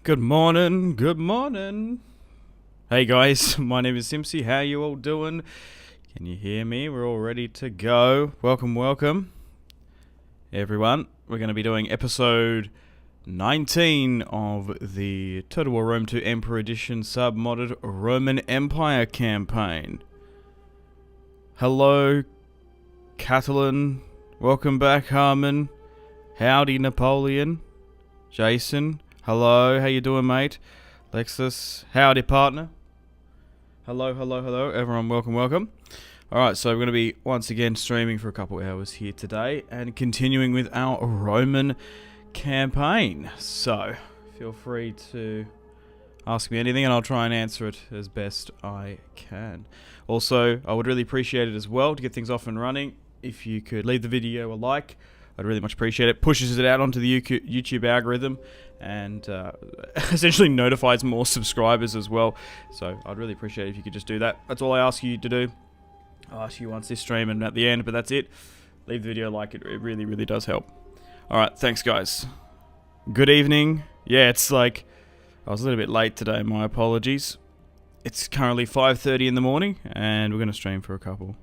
Good morning, good morning. Hey guys, my name is Simpzy. How you all doing? Can you hear me? We're all ready to go. Welcome, welcome, everyone. We're going to be doing episode 19 of the Total War Rome 2 Emperor Edition sub-modded Roman Empire campaign. Hello, Catalan. Welcome back, Harmon. Howdy, Napoleon. Jason. Hello, how you doing, mate? Lexus. Howdy, partner. Hello, hello, hello. Everyone, welcome, welcome. Alright, so we're going to be once again streaming for a couple hours here today and continuing with our Roman campaign. So, feel free to ask me anything and I'll try and answer it as best I can. Also, I would really appreciate it as well to get things off and running if you could leave the video a like. I'd really much appreciate it. Pushes it out onto the YouTube algorithm and essentially notifies more subscribers as well. So I'd really appreciate it if you could just do that. That's all I ask you to do. I'll ask you once this stream and at the end, but that's it. Leave the video a like. It really, really does help. Alright, thanks guys. Good evening. Yeah, it's like, I was a little bit late today, my apologies. It's currently 5:30 in the morning and we're going to stream for a couple.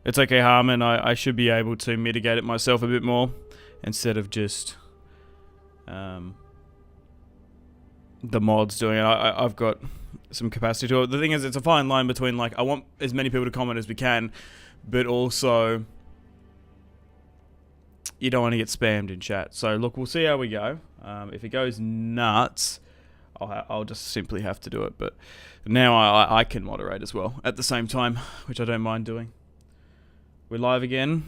It's okay, Harmon. I should be able to mitigate it myself a bit more instead of just the mods doing it. I've got some capacity to it. The thing is, it's a fine line between, like, I want as many people to comment as we can, but also you don't want to get spammed in chat. So, look, we'll see how we go. If it goes nuts, I'll just simply have to do it. But now I can moderate as well at the same time, which I don't mind doing. We're live again.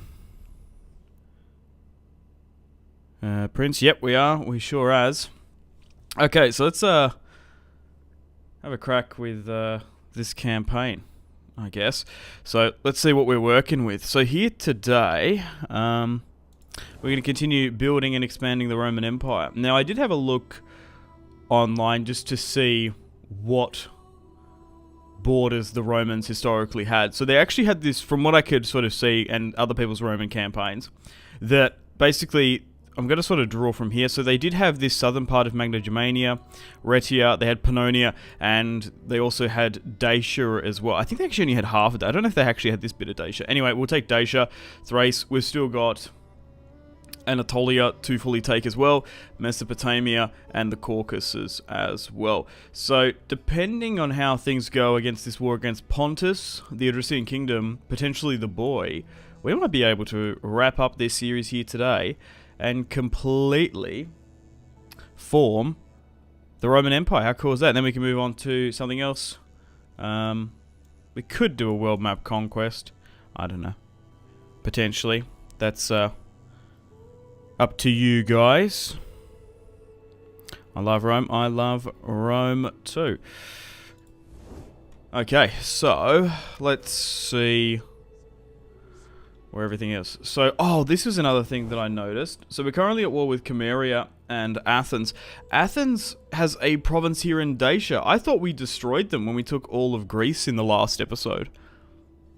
Prince, yep, we are. We sure as. Okay, so let's have a crack with this campaign, I guess. So let's see what we're working with. So here today, we're going to continue building and expanding the Roman Empire. Now, I did have a look online just to see what borders the Romans historically had. So they actually had this, from what I could sort of see, and other people's Roman campaigns, that basically, I'm going to sort of draw from here. So they did have this southern part of Macedonia, Rhaetia, they had Pannonia, and they also had Dacia as well. I think they actually only had half of that. I don't know if they actually had this bit of Dacia. Anyway, we'll take Dacia, Thrace. We've still got Anatolia to fully take as well, Mesopotamia, and the Caucasus as well. So, depending on how things go against this war against Pontus, the Thracian kingdom, potentially the boy, we might be able to wrap up this series here today and completely form the Roman Empire. How cool is that? And then we can move on to something else. We could do a world map conquest. I don't know. Potentially. That's up to you guys. I love Rome. I love Rome too. Okay, so let's see where everything is. So, oh, this is another thing that I noticed. So we're currently at war with Cameria and Athens. Athens has a province here in Dacia. I thought we destroyed them when we took all of Greece in the last episode.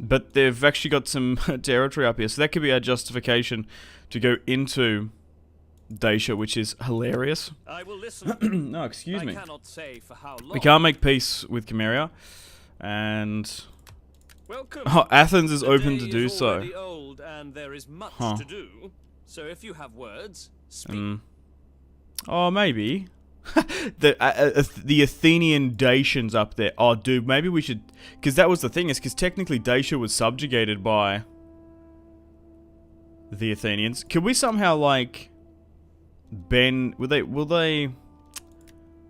But they've actually got some territory up here. So that could be our justification to go into Dacia, which is hilarious. I will listen. No, excuse me. I cannot say for how long. We can't make peace with Cameria. And Welcome. oh, Athens is The open day to do is so. already old and there is much to do. So if you have words, speak. Oh, maybe. The Athenian Dacians up there. Oh, dude, maybe we should... Because that was the thing, is because technically Dacia was subjugated by the Athenians. Could we somehow, like, bend... Will they...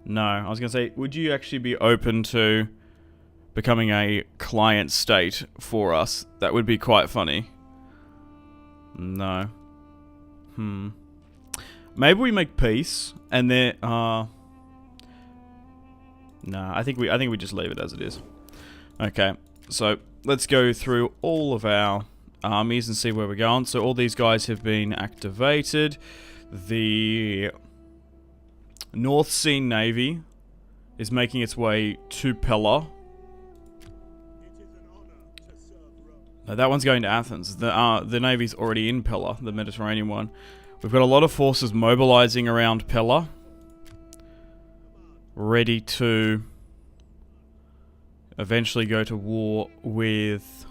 No, I was going to say, would you actually be open to becoming a client state for us? That would be quite funny. No. Maybe we make peace, and then, nah, I think we just leave it as it is. Okay, so let's go through all of our armies and see where we're going. So all these guys have been activated. The North Sea Navy is making its way to Pella. That one's going to Athens. The navy's already in Pella, the Mediterranean one. We've got a lot of forces mobilizing around Pella, ready to eventually go to war with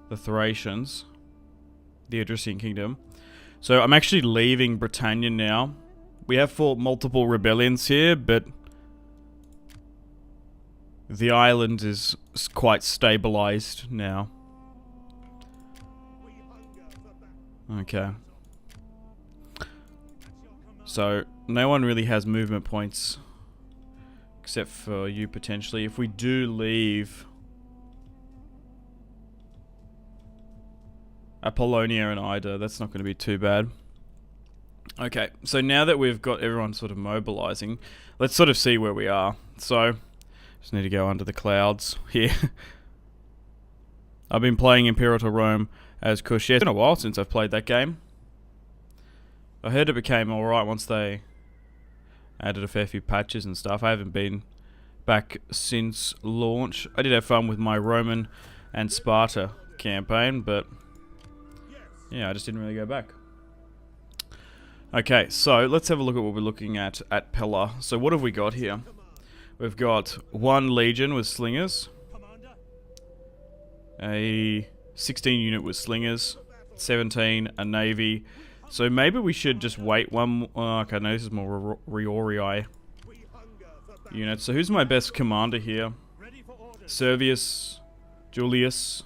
the Thracians, the Odrysian kingdom. So I'm actually leaving Britannia now. We have fought multiple rebellions here, but the island is quite stabilized now. Okay. So, no one really has movement points. Except for you, potentially. If we do leave Apollonia and Ida, that's not going to be too bad. Okay, so now that we've got everyone sort of mobilizing, let's sort of see where we are. So, just need to go under the clouds here. I've been playing Imperial to Rome as Kush. Yeah, it's been a while since I've played that game. I heard it became alright once they added a fair few patches and stuff. I haven't been back since launch. I did have fun with my Roman and Sparta campaign, but yeah, I just didn't really go back. Okay, so let's have a look at what we're looking at Pella. So what have we got here? We've got 1 legion with slingers, a 16 unit with slingers, 17 a navy. So maybe we should just wait one. Okay, no, this is more Riorii units. So who's my best commander here? Servius, Julius,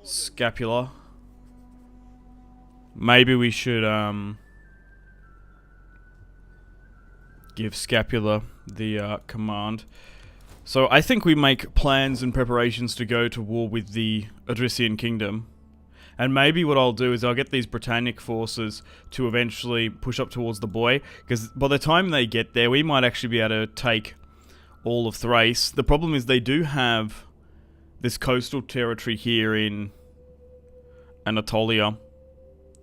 Scapula. Maybe we should give Scapula the command. So I think we make plans and preparations to go to war with the Odrysian kingdom. And maybe what I'll do is I'll get these Britannic forces to eventually push up towards the Boy, because by the time they get there, we might actually be able to take all of Thrace. The problem is they do have this coastal territory here in Anatolia,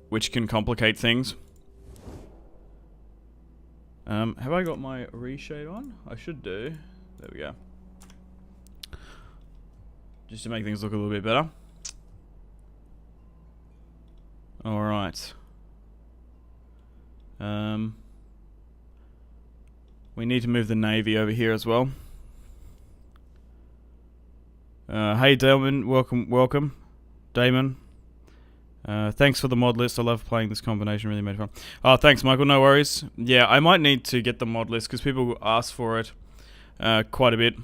which can complicate things. Have I got my reshade on? I should do. There we go. Just to make things look a little bit better. Alright. We need to move the navy over here as well. Hey Damon, welcome. Damon. Thanks for the mod list. I love playing this combination, really made it fun. Oh, thanks Michael, no worries. Yeah, I might need to get the mod list because people ask for it quite a bit.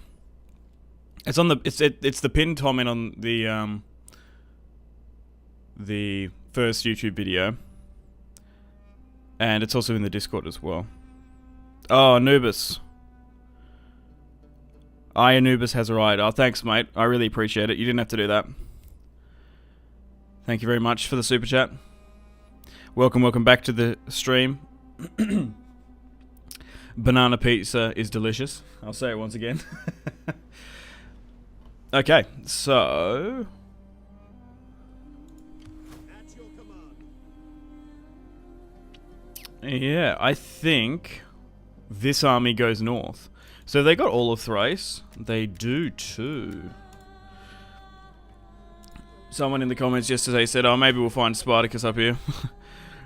It's on the it's the pinned comment on the first YouTube video, and it's also in the Discord as well. Oh, Anubis. Anubis has a right. Oh, thanks, mate. I really appreciate it. You didn't have to do that. Thank you very much for the super chat. Welcome back to the stream. Banana pizza is delicious. I'll say it once again. Okay, so yeah, I think this army goes north. So they got all of Thrace. They do too. Someone in the comments yesterday said, oh, maybe we'll find Spartacus up here.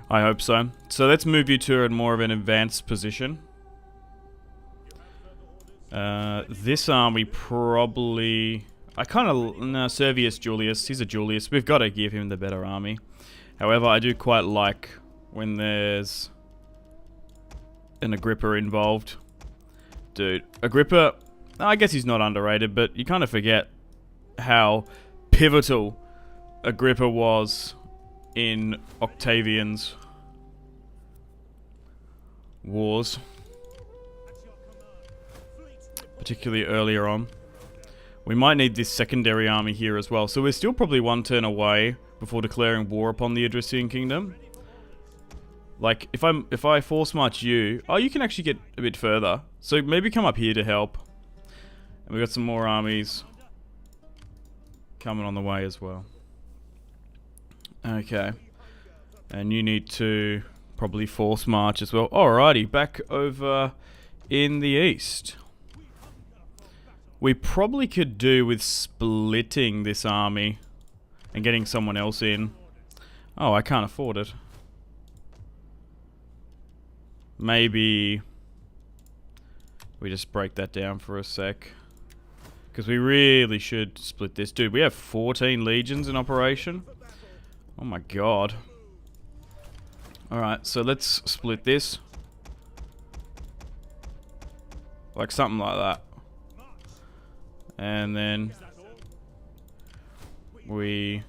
I hope so. So let's move you to more of an advanced position. This army probably... I kind of... No, Servius Julius. He's a Julius. We've got to give him the better army. However, I do quite like when there's an Agrippa involved. Dude, Agrippa... I guess he's not underrated, but you kind of forget how pivotal Agrippa was in Octavian's wars. Particularly earlier on. We might need this secondary army here as well. So we're still probably one turn away before declaring war upon the Odrysian kingdom. Like, if I force march you... Oh, you can actually get a bit further. So maybe come up here to help. And we've got some more armies coming on the way as well. Okay. And you need to probably force march as well. Alrighty, back over in the east. we probably could do with splitting this army and getting someone else in. Oh, I can't afford it. Maybe we just break that down for a sec. Because we really should split this. Dude, we have 14 legions in operation. Oh my god. Alright, so let's split this. Like something like that. And then we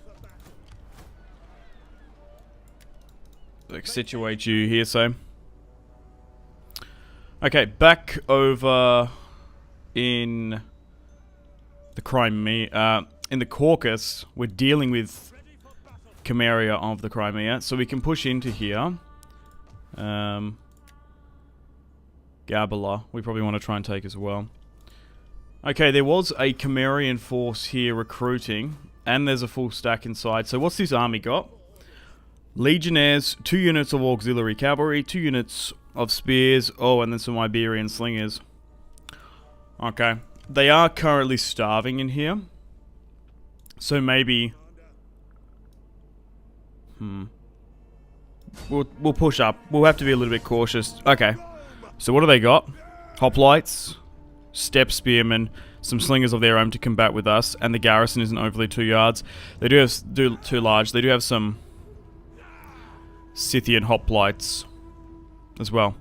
like situate you here, so. Okay, back over in the Crimea, in the Caucasus, we're dealing with Chimeria of the Crimea, so we can push into here. Gabala, we probably want to try and take as well. Okay, there was a Chimerian force here recruiting, and there's a full stack inside. So what's this army got? Legionnaires, 2 units of auxiliary cavalry, 2 units of spears, oh, and then some Iberian slingers. Okay. They are currently starving in here. So maybe... We'll push up. We'll have to be a little bit cautious. Okay. So what do they got? Hoplites, step spearmen, some slingers of their own to combat with us, and the garrison isn't overly 2 yards. They do have too large. They do have some Scythian hoplites as well.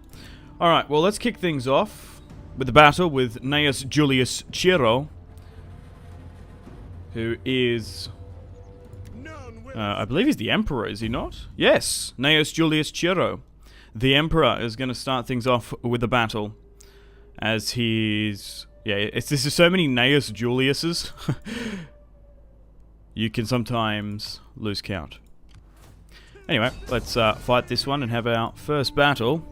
Alright, well let's kick things off with the battle with Gnaeus Julius Ciro, who is... I believe he's the Emperor, is he not? Yes, Gnaeus Julius Ciro. The Emperor is going to start things off with the battle, as he's... Yeah, this is so many Gnaeus Juliuses, you can sometimes lose count. Anyway, let's fight this one and have our first battle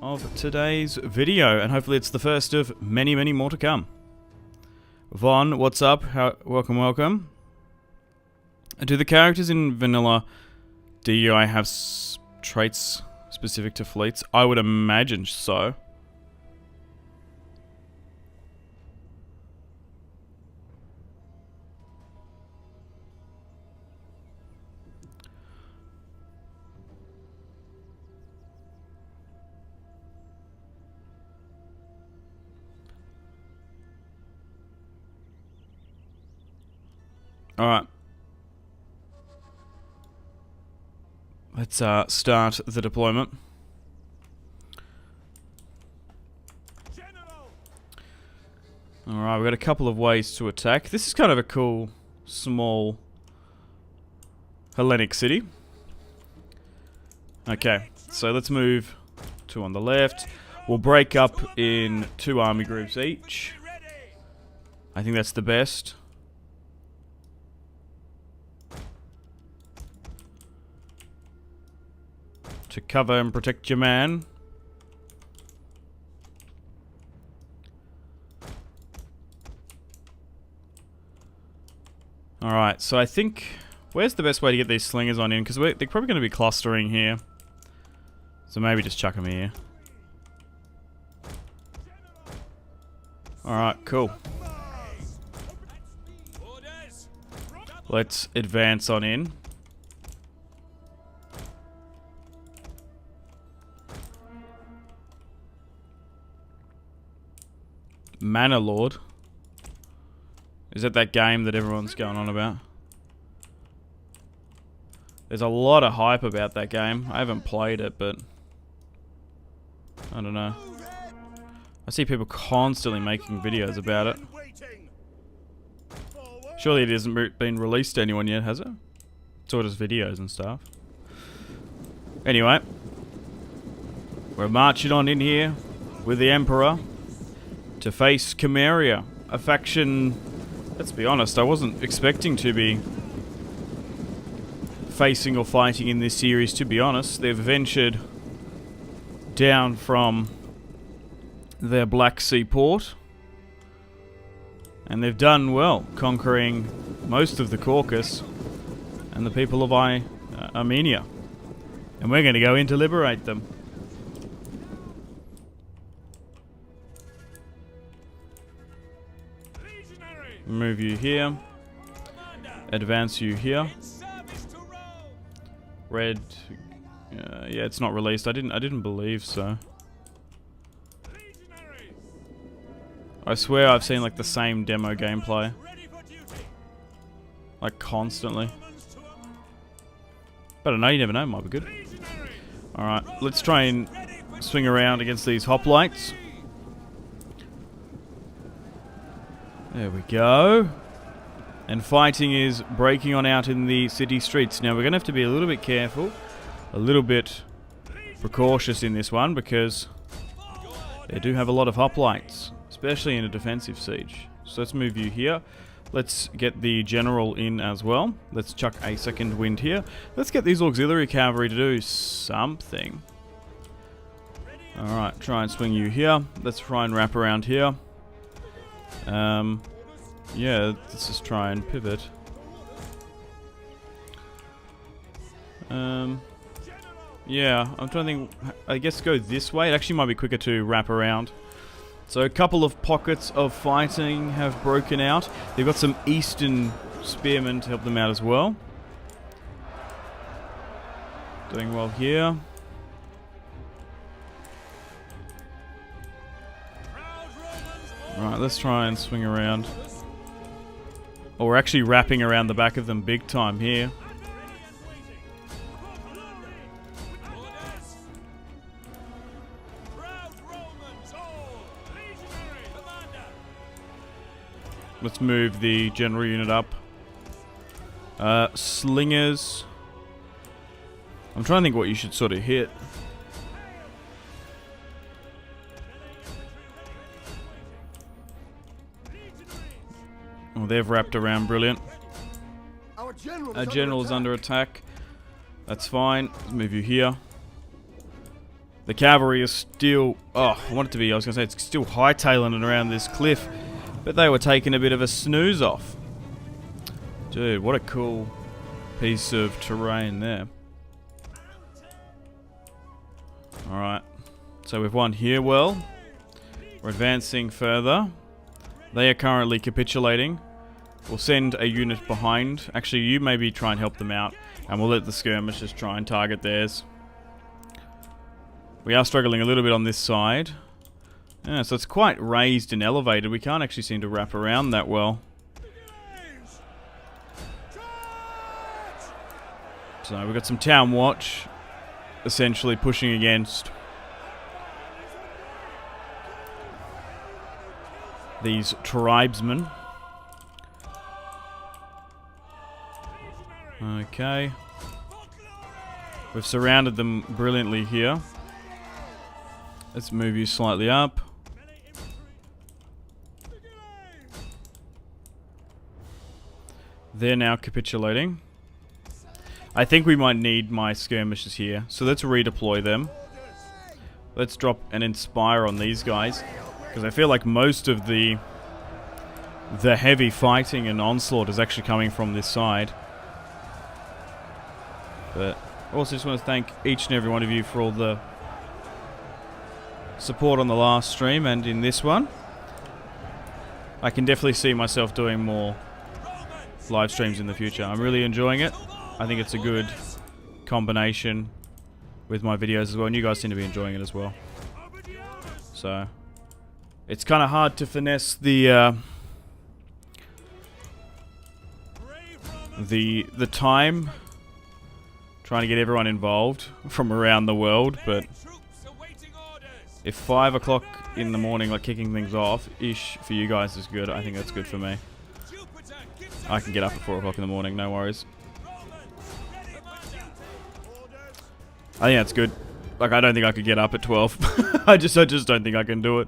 of today's video, and hopefully it's the first of many, many more to come. Von, what's up? Welcome, welcome. Do the characters in vanilla DUI have traits specific to fleets? I would imagine so. Alright. Let's start the deployment. Alright, we've got a couple of ways to attack. This is kind of a cool, small Hellenic city. Okay, so let's move 2 on the left. We'll break up in 2 army groups each. I think that's the best. To cover and protect your man. Alright, so I think... Where's the best way to get these slingers on in? Because they're probably going to be clustering here. So maybe just chuck them here. Alright, cool. Let's advance on in. Manor Lord. Is it that game that everyone's going on about? There's a lot of hype about that game. I haven't played it, but... I don't know. I see people constantly making videos about it. Surely it hasn't been released to anyone yet, has it? It's all just videos and stuff. Anyway. We're marching on in here with the Emperor to face Chimeria, a faction, let's be honest, I wasn't expecting to be facing or fighting in this series, to be honest. They've ventured down from their Black Sea port, and they've done well, conquering most of the Caucasus and the people of Armenia. And we're going to go in to liberate them. Move you here. Advance you here. Red. Yeah, it's not released. I didn't believe so. I swear I've seen like the same demo gameplay. Like constantly. But I don't know, you never know, might be good. Alright, let's try and swing around against these hoplites. There we go. And fighting is breaking on out in the city streets. Now we're going to have to be a little bit careful, a little bit precautious in this one, because they do have a lot of hoplites, especially in a defensive siege. So let's move you here. Let's get the general in as well. Let's chuck a second wind here. Let's get these auxiliary cavalry to do something. Alright, try and swing you here. Let's try and wrap around here. Yeah, let's just try and pivot. Yeah, I'm trying to think. I guess go this way. It actually might be quicker to wrap around. So a couple of pockets of fighting have broken out. They've got some eastern spearmen to help them out as well. Doing well here. Right, let's try and swing around. Oh, we're actually wrapping around the back of them big time here. Let's move the general unit up. Slingers. I'm trying to think what you should sort of hit. Oh, they've wrapped around. Brilliant. Our general is under attack. That's fine. Let's move you here. The cavalry is still... Oh, I want it to be... I was going to say it's still hightailing it around this cliff. But they were taking a bit of a snooze off. Dude, what a cool piece of terrain there. Alright. So we've won here well. We're advancing further. They are currently capitulating. We'll send a unit behind. Actually, you maybe try and help them out. And we'll let the skirmishers try and target theirs. We are struggling a little bit on this side. Yeah, so it's quite raised and elevated. We can't actually seem to wrap around that well. So we've got some town watch essentially pushing against these tribesmen. Okay. We've surrounded them brilliantly here. Let's move you slightly up. They're now capitulating. I think we might need my skirmishers here, so let's redeploy them. Let's drop an inspire on these guys, because I feel like most of the heavy fighting and onslaught is actually coming from this side. But I also just want to thank each and every one of you for all the support on the last stream and in this one. I can definitely see myself doing more live streams in the future. I'm really enjoying it. I think it's a good combination with my videos as well, and you guys seem to be enjoying it as well. So it's kind of hard to finesse the time, trying to get everyone involved from around the world, but if 5 o'clock in the morning, like kicking things off-ish for you guys is good, I think that's good for me. I can get up at 4 o'clock in the morning, no worries. I think that's good. Like, I don't think I could get up at 12. I just don't think I can do it.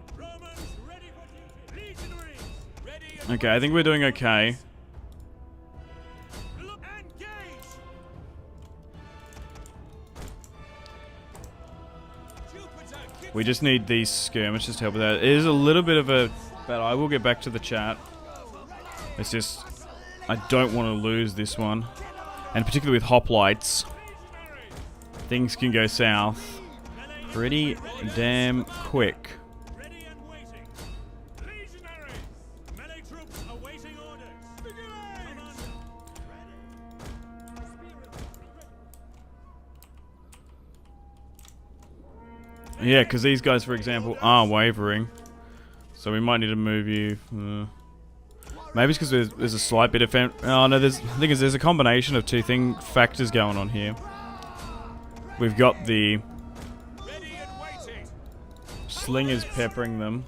Okay, I think we're doing okay. We just need these skirmishers to help with that. It is a little bit of a... But I will get back to the chat. It's just... I don't want to lose this one. And particularly with hoplites, things can go south pretty damn quick. Yeah, because these guys, for example, are wavering. So we might need to move you. Maybe it's because there's a slight bit of... Oh, no, the thing is, there's a combination of two factors going on here. We've got the slingers peppering them.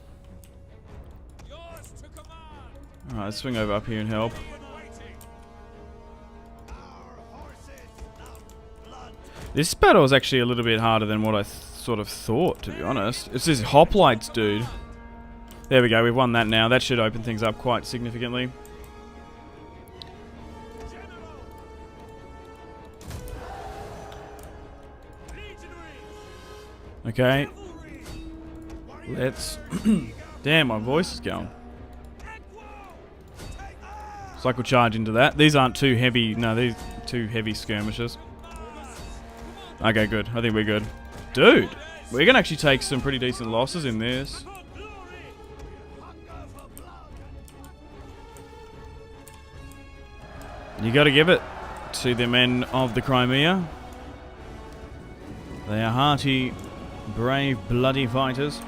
Alright, let's swing over up here and help. This battle is actually a little bit harder than what I sort of thought, to be honest. It's this hoplites, dude. There we go, we've won that now. That should open things up quite significantly. Okay. Let's... Damn, my voice is going. Cycle charge into that. These aren't too heavy. No, these too heavy skirmishers. Okay, good. I think we're good. Dude, we're going to actually take some pretty decent losses in this. You got to give it to the men of the Crimea. They are hearty, brave, bloody fighters.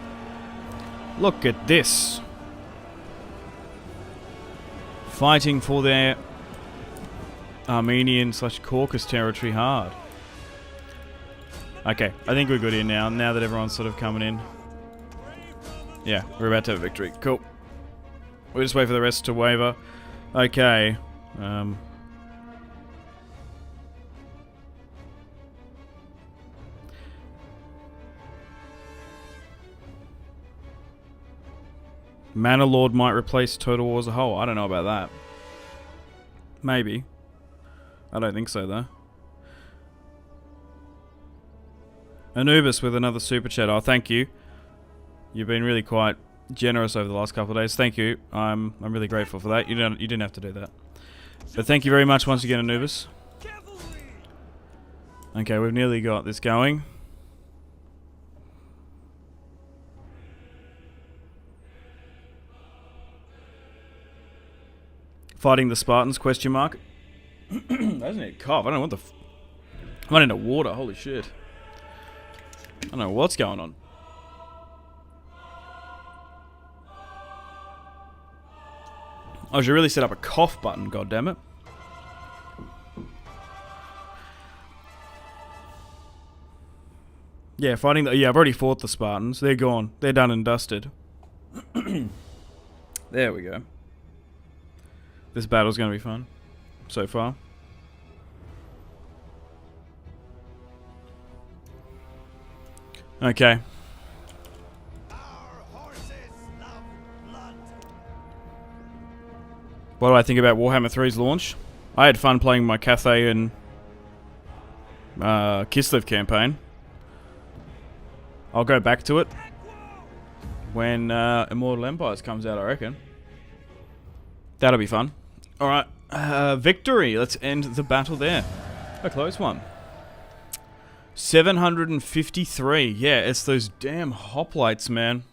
Look at this. Fighting for their Armenian/Caucasus territory hard. Okay, I think we're good here now that everyone's sort of coming in. Yeah, we're about to have a victory. Cool. We'll just wait for the rest to waver. Okay. Manor Lord might replace Total War as a whole. I don't know about that. Maybe. I don't think so, though. Anubis with another super chat. Oh, thank you. You've been really quite generous over the last couple of days. Thank you. I'm really grateful for that. You didn't have to do that. But thank you very much once again, Anubis. Okay, we've nearly got this going. Fighting the Spartans, question mark. Doesn't it cough? I don't know what the... I'm running into water, holy shit. I don't know what's going on. I should really set up a cough button, goddammit. Yeah, fighting the... Yeah, I've already fought the Spartans. They're gone. They're done and dusted. There we go. This battle's going to be fun. So far. Okay. What do I think about Warhammer 3's launch? I had fun playing my Cathay and Kislev campaign. I'll go back to it when Immortal Empires comes out, I reckon. That'll be fun. Alright, victory. Let's end the battle there. A close one. 753. Yeah, it's those damn hoplites, man.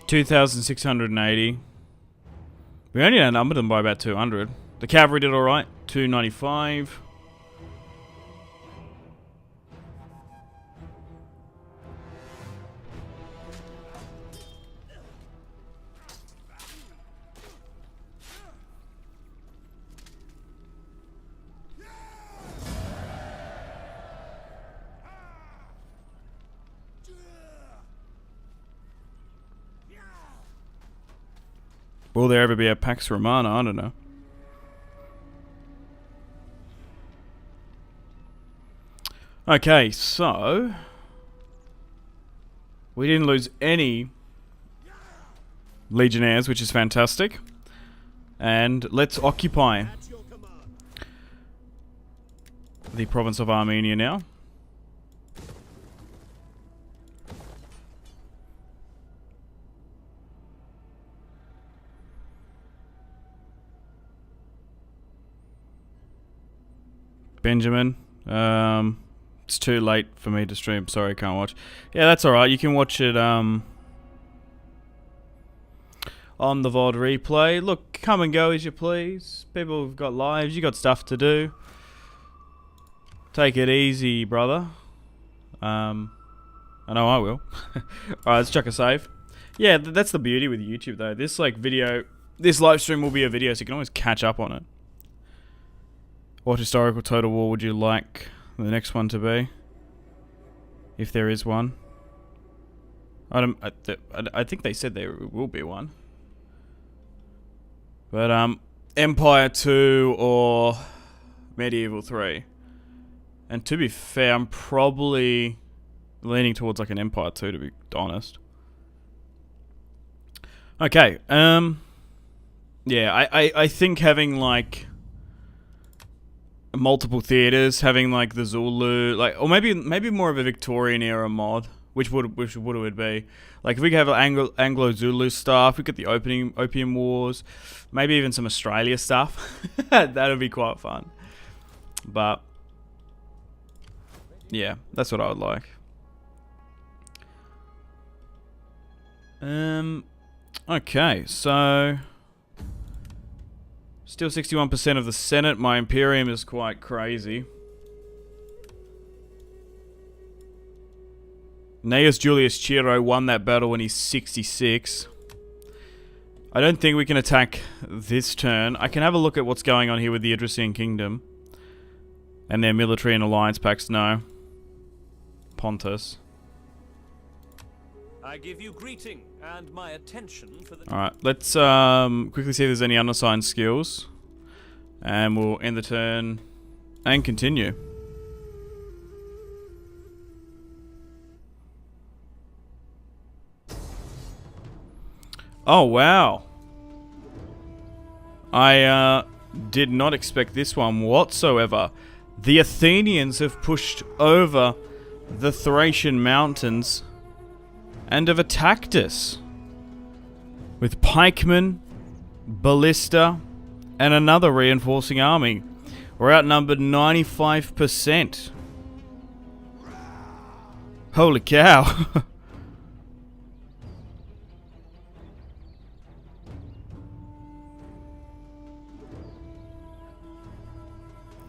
$2,680. We only outnumbered them by about 200. The cavalry did alright. 295. Will there ever be a Pax Romana? I don't know. Okay, so... we didn't lose any Legionnaires, which is fantastic. And let's occupy the province of Armenia now. Benjamin. It's too late for me to stream. Sorry, I can't watch. Yeah, that's alright. You can watch it on the VOD replay. Look, come and go as you please. People have got lives. You got stuff to do. Take it easy, brother. I know I will. Alright, let's chuck a save. Yeah, that's the beauty with YouTube though. This this live stream will be a video, so you can always catch up on it. What historical Total War would you like the next one to be? If there is one. I think they said there will be one. But Empire 2 or Medieval 3. And to be fair, I'm probably leaning towards like an Empire 2 to be honest. Okay, yeah, I think having like multiple theaters, having like the Zulu, like, or maybe more of a Victorian era mod, which would it would be. Like if we could have Anglo-Zulu stuff, we get the Opium Wars, maybe even some Australia stuff. That would be quite fun. But yeah, that's what I would like. Okay, so still 61% of the Senate. My Imperium is quite crazy. Gnaeus Julius Ciro won that battle when he's 66. I don't think we can attack this turn. I can have a look at what's going on here with the Idrisian Kingdom. And their military and alliance pacts. No. Pontus. I give you greeting and my attention for the... Alright, let's quickly see if there's any unassigned skills. And we'll end the turn and continue. Oh, wow. I did not expect this one whatsoever. The Athenians have pushed over the Thracian mountains and have attacked us with pikemen, ballista, and another reinforcing army. We're outnumbered 95%. Holy cow.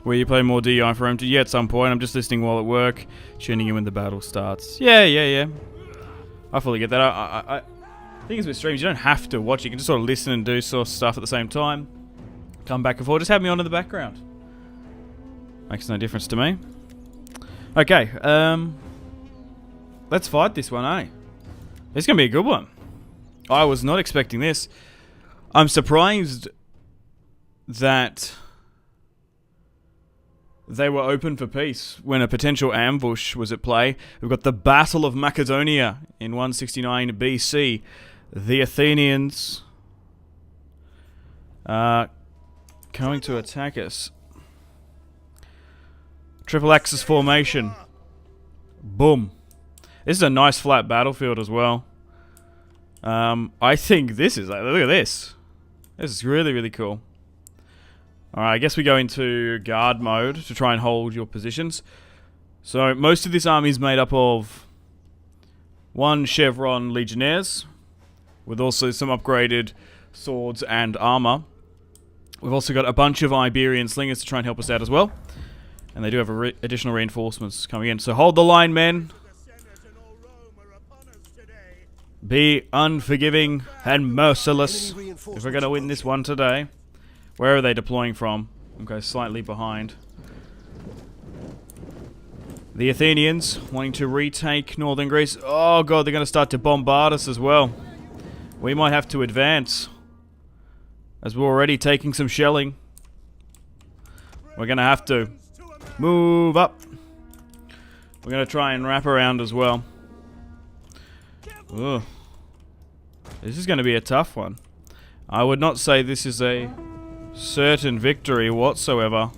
Will you play more DI for empty? Yeah, at some point. I'm just listening while at work, tuning in when the battle starts. Yeah. I fully get that. I think it's with streams, you don't have to watch. You can just sort of listen and do sort of stuff at the same time. Come back and forth. Just have me on in the background. Makes no difference to me. Okay, let's fight this one, eh? This is going to be a good one. I was not expecting this. I'm surprised that they were open for peace when a potential ambush was at play. We've got the Battle of Macedonia in 169 BC. The Athenians are going to attack us. Triple axis formation. Boom. This is a nice flat battlefield as well. I think this is... Look at this. This is really, really cool. Alright, I guess we go into guard mode to try and hold your positions. So, most of this army is made up of 1 Chevron Legionnaires, with also some upgraded swords and armor. We've also got a bunch of Iberian slingers to try and help us out as well. And they do have additional reinforcements coming in. So hold the line, men. Be unforgiving and merciless if we're going to win this one today. Where are they deploying from? Okay, slightly behind. The Athenians wanting to retake northern Greece. Oh god, they're going to start to bombard us as well. We might have to advance, as we're already taking some shelling. We're going to have to move up. We're going to try and wrap around as well. Ugh. This is going to be a tough one. I would not say this is a certain victory whatsoever,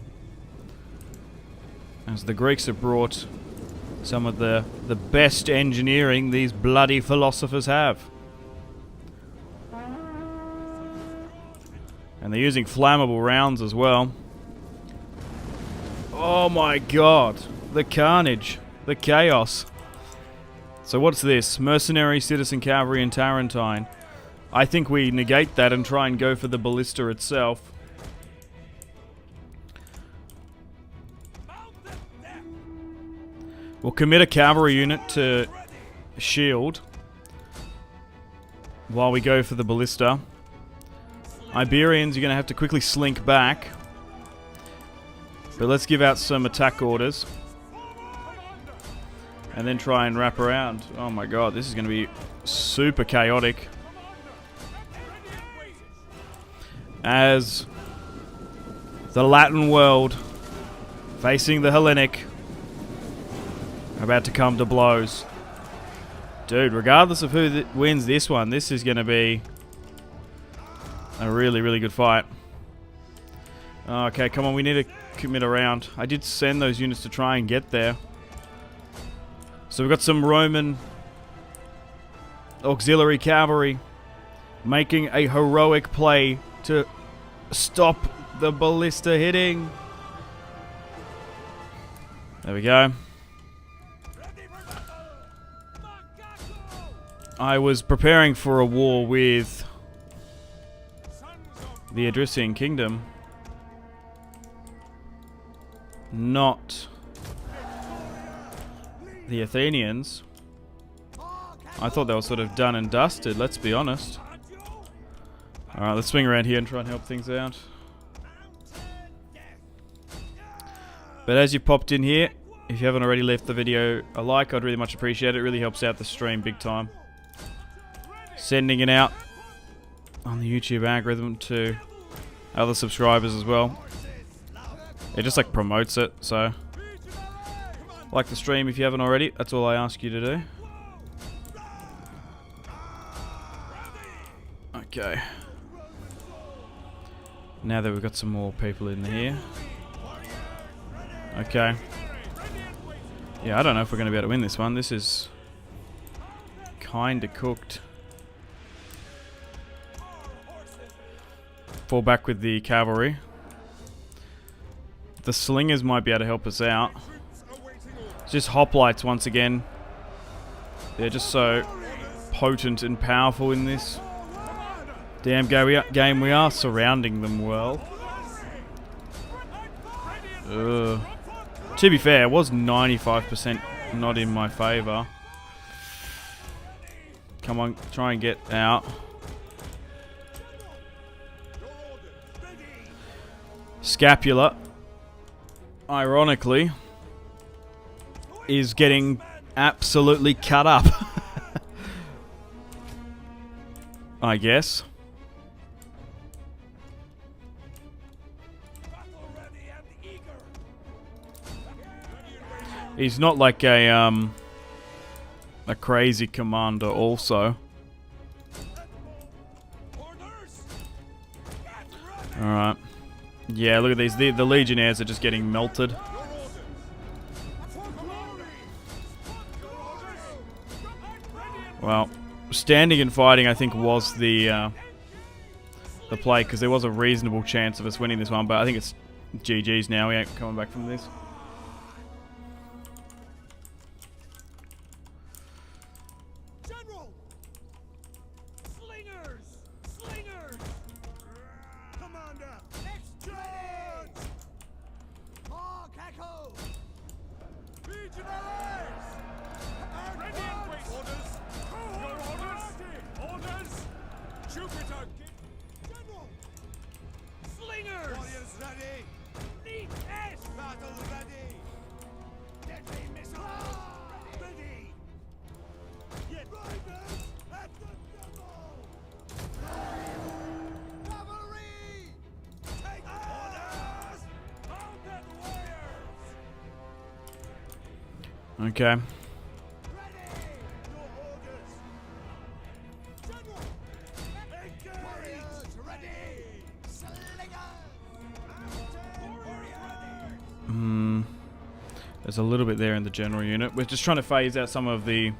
as the Greeks have brought some of the best engineering these bloody philosophers have. And they're using flammable rounds as well. Oh my god. The carnage. The chaos. So what's this? Mercenary, citizen cavalry, and Tarentine. I think we negate that and try and go for the ballista itself. We'll commit a cavalry unit to shield while we go for the ballista. Iberians, you're going to have to quickly slink back. But let's give out some attack orders. And then try and wrap around. Oh my god, this is going to be super chaotic. As the Latin world facing the Hellenic are about to come to blows. Dude, regardless of who wins this one, this is going to be a really, really good fight. Okay, come on, we need to commit around. I did send those units to try and get there. So we've got some Roman auxiliary cavalry making a heroic play to stop the ballista hitting. There we go. I was preparing for a war with the Thracian kingdom, not the Athenians. I thought they were sort of done and dusted, let's be honest. Alright, let's swing around here and try and help things out. But as you popped in here, if you haven't already left the video a like, I'd really much appreciate it. It really helps out the stream big time. Sending it out on the YouTube algorithm to other subscribers as well. It just like promotes it, so like the stream if you haven't already. That's all I ask you to do. Okay. Now that we've got some more people in here. Okay. Yeah, I don't know if we're going to be able to win this one. This is kinda cooked. Fall back with the cavalry. The slingers might be able to help us out. It's just hoplites once again. They're just so potent and powerful in this damn game. We are surrounding them well. Ugh. To be fair, it was 95% not in my favour. Come on, try and get out. Scapula, ironically, is getting absolutely cut up. I guess. He's not like a crazy commander also. Alright. Yeah, look at these. The legionnaires are just getting melted. Well, standing and fighting I think was the play, because there was a reasonable chance of us winning this one, but I think it's GG's now. We ain't coming back from this. Okay. There's a little bit there in the general unit. We're just trying to phase out some of the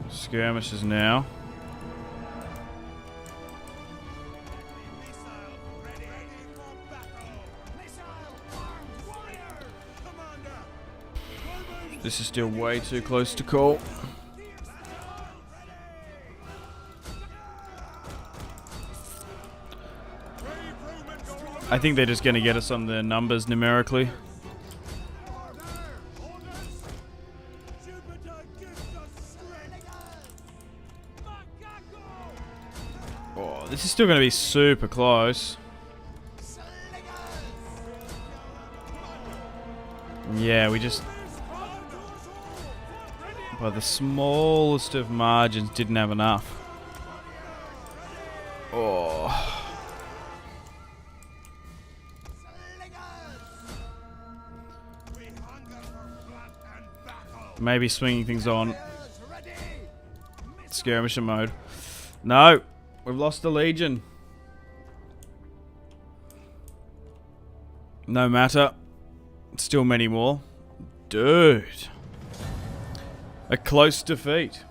skirmishes now. This is still way too close to call. I think they're just going to get us on the numbers numerically. Oh, this is still going to be super close. Yeah, we just, by the smallest of margins, didn't have enough. Oh. Maybe swinging things on skirmisher mode. No, we've lost the Legion. No matter. Still many more. Dude. A close defeat.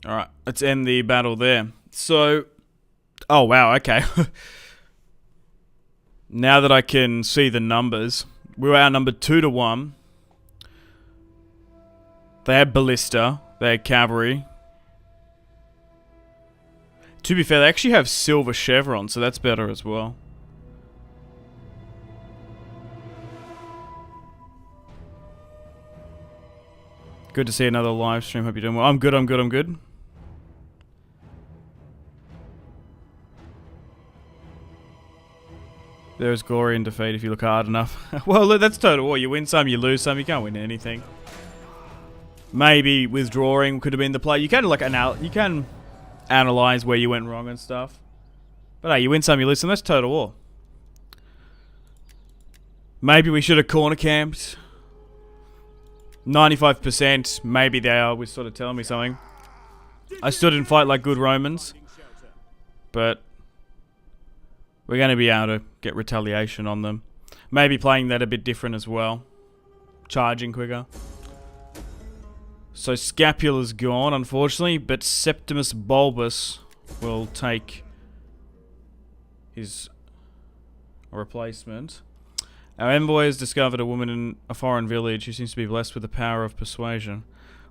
Alright, let's end the battle there. So, oh wow, okay. Now that I can see the numbers, we were outnumbered 2-1. They had ballista, they had cavalry. To be fair, they actually have silver chevron, so that's better as well. Good to see another live stream. Hope you're doing well. I'm good, I'm good, I'm good. There's glory in defeat if you look hard enough. Well, look, that's Total War. You win some, you lose some. You can't win anything. Maybe withdrawing could have been the play. You can like you can analyze where you went wrong and stuff. But hey, you win some, you lose some. That's Total War. Maybe we should have corner camped. 95%. Maybe they are. Sort of telling me something. I still didn't fight like good Romans, but we're going to be able to get retaliation on them. Maybe playing that a bit different as well. Charging quicker. So Scapula's gone, unfortunately, but Septimus Bulbus will take his replacement. Our envoy has discovered a woman in a foreign village who seems to be blessed with the power of persuasion.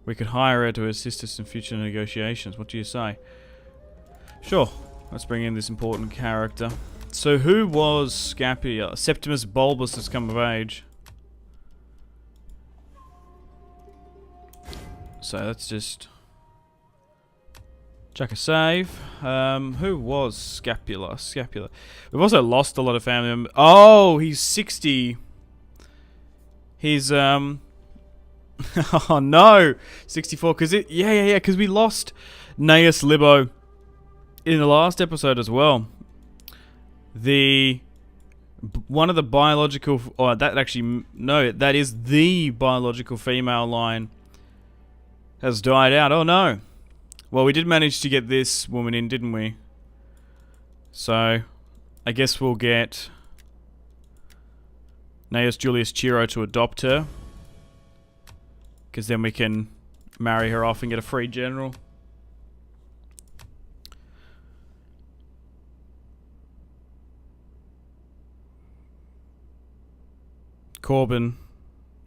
We could hire her to assist us in future negotiations. What do you say? Sure. Let's bring in this important character. So who was Scapula? Septimus Bulbus has come of age. So let's just chuck a save. Who was Scapula? Scapula. We've also lost a lot of family members. Oh, he's 60. He's oh no, 64. Cause because we lost Gnaeus Libo in the last episode as well. One of the biological, or that actually, no, that is the biological female line has died out. Oh no. Well, we did manage to get this woman in, didn't we? So, I guess we'll get Gnaeus Julius Chiro to adopt her. Because then we can marry her off and get a free general. Corbin,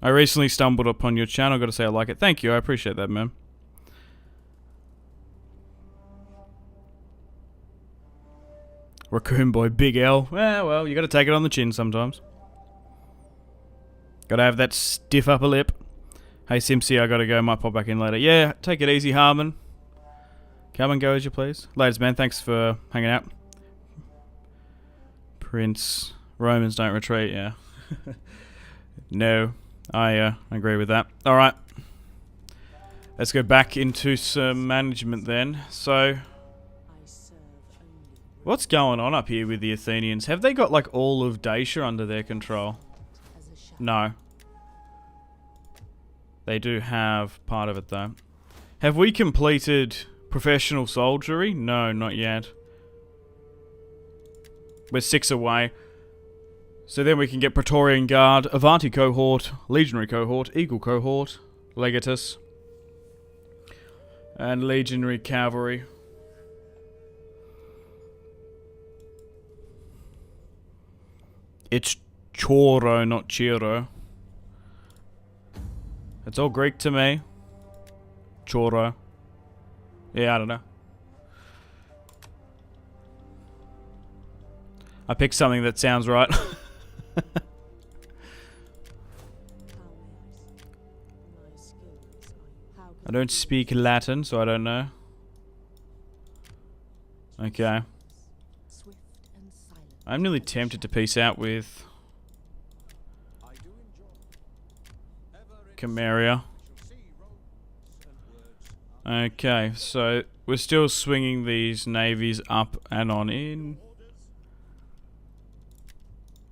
I recently stumbled upon your channel. Got to say I like it. Thank you. I appreciate that, man. Raccoon Boy, Big L. Well, you got to take it on the chin sometimes. Got to have that stiff upper lip. Hey, Simpsy, I got to go. Might pop back in later. Yeah, take it easy, Harmon. Come and go as you please. Ladies, man, thanks for hanging out. Prince, Romans don't retreat, yeah. No, I agree with that. Alright. Let's go back into some management then. So, what's going on up here with the Athenians? Have they got like all of Dacia under their control? No. They do have part of it though. Have we completed professional soldiery? No, not yet. We're 6 away. So then we can get Praetorian Guard, Avanti Cohort, Legionary Cohort, Eagle Cohort, Legatus, and Legionary Cavalry. It's Choro, not Chiro. It's all Greek to me. Choro. Yeah, I don't know. I picked something that sounds right. I don't speak Latin, so I don't know. Okay. I'm nearly tempted to peace out with Chimeria. Okay, so we're still swinging these navies up and on in.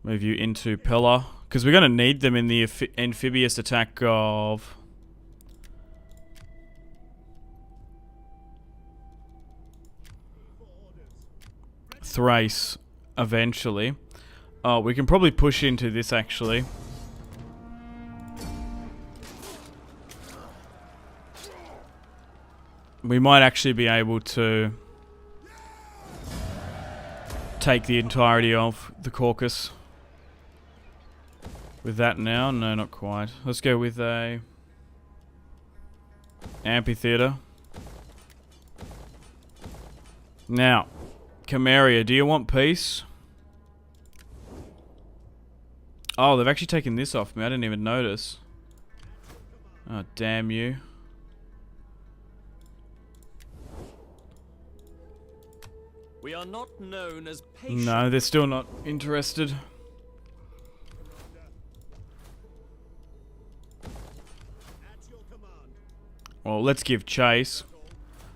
Move you into Pella, because we're going to need them in the amphibious attack of Thrace eventually. Oh, we can probably push into this actually. We might actually be able to take the entirety of the Caucasus with that now. No, not quite. Let's go with a amphitheater. Now, Chimeria, do you want peace? Oh, they've actually taken this off me. I didn't even notice. Oh, damn you. We are not known as patient. No, they're still not interested. Well, let's give chase.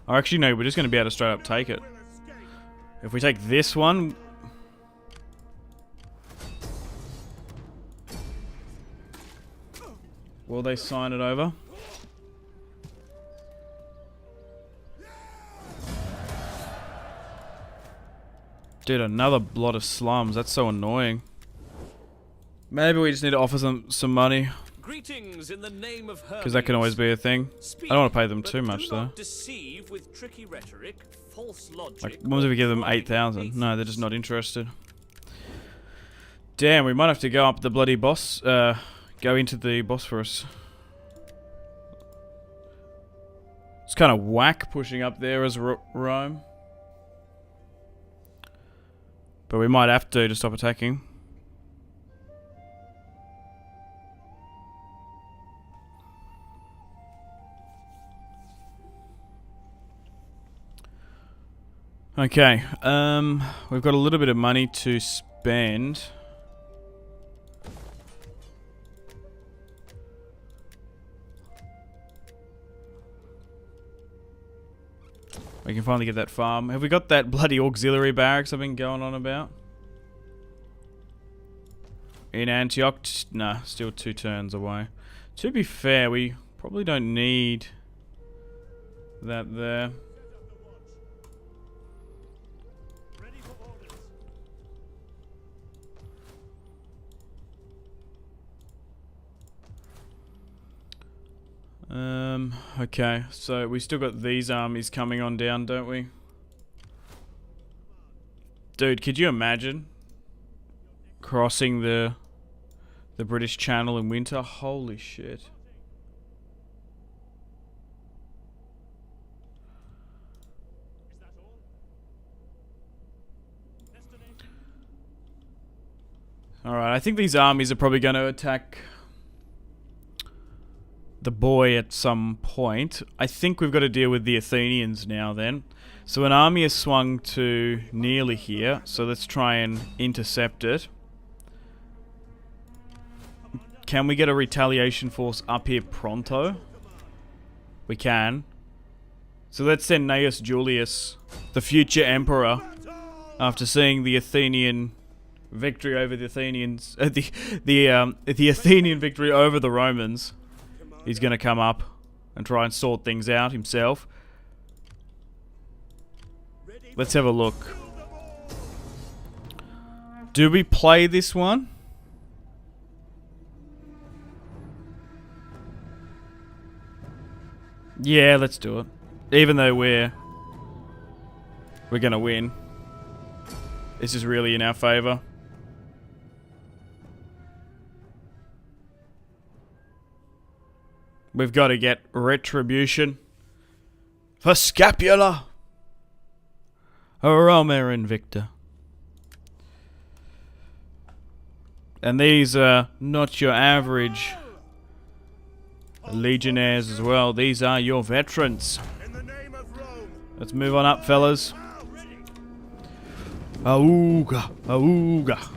Oh, actually, no, we're just going to be able to straight up take it. If we take this one... Will they sign it over? Dude, another lot of slums. That's so annoying. Maybe we just need to offer them some money. Greetings in the name of Because that can always be a thing. I don't want to pay them too much though. Deceive with tricky rhetoric, false logic. Like, what if we give them 8,000? No, they're just not interested. Damn, we might have to go up the bloody boss. Go into the Bosphorus. It's kind of whack pushing up there as Rome. But we might have to stop attacking. Okay, we've got a little bit of money to spend. We can finally get that farm. Have we got that bloody auxiliary barracks I've been going on about? In Antioch? Nah, still 2 turns away. To be fair, we probably don't need that there. Okay, so we still got these armies coming on down, don't we? Dude, could you imagine crossing the British Channel in winter? Holy shit. Alright, I think these armies are probably going to attack the boy at some point. I think we've got to deal with the Athenians now then. So an army has swung to nearly here, so let's try and intercept it. Can we get a retaliation force up here pronto? We can. So let's send Gnaeus Julius, the future emperor, after seeing the Athenian victory over the Athenians, the Athenian victory over the Romans. He's going to come up and try and sort things out himself. Let's have a look. Do we play this one? Yeah, let's do it. Even though we're gonna win. This is really in our favor. We've got to get retribution for Scapula. Romer Invicta. And these are not your average legionnaires as well. These are your veterans. Let's move on up, fellas. Auga, auga.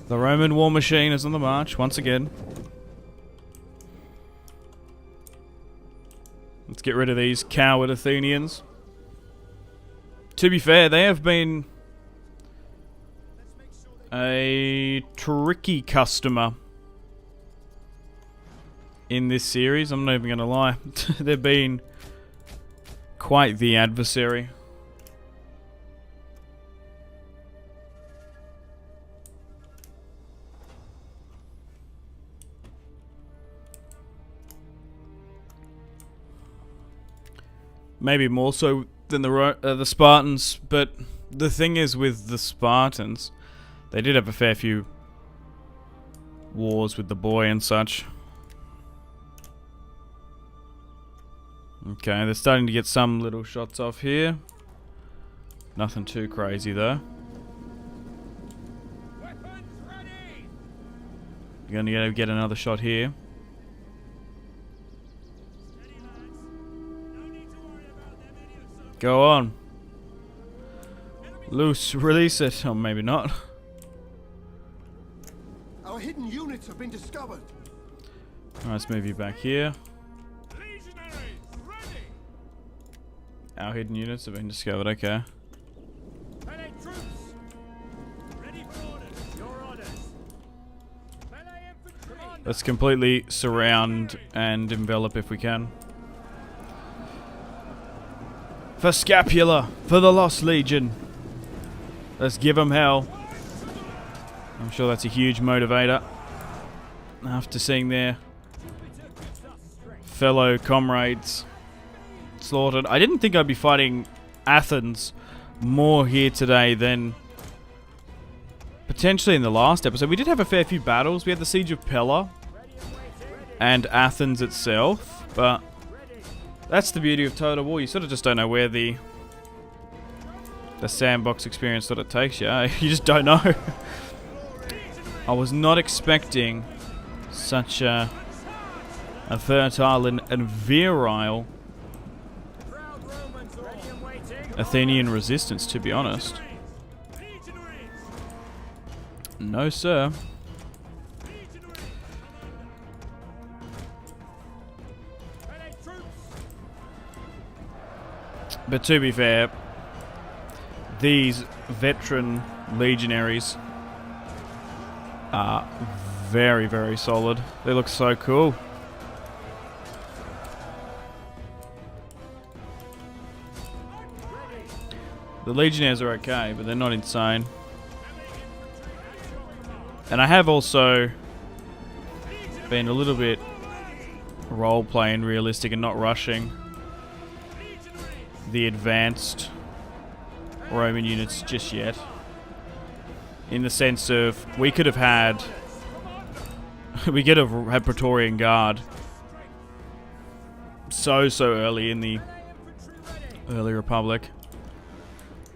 The Roman war machine is on the march once again. Let's get rid of these coward Athenians. To be fair, they have been a tricky customer in this series. I'm not even going to lie. They've been quite the adversary. Maybe more so than the Spartans, but the thing is with the Spartans, they did have a fair few wars with the boy and such. Okay, they're starting to get some little shots off here. Nothing too crazy though. You're gonna get another shot here. Go on. Loose, release it. Or maybe not. Our hidden units have been discovered. Alright, let's move you back here. Our hidden units have been discovered, okay. Let's completely surround and envelop if we can. For Scapula, for the Lost Legion. Let's give them hell. I'm sure that's a huge motivator. After seeing their fellow comrades slaughtered. I didn't think I'd be fighting Athens more here today than potentially in the last episode. We did have a fair few battles. We had the Siege of Pella and Athens itself, but that's the beauty of Total War. You sort of just don't know where the sandbox experience sort of takes you. You just don't know. I was not expecting such a fertile and virile Athenian resistance, to be honest. No, sir. But to be fair, these veteran legionaries are very, very solid. They look so cool. The legionnaires are okay, but they're not insane. And I have also been a little bit role-playing realistic and not rushing the advanced Roman units just yet. In the sense of, we could have had Praetorian Guard so early in the early Republic,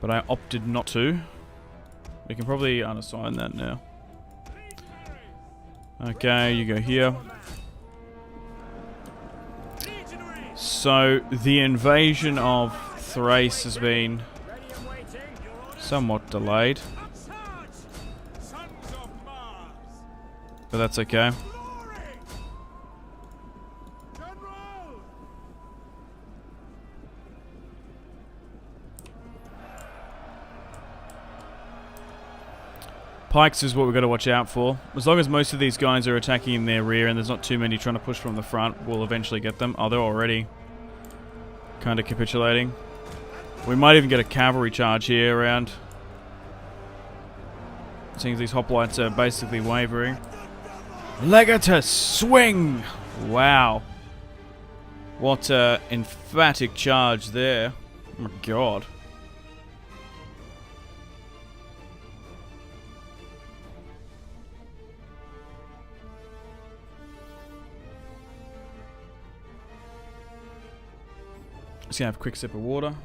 but I opted not to. We can probably unassign that now. Okay, you go here. So, the invasion of Thrace has been somewhat delayed. But that's okay. Pikes is what we've got to watch out for. As long as most of these guys are attacking in their rear and there's not too many trying to push from the front, we'll eventually get them. Oh, they're already kind of capitulating. We might even get a cavalry charge here around. Seeing as these hoplites are basically wavering. Legatus, swing! Wow. What a emphatic charge there. Oh my god. Just gonna have a quick sip of water.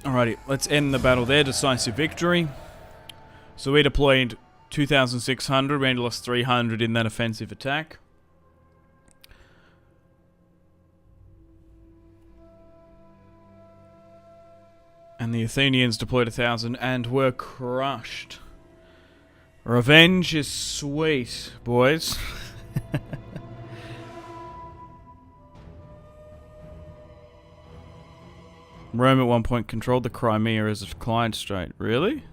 Alrighty, let's end the battle there. Decisive victory. So we deployed 2,600. We only lost 300 in that offensive attack. And the Athenians deployed 1,000 and were crushed. Revenge is sweet, boys. Rome at one point controlled the Crimea as a Clyde Strait. Really?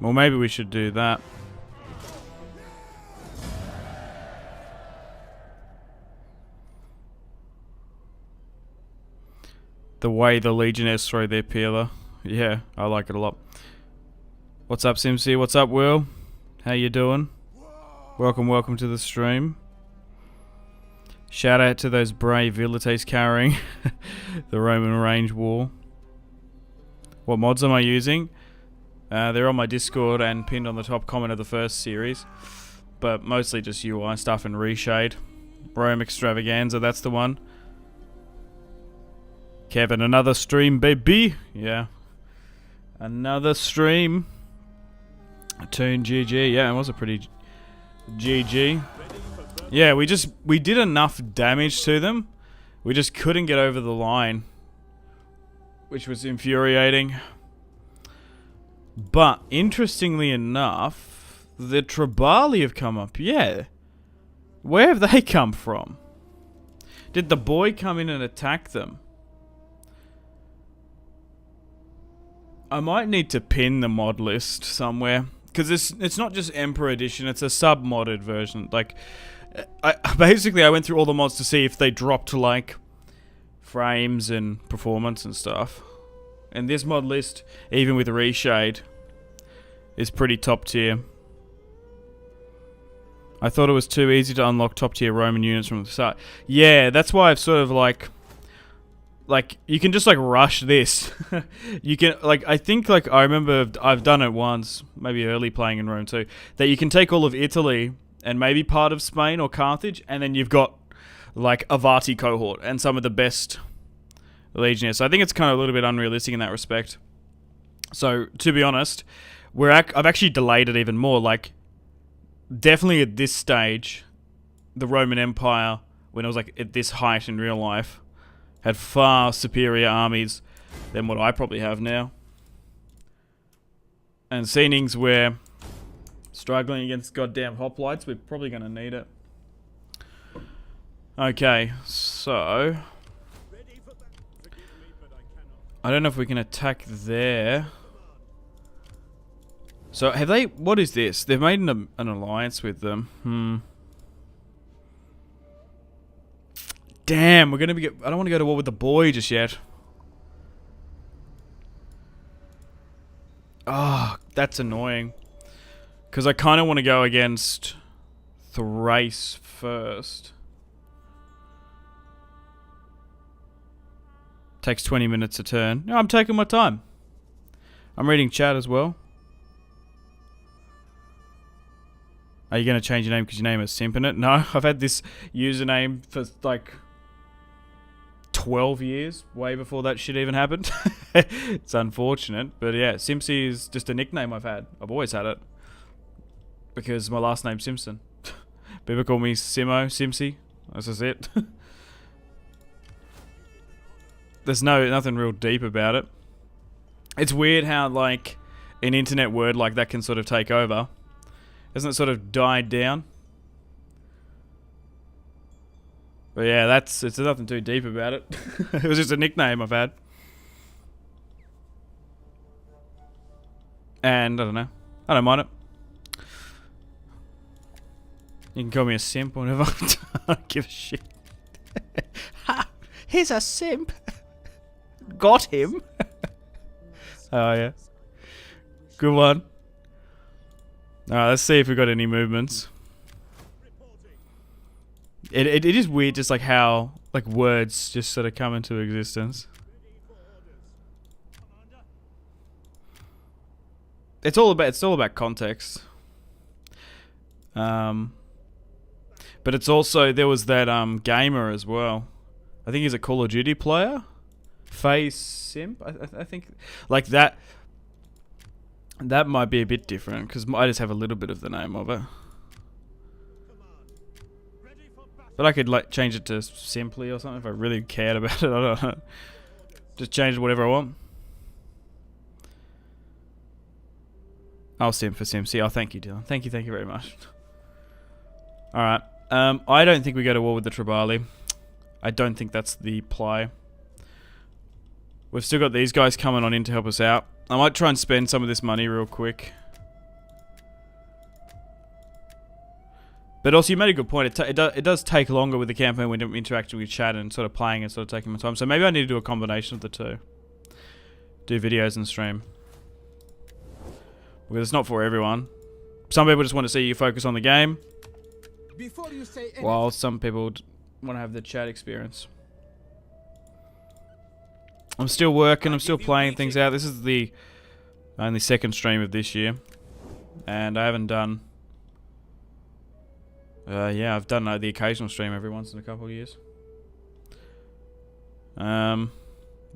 Well, maybe we should do that. The way the Legionnaires throw their peeler. Yeah, I like it a lot. What's up, Simpzy? What's up, Will? How you doing? Welcome to the stream. Shout out to those brave Vilites carrying the Roman range wall. What mods am I using? They're on my Discord and pinned on the top comment of the first series. But mostly just UI stuff and reshade. Rome Extravaganza, that's the one. Kevin, another stream, baby. Yeah. Another stream. Toon GG. Yeah, it was a pretty GG. Yeah, we did enough damage to them. We just couldn't get over the line, which was infuriating. But interestingly enough, the Tribali have come up. Yeah. Where have they come from? Did the boy come in and attack them? I might need to pin the mod list somewhere. Because it's not just Emperor Edition, it's a sub-modded version. Like, I went through all the mods to see if they dropped, like, frames and performance and stuff. And this mod list, even with reshade, is pretty top tier. I thought it was too easy to unlock top tier Roman units from the start. Yeah, that's why I've sort of, like, you can just, like, rush this. You can, like, I think, like, I remember I've done it once, maybe early playing in Rome too, that you can take all of Italy and maybe part of Spain or Carthage, and then you've got, like, Avati cohort and some of the best legionnaires. So I think it's kind of a little bit unrealistic in that respect. So, to be honest, I've actually delayed it even more. Like, definitely at this stage, the Roman Empire, when it was, like, at this height in real life, had far superior armies than what I probably have now. And seeing we're struggling against goddamn hoplites, we're probably going to need it. Okay, so I don't know if we can attack there. So have they... What is this? They've made an alliance with them. Damn, we're going to be... I don't want to go to war with the boy just yet. Ah, that's annoying. Because I kind of want to go against Thrace first. Takes 20 minutes a turn. No, I'm taking my time. I'm reading chat as well. Are you going to change your name because your name is Simp in it? No, I've had this username for like 12 years, way before that shit even happened. It's unfortunate, but yeah, Simpsy is just a nickname I've had. I've always had it. Because my last name's Simpson. People call me Simo, Simpsy. That's just it. There's nothing real deep about it. It's weird how, like, an internet word like that can sort of take over. Hasn't it sort of died down? But yeah, it's nothing too deep about it. It was just a nickname I've had. And I don't know. I don't mind it. You can call me a simp or whatever. I don't give a shit. Ha! He's a simp. Got him. Oh yeah. Good one. Alright, let's see if we got any movements. It is weird just like how like words just sort of come into existence. It's all about context. But it's also, there was that gamer as well. I think he's a Call of Duty player. Phase Simp, I think. Like that might be a bit different because I just have a little bit of the name of it. But I could like change it to Simply or something if I really cared about it. I don't know. Just change it whatever I want. I'll Simp for Simpzy. Oh, thank you, Dylan. Thank you very much. Alright. I don't think we go to war with the Tribali. I don't think that's the play. We've still got these guys coming on in to help us out. I might try and spend some of this money real quick. But also, you made a good point. It does take longer with the campaign when you're interacting with chat and sort of playing and sort of taking my time. So maybe I need to do a combination of the two. Do videos and stream. Because it's not for everyone. Some people just want to see you focus on the game. Before you say anything, While some people want to have the chat experience. I'm still working, I'm still playing things out. This is the only second stream of this year. And I haven't done... yeah, I've done the occasional stream every once in a couple of years.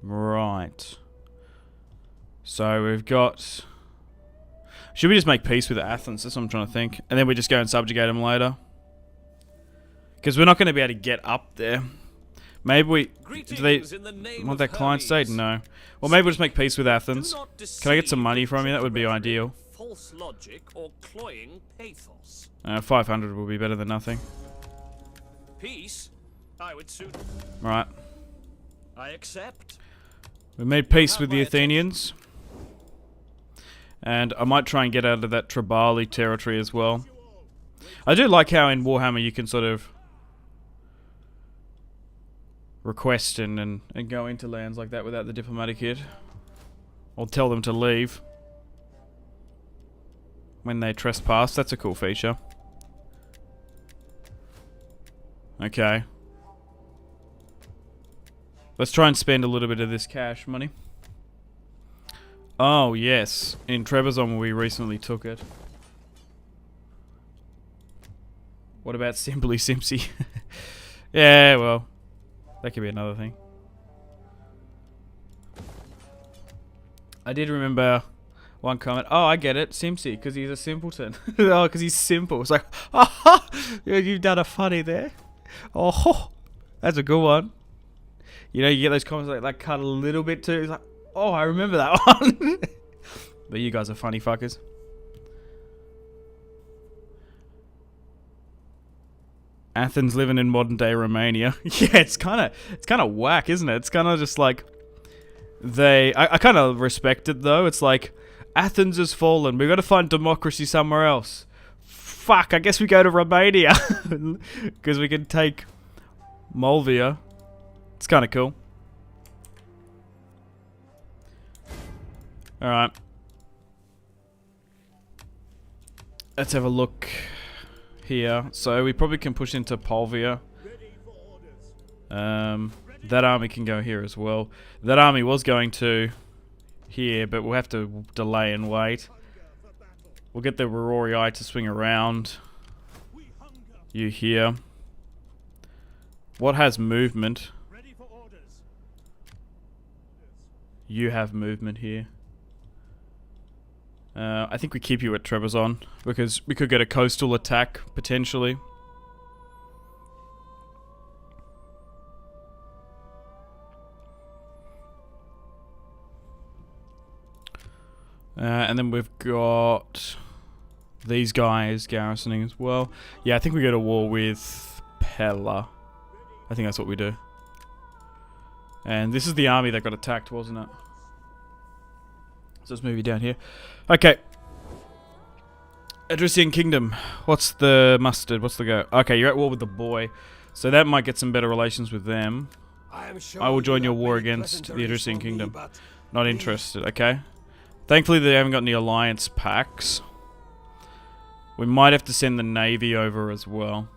Right. So we've got... Should we just make peace with Athens? That's what I'm trying to think. And then we just go and subjugate them later. Because we're not going to be able to get up there. Maybe we... Do they want that client state? No. Well, maybe we'll just make peace with Athens. Can I get some money from you? That would be ideal. False logic or cloying pathos. 500 will be better than nothing. Peace? I would suit. Right. I accept. We made peace with the Athenians. And I might try and get out of that Tribali territory as well. I do like how in Warhammer you can sort of request and go into lands like that without the diplomatic hit. Or tell them to leave when they trespass. That's a cool feature. Okay. Let's try and spend a little bit of this cash money. Oh, yes. In Trebizond, we recently took it. What about Simply Simpzy? Yeah, well, that could be another thing. I did remember one comment. Oh, I get it. Simpzy, because he's a simpleton. Oh, because he's simple. It's like, oh, you've done a funny there. Oh, that's a good one. You know, you get those comments like cut a little bit too. It's like, oh, I remember that one. But you guys are funny fuckers. Athens living in modern day Romania. Yeah, it's kind of whack, isn't it? It's kind of just like I kind of respect it though. It's like Athens has fallen. We've got to find democracy somewhere else. Fuck, I guess we go to Romania because we can take Moldavia. It's kind of cool. Alright. Let's have a look here. So we probably can push into Polvia. That army can go here as well. That army was going to here, but we'll have to delay and wait. We'll get the Rorii to swing around. You here. What has movement? You have movement here. I think we keep you at Trebizond because we could get a coastal attack potentially. And then we've got these guys garrisoning as well. Yeah, I think we go to war with Pella. I think that's what we do. And this is the army that got attacked, wasn't it? So let's move you down here. Okay. Thracian Kingdom. What's the mustard? What's the go? Okay, you're at war with the boy. So that might get some better relations with them. I will join your war against the Thracian Kingdom. Not interested, okay? Thankfully they haven't got any alliance packs. We might have to send the navy over as well.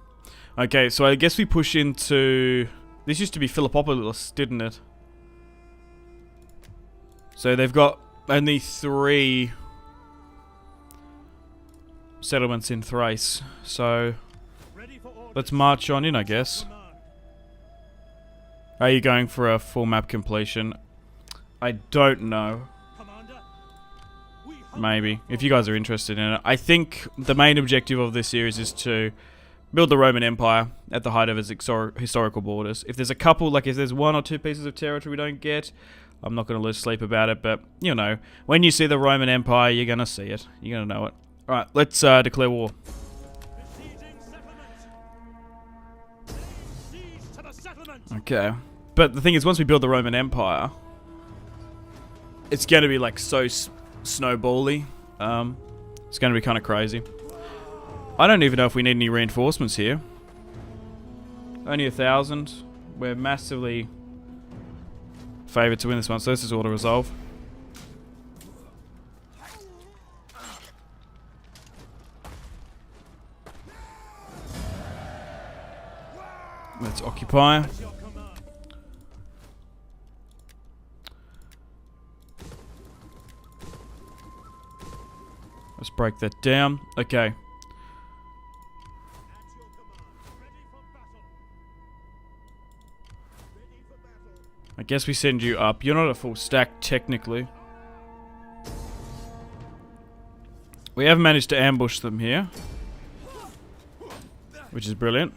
Okay, so I guess we push into... This used to be Philippopolis, didn't it? So they've got only 3 settlements in Thrace. So let's march on in, I guess. Are you going for a full map completion? I don't know. Maybe, if you guys are interested in it. I think the main objective of this series is to build the Roman Empire at the height of its historical borders. If there's a couple, like if there's 1 or 2 pieces of territory we don't get, I'm not going to lose sleep about it, but, you know, when you see the Roman Empire, you're going to see it. You're going to know it. Alright, let's declare war. Okay. But the thing is, once we build the Roman Empire, it's going to be, like, so snowbally. It's going to be kind of crazy. I don't even know if we need any reinforcements here. Only 1,000. We're massively favoured to win this one, so this is auto-resolve. Let's occupy. Let's break that down. Okay. I guess we send you up. You're not a full stack, technically. We have managed to ambush them here, which is brilliant.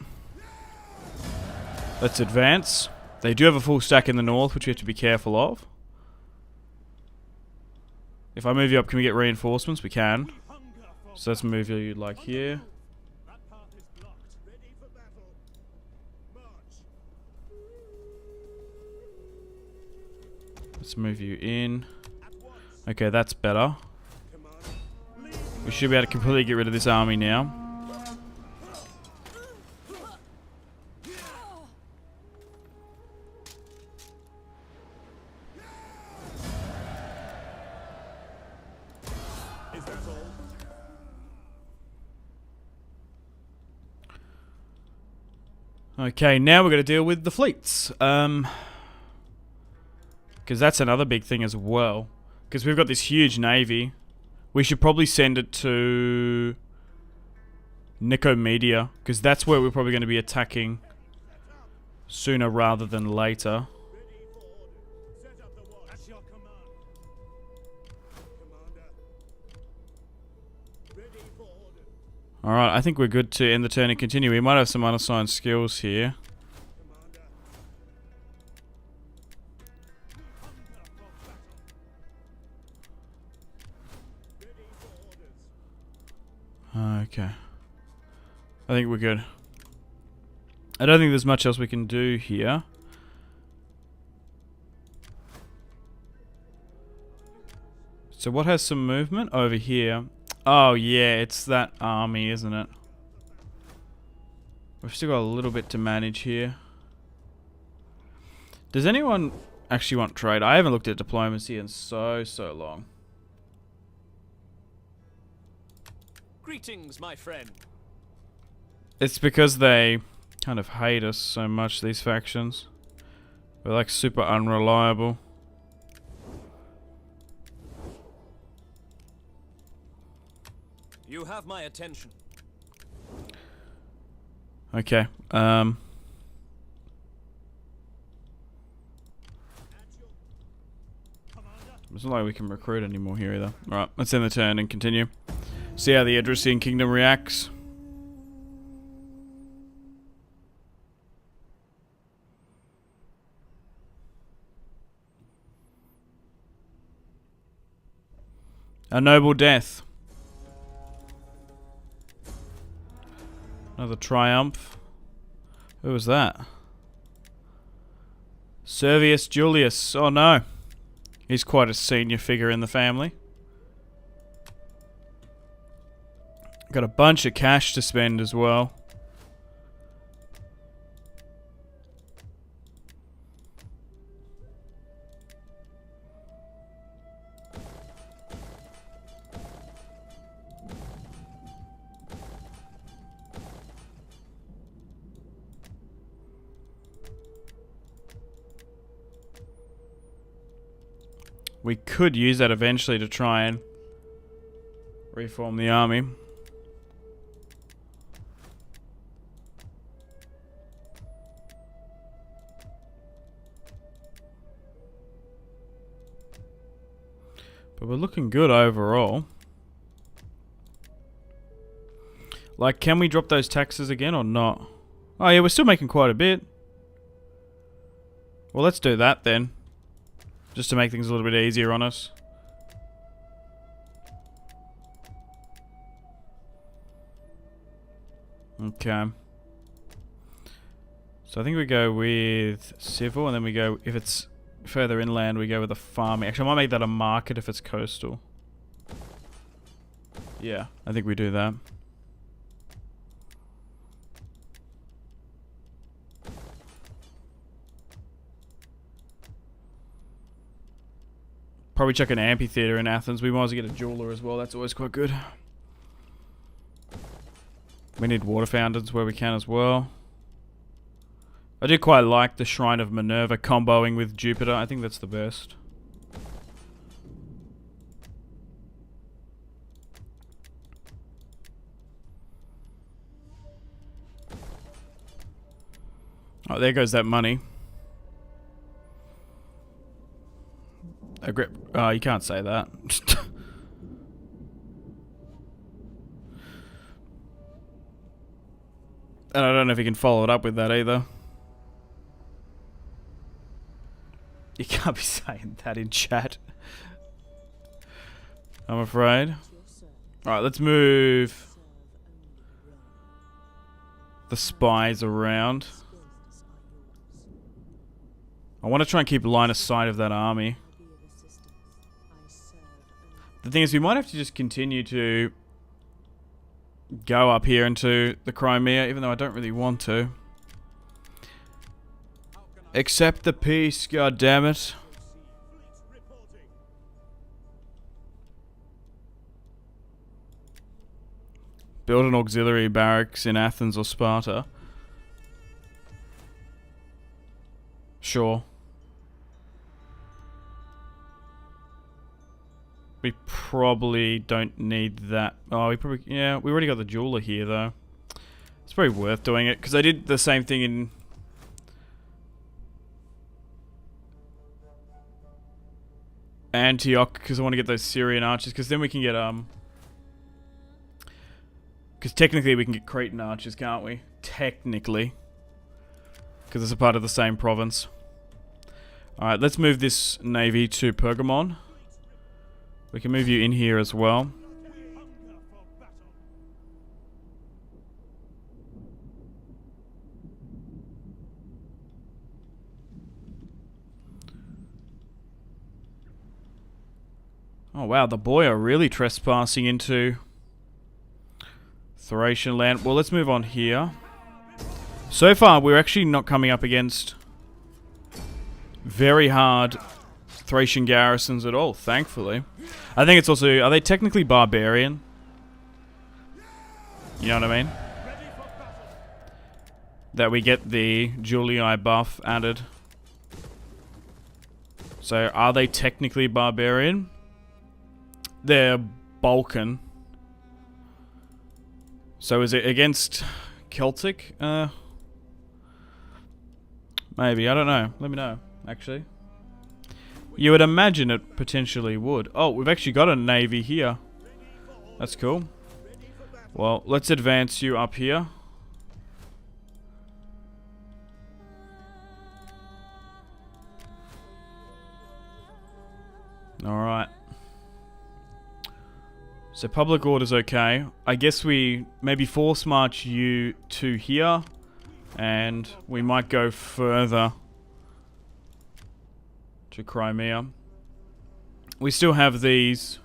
Let's advance. They do have a full stack in the north, which we have to be careful of. If I move you up, can we get reinforcements? We can. So let's move you like here. Let's move you in. Okay, that's better. We should be able to completely get rid of this army now. Okay, now we're going to deal with the fleets. Because that's another big thing as well. Because we've got this huge navy. We should probably send it to Nicomedia. Because that's where we're probably going to be attacking sooner rather than later. Alright, I think we're good to end the turn and continue. We might have some unassigned skills here. Okay. I think we're good. I don't think there's much else we can do here. So what has some movement? Over here. Oh yeah, it's that army, isn't it? We've still got a little bit to manage here. Does anyone actually want trade? I haven't looked at diplomacy in so long. Greetings, my friend. It's because they kind of hate us so much, these factions. We're like super unreliable. You have my attention. Okay. It's not like we can recruit anymore here either. Alright, let's end the turn and continue. See how the Thracian Kingdom reacts. A noble death. Another triumph. Who was that? Servius Julius. Oh no. He's quite a senior figure in the family. Got a bunch of cash to spend as well. We could use that eventually to try and reform the army. But we're looking good overall. Like, can we drop those taxes again or not? Oh yeah, we're still making quite a bit. Well, let's do that then. Just to make things a little bit easier on us. Okay. So I think we go with civil, and then we go, if it's further inland, we go with the farming. Actually, I might make that a market if it's coastal. Yeah, I think we do that. Probably chuck an amphitheater in Athens. We might as well get a jeweler as well. That's always quite good. We need water fountains where we can as well. I do quite like the Shrine of Minerva comboing with Jupiter. I think that's the best. Oh, there goes that money. Oh, you can't say that. And I don't know if you can follow it up with that either. You can't be saying that in chat. I'm afraid. Alright, let's move the spies around. I want to try and keep line of sight of that army. The thing is, we might have to just continue to go up here into the Crimea, even though I don't really want to. Accept the peace, god damn it. Build an auxiliary barracks in Athens or Sparta. Sure. We probably don't need that. Oh, yeah, we already got the jeweler here though. It's probably worth doing it, because I did the same thing in Antioch, because I want to get those Syrian archers, because then we can get, because technically we can get Cretan archers, can't we? Technically. Because it's a part of the same province. Alright, let's move this navy to Pergamon. We can move you in here as well. Oh wow, the boy are really trespassing into Thracian land. Well, let's move on here. So far, we're actually not coming up against very hard Thracian garrisons at all, thankfully. I think it's also... Are they technically barbarian? You know what I mean? That we get the Julii buff added. So, are they technically barbarian? They're Balkan. So is it against Celtic? Maybe, I don't know. Let me know, actually. You would imagine it potentially would. Oh, we've actually got a navy here. That's cool. Well, let's advance you up here. Alright. So public order's okay. I guess we maybe force march you to here. And we might go further to Crimea. We still have these.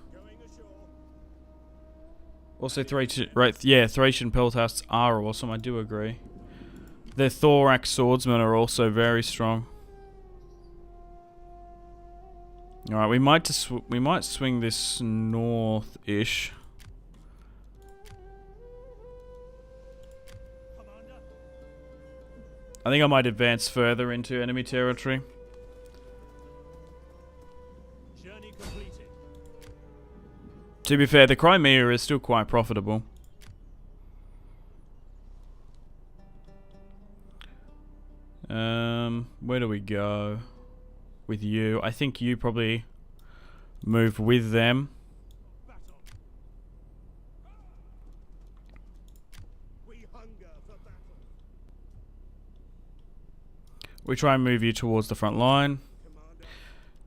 Also, Thracian peltasts are awesome. I do agree. Their thorax swordsmen are also very strong. All right, we might swing this north-ish. I think I might advance further into enemy territory. Journey completed. To be fair, the Crimea is still quite profitable. Where do we go with you? I think you probably move with them. We try and move you towards the front line.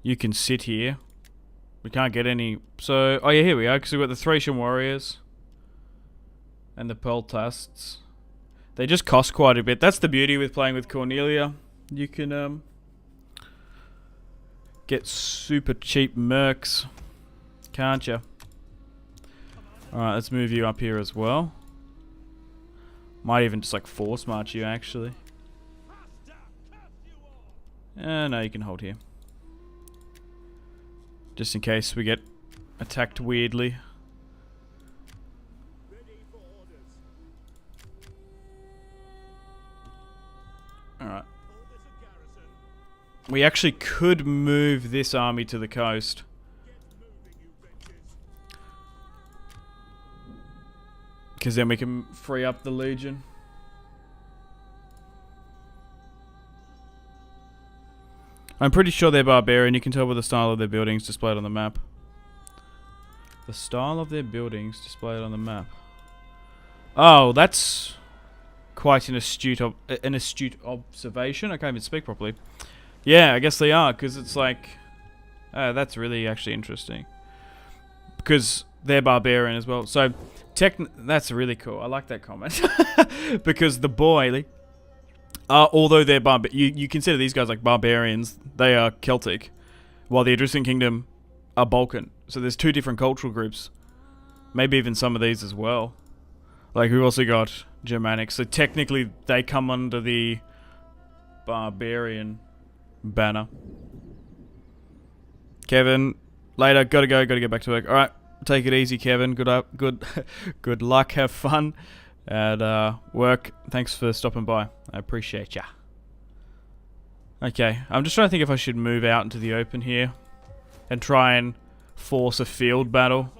You can sit here. We can't get any... So, oh yeah, here we are, because we've got the Thracian warriors. And the peltasts. They just cost quite a bit. That's the beauty with playing with Cornelia. You can, get super cheap mercs. Can't ya? Alright, let's move you up here as well. Might even just, like, force march you, actually. No, you can hold here. Just in case we get attacked weirdly. Alright. We actually could move this army to the coast. Because then we can free up the Legion. I'm pretty sure they're barbarian. You can tell by the style of their buildings displayed on the map. The style of their buildings displayed on the map. Oh, that's quite an astute observation. I can't even speak properly. Yeah, I guess they are, because it's like... that's really actually interesting. Because they're barbarian as well. So, that's really cool. I like that comment. Because the boy... although they're you consider these guys like barbarians, they are Celtic, while the Etruscan kingdom are Balkan. So there's two different cultural groups. Maybe even some of these as well. Like we've also got Germanic. So technically they come under the barbarian banner. Kevin, later, gotta get back to work. Alright, take it easy, Kevin. Good luck, have fun. And work. Thanks for stopping by. I appreciate ya. Okay, I'm just trying to think if I should move out into the open here and try and force a field battle.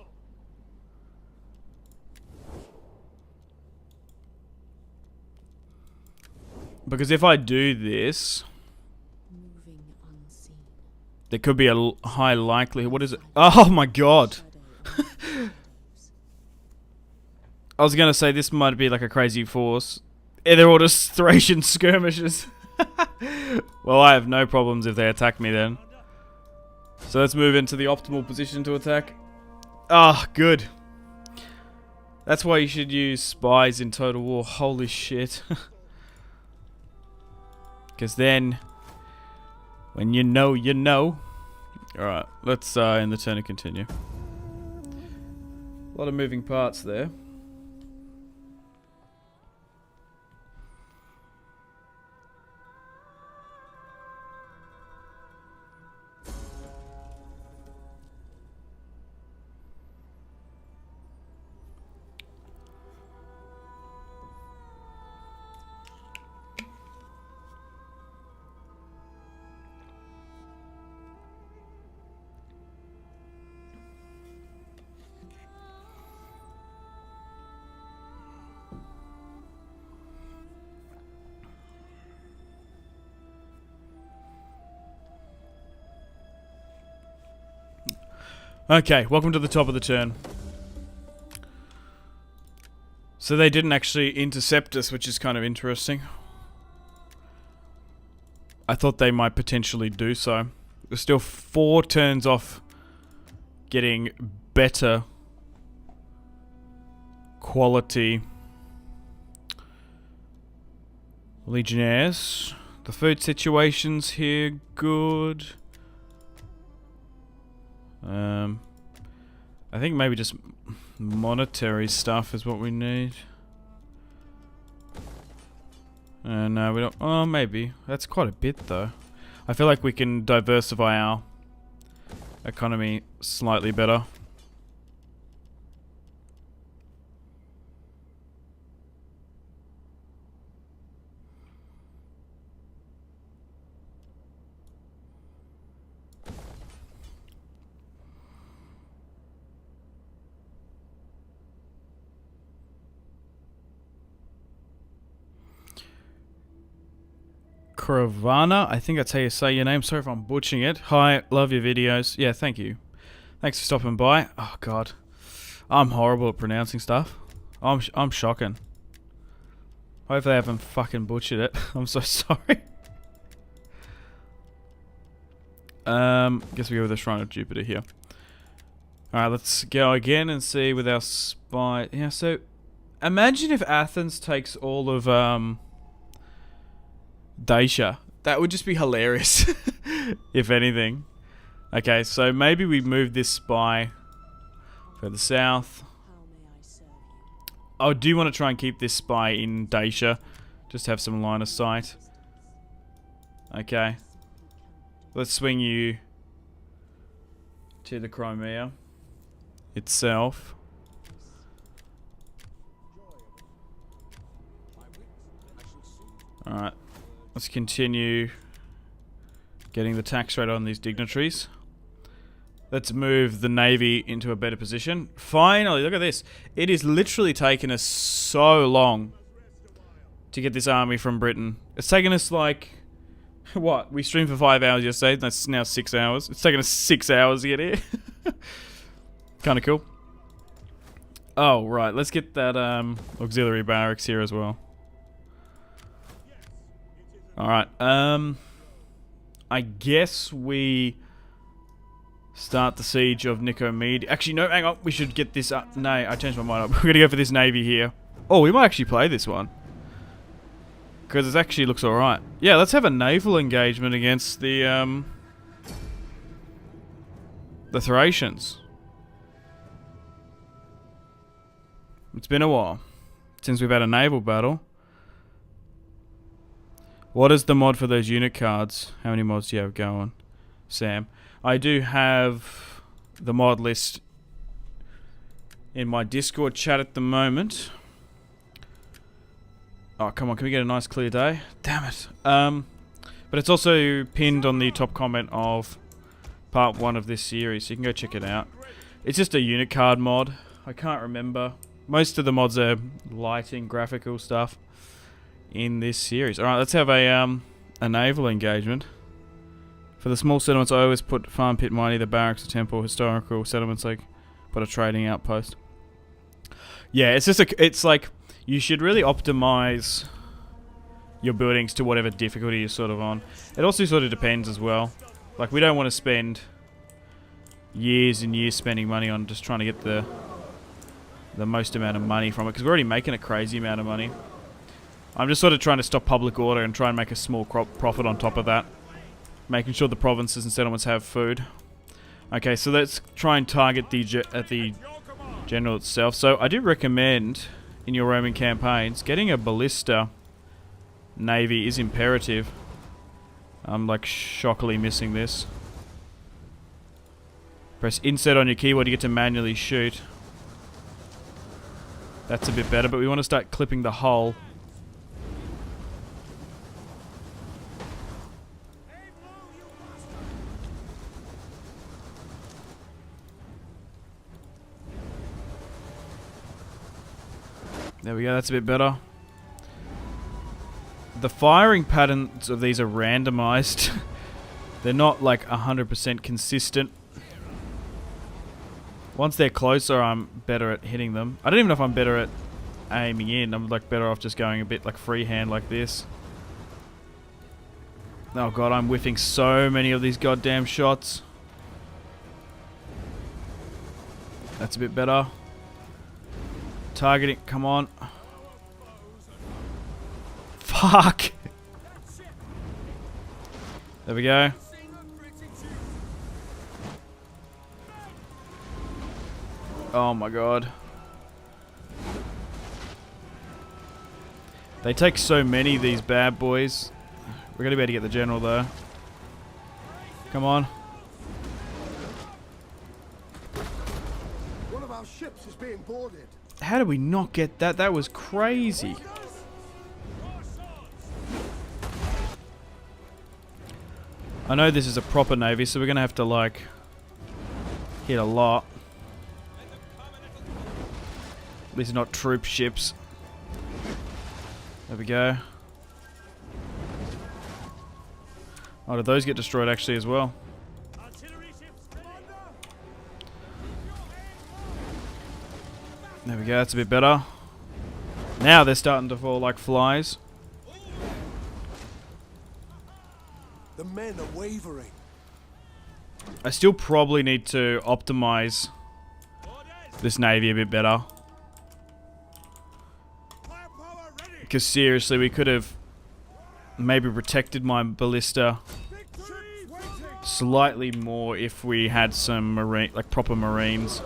Because if I do this, there could be a high likelihood. What is it? Oh my god! I was gonna say this might be like a crazy force. Yeah, they're all just Thracian skirmishes. Well, I have no problems if they attack me then. So let's move into the optimal position to attack. Ah, good. That's why you should use spies in Total War. Holy shit. Because then, when you know, you know. Alright, let's end the turn and continue. A lot of moving parts there. Okay, welcome to the top of the turn. So they didn't actually intercept us, which is kind of interesting. I thought they might potentially do so. We're still 4 turns off getting better quality legionnaires. The food situation's here good. I think maybe just monetary stuff is what we need. No, we don't. Oh, maybe. That's quite a bit, though. I feel like we can diversify our economy slightly better. Kravana, I think that's how you say your name. Sorry if I'm butchering it. Hi, love your videos. Yeah, thank you. Thanks for stopping by. Oh god, I'm horrible at pronouncing stuff. I'm shocking. Hopefully I haven't fucking butchered it. I'm so sorry. Guess we go with the Shrine of Jupiter here. Alright, let's go again and see with our spy. Yeah, so imagine if Athens takes all of Dacia. That would just be hilarious. If anything. Okay, so maybe we move this spy further south. I do want to try and keep this spy in Dacia. Just have some line of sight. Okay. Let's swing you to the Crimea itself. Alright. Let's continue getting the tax rate on these dignitaries. Let's move the Navy into a better position. Finally, look at this. It is literally taken us so long to get this army from Britain. It's taken us like... What? We streamed for 5 hours yesterday. That's now 6 hours. It's taken us 6 hours to get here. Kind of cool. Oh, right. Let's get that auxiliary barracks here as well. Alright, I guess we start the siege of Nicomedia. Actually, no, hang on, we should get this up. No, I changed my mind up. We're gonna go for this navy here. Oh, we might actually play this one. Because it actually looks alright. Yeah, let's have a naval engagement against the Thracians. It's been a while since we've had a naval battle. What is the mod for those unit cards? How many mods do you have going, Sam? I do have the mod list in my Discord chat at the moment. Oh, come on. Can we get a nice clear day? Damn it. But it's also pinned on the top comment of part 1 of this series, so you can go check it out. It's just a unit card mod. I can't remember. Most of the mods are lighting, graphical stuff in this series. Alright, let's have a naval engagement. For the small settlements, I always put farm pit mine, either barracks or temple. Historical settlements, like put a trading outpost. Yeah, it's just it's like you should really optimize your buildings to whatever difficulty you're sort of on. It also sort of depends as well. Like, we don't want to spend years and years spending money on just trying to get the most amount of money from it, because we're already making a crazy amount of money. I'm just sort of trying to stop public order and try and make a small profit on top of that. Making sure the provinces and settlements have food. Okay, so let's try and target the general itself. So I do recommend, in your Roman campaigns, getting a ballista navy is imperative. I'm like shockily missing this. Press insert on your keyboard, you get to manually shoot. That's a bit better, but we want to start clipping the hull. There we go, that's a bit better. The firing patterns of these are randomized. They're not like 100% consistent. Once they're closer, I'm better at hitting them. I don't even know if I'm better at aiming in. I'm like better off just going a bit like freehand like this. Oh god, I'm whiffing so many of these goddamn shots. That's a bit better. Targeting, come on. Fuck! There we go. Oh my god. They take so many, these bad boys. We're gonna be able to get the general though. Come on. One of our ships is being boarded. How did we not get that? That was crazy. I know this is a proper navy, so we're gonna have to like hit a lot. These are not troop ships. There we go. Oh, did those get destroyed actually as well? There we go, that's a bit better. Now they're starting to fall like flies. The men are wavering. I still probably need to optimize this navy a bit better. Because seriously, we could have maybe protected my ballista slightly more if we had some marine, like proper marines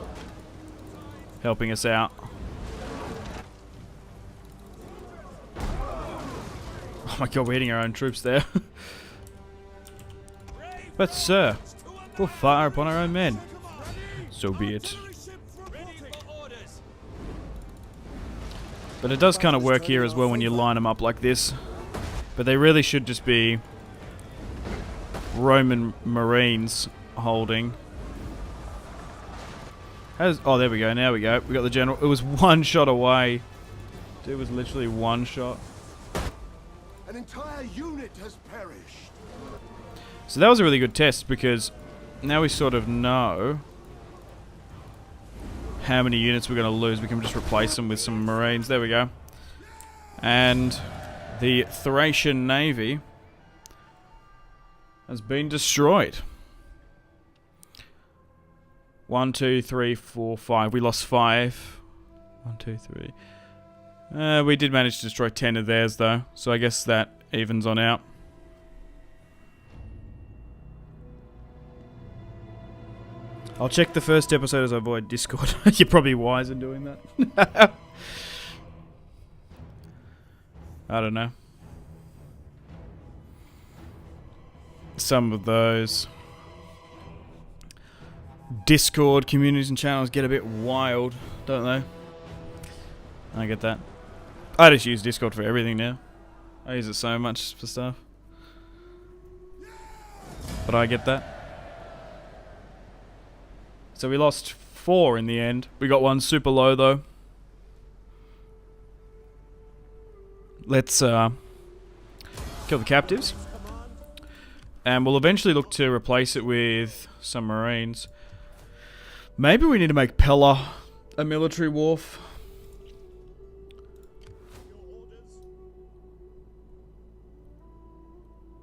helping us out. Oh my god, we're hitting our own troops there. But sir, we'll fire upon our own men. So be it. But it does kind of work here as well when you line them up like this. But they really should just be Roman Marines holding. Oh, there we go. Now we go. We got the general. It was one shot away. It was literally one shot. An entire unit has perished. So that was a really good test because now we sort of know how many units we're going to lose. We can just replace them with some Marines. There we go. And the Thracian navy has been destroyed. 1, 2, 3, 4, 5. We lost 5. 1, 2, 3. We did manage to destroy 10 of theirs though, so I guess that evens on out. I'll check the first episode as I avoid Discord. You're probably wise in doing that. I don't know. Some of those Discord communities and channels get a bit wild, don't they? I get that. I just use Discord for everything now. I use it so much for stuff. But I get that. So we lost 4 in the end. We got 1 super low though. Let's kill the captives. And we'll eventually look to replace it with some Marines. Maybe we need to make Pella a military wharf.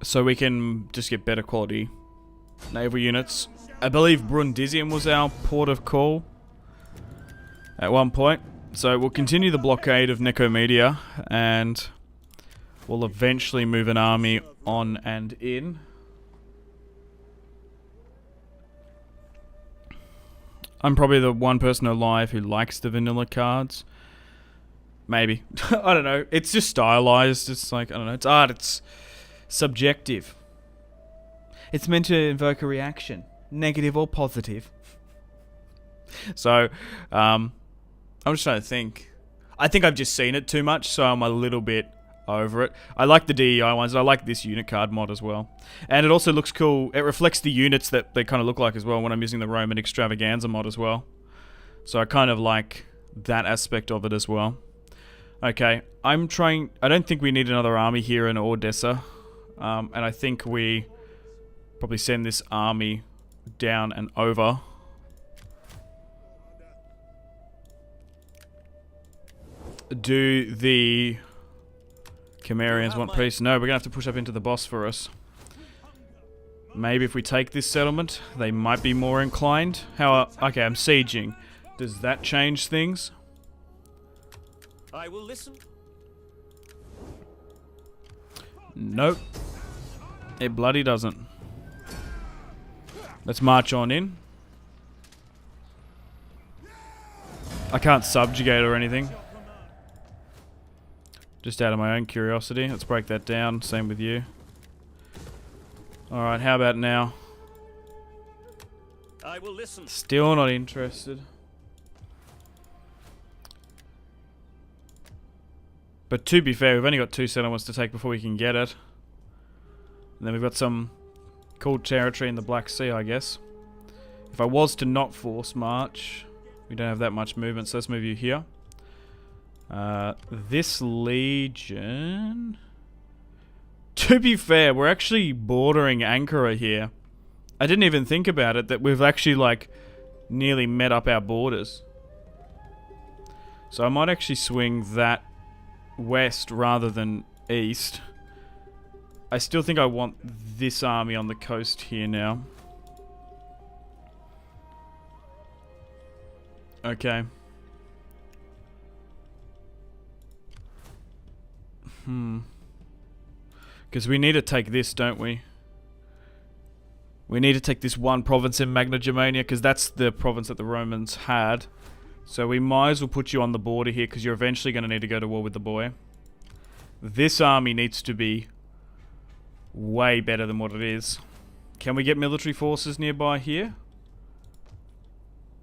So we can just get better quality naval units. I believe Brundisium was our port of call at one point. So we'll continue the blockade of Nicomedia and we'll eventually move an army on and in. I'm probably the one person alive who likes the vanilla cards. Maybe. I don't know. It's just stylized. It's like, I don't know. It's art. It's subjective. It's meant to invoke a reaction. Negative or positive. So, I'm just trying to think. I think I've just seen it too much, so I'm a little bit over it. I like the DEI ones, and I like this unit card mod as well. And it also looks cool. It reflects the units that they kind of look like as well when I'm using the Roman Extravaganza mod as well. So I kind of like that aspect of it as well. Okay, I don't think we need another army here in Odessa. And I think we probably send this army down and over. Do the Cimmerians want peace? No, we're going to have to push up into the Bosphorus. Maybe if we take this settlement, they might be more inclined. Okay, I'm sieging. Does that change things? I will listen. Nope. It bloody doesn't. Let's march on in. I can't subjugate or anything. Just out of my own curiosity. Let's break that down. Same with you. Alright, how about now? I will listen. Still not interested. But to be fair, we've only got 2 settlements to take before we can get it. And then we've got some cool territory in the Black Sea, I guess. If I was to not force march, we don't have that much movement, so let's move you here. This legion... To be fair, we're actually bordering Ankara here. I didn't even think about it, that we've actually, like, nearly met up our borders. So I might actually swing that west rather than east. I still think I want this army on the coast here now. Okay. Because we need to take this, don't we? We need to take this one province in Magna Germania, because that's the province that the Romans had. So we might as well put you on the border here, because you're eventually going to need to go to war with the boy. This army needs to be way better than what it is. Can we get military forces nearby here?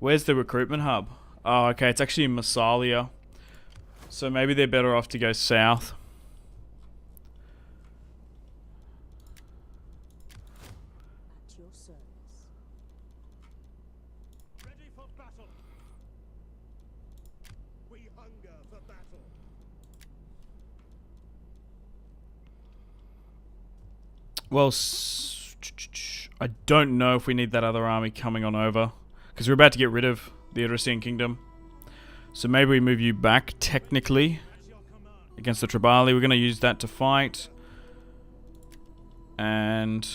Where's the recruitment hub? Oh, okay, it's actually in Massalia. So maybe they're better off to go south. At your service. Ready for battle. We hunger for battle. Well, I don't know if we need that other army coming on over. Because we're about to get rid of the Thracian kingdom. So maybe we move you back, technically, against the Tribali. We're going to use that to fight. And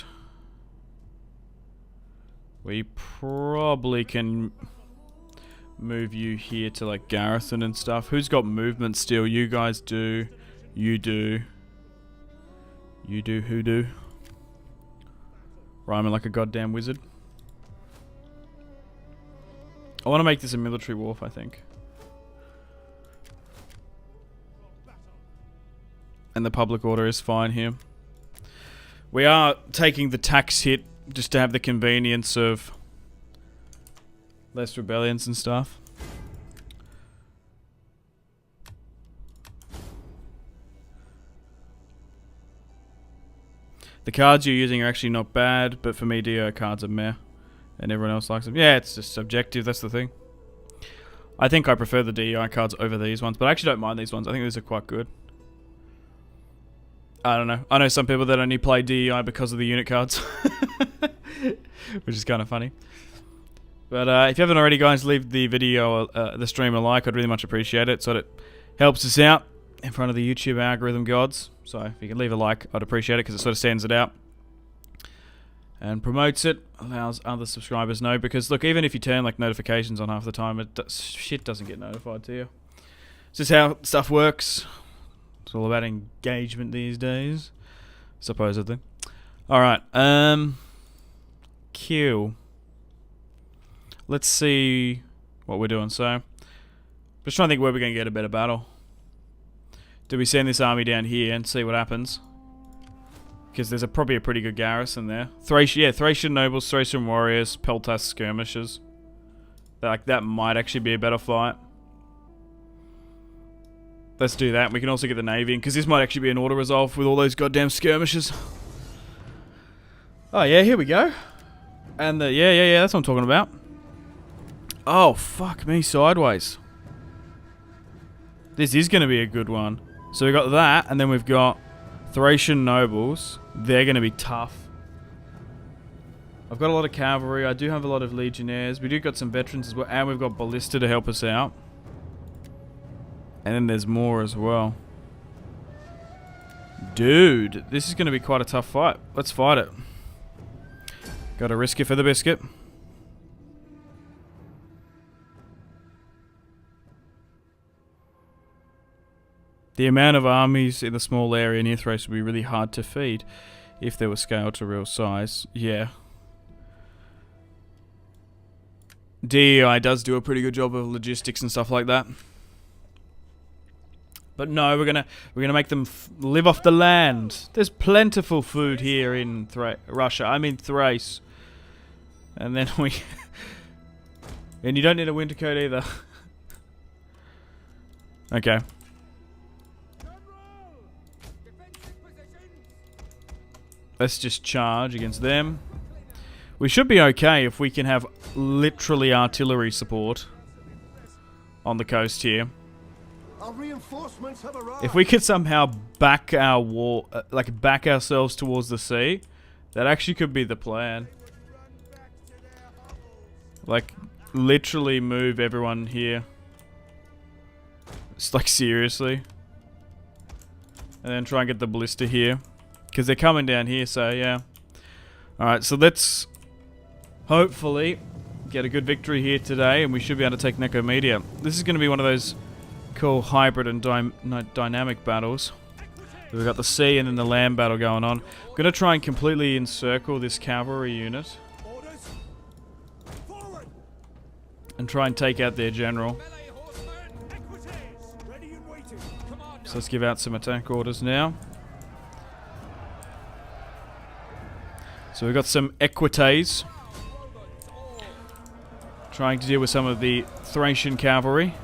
we probably can move you here to, like, garrison and stuff. Who's got movement still? You guys do. You do. You do. Who do? Rhyming like a goddamn wizard. I want to make this a military wharf, I think. And the public order is fine here. We are taking the tax hit just to have the convenience of less rebellions and stuff. The cards you're using are actually not bad, but for me, DO cards are meh. And everyone else likes them. Yeah, it's just subjective, that's the thing. I think I prefer the DEI cards over these ones, but I actually don't mind these ones. I think these are quite good. I don't know. I know some people that only play DEI because of the unit cards. Which is kind of funny. But if you haven't already, guys, leave the video, the stream a like. I'd really much appreciate it. So that it helps us out in front of the YouTube algorithm gods. So if you can leave a like, I'd appreciate it because it sort of stands it out. And promotes it, allows other subscribers know, because look, even if you turn like notifications on half the time, shit doesn't get notified to you. It's just how stuff works. It's all about engagement these days, supposedly. Alright, Q. Let's see what we're doing. So, just trying to think where we're going to get a better battle. Do we send this army down here and see what happens? Because there's probably a pretty good garrison there. Thracian nobles, Thracian warriors, Peltas skirmishers. That might actually be a better fight. Let's do that. We can also get the navy in, because this might actually be an auto-resolve with all those goddamn skirmishers. Oh yeah, here we go. And the yeah, that's what I'm talking about. Oh fuck me sideways. This is going to be a good one. So we've got that, and then we've got Thracian nobles. They're going to be tough. I've got a lot of cavalry. I do have a lot of legionnaires. We do got some veterans as well. And we've got ballista to help us out. And then there's more as well. Dude, this is going to be quite a tough fight. Let's fight it. Got to risk it for the biscuit. The amount of armies in a small area near Thrace would be really hard to feed if they were scaled to real size. Yeah. DEI does do a pretty good job of logistics and stuff like that. But no, we're gonna make them live off the land. There's plentiful food here in Russia. I mean Thrace. And then we... and you don't need a winter coat either. Okay. Let's just charge against them. We should be okay if we can have literally artillery support on the coast here. Our reinforcements have arrived. If we could somehow back our war, back ourselves towards the sea, that actually could be the plan. Like, literally move everyone here. It's like, seriously. And then try and get the ballista here. Because they're coming down here, so yeah. Alright, so let's hopefully get a good victory here today, and we should be able to take Nicomedia. This is going to be one of those cool hybrid and dynamic battles. We've got the sea and then the land battle going on. I'm going to try and completely encircle this cavalry unit. And try and take out their general. So let's give out some attack orders now. So we've got some equites. Trying to deal with some of the Thracian cavalry.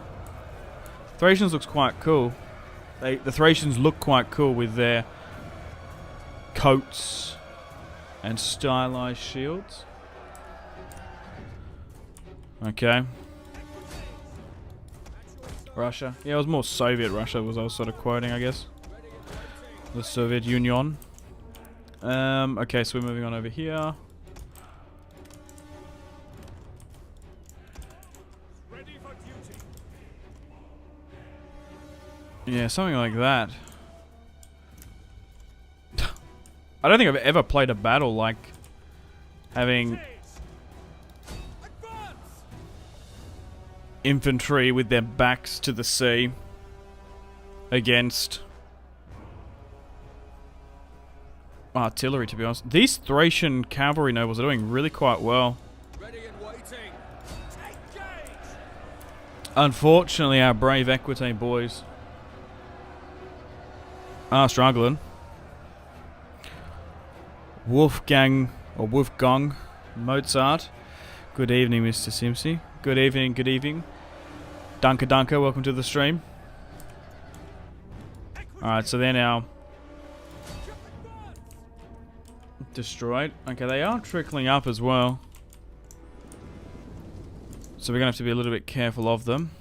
Thracians looks quite cool. The Thracians look quite cool with their coats and stylized shields. Okay. Russia. Yeah, it was more Soviet Russia was I was sort of quoting, I guess. The Soviet Union. Okay, so we're moving on over here. Yeah, something like that. I don't think I've ever played a battle like having infantry with their backs to the sea against artillery, to be honest. These Thracian cavalry nobles are doing really quite well. Unfortunately, our brave Equite boys are struggling. Wolfgang Mozart. Good evening, Mr. Simpsy. Good evening, good evening. Dunker, welcome to the stream. Alright, so they're now destroyed. Okay, they are trickling up as well. So we're going to have to be a little bit careful of them.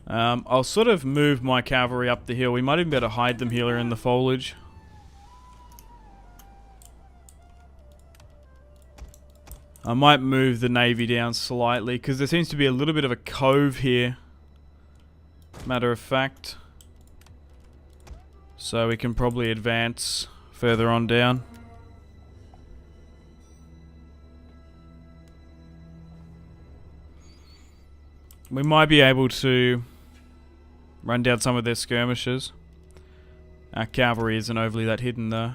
I'll sort of move my cavalry up the hill. We might even be able to hide them here in the foliage. I might move the navy down slightly because there seems to be a little bit of a cove here. Matter of fact. So we can probably advance further on down. We might be able to run down some of their skirmishers. Our cavalry isn't overly that hidden though.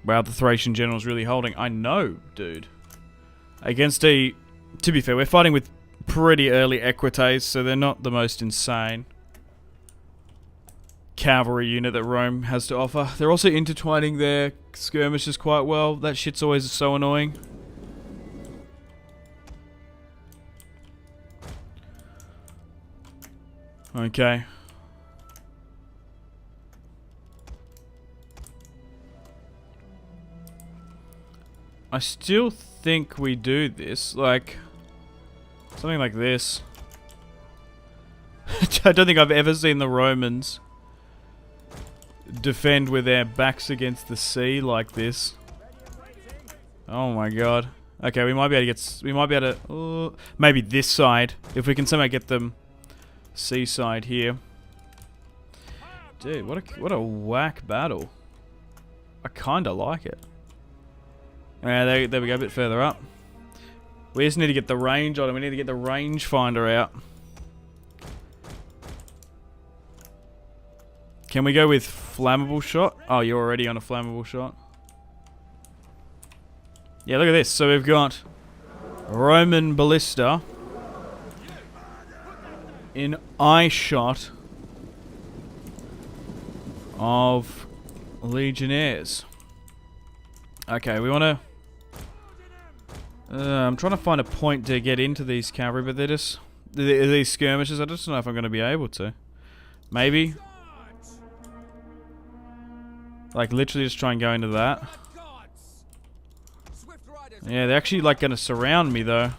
Wow, the Thracian general's really holding. I know, dude. Against a... To be fair, we're fighting with pretty early equites, so they're not the most insane cavalry unit that Rome has to offer. They're also intertwining their skirmishers quite well. That shit's always so annoying. Okay. I still think we do this, like, something like this. I don't think I've ever seen the Romans defend with their backs against the sea like this. Oh my god. Okay, we might be able to maybe this side, if we can somehow get them seaside here. Dude, what a whack battle. I kinda like it. Yeah, there we go, a bit further up. We just need to get the range on it. We need to get the rangefinder out. Can we go with flammable shot? Oh, you're already on a flammable shot. Yeah, look at this. So we've got Roman ballista in eye shot of legionnaires. Okay, we want to... I'm trying to find a point to get into these cavalry, but they're just... These skirmishes, I just don't know if I'm going to be able to. Maybe. Like, literally just try and go into that. Yeah, they're actually, like, going to surround me, though.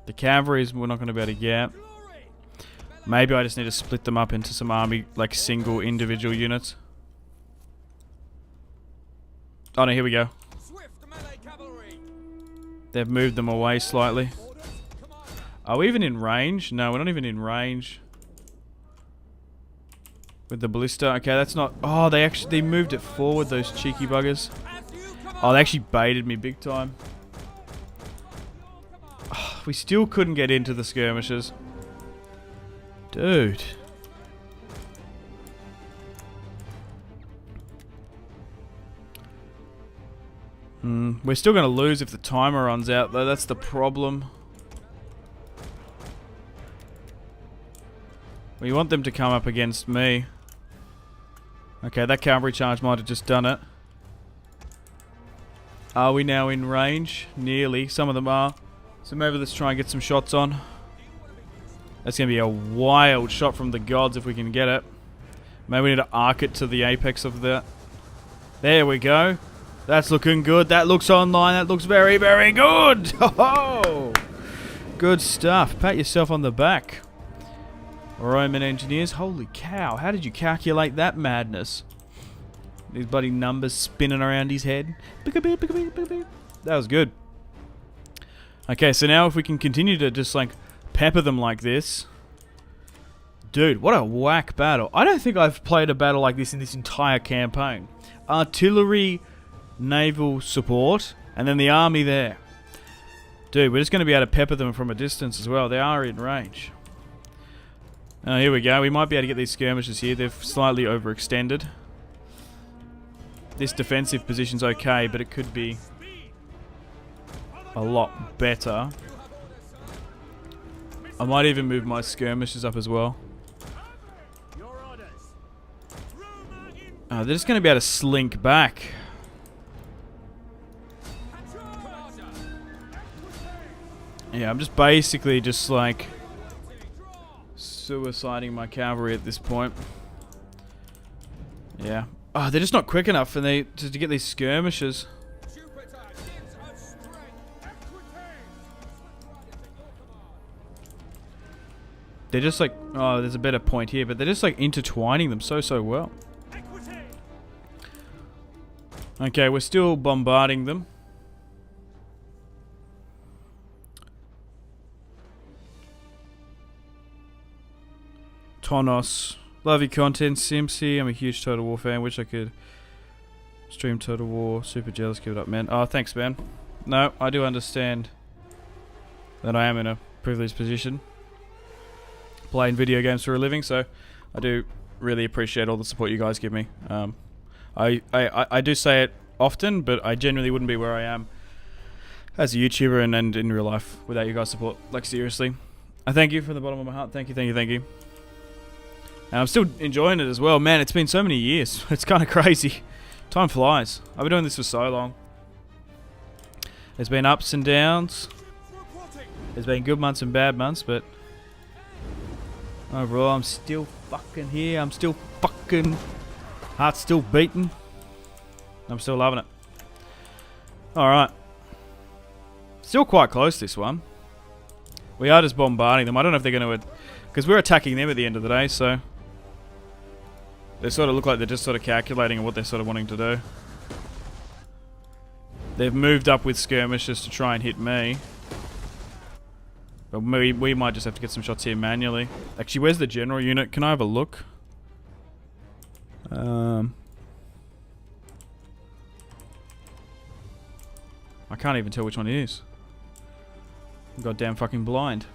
The cavalries we're not going to be able to get. Maybe I just need to split them up into some army, like, single individual units. Oh, no, here we go. They've moved them away slightly. Are we even in range? No, we're not even in range. With the ballista. Okay, that's not... Oh, they moved it forward, those cheeky buggers. Oh, they actually baited me big time. Oh, we still couldn't get into the skirmishes. Dude. We're still going to lose if the timer runs out, though. That's the problem. We want them to come up against me. Okay, that cavalry charge might have just done it. Are we now in range? Nearly. Some of them are. So maybe let's try and get some shots on. That's going to be a wild shot from the gods if we can get it. Maybe we need to arc it to the apex of that. There we go. That's looking good. That looks online. That looks very, very good. Ho-ho! Good stuff. Pat yourself on the back. Roman engineers. Holy cow. How did you calculate that madness? These bloody numbers spinning around his head. That was good. Okay, so now if we can continue to just like pepper them like this. Dude, what a whack battle. I don't think I've played a battle like this in this entire campaign. Artillery, naval support, and then the army there. Dude, we're just going to be able to pepper them from a distance as well. They are in range. Oh, here we go. We might be able to get these skirmishes here. They've slightly overextended. This defensive position's okay, but it could be a lot better. I might even move my skirmishes up as well. They're just going to be able to slink back. Yeah, I'm just basically just like suiciding my cavalry at this point. Yeah. Oh, they're just not quick enough for to get these skirmishes. They're just like, oh, there's a better point here, but they're just like intertwining them so well. Okay, we're still bombarding them. Tonos. Love your content, Simpsy. I'm a huge Total War fan. Wish I could stream Total War. Super jealous. Give it up, man. Oh, thanks, man. No, I do understand that I am in a privileged position playing video games for a living, so I do really appreciate all the support you guys give me. I do say it often, but I genuinely wouldn't be where I am as a YouTuber and in real life without you guys' support. Like, seriously. I thank you from the bottom of my heart. Thank you, thank you, thank you. And I'm still enjoying it as well. Man, it's been so many years. It's kind of crazy. Time flies. I've been doing this for so long. There's been ups and downs. There's been good months and bad months, but overall, I'm still fucking here. I'm still fucking... Heart's still beating. I'm still loving it. Alright. Still quite close, this one. We are just bombarding them. I don't know if they're going to... Because we're attacking them at the end of the day, so... They sort of look like they're just sort of calculating what they're sort of wanting to do. They've moved up with skirmishes to try and hit me. But we might just have to get some shots here manually. Actually, where's the general unit? Can I have a look? I can't even tell which one it is. I'm goddamn fucking blind.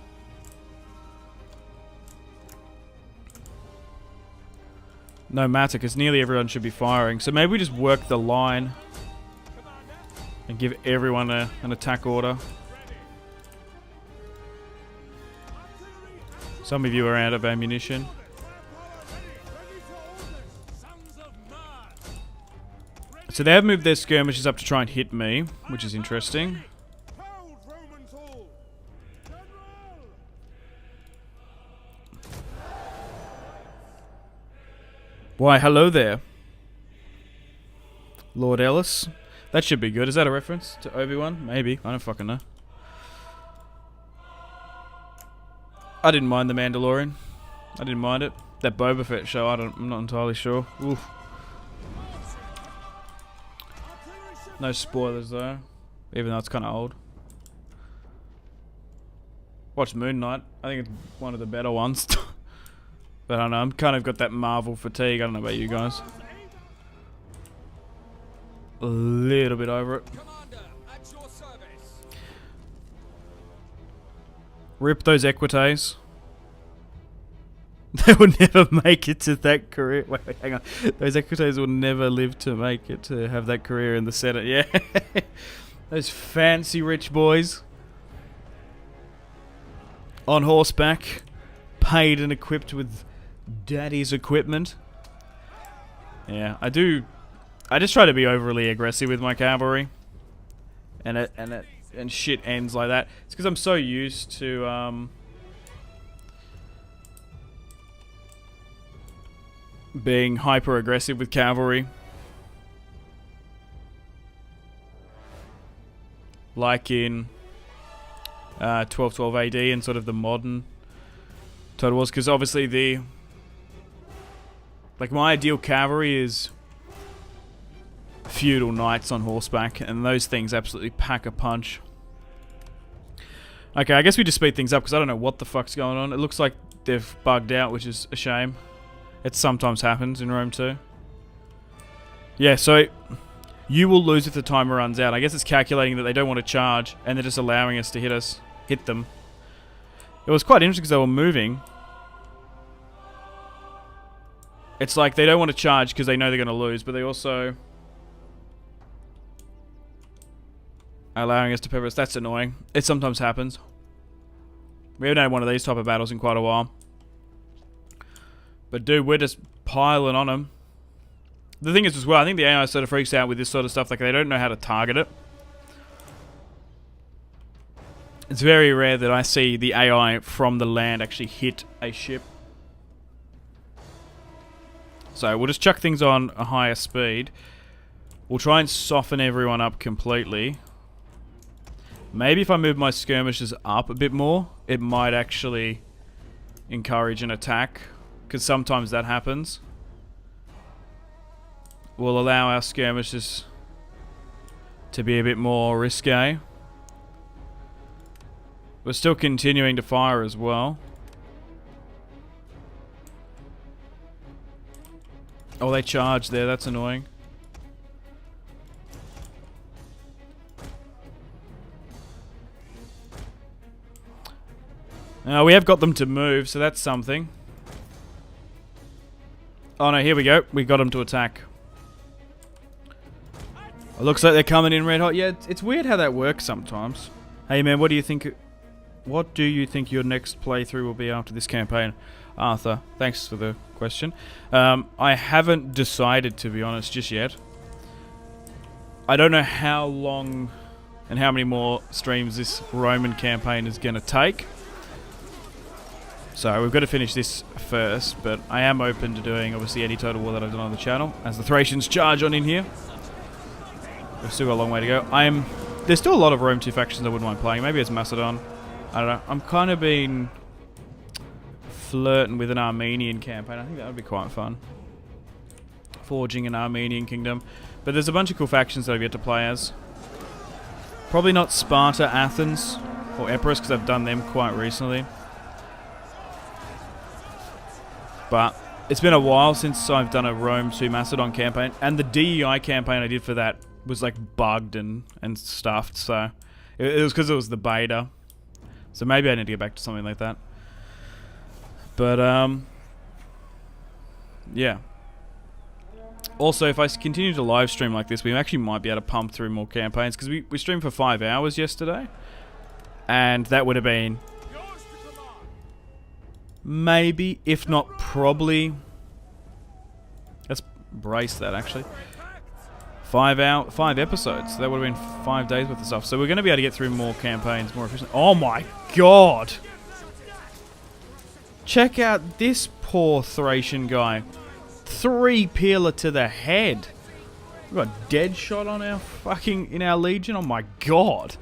No matter, because nearly everyone should be firing. So maybe we just work the line and give everyone an attack order. Some of you are out of ammunition. So they have moved their skirmishers up to try and hit me, which is interesting. Why, hello there, Lord Ellis. That should be good. Is that a reference to Obi-Wan? Maybe. I don't fucking know. I didn't mind The Mandalorian. I didn't mind it. That Boba Fett show, I'm not entirely sure. Oof. No spoilers though, even though it's kind of old. Watch Moon Knight. I think it's one of the better ones. But I don't know, I'm kind of got that Marvel fatigue. I don't know about you guys. A little bit over it. Rip those Equites. They will never make it to that career. Wait, hang on. Those Equites will never live to make it to have that career in the Senate. Yeah. Those fancy rich boys. On horseback. Paid and equipped with daddy's equipment. Yeah, I just try to be overly aggressive with my cavalry. And shit ends like that. It's because I'm so used to being hyper aggressive with cavalry. Like in 1212 AD and sort of the modern Total Wars, because obviously my ideal cavalry is feudal knights on horseback, and those things absolutely pack a punch. Okay, I guess we just speed things up because I don't know what the fuck's going on. It looks like they've bugged out, which is a shame. It sometimes happens in Rome too. Yeah, so you will lose if the timer runs out. I guess it's calculating that they don't want to charge, and they're just allowing us to hit them. It was quite interesting because they were moving. It's like they don't want to charge because they know they're going to lose, but they also are allowing us to pepper us. That's annoying. It sometimes happens. We haven't had one of these type of battles in quite a while. But dude, we're just piling on them. The thing is as well, I think the AI sort of freaks out with this sort of stuff, like they don't know how to target it. It's very rare that I see the AI from the land actually hit a ship. So we'll just chuck things on a higher speed. We'll try and soften everyone up completely. Maybe if I move my skirmishers up a bit more, it might actually encourage an attack, because sometimes that happens. We'll allow our skirmishers to be a bit more risque. We're still continuing to fire as well. Oh, they charged there. That's annoying. We have got them to move, so that's something. Oh no, here we go. We got them to attack. It looks like they're coming in red hot. Yeah, it's weird how that works sometimes. Hey man, what do you think? What do you think your next playthrough will be after this campaign? Arthur, thanks for the question. I haven't decided, to be honest, just yet. I don't know how long and how many more streams this Roman campaign is going to take. So we've got to finish this first, but I am open to doing, obviously, any Total War that I've done on the channel, as the Thracians charge on in here. We've still got a long way to go. There's still a lot of Rome 2 factions I wouldn't mind playing. Maybe it's Macedon. I don't know. I'm kind of been flirting with an Armenian campaign. I think that would be quite fun. Forging an Armenian kingdom. But there's a bunch of cool factions that I've yet to play as. Probably not Sparta, Athens, or Epirus, because I've done them quite recently. But it's been a while since I've done a Rome 2 Macedon campaign. And the DEI campaign I did for that was like bugged and stuffed. So it was because it was the beta. So maybe I need to get back to something like that. But, yeah. Also, if I continue to live stream like this, we actually might be able to pump through more campaigns, because we streamed for 5 hours yesterday, and that would have been maybe, if not probably, let's brace that actually, 5 episodes. That would have been 5 days worth of stuff. So we're going to be able to get through more campaigns more efficiently. Oh my god! Check out this poor Thracian guy. 3 peeler to the head. We've got dead shot on our in our legion. Oh my god.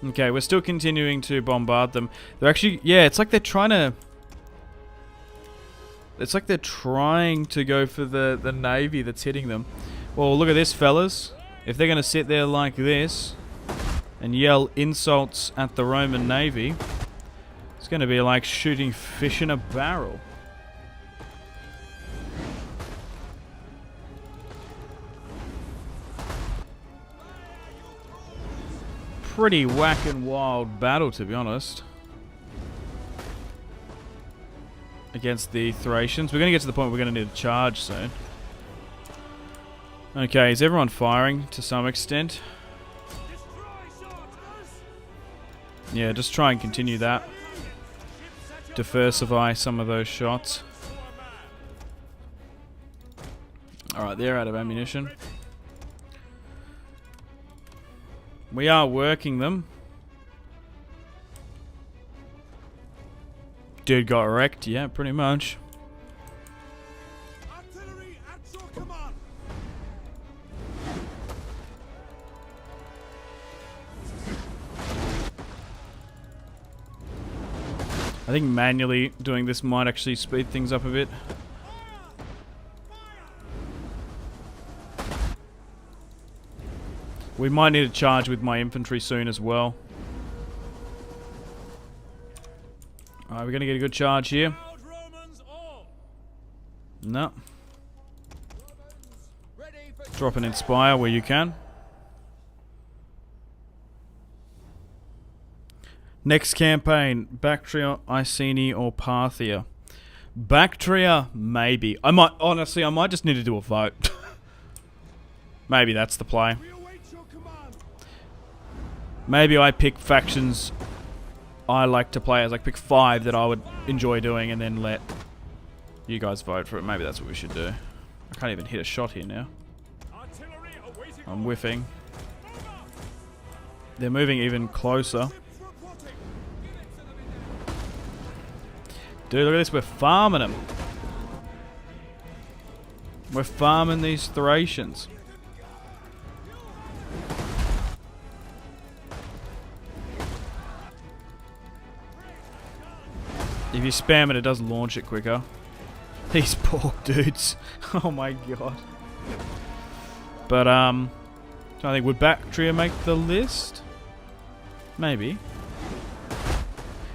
Okay, we're still continuing to bombard them. They're actually, yeah, it's like they're trying to go for the navy that's hitting them. Well, look at this, fellas. If they're going to sit there like this and yell insults at the Roman navy, it's going to be like shooting fish in a barrel. Pretty whack and wild battle, to be honest, against the Thracians. We're going to get to the point where we're going to need a charge soon. Okay, is everyone firing to some extent? Yeah, just try and continue that. Diversify some of those shots. Alright, they're out of ammunition. We are working them. Dude got wrecked, yeah, pretty much. Artillery at your command. I think manually doing this might actually speed things up a bit. We might need a charge with my infantry soon as well. Alright, we're going to get a good charge here. No. Drop an Inspire where you can. Next campaign, Bactria, Iceni, or Parthia. Bactria, maybe. I might just need to do a vote. Maybe that's the play. Maybe I pick factions I like to play as, like pick 5 that I would enjoy doing, and then let you guys vote for it. Maybe that's what we should do. I can't even hit a shot here now. I'm whiffing. They're moving even closer. Dude, look at this. We're farming them. We're farming these Thracians. If you spam it, it does launch it quicker. These poor dudes. Oh my god. But, I think, would Bactria make the list? Maybe.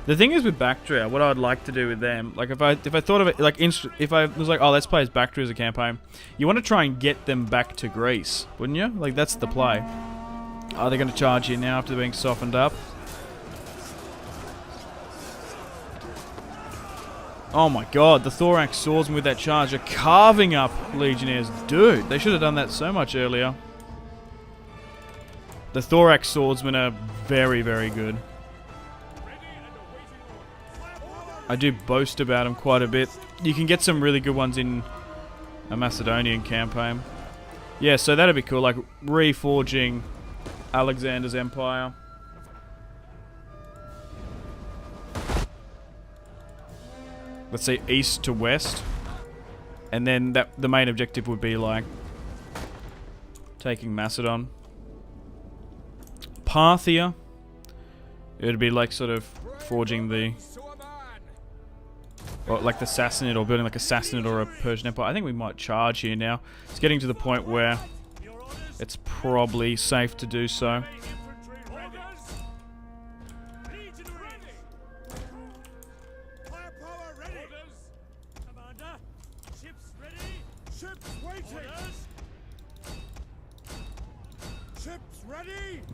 The thing is with Bactria, what I'd like to do with them, like if I thought of it, like if I was like, oh, let's play as Bactria as a campaign, you want to try and get them back to Greece, wouldn't you? Like, that's the play. Are they going to charge you now after being softened up? Oh my god, the Thorax swordsmen with that charge are carving up legionnaires. Dude, they should have done that so much earlier. The Thorax swordsmen are very, very good. I do boast about them quite a bit. You can get some really good ones in a Macedonian campaign. Yeah, so that'd be cool, like reforging Alexander's empire. Let's say east to west. And then the main objective would be like taking Macedon. Parthia. It would be like sort of forging the, or like the Sassanid, or building like a Sassanid or a Persian empire. I think we might charge here now. It's getting to the point where it's probably safe to do so.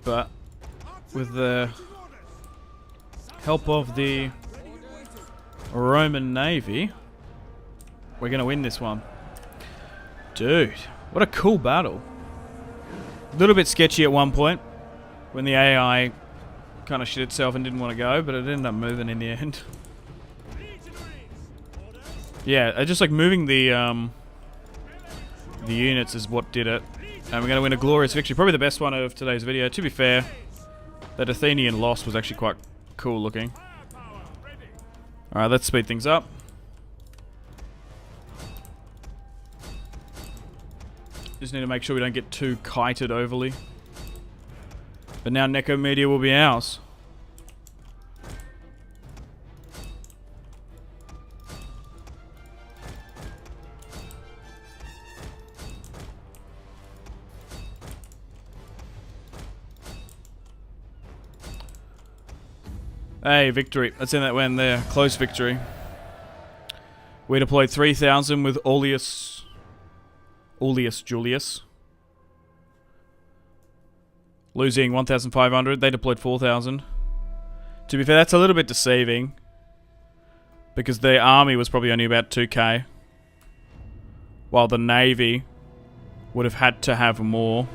But with the help of the Roman navy, We're going to win this one. Dude, what a cool battle. A little bit sketchy at one point when the AI kind of shit itself and didn't want to go, but it ended up moving in the end. Yeah, just like moving the units is what did it. And we're going to win a glorious victory. Probably the best one of today's video. To be fair, that Athenian loss was actually quite cool looking. Alright, let's speed things up. Just need to make sure we don't get too kited overly. But now Nicomedia will be ours. Hey, victory. Let's end that one there. Close victory. We deployed 3,000 with Aulus Julius. Losing 1,500. They deployed 4,000. To be fair, that's a little bit deceiving. Because the army was probably only about 2k. While the navy would have had to have more.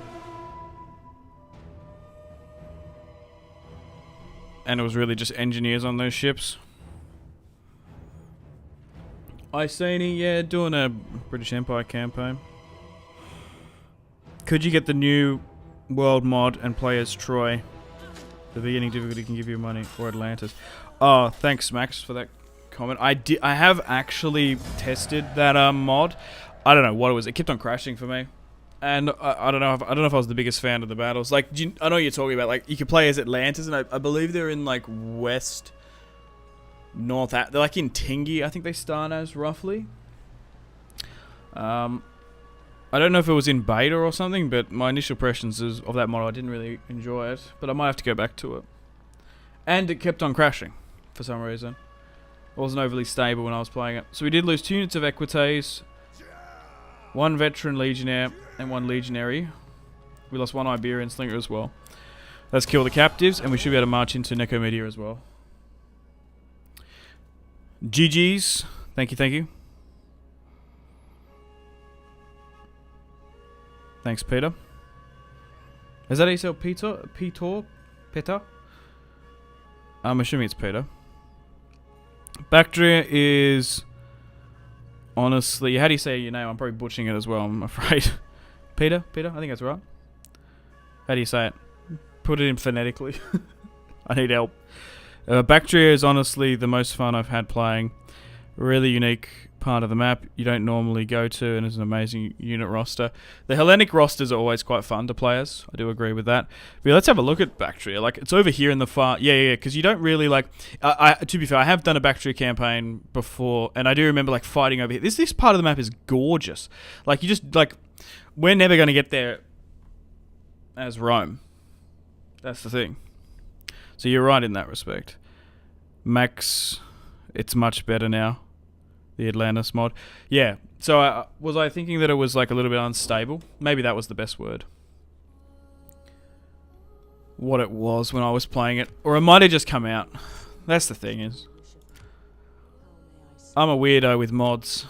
And it was really just engineers on those ships. Iceni, yeah, doing a British Empire campaign. Could you get the new world mod and play as Troy? The beginning difficulty can give you money for Atlantis. Oh, thanks Max for that comment. I have actually tested that mod. I don't know what it was. It kept on crashing for me. And I don't know if I was the biggest fan of the battles. Like, I know you're talking about, like, you could play as Atlantis, and I believe they're in, like, west, north, they're, like, in Tingi, I think they start as, roughly. I don't know if it was in beta or something, but my initial impressions of that model, I didn't really enjoy it, but I might have to go back to it. And it kept on crashing, for some reason. It wasn't overly stable when I was playing it. So we did lose 2 units of Equites, 1 veteran legionnaire, and 1 legionary. We lost 1 Iberian slinger as well. Let's kill the captives, and we should be able to march into Nicomedia as well. GG's. Thank you, thank you. Thanks, Peter. Is that how you say Peter? Peter? I'm assuming it's Peter. Bactria is... Honestly, how do you say your name? I'm probably butchering it as well, I'm afraid. Peter? I think that's right. How do you say it? Put it in phonetically. I need help. Bactria is honestly the most fun I've had playing. Really unique part of the map you don't normally go to, and it's an amazing unit roster. The Hellenic rosters are always quite fun to play as. I do agree with that. But let's have a look at Bactria. Like, it's over here in the far... Yeah, because you don't really, like... to be fair, I have done a Bactria campaign before, and I do remember, like, fighting over here. This part of the map is gorgeous. Like, you just, like... We're never going to get there as Rome. That's the thing. So you're right in that respect. Max, it's much better now. The Atlantis mod. Yeah, so was I thinking that it was like a little bit unstable? Maybe that was the best word. What it was when I was playing it. Or it might have just come out. That's the thing is. I'm a weirdo with mods.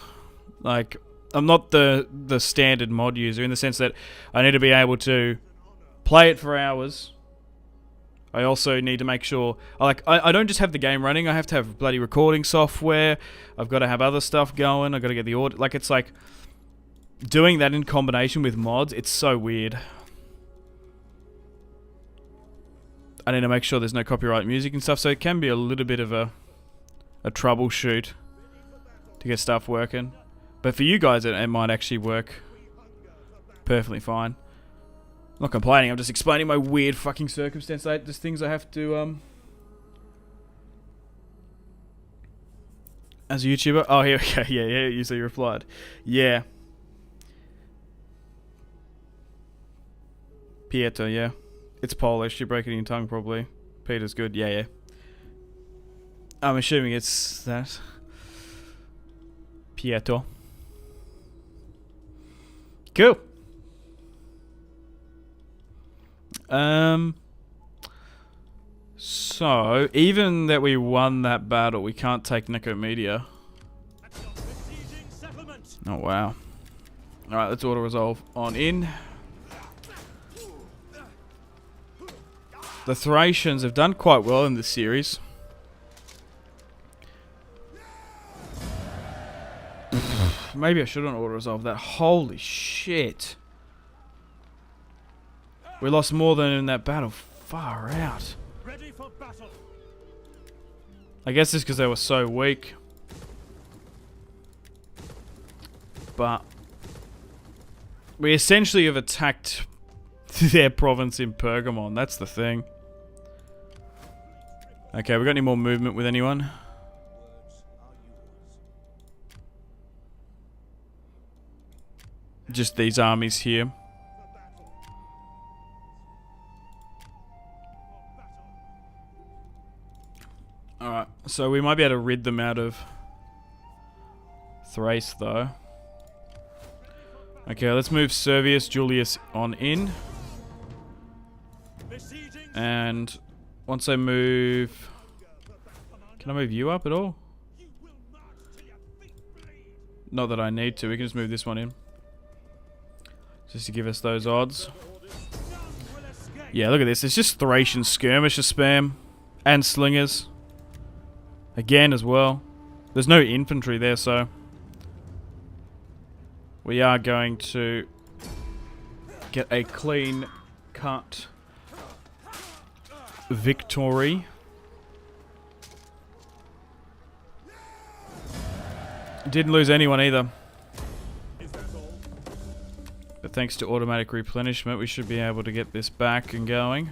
Like, I'm not the standard mod user in the sense that I need to be able to play it for hours. I also need to make sure, I don't just have the game running, I have to have bloody recording software, I've got to have other stuff going, I've got to get the audio, like it's like, doing that in combination with mods, it's so weird. I need to make sure there's no copyright music and stuff, so it can be a little bit of a troubleshoot to get stuff working. But for you guys, it might actually work perfectly fine. I'm not complaining, I'm just explaining my weird fucking circumstance. There's things I have to, as a YouTuber? Oh, here we go. Yeah, you see you replied. Yeah. Pietro, yeah. It's Polish, you're breaking your tongue probably. Peter's good, yeah. I'm assuming it's that. Pietro. Cool. So, even that we won that battle, we can't take Nicomedia. Oh, wow. Alright, let's auto-resolve on in. The Thracians have done quite well in this series. Maybe I shouldn't auto-resolve that. Holy shit. We lost more than in that battle. Far out. Ready for battle. I guess it's because they were so weak. But we essentially have attacked their province in Pergamon. That's the thing. Okay, we got any more movement with anyone? Just these armies here. Alright, so we might be able to rid them out of Thrace though. Okay, let's move Servius Julius on in. And once I move... Can I move you up at all? Not that I need to, we can just move this one in. Just to give us those odds. Yeah, look at this. It's just Thracian skirmisher spam. And slingers. Again as well. There's no infantry there, so... We are going to get a clean cut victory. Didn't lose anyone either. But thanks to automatic replenishment, we should be able to get this back and going.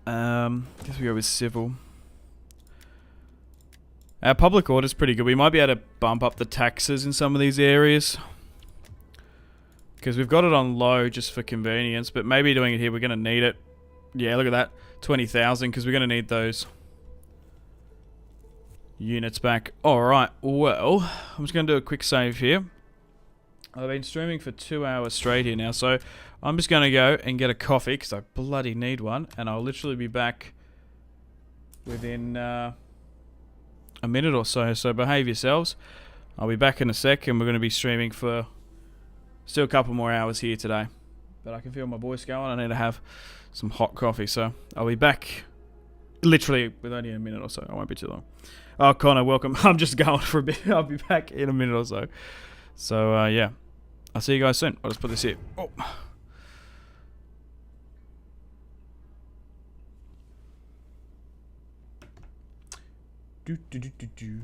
Guess we go with civil. Our public order's pretty good. We might be able to bump up the taxes in some of these areas. Because we've got it on low just for convenience, but maybe doing it here, we're going to need it. Yeah, look at that. 20,000, because we're going to need those units back. Alright, well, I'm just going to do a quick save here. I've been streaming for 2 hours straight here now, so I'm just going to go and get a coffee, because I bloody need one, and I'll literally be back within a minute or so, so behave yourselves. I'll be back in a sec, and we're going to be streaming for still a couple more hours here today. But I can feel my voice going. I need to have some hot coffee, so I'll be back literally with only a minute or so. I won't be too long. Oh, Connor, welcome. I'm just going for a bit. I'll be back in a minute or so. So, yeah. I'll see you guys soon. I'll just put this here. Oh. Do, do, do, do, do.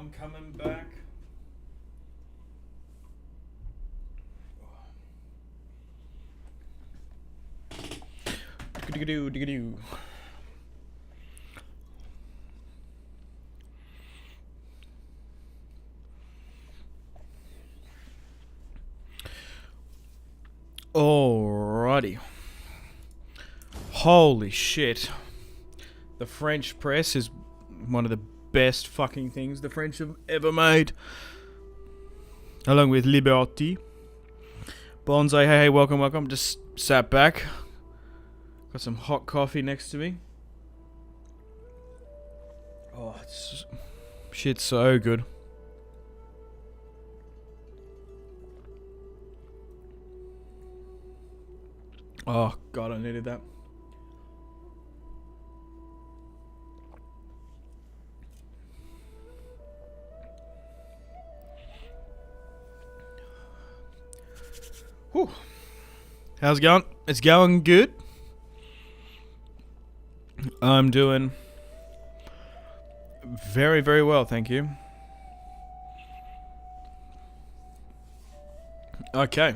I'm coming back. Digga-doo. Alrighty. Holy shit. The French press is one of the best fucking things the French have ever made. Along with Liberty. Bonsai, hey, welcome. Just sat back. Got some hot coffee next to me. Oh, shit's so good. Oh, God, I needed that. Whew. How's it going? It's going good. I'm doing very, very well, thank you. Okay.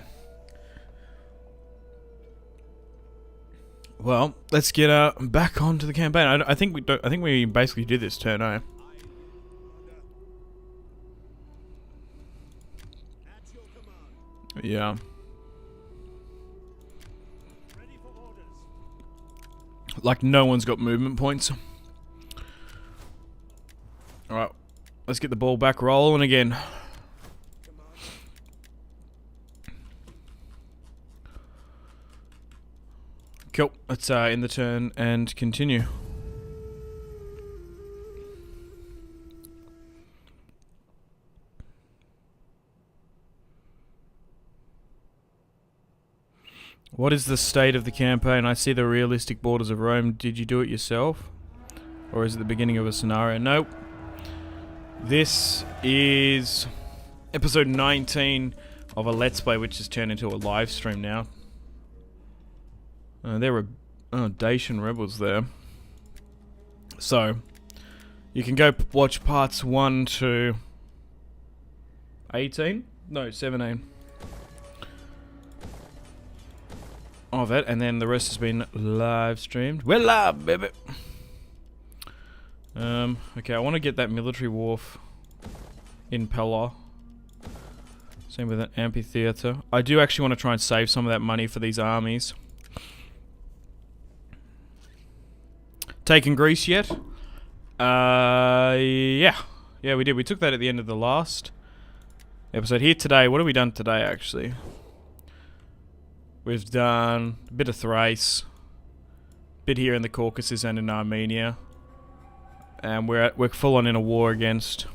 Well, let's get back onto the campaign. I think we basically did this turn, eh? Yeah. Like no one's got movement points. Alright, let's get the ball back rolling again. Cool, let's end the turn and continue. What is the state of the campaign? I see the realistic borders of Rome. Did you do it yourself? Or is it the beginning of a scenario? Nope. This is episode 19 of a Let's Play, which has turned into a live stream now. There were Dacian rebels there. So, you can go watch parts 1 to 18? No, 17. Of it, and then the rest has been live streamed. We're live, baby! Okay, I want to get that military wharf in Pella. Same with an amphitheater. I do actually want to try and save some of that money for these armies. Taken Greece yet? Yeah. Yeah, we did. We took that at the end of the last episode. Here today, what have we done today, actually? We've done a bit of Thrace, a bit here in the Caucasus and in Armenia, and we're full on in a war against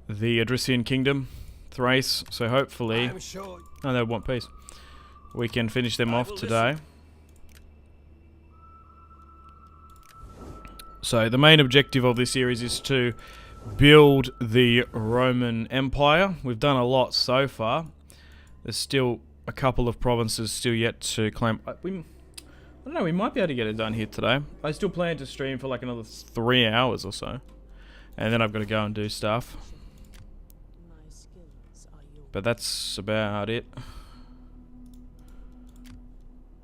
the Thracian kingdom, Thrace. So hopefully, oh, they want peace. We can finish them off today. So the main objective of this series is to build the Roman Empire. We've done a lot so far. There's still a couple of provinces still yet to claim. I don't know, we might be able to get it done here today. I still plan to stream for like another 3 hours or so. And then I've got to go and do stuff. But that's about it.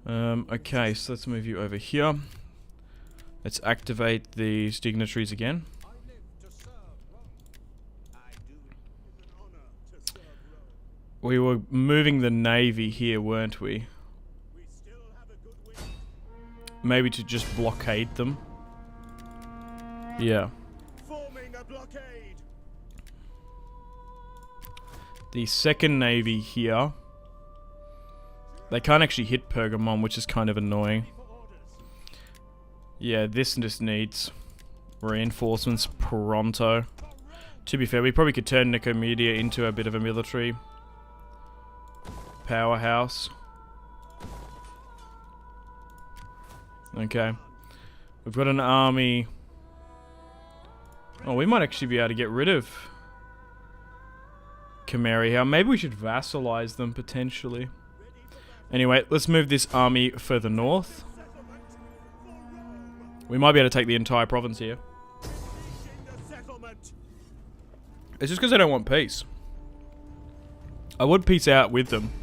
Okay, so let's move you over here. Let's activate these dignitaries again. We were moving the navy here, weren't we? Maybe to just blockade them. Yeah. The second navy here. They can't actually hit Pergamon, which is kind of annoying. Yeah, this just needs reinforcements pronto. To be fair, we probably could turn Nicomedia into a bit of a military powerhouse. Okay. We've got an army. Oh, we might actually be able to get rid of Chimera here. Maybe we should vassalize them, potentially. Anyway, let's move this army further north. We might be able to take the entire province here. It's just because they don't want peace. I would peace out with them.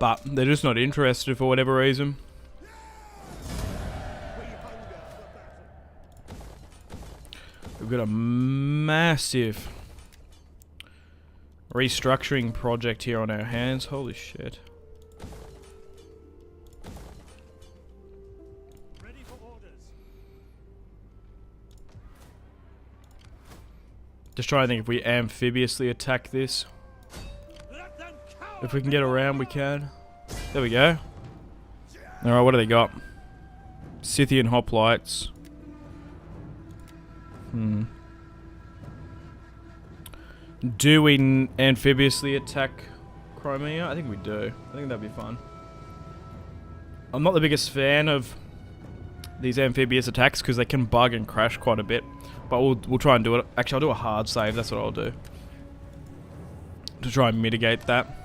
But they're just not interested for whatever reason. We've got a massive restructuring project here on our hands. Holy shit. Ready for orders. Just trying to think if we amphibiously attack this. If we can get around, we can. There we go. Alright, what do they got? Scythian hoplites. Do we amphibiously attack Crimea? I think we do. I think that'd be fun. I'm not the biggest fan of these amphibious attacks because they can bug and crash quite a bit. But we'll try and do it. Actually, I'll do a hard save. That's what I'll do. To try and mitigate that.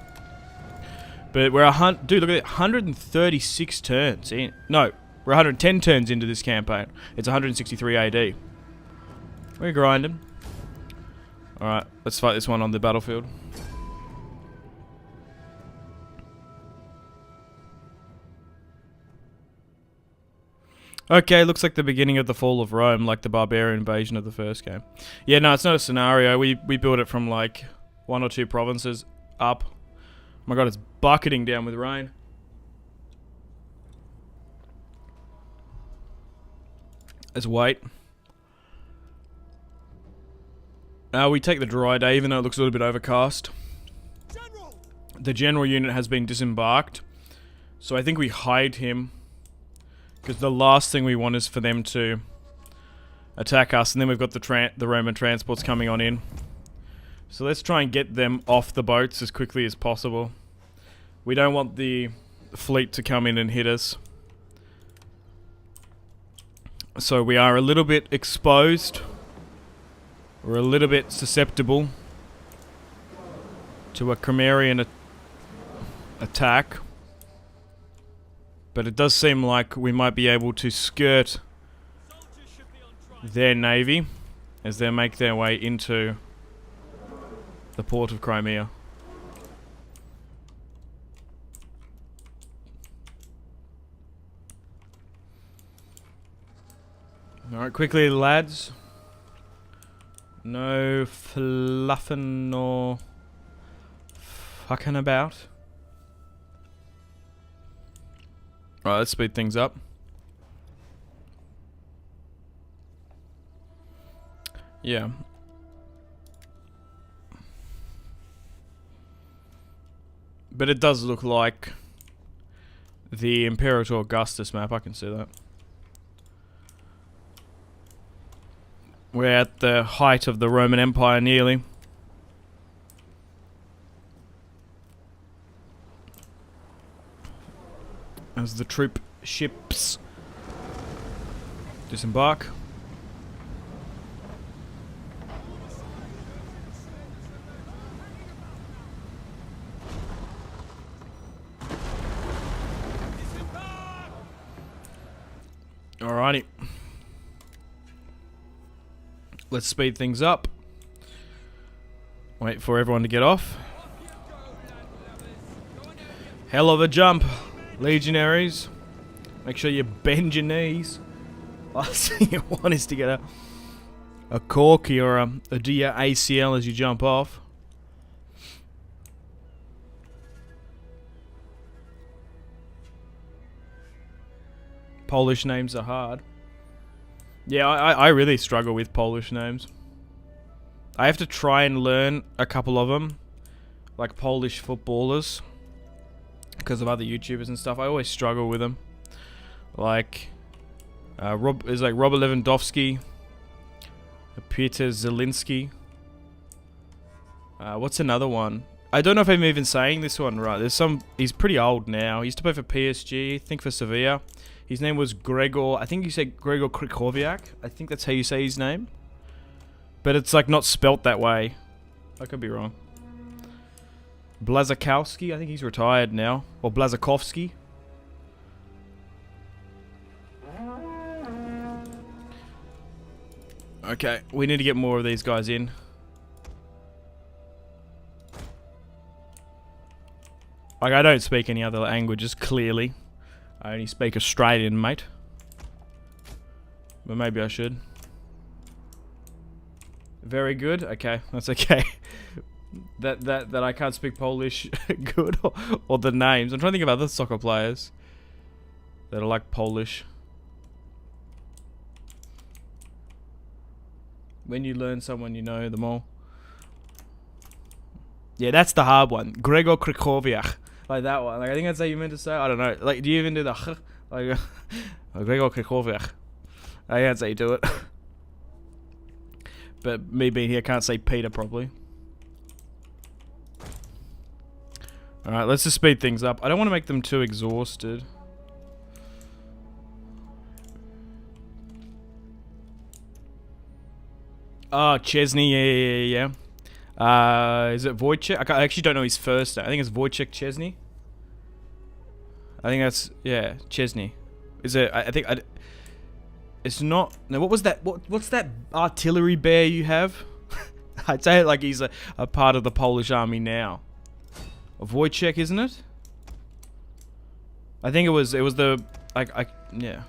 But we're dude, look at it, 136 turns in. No, we're 110 turns into this campaign. It's 163 AD. We're grinding. Alright, let's fight this one on the battlefield. Okay, looks like the beginning of the fall of Rome, like the barbarian invasion of the first game. Yeah, no, it's not a scenario. We built it from like 1 or 2 provinces up. Oh my god, it's bucketing down with rain. Let's wait. We take the dry day, even though it looks a little bit overcast. General! The general unit has been disembarked. So I think we hide him. Because the last thing we want is for them to attack us. And then we've got the Roman transports coming on in. So let's try and get them off the boats as quickly as possible. We don't want the fleet to come in and hit us. So we are a little bit exposed. We're a little bit susceptible to a Crimean attack. But it does seem like we might be able to skirt their navy as they make their way into the port of Crimea. Alright, quickly lads. No fluffing or fucking about. Alright, let's speed things up. Yeah. But it does look like the Imperator Augustus map, I can see that. We're at the height of the Roman Empire nearly. As the troop ships disembark. Alrighty. Let's speed things up. Wait for everyone to get off. Hell of a jump, legionaries. Make sure you bend your knees. Last thing you want is to get a corky or a dear ACL as you jump off. Polish names are hard. Yeah, I really struggle with Polish names. I have to try and learn a couple of them. Like Polish footballers. Because of other YouTubers and stuff. I always struggle with them. Like, Robert Lewandowski. Peter Zielinski. What's another one? I don't know if I'm even saying this one right. There's some... He's pretty old now. He used to play for PSG. I think for Sevilla. His name was Gregor... I think you say Gregor Krychowiak. I think that's how you say his name. But it's like not spelt that way. I could be wrong. Blazakowski. I think he's retired now. Or Blazakovsky. Okay, we need to get more of these guys in. Like, I don't speak any other languages, clearly. I only speak Australian, mate. But maybe I should. Very good. Okay, that's okay. that I can't speak Polish good, or the names. I'm trying to think of other soccer players that are like Polish. When you learn someone, you know them all. Yeah, that's the hard one. Gregor Krychowiak. Like that one. Like, I think that's how you meant to say. I don't know. Like, do you even do the like Gregor Krychowiak? I think that's how you do it. But me being here, can't say Peter properly. Alright, let's just speed things up. I don't want to make them too exhausted. Oh, Chesney, yeah. Is it Wojciech? I actually don't know his first name. I think it's Wojciech Chesney. I think that's, yeah, Chesney. Is it, I think, it's not, no, what was that, what's that artillery bear you have? I'd say it like he's a part of the Polish army now. Wojciech, isn't it? I think it was the, yeah.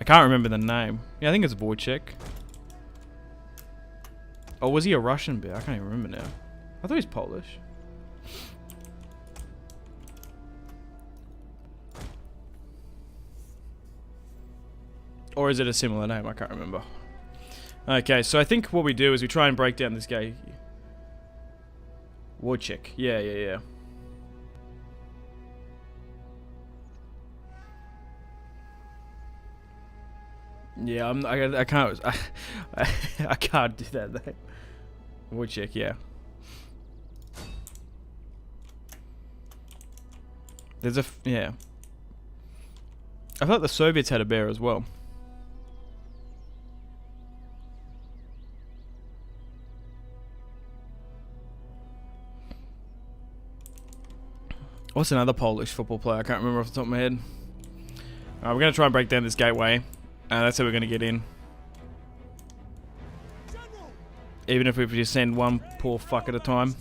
I can't remember the name. Yeah, I think it's Wojciech. Oh, was he a Russian bear? I can't even remember now. I thought he was Polish. Or is it a similar name? I can't remember. Okay, so I think what we do is we try and break down this guy. Wojciech. Yeah. Yeah, I can't I can't do that though. Wojciech, yeah. There's a yeah. I thought the Soviets had a bear as well. What's another Polish football player? I can't remember off the top of my head. Alright, we're gonna try and break down this gateway. That's how we're gonna get in. Even if we just send one poor fuck at a time.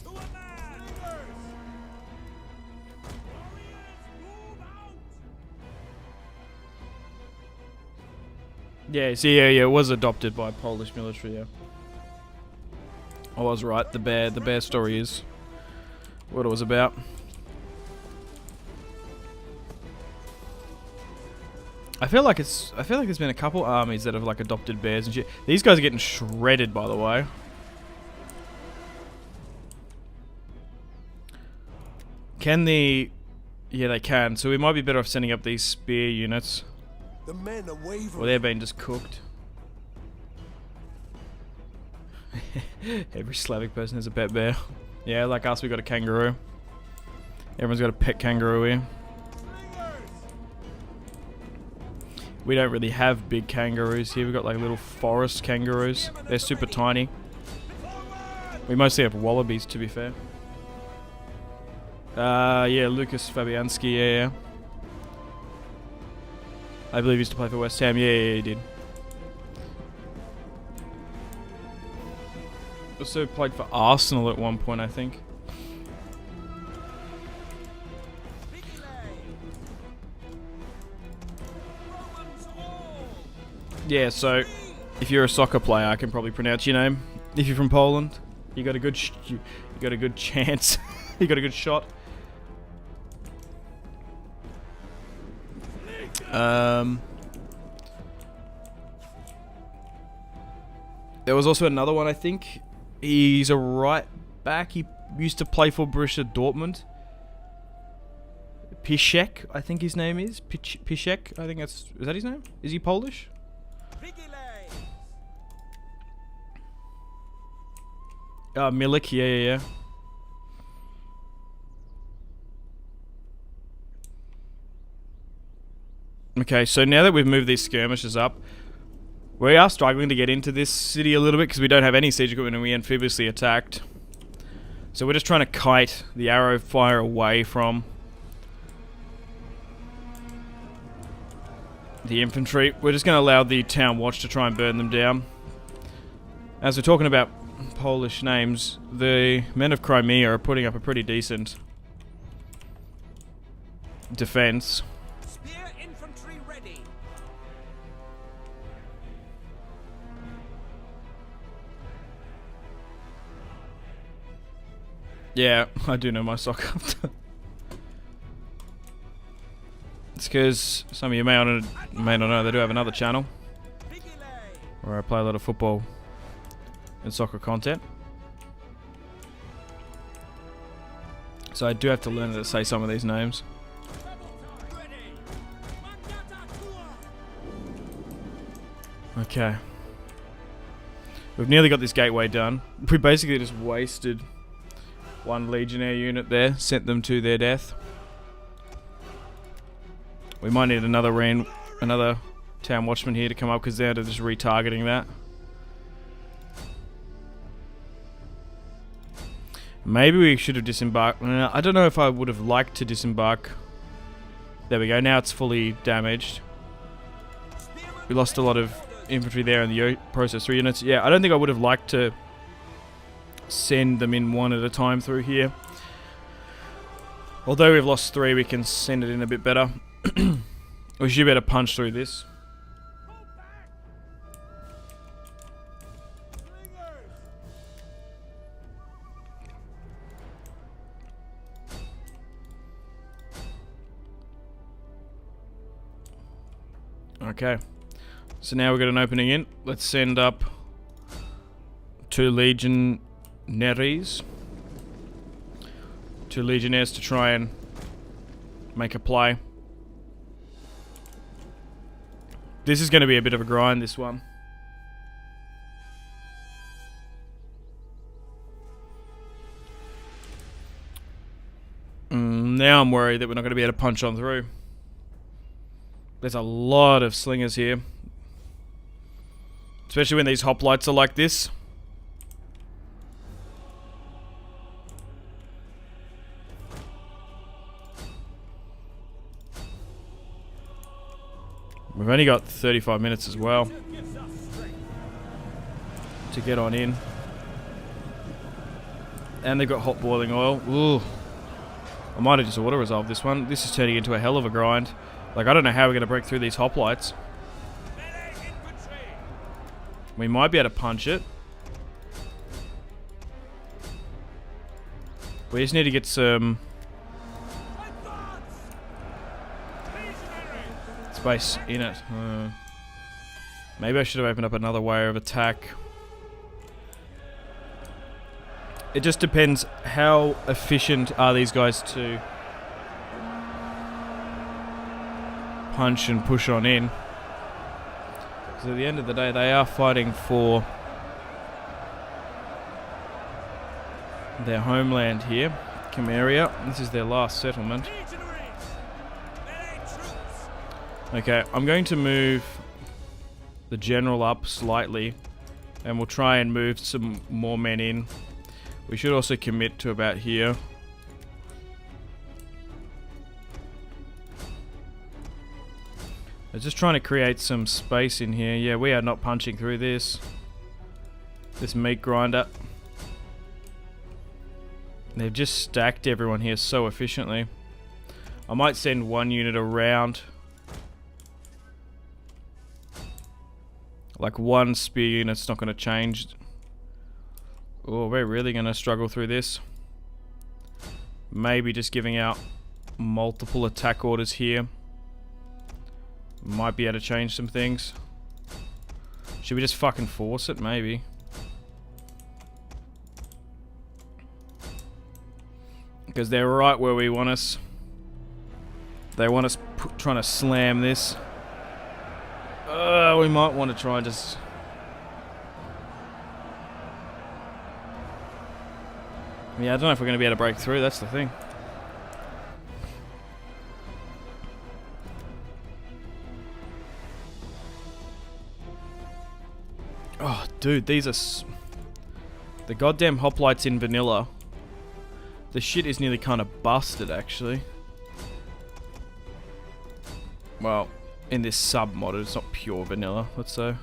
Yeah, see, yeah, it was adopted by Polish military, yeah. I was right, the bear story is what it was about. I feel like there's been a couple armies that have like adopted bears and shit. These guys are getting shredded, by the way. Can the... Yeah, they can. So we might be better off sending up these spear units. The men are wavering. Well, they're being just cooked. Every Slavic person has a pet bear. Yeah, like us, we got a kangaroo. Everyone's got a pet kangaroo here. We don't really have big kangaroos here. We've got like little forest kangaroos. They're super tiny. We mostly have wallabies, to be fair. Yeah, Lucas Fabianski, yeah. I believe he used to play for West Ham. Yeah, he did. Also played for Arsenal at one point, I think. Yeah, so if you're a soccer player, I can probably pronounce your name. If you're from Poland, you got a good you got a good chance. You got a good shot. There was also another one, I think. He's a right back. He used to play for Borussia Dortmund. Piszek, I think his name is. Piszek, I think that's... Is that his name? Is he Polish? Milik, yeah. Okay, so now that we've moved these skirmishes up, we are struggling to get into this city a little bit because we don't have any siege equipment and we amphibiously attacked. So we're just trying to kite the arrow fire away from the infantry. We're just going to allow the town watch to try and burn them down As we're talking about Polish names, the men of Crimea are putting up a pretty decent defense. Spear infantry ready. Yeah, I do know my soccer. It's because some of you may not know, they do have another channel where I play a lot of football and soccer content. So I do have to learn how to say some of these names. Okay. We've nearly got this gateway done. We basically just wasted one legionnaire unit there, sent them to their death. We might need another town watchman here to come up because they're just retargeting that. Maybe we should have disembarked. I don't know if I would have liked to disembark. There we go. Now it's fully damaged. We lost a lot of infantry there and the processor units. Yeah, I don't think I would have liked to send them in one at a time through here. Although we've lost 3, we can send it in a bit better. We should be able to punch through this. Okay. So now we've got an opening in. Let's send up 2 legionaries. 2 legionnaires to try and make a play. This is going to be a bit of a grind, this one. Now I'm worried that we're not going to be able to punch on through. There's a lot of slingers here. Especially when these hoplites are like this. We've only got 35 minutes as well to get on in. And they've got hot boiling oil. Ooh. I might have just auto-resolved this one. This is turning into a hell of a grind. Like, I don't know how we're going to break through these hoplites. We might be able to punch it. We just need to get some space in it. Maybe I should have opened up another way of attack. It just depends how efficient are these guys to punch and push on in. Because at the end of the day, they are fighting for their homeland here, Cimmeria. This is their last settlement. Okay, I'm going to move the general up slightly, and we'll try and move some more men in. We should also commit to about here. I'm just trying to create some space in here. Yeah, we are not punching through this meat grinder. They've just stacked everyone here so efficiently. I might send one unit around. Like one spear unit's not going to change. Oh, we're really going to struggle through this. Maybe just giving out multiple attack orders here. Might be able to change some things. Should we just fucking force it? Maybe. Because they're right where we want us. They want us trying to slam this. We might want to try and just... Yeah, I don't know if we're going to be able to break through, that's the thing. Oh, dude, these are... The goddamn hoplites in vanilla. The shit is nearly kind of busted, actually. Well, in this sub-mod, it's not pure vanilla, let's say.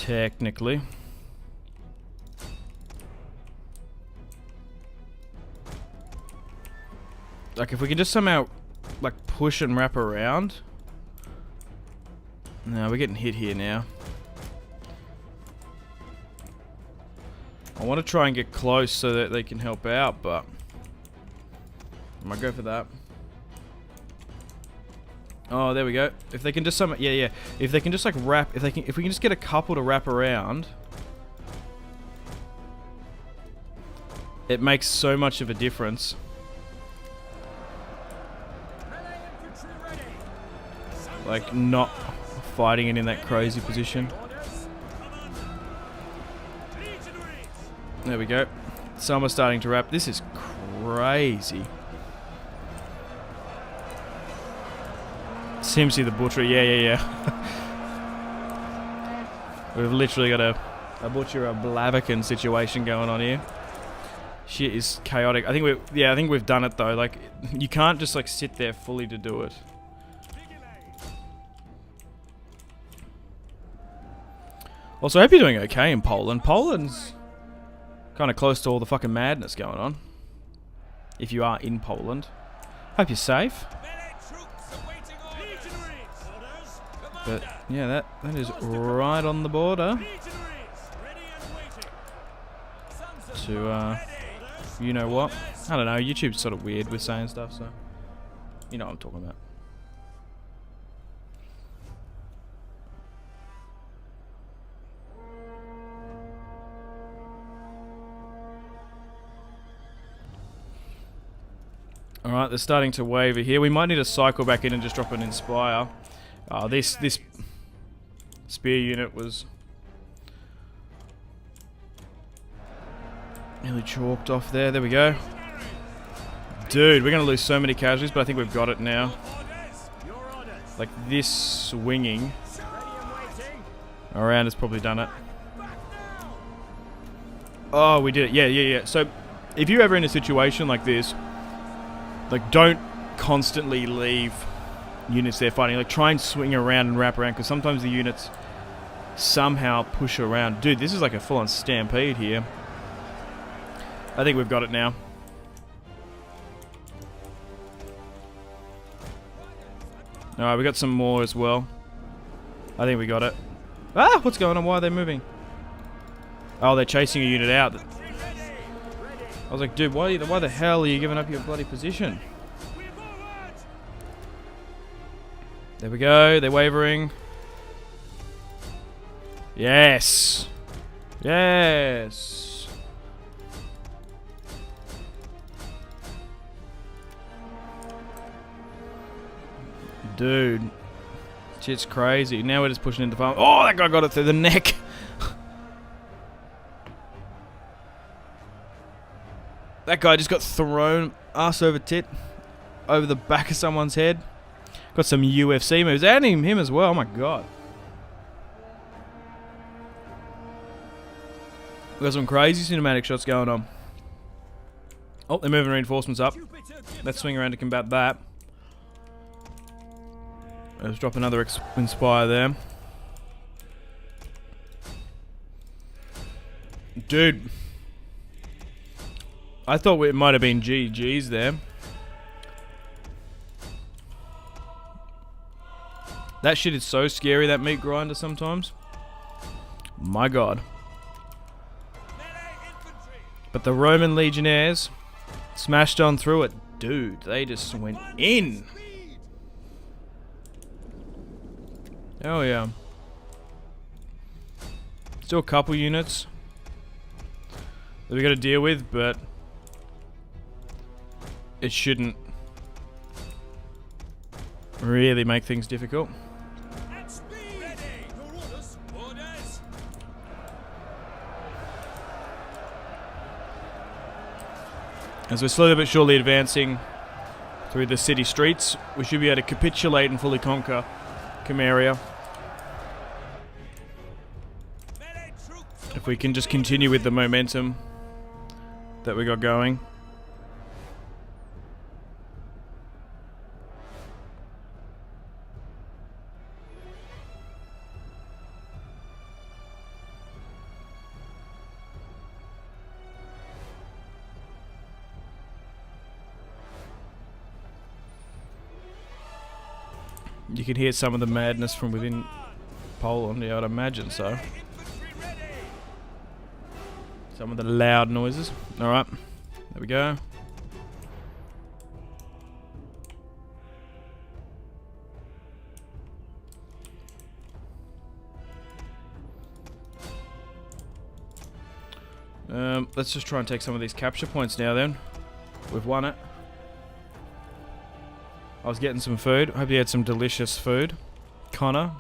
Technically. Like, if we can just somehow, like, push and wrap around. No, we're getting hit here now. I want to try and get close so that they can help out, but I might go for that. Oh, there we go. If they can just yeah. If they can just like wrap, if we can just get a couple to wrap around, it makes so much of a difference. Like, not fighting it in that crazy position. There we go. Some are starting to wrap. This is crazy. Simpzy the Butcher. Yeah. We've literally got a Butcher, a Blaviken situation going on here. Shit is chaotic. I think we've done it though. Like, you can't just like sit there fully to do it. Also, I hope you're doing okay in Poland. Poland's kind of close to all the fucking madness going on. If you are in Poland. Hope you're safe. But, yeah, that is right on the border. To, you know what? I don't know, YouTube's sort of weird with saying stuff, so... You know what I'm talking about. Alright, they're starting to waver here. We might need to cycle back in and just drop an Inspire. This spear unit was nearly chalked off there. There we go. Dude, we're going to lose so many casualties, but I think we've got it now. Like, this swinging around has probably done it. Oh, we did it. Yeah. So, if you're ever in a situation like this, like, don't constantly leave units there fighting. Like, try and swing around and wrap around, because sometimes the units somehow push around. Dude, this is like a full-on stampede here. I think we've got it now. Alright, we got some more as well. I think we got it. Ah, what's going on? Why are they moving? Oh, they're chasing a unit out. I was like, dude, why the hell are you giving up your bloody position? There we go. They're wavering. Yes. Yes. Dude. Shit's crazy. Now we're just pushing into the farm. Oh, that guy got it through the neck. That guy just got thrown ass over tit over the back of someone's head. Got some UFC moves. And him as well. Oh my god. We got some crazy cinematic shots going on. Oh, they're moving reinforcements up. Let's swing around to combat that. Let's drop another Inspire there. Dude. I thought it might have been GG's there. That shit is so scary, that meat grinder sometimes. My god. But the Roman legionnaires smashed on through it. Dude, they just went in. Oh yeah. Still a couple units that we got to deal with, but it shouldn't really make things difficult. As we're slowly but surely advancing through the city streets, we should be able to capitulate and fully conquer Crimean. If we can just continue with the momentum that we got going. You can hear some of the madness from within Poland, yeah, I'd imagine so. Some of the loud noises. Alright, there we go. Let's just try and take some of these capture points now then. We've won it. I was getting some food. Hope you had some delicious food. Connor.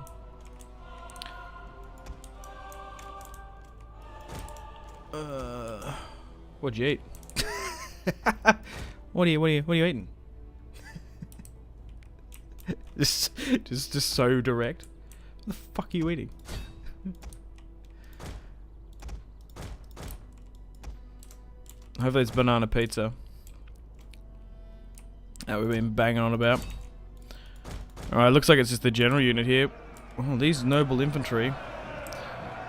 What'd you eat? What are you eating? just so direct. What the fuck are you eating? Hopefully it's banana pizza that we've been banging on about. Alright, looks like it's just the general unit here. Oh, these noble infantry.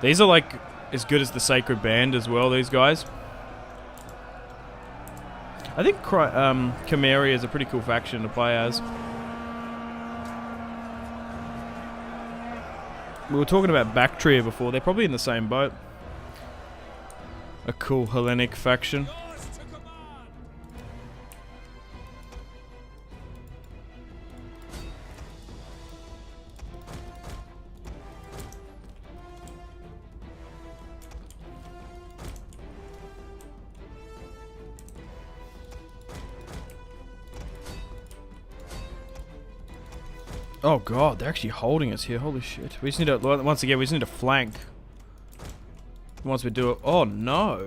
These are like as good as the Sacred Band as well, these guys. I think Crimean is a pretty cool faction to play as. We were talking about Bactria before. They're probably in the same boat. A cool Hellenic faction. Oh god, they're actually holding us here. Holy shit. We just need to, once again, we just need to flank. Once we do it. Oh no.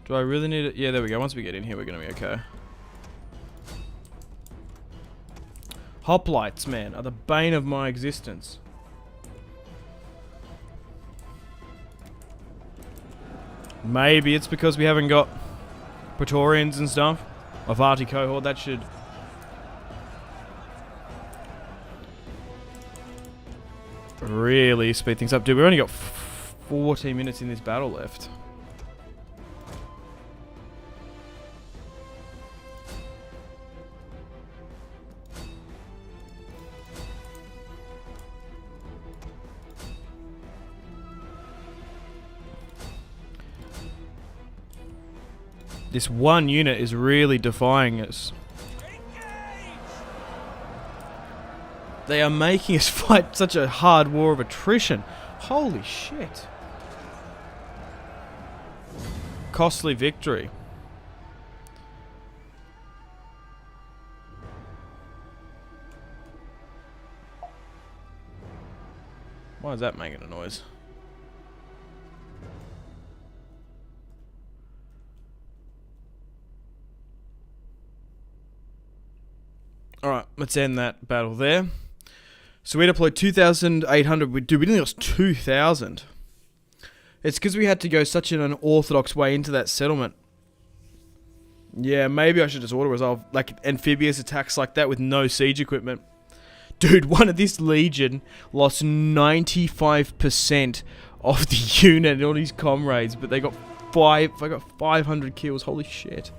Do I really need it? Yeah, there we go. Once we get in here, we're going to be okay. Hoplites, man, are the bane of my existence. Maybe it's because we haven't got Praetorians and stuff. Avarti cohort, that should... really speed things up. Dude, we've only got 14 minutes in this battle left. This one unit is really defying us. They are making us fight such a hard war of attrition. Holy shit. Costly victory. Why is that making a noise? Alright, let's end that battle there. So we deployed 2,800. We only lost 2,000. It's because we had to go such an unorthodox way into that settlement. Yeah, maybe I should just auto-resolve like amphibious attacks like that with no siege equipment. Dude, one of this legion lost 95% of the unit and all these comrades, but they got 500 kills. Holy shit.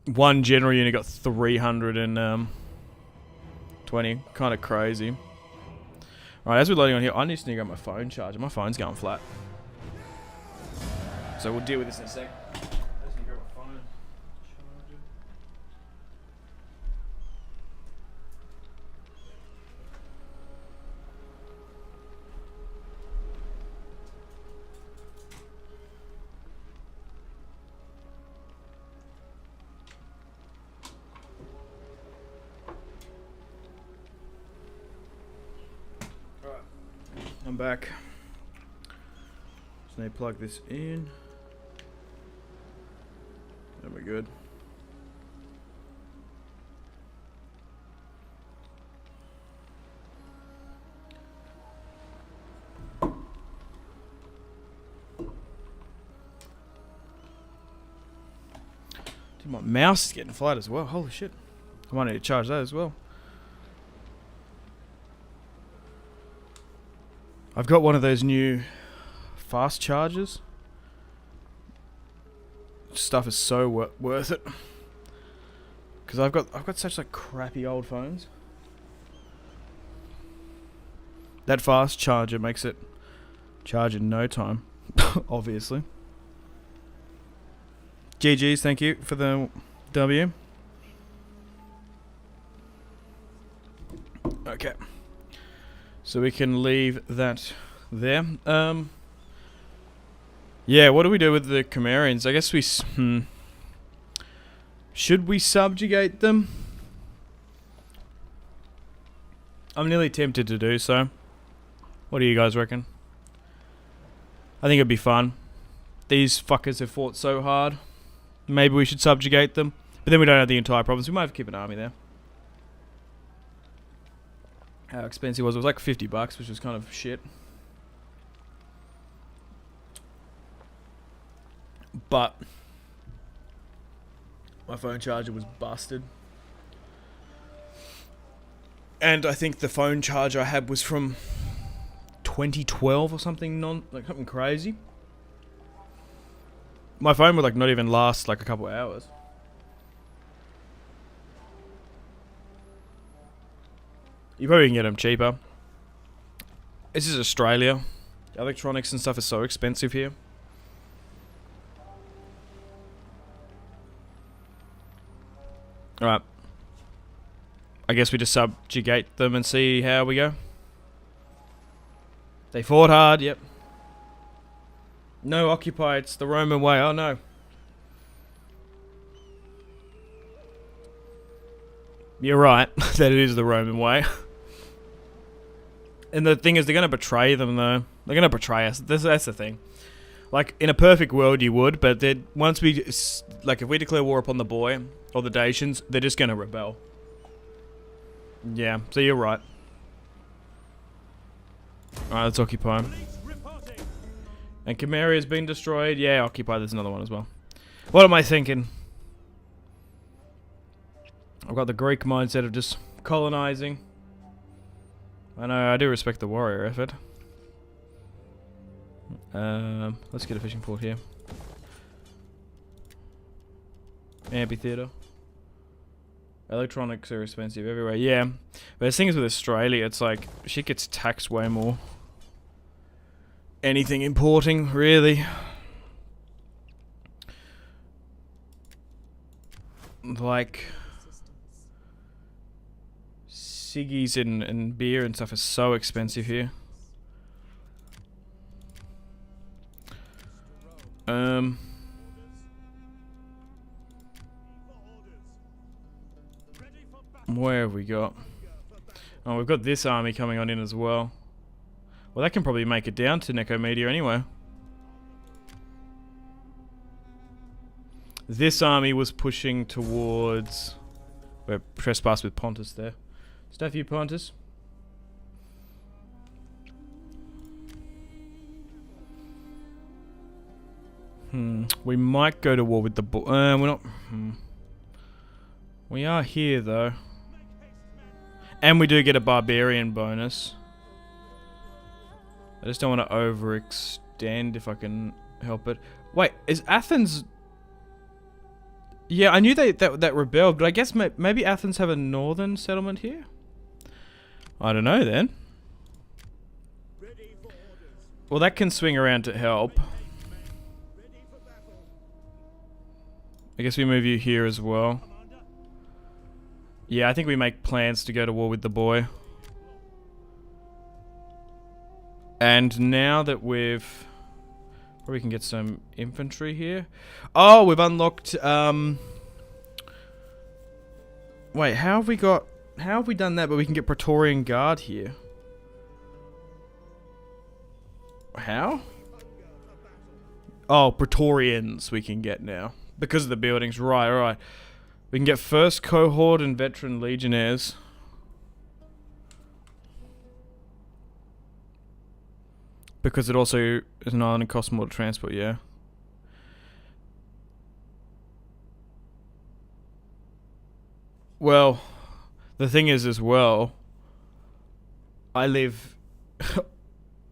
One general unit got 320. Kind of crazy. Alright, as we're loading on here, I need to get my phone charger. My phone's going flat. So we'll deal with this in a sec. I just need to grab my phone charger. I'm back. Just need to plug this in. Then we're good. Dude, my mouse is getting flat as well. Holy shit. I might need to charge that as well. I've got one of those new fast chargers. stuff is so worth it. Because I've got such like crappy old phones. That fast charger makes it charge in no time, obviously. GG's, thank you for the W. Okay. So we can leave that there. Yeah, what do we do with the Crimeans? I guess we... Should we subjugate them? I'm nearly tempted to do so. What do you guys reckon? I think it'd be fun. These fuckers have fought so hard. Maybe we should subjugate them. But then we don't have the entire province. We might have to keep an army there. How expensive was it? It was like $50, which was kind of shit. But my phone charger was busted. And I think the phone charger I had was from 2012 or something, like something crazy. My phone would like not even last like a couple hours. You probably can get them cheaper. This is Australia. Electronics and stuff is so expensive here. Alright. I guess we just subjugate them and see how we go. They fought hard, yep. No, occupy, it's the Roman way. Oh no. You're right, that it is the Roman way. And the thing is, they're going to betray them though. They're going to betray us. That's the thing. Like, in a perfect world you would, but then once we... Like, if we declare war upon the boy, or the Dacians, they're just going to rebel. Yeah, so you're right. Alright, let's occupy. And Cimmerian has been destroyed. Yeah, occupy. There's another one as well. What am I thinking? I've got the Greek mindset of just colonizing. I know, I do respect the warrior effort. Let's get a fishing port here. Amphitheatre. Electronics are expensive everywhere. Yeah, but the thing is with Australia, it's like shit gets taxed way more. Anything importing, really. Like ciggies and beer and stuff is so expensive here. Where have we got? Oh, we've got this army coming on in as well. Well, that can probably make it down to Nicomedia anyway. This army was pushing towards... We're trespassed with Pontus there. Stuff you, Pontus. We might go to war with the... we're not... We are here, though. And we do get a barbarian bonus. I just don't want to overextend if I can help it. Wait, is Athens... Yeah, I knew that rebelled, but I guess maybe Athens have a northern settlement here? I don't know then. Well, that can swing around to help. I guess we move you here as well. Yeah, I think we make plans to go to war with the boy. And now that we've... Probably can get some infantry here. Oh, we've unlocked... Wait, how have we got... How have we done that, but we can get Praetorian Guard here? How? Oh, Praetorians we can get now. Because of the buildings. Right. We can get first cohort and veteran legionnaires. Because it also is an island and costs more to transport, yeah. Well, the thing is as well, I live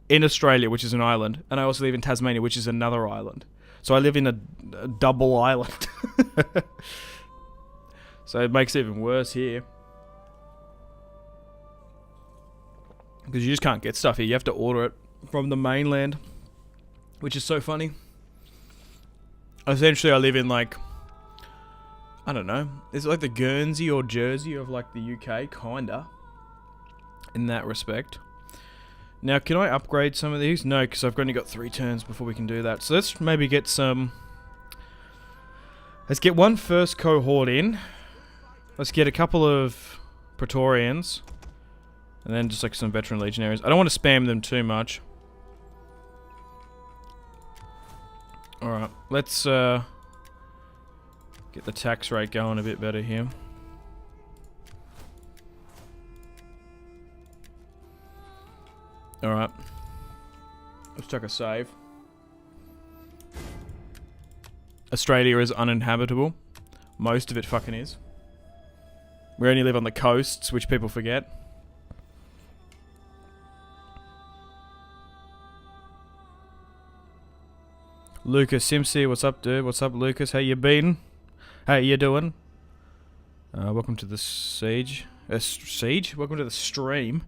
in Australia, which is an island, and I also live in Tasmania, which is another island. So I live in a double island. So it makes it even worse here. Because you just can't get stuff here. You have to order it from the mainland. Which is so funny. Essentially, I live in like... I don't know. It's like the Guernsey or Jersey of like the UK, kinda. In that respect. Now, can I upgrade some of these? No, because I've only got 3 turns before we can do that. So let's maybe get some... Let's get one first cohort in. Let's get a couple of Praetorians. And then just like some veteran legionaries. I don't want to spam them too much. Alright, let's get the tax rate going a bit better here. Alright. Let's check a save. Australia is uninhabitable. Most of it fucking is. We only live on the coasts, which people forget. Lucas Simpsy, what's up, dude? What's up, Lucas? How you been? How you doing? Welcome to the siege. Siege? Welcome to the stream.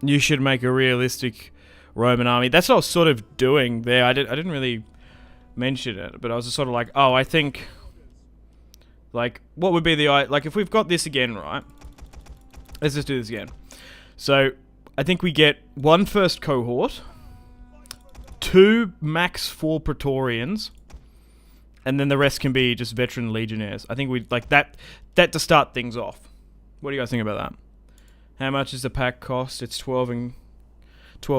You should make a realistic Roman army. That's what I was sort of doing there. I didn't really mention it, but I was just sort of like, oh, I think, like, what would be the, like, if we've got this again, right? Let's just do this again. So, I think we get 1 first cohort, 2 max 4 Praetorians, and then the rest can be just veteran legionnaires. I think we'd like that to start things off. What do you guys think about that? How much does the pack cost? It's 12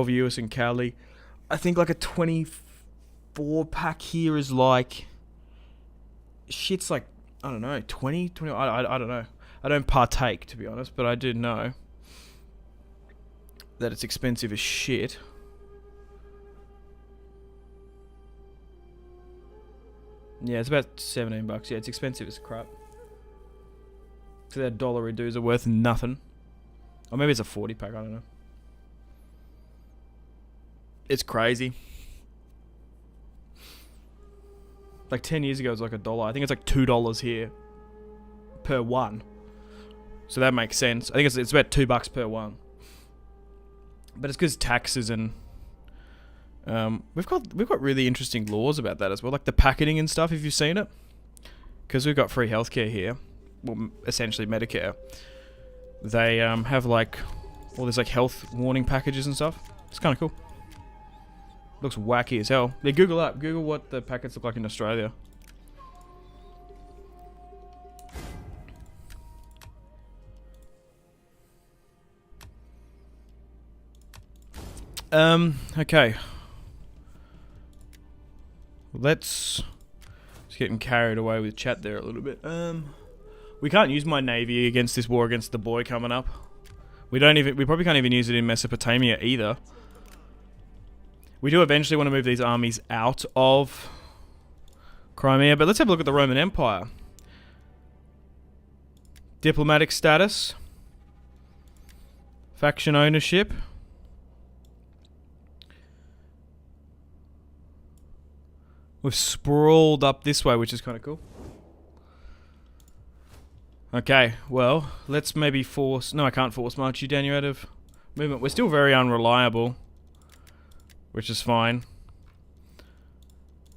US in Cali. I think like a 24 pack here is like... Shit's like, I don't know, 20? I don't know. I don't partake, to be honest, but I do know that it's expensive as shit. Yeah, it's about 17 bucks. Yeah, it's expensive as crap. So that dollar redos are worth nothing. Or maybe it's a 40 pack, I don't know. It's crazy. Like 10 years ago it was like $1. I think it's like $2 here per one. So that makes sense. I think it's about $2 per one. But it's because taxes and we've got really interesting laws about that as well, like the packeting and stuff. If you've seen it, because we've got free healthcare here, well, essentially Medicare. They have like all these like health warning packages and stuff. It's kind of cool. Looks wacky as hell. Yeah, Google what the packets look like in Australia. Okay. Let's just getting carried away with chat there a little bit. We can't use my navy against this war against the boy coming up. We probably can't even use it in Mesopotamia either. We do eventually want to move these armies out of Crimea, but let's have a look at the Roman Empire. Diplomatic status. Faction ownership. We've sprawled up this way, which is kind of cool. Okay, well, let's maybe force... No, I can't force march you down. You're out of movement. We're still very unreliable, which is fine.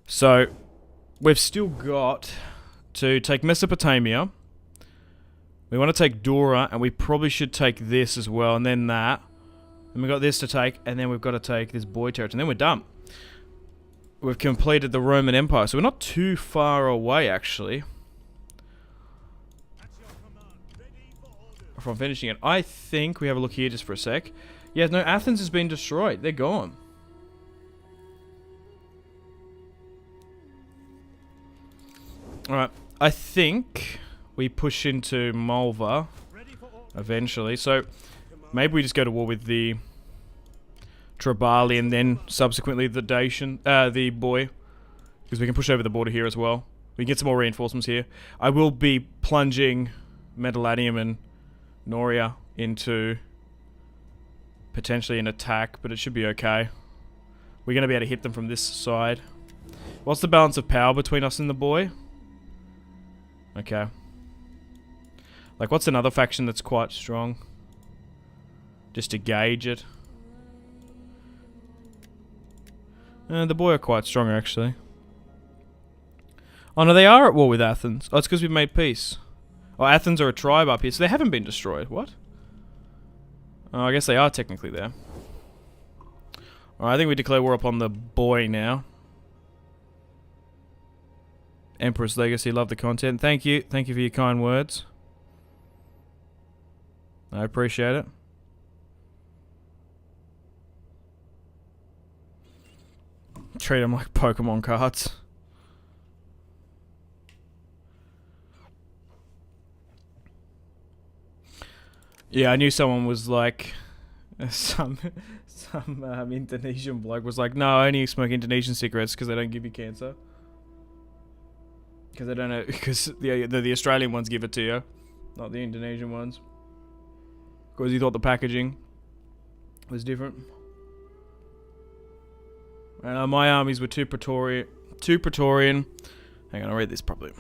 So, we've still got to take Mesopotamia. We want to take Dora, and we probably should take this as well, and then that. And we've got this to take, and then we've got to take this boy territory, and then we're done. We've completed the Roman Empire, so we're not too far away, actually, from finishing it. I think we have a look here just for a sec. Yeah, no, Athens has been destroyed. They're gone. Alright, I think we push into Malva eventually. So maybe we just go to war with the Tribali and then subsequently the Dacian, the boy, because we can push over the border here as well. We can get some more reinforcements here. I will be plunging Medellanium and Noria into potentially an attack, but it should be okay. We're going to be able to hit them from this side. What's the balance of power between us and the boy? Okay. Like, what's another faction that's quite strong? Just to gauge it. The boy are quite strong, actually. Oh, no, they are at war with Athens. Oh, it's because we've made peace. Oh, Athens are a tribe up here, so they haven't been destroyed. What? Oh, I guess they are technically there. Alright, I think we declare war upon the boy now. Emperor's Legacy, love the content. Thank you. Thank you for your kind words. I appreciate it. Treat them like Pokemon cards. Yeah, I knew someone was like... Some Indonesian bloke was like, no, I only smoke Indonesian cigarettes because they don't give you cancer. Because they don't know... Because the Australian ones give it to you. Not the Indonesian ones. Because he thought the packaging was different. And my armies were two Praetorian. Hang on, I'll read this properly.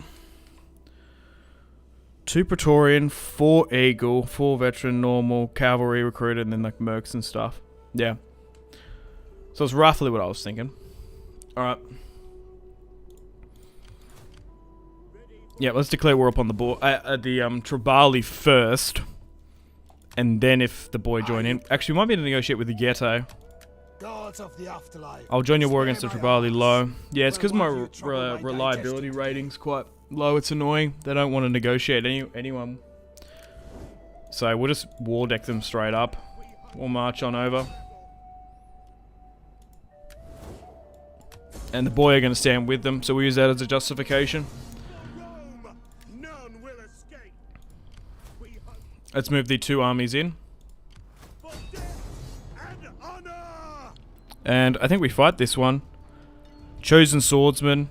2 Praetorian, 4 Eagle, 4 Veteran, Normal, Cavalry recruited, and then like Mercs and stuff. Yeah. So it's roughly what I was thinking. Alright. Yeah, let's declare war upon the Tribali first. And then if the boy join in. Actually, we might be able to negotiate with the Ghetto. Gods of the afterlife. I'll join your war against the Tribali low. Yeah, it's because my reliability rating's quite low. It's annoying. They don't want to negotiate anyone. So we'll just war deck them straight up. We'll march on over. And the boy are going to stand with them, so we use that as a justification. Let's move the 2 armies in. And I think we fight this one. Chosen swordsman.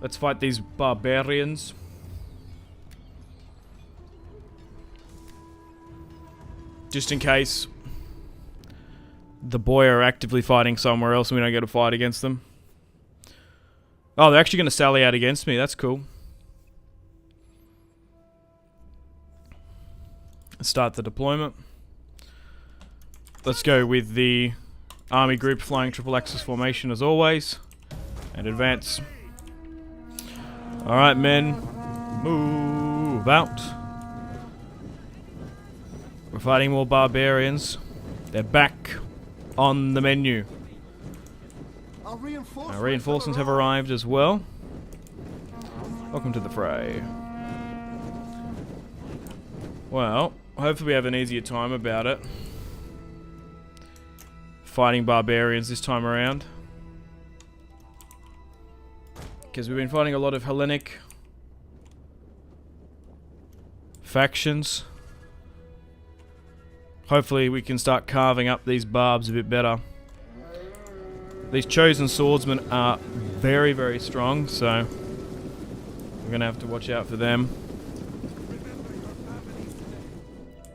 Let's fight these barbarians. Just in case the boy are actively fighting somewhere else and we don't get a fight against them. Oh, they're actually going to sally out against me. That's cool. Let's start the deployment. Let's go with the army group flying triple axis formation as always. And advance. Alright, men. Move out. We're fighting more barbarians. They're back on the menu. Our reinforcements have arrived as well. Welcome to the fray. Well, hopefully we have an easier time about it. Fighting barbarians this time around. Because we've been fighting a lot of Hellenic factions. Hopefully we can start carving up these barbs a bit better. These chosen swordsmen are very, very strong, so we're going to have to watch out for them.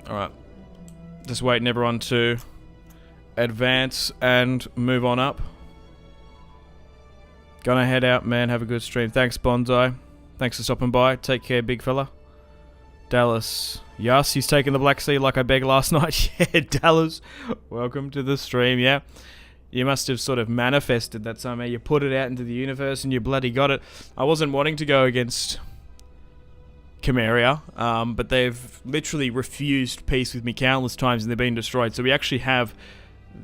Alright. Just waiting everyone to advance and move on up. Gonna head out, man. Have a good stream. Thanks, Bonsai. Thanks for stopping by. Take care, big fella. Dallas. Yes, he's taking the Black Sea like I begged last night. Yeah, Dallas. Welcome to the stream, yeah. You must have sort of manifested that somehow. You put it out into the universe and you bloody got it. I wasn't wanting to go against Chimeria, but they've literally refused peace with me countless times and they've been destroyed. So we actually have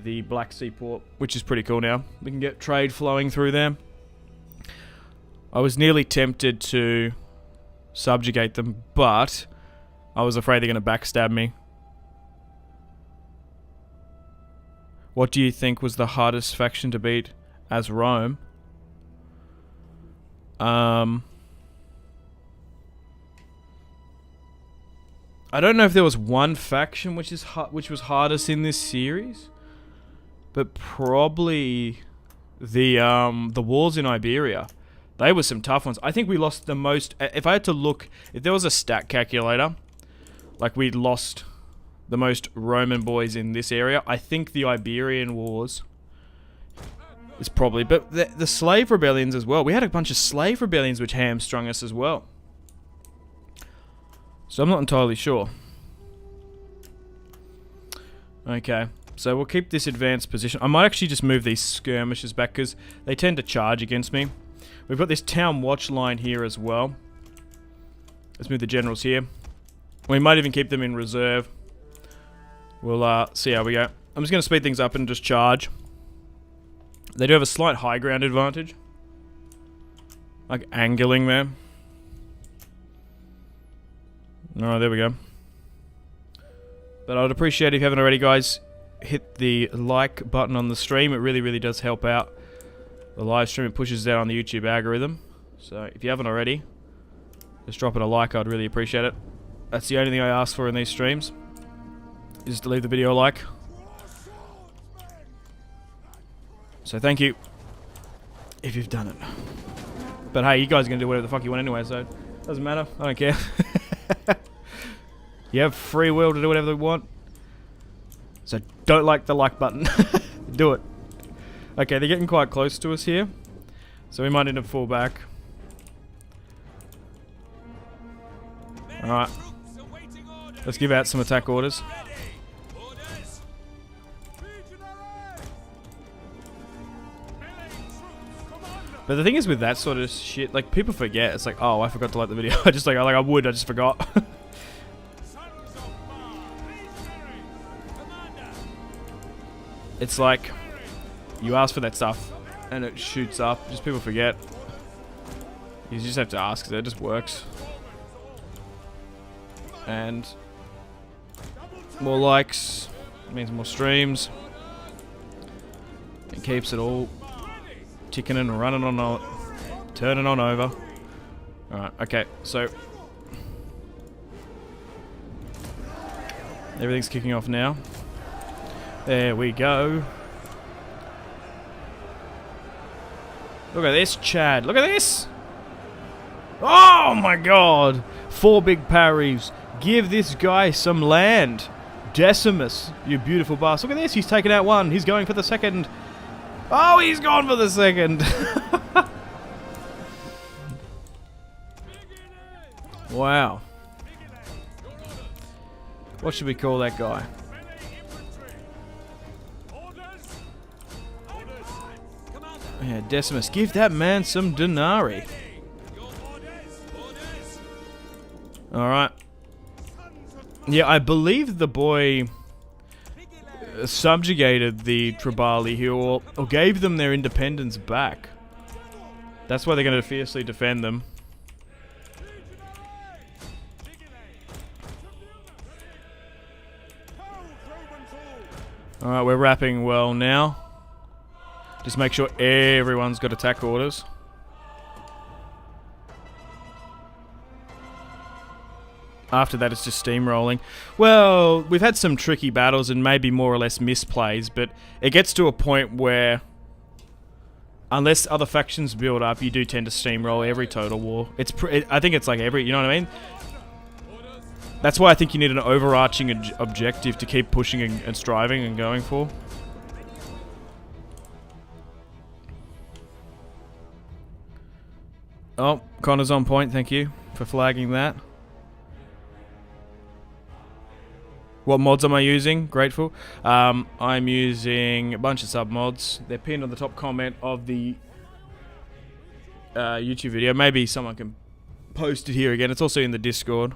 the Black Sea port, which is pretty cool now. We can get trade flowing through there. I was nearly tempted to subjugate them, but I was afraid they're going to backstab me. What do you think was the hardest faction to beat as Rome? I don't know if there was one faction which was hardest in this series, but probably the wars in Iberia. They were some tough ones. I think we lost the most. If I had to look, if there was a stat calculator, like we'd lost the most Roman boys in this area. I think the Iberian Wars is probably, but the slave rebellions as well. We had a bunch of slave rebellions which hamstrung us as well. So I'm not entirely sure. Okay, so we'll keep this advanced position. I might actually just move these skirmishers back because they tend to charge against me. We've got this town watch line here as well. Let's move the generals here. We might even keep them in reserve. We'll see how we go. I'm just going to speed things up and just charge. They do have a slight high ground advantage. Like angling there. Alright, there we go. But I'd appreciate if you haven't already, guys, hit the like button on the stream. It really, really does help out the live stream. It pushes it out on the YouTube algorithm. So if you haven't already, just drop it a like. I'd really appreciate it. That's the only thing I ask for in these streams, is to leave the video a like. So thank you if you've done it. But hey, you guys are going to do whatever the fuck you want anyway, so it doesn't matter. I don't care. You have free will to do whatever you want. So don't like the like button. Do it. Okay, they're getting quite close to us here. So we might need to fall back. Alright. Let's give out some attack orders. But the thing is with that sort of shit, like people forget. It's like, oh, I forgot to like the video. I just like I would, I just forgot. It's like you ask for that stuff and it shoots up. Just people forget. You just have to ask, 'cause it just works. And more likes means more streams. It keeps it all ticking and running on, turning on over. Alright, okay, so everything's kicking off now. There we go. Look at this, Chad. Look at this. Oh my god. 4 big parries. Give this guy some land. Decimus, you beautiful bastard. Look at this. He's taken out one. He's going for the second. Oh, he's gone for the second. Wow. What should we call that guy? Yeah, Decimus, give that man some denarii. Alright. Yeah, I believe the boy subjugated the Tribali here, or gave them their independence back. That's why they're going to fiercely defend them. Alright, we're wrapping well now. Just make sure everyone's got attack orders. After that, it's just steamrolling. Well, we've had some tricky battles and maybe more or less misplays, but it gets to a point where, unless other factions build up, you do tend to steamroll every Total War. I think it's like every, you know what I mean? That's why I think you need an overarching objective to keep pushing and striving and going for. Oh, Connor's on point, thank you for flagging that. What mods am I using? Grateful. I'm using a bunch of sub mods. They're pinned on the top comment of the YouTube video. Maybe someone can post it here again. It's also in the Discord.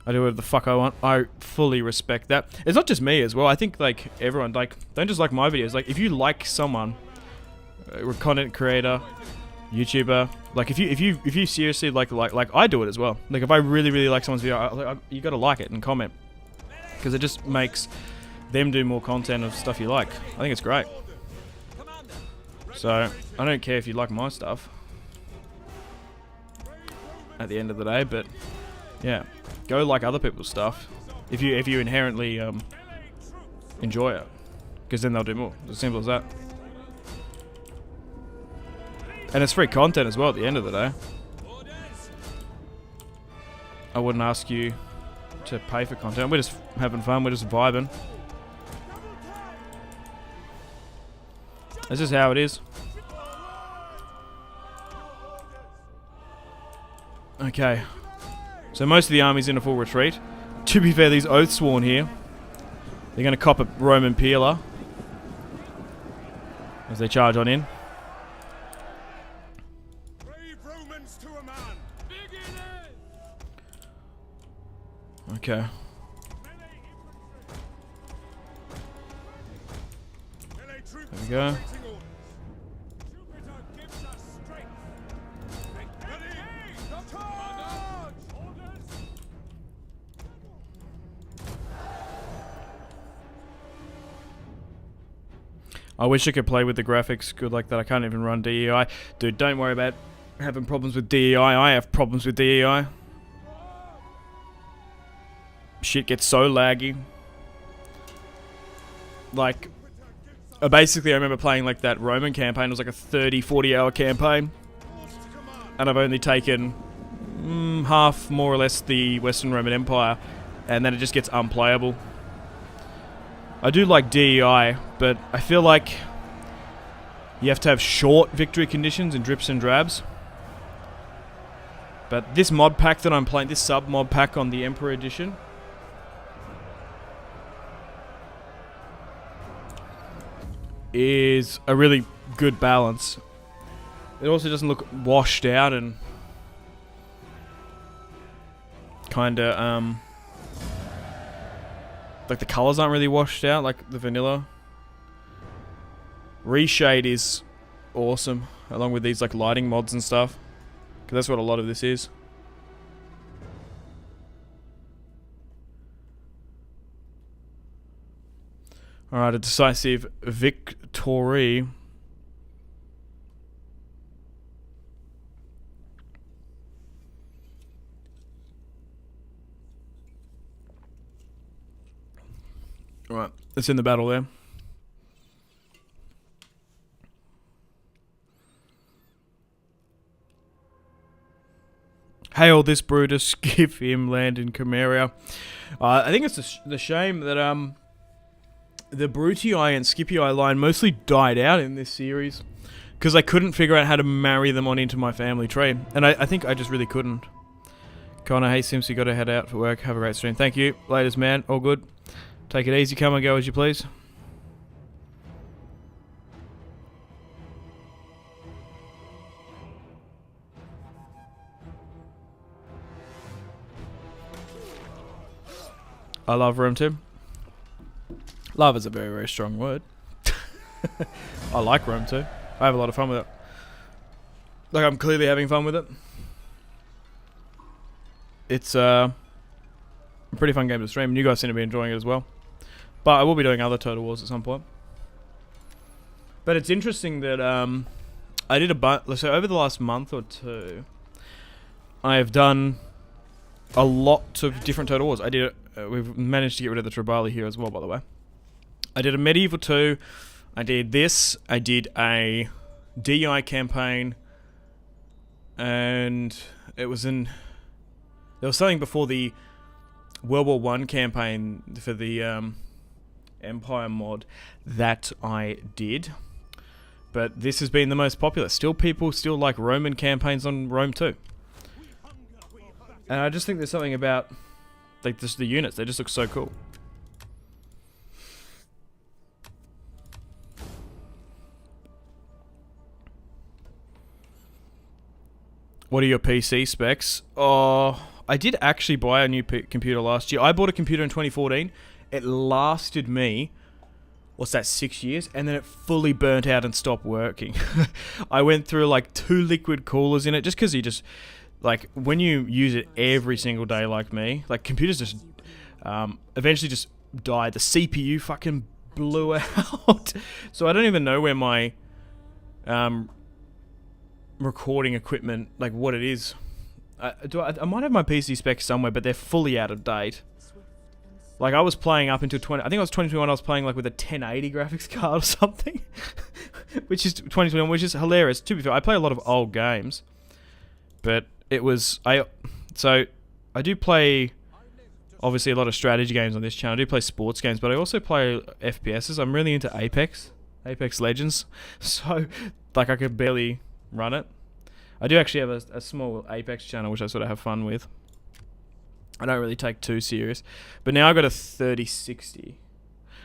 I do whatever the fuck I want. I fully respect that. It's not just me as well. I think like everyone, like, don't just like my videos. Like if you like someone, a content creator, YouTuber, like if you seriously like I do it as well. Like if I really like someone's video, you gotta like it and comment, because it just makes them do more content of stuff you like. I think it's great. So I don't care if you like my stuff at the end of the day, but yeah, go like other people's stuff if you inherently enjoy it, because then they'll do more. It's as simple as that. And it's free content as well at the end of the day. I wouldn't ask you to pay for content. We're just having fun. We're just vibing. This is how it is. Okay. So most of the army's in a full retreat. To be fair, these Oathsworn here, they're going to cop a Roman peeler as they charge on in. Okay. There we go. I wish I could play with the graphics good like that. I can't even run DEI. Dude, don't worry about having problems with DEI. I have problems with DEI. Shit gets so laggy. Like, basically I remember playing like that Roman campaign. It was like a 30-40 hour campaign. And I've only taken half, more or less, the Western Roman Empire. And then it just gets unplayable. I do like DEI, but I feel like you have to have short victory conditions in drips and drabs. But this mod pack that I'm playing, this sub mod pack on the Emperor Edition, is a really good balance. It also doesn't look washed out and kinda like the colours aren't really washed out like the vanilla. Reshade is awesome, along with these like lighting mods and stuff, because that's what a lot of this is. Alright, a decisive victory. Right, it's in the battle there. Hail this Brutus, give him land in Chimeria. I think it's the shame that the Brutii and Scipii line mostly died out in this series, because I couldn't figure out how to marry them on into my family tree, and I think I just really couldn't. Connor, hey Sims, you gotta head out for work. Have a great stream. Thank you. Latest man, all good. Take it easy, come and go as you please. I love Rome too. Love is a very, very strong word. I like Rome too. I have a lot of fun with it. Like, I'm clearly having fun with it. It's a pretty fun game to stream, and you guys seem to be enjoying it as well. But I will be doing other Total Wars at some point. But it's interesting that I did so over the last month or two, I have done a lot of different Total Wars. I did. We've managed to get rid of the Tribali here as well, by the way. I did a Medieval 2. I did this. I did a DI campaign, and it was in. There was something before the World War 1 campaign for the Empire mod that I did, but this has been the most popular. Still, people still like Roman campaigns on Rome 2, and I just think there's something about like just the units. They just look so cool. What are your PC specs? Oh, I did actually buy a new computer last year. I bought a computer in 2014. It lasted me, what's that, 6 years? And then it fully burnt out and stopped working. I went through like 2 liquid coolers in it, just because you just, like, when you use it every single day like me, like, computers just eventually just died. The CPU fucking blew out. So I don't even know where my recording equipment, like what it is. I might have my PC specs somewhere, but they're fully out of date. Like, I was playing up until I think it was 2021, I was playing like with a 1080 graphics card or something. Which is 2021, which is hilarious. To be fair, I play a lot of old games. But it was, so I do play Obviously, a lot of strategy games on this channel. I do play sports games, but I also play FPSs. I'm really into Apex Legends. So, like, I could barely run it. I do actually have a small Apex channel, which I sort of have fun with. I don't really take too serious. But now I got a 3060.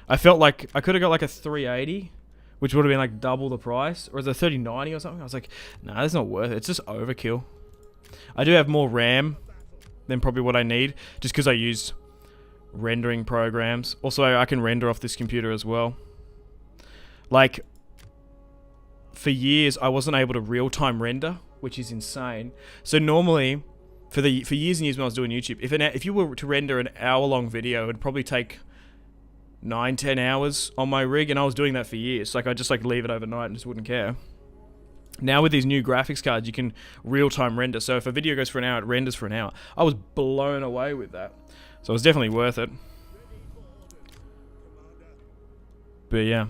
I felt like I could have got like a 380, which would have been like double the price. Or is it a 3090 or something? I was like, nah, that's not worth it. It's just overkill. I do have more RAM than probably what I need, just because I use rendering programs. Also, I can render off this computer as well. Like, for years, I wasn't able to real-time render, which is insane. So normally, for years and years when I was doing YouTube, if you were to render an hour-long video, it'd probably take 9-10 hours on my rig, and I was doing that for years. Like, I'd just like leave it overnight and just wouldn't care. Now with these new graphics cards, you can real-time render. So if a video goes for an hour, it renders for an hour. I was blown away with that. So it was definitely worth it. But yeah.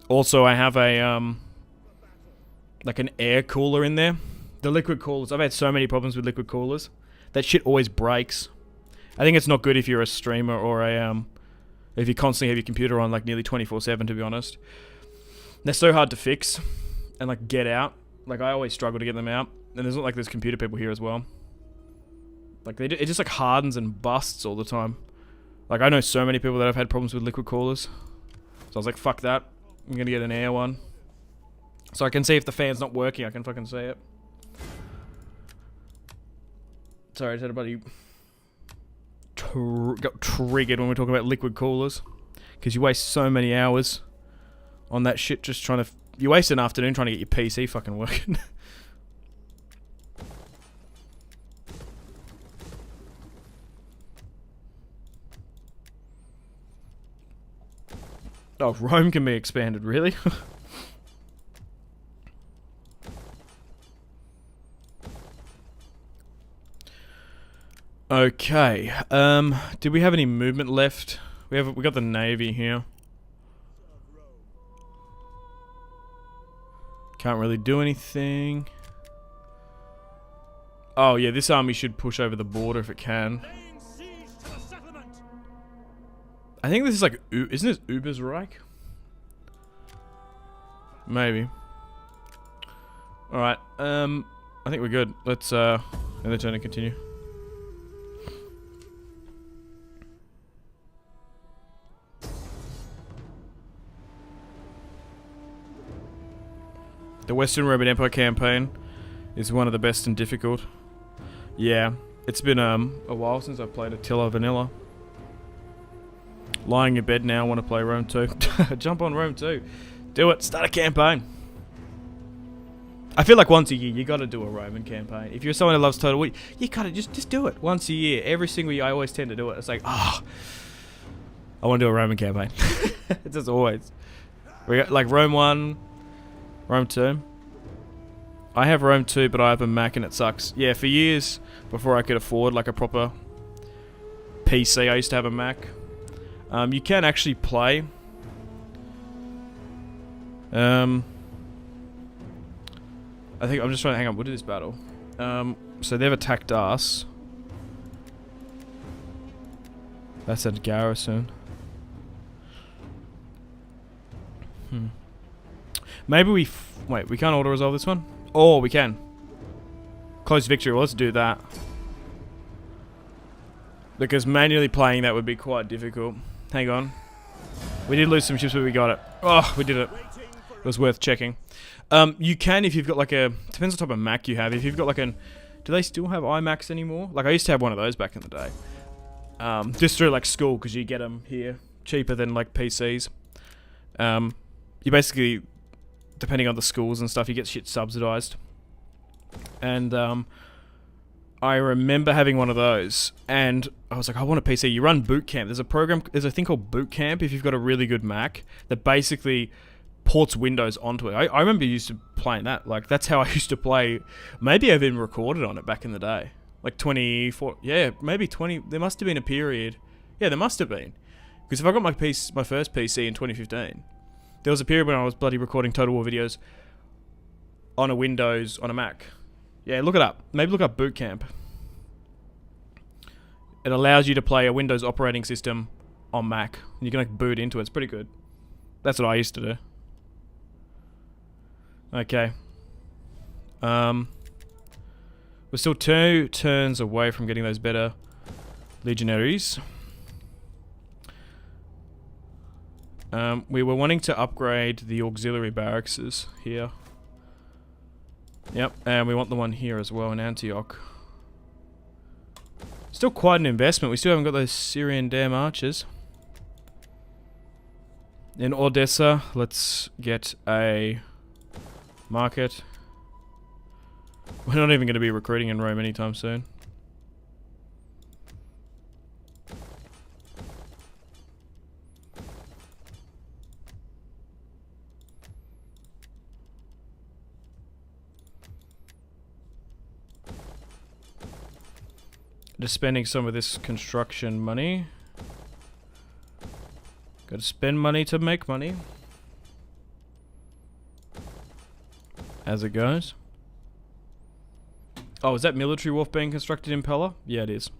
Also, I have a like an air cooler in there. The liquid coolers. I've had so many problems with liquid coolers. That shit always breaks. I think it's not good if you're a streamer or if you constantly have your computer on like nearly 24/7, to be honest. They're so hard to fix and like get out. Like, I always struggle to get them out. And there's not like there's computer people here as well. Like, it just like hardens and busts all the time. Like, I know so many people that have had problems with liquid coolers. So I was like, fuck that. I'm gonna get an air one. So I can see if the fan's not working, I can fucking see it. Sorry, I just had a buddy got triggered when we're talking about liquid coolers. Because you waste so many hours on that shit just trying to... You waste an afternoon trying to get your PC fucking working. Oh, Rome can be expanded, really? Okay. Did we have any movement left? We got the Navy here. Can't really do anything. Oh yeah, this army should push over the border if it can. I think this is like, isn't this Ubersreich? Maybe. Alright, I think we're good. Let's, end the turn and continue. The Western Roman Empire campaign is one of the best and difficult. Yeah, it's been a while since I've played Attila Vanilla. Lying in bed now, want to play Rome 2. Jump on Rome 2. Do it, start a campaign. I feel like once a year you gotta do a Roman campaign. If you're someone who loves Total War, you gotta just do it once a year. Every single year I always tend to do it. It's like, I want to do a Roman campaign. It's just always. We got like Rome 1, Rome 2. I have Rome 2, but I have a Mac and it sucks. Yeah, for years before I could afford like a proper PC, I used to have a Mac. You can actually play. I think I'm just trying to hang on. What is this battle? So they've attacked us. That's a garrison. Maybe wait. We can't auto resolve this one. Oh, we can. Close victory. Well, let's do that. Because manually playing that would be quite difficult. Hang on. We did lose some ships, but we got it. Oh, we did it. It was worth checking. You can if you've got like a... Depends what type of Mac you have. If you've got like an... Do they still have iMacs anymore? Like I used to have one of those back in the day. Just through like school, because you get them here cheaper than like PCs. You basically... Depending on the schools and stuff, you get shit subsidized. And I remember having one of those, and I was like, I want a PC. You run Boot Camp. There's a thing called Boot Camp if you've got a really good Mac that basically ports Windows onto it. I remember used to playing that. Like, that's how I used to play. Maybe I've even recorded on it back in the day. Like 24, yeah, maybe 20. There must have been a period. Yeah, there must have been. Because if I got my first PC in 2015, there was a period when I was bloody recording Total War videos on a Windows, on a Mac. Yeah, look it up. Maybe look up Boot Camp. It allows you to play a Windows operating system on Mac. You can like boot into it. It's pretty good. That's what I used to do. Okay. We're still 2 turns away from getting those better legionaries. We were wanting to upgrade the auxiliary barracks here. Yep, and we want the one here as well in Antioch. Still quite an investment. We still haven't got those Syrian damn archers. In Odessa, let's get a market. We're not even going to be recruiting in Rome anytime soon. Just spending some of this construction money. Gotta spend money to make money. As it goes. Oh, is that military wharf being constructed in Pella? Yeah, it is.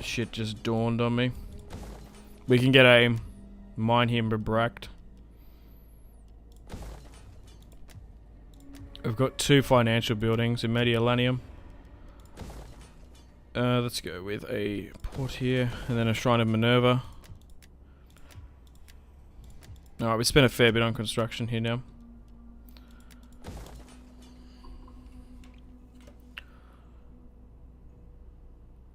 Shit just dawned on me. We can get a mine here in Bebracht. We've got 2 financial buildings in Mediolanum. Let's go with a port here, and then a Shrine of Minerva. Alright, we spent a fair bit on construction here now.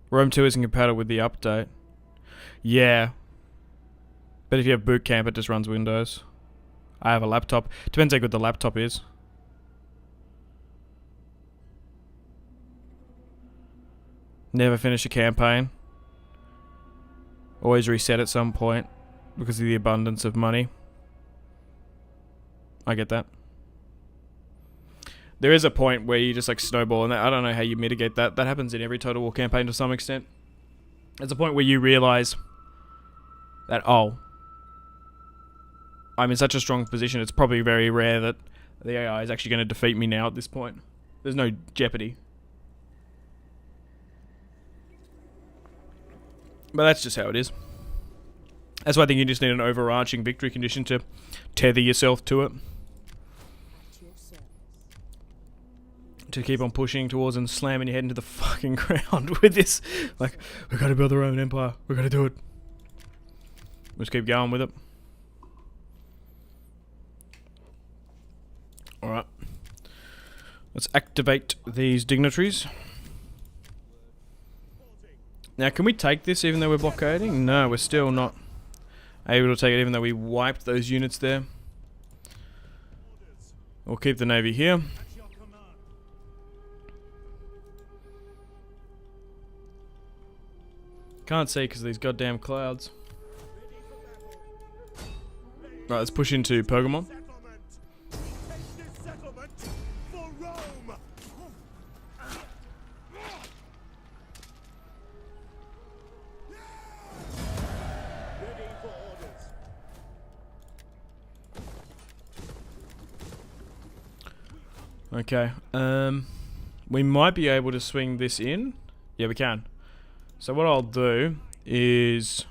Rome 2 isn't compatible with the update. Yeah. But if you have boot camp, it just runs Windows. I have a laptop. Depends how good the laptop is. Never finish a campaign. Always reset at some point because of the abundance of money. I get that. There is a point where you just like snowball, and I don't know how you mitigate that. That happens in every Total War campaign to some extent. There's a point where you realize that, oh, I'm in such a strong position, it's probably very rare that the AI is actually going to defeat me now at this point. There's no jeopardy. But that's just how it is. That's why I think you just need an overarching victory condition to tether yourself to it. To keep on pushing towards and slamming your head into the fucking ground with this. Like, we gotta build our own empire. We gotta do it. Let's keep going with it. Alright. Let's activate these dignitaries. Now, can we take this even though we're blockading? No, we're still not able to take it even though we wiped those units there. We'll keep the navy here. Can't see because of these goddamn clouds. Right, let's push into Pergamon. Okay, we might be able to swing this in. Yeah, we can. So what I'll do is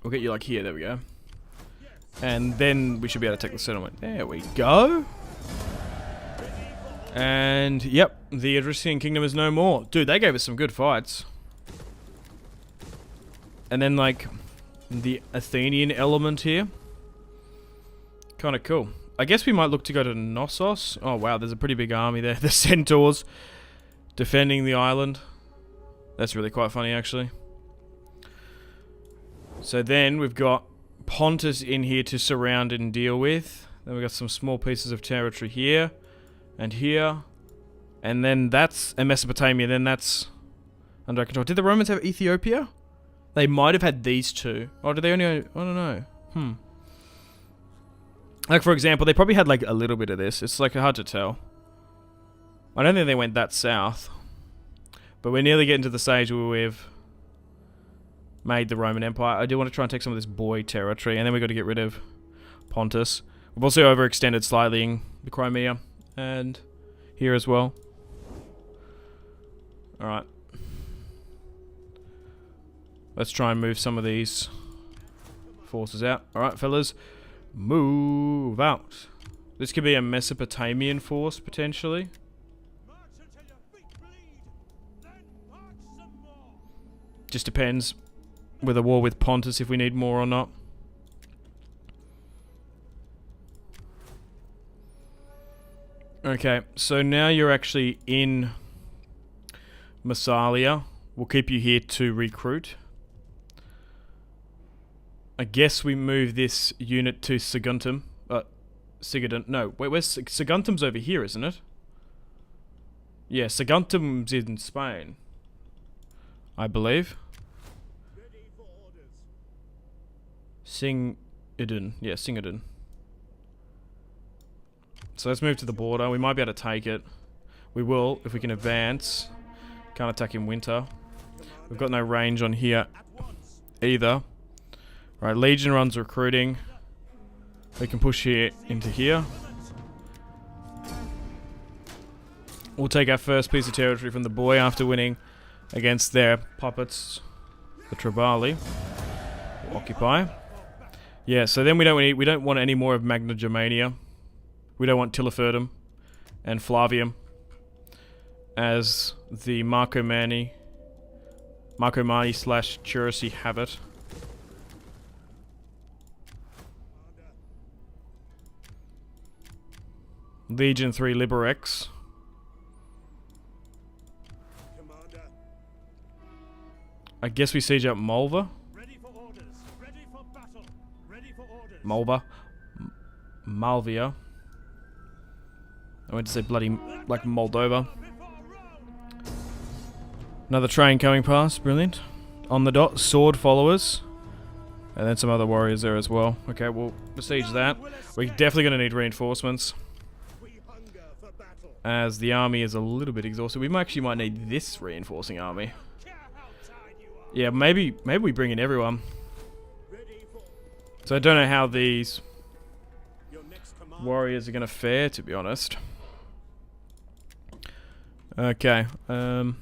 we'll get you like here, there we go. And then we should be able to take the settlement. There we go. And yep, the Thracian kingdom is no more. Dude, they gave us some good fights. And then like the Athenian element here. Kind of cool. I guess we might look to go to Knossos. Oh wow, there's a pretty big army there. The centaurs defending the island. That's really quite funny actually. So then we've got Pontus in here to surround and deal with. Then we've got some small pieces of territory here and here. And then that's Mesopotamia. Then that's under control. Did the Romans have Ethiopia? They might have had these two. Or did they only... I don't know. Like, for example, they probably had, like, a little bit of this. It's, like, hard to tell. I don't think they went that south. But we're nearly getting to the stage where we've made the Roman Empire. I do want to try and take some of this boy territory. And then we've got to get rid of Pontus. I've also overextended slightly in the Crimea and here as well. Alright. Let's try and move some of these forces out. Alright, fellas. Move out. This could be a Mesopotamian force, potentially. Just depends with a war with Pontus if we need more or not. Okay, so now you're actually in Massalia. We'll keep you here to recruit. I guess we move this unit to Saguntum. Sigadun. No, wait, where's Saguntum's over here, isn't it? Yeah, Saguntum's in Spain, I believe. Singadun. Yeah, Singadun. So let's move to the border. We might be able to take it. We will, if we can advance. Can't attack in winter. We've got no range on here either. Right, Legion runs recruiting. We can push here into here. We'll take our first piece of territory from the boy after winning against their puppets, the Tribali. We'll occupy. Yeah, so then we don't want any more of Magna Germania. We don't want Tilliferdum and Flavium as the Marcomanni / Churacy have it. Legion 3 Liberex. I guess we siege up Malva. Malva. Malvia. I went to say bloody, like, Moldova. Another train coming past, brilliant. On the dot, sword followers. And then some other warriors there as well. Okay, we'll besiege that. We're definitely going to need reinforcements, as the army is a little bit exhausted. We actually might need this reinforcing army. Yeah, maybe we bring in everyone. So I don't know how these warriors are going to fare, to be honest. Okay. Who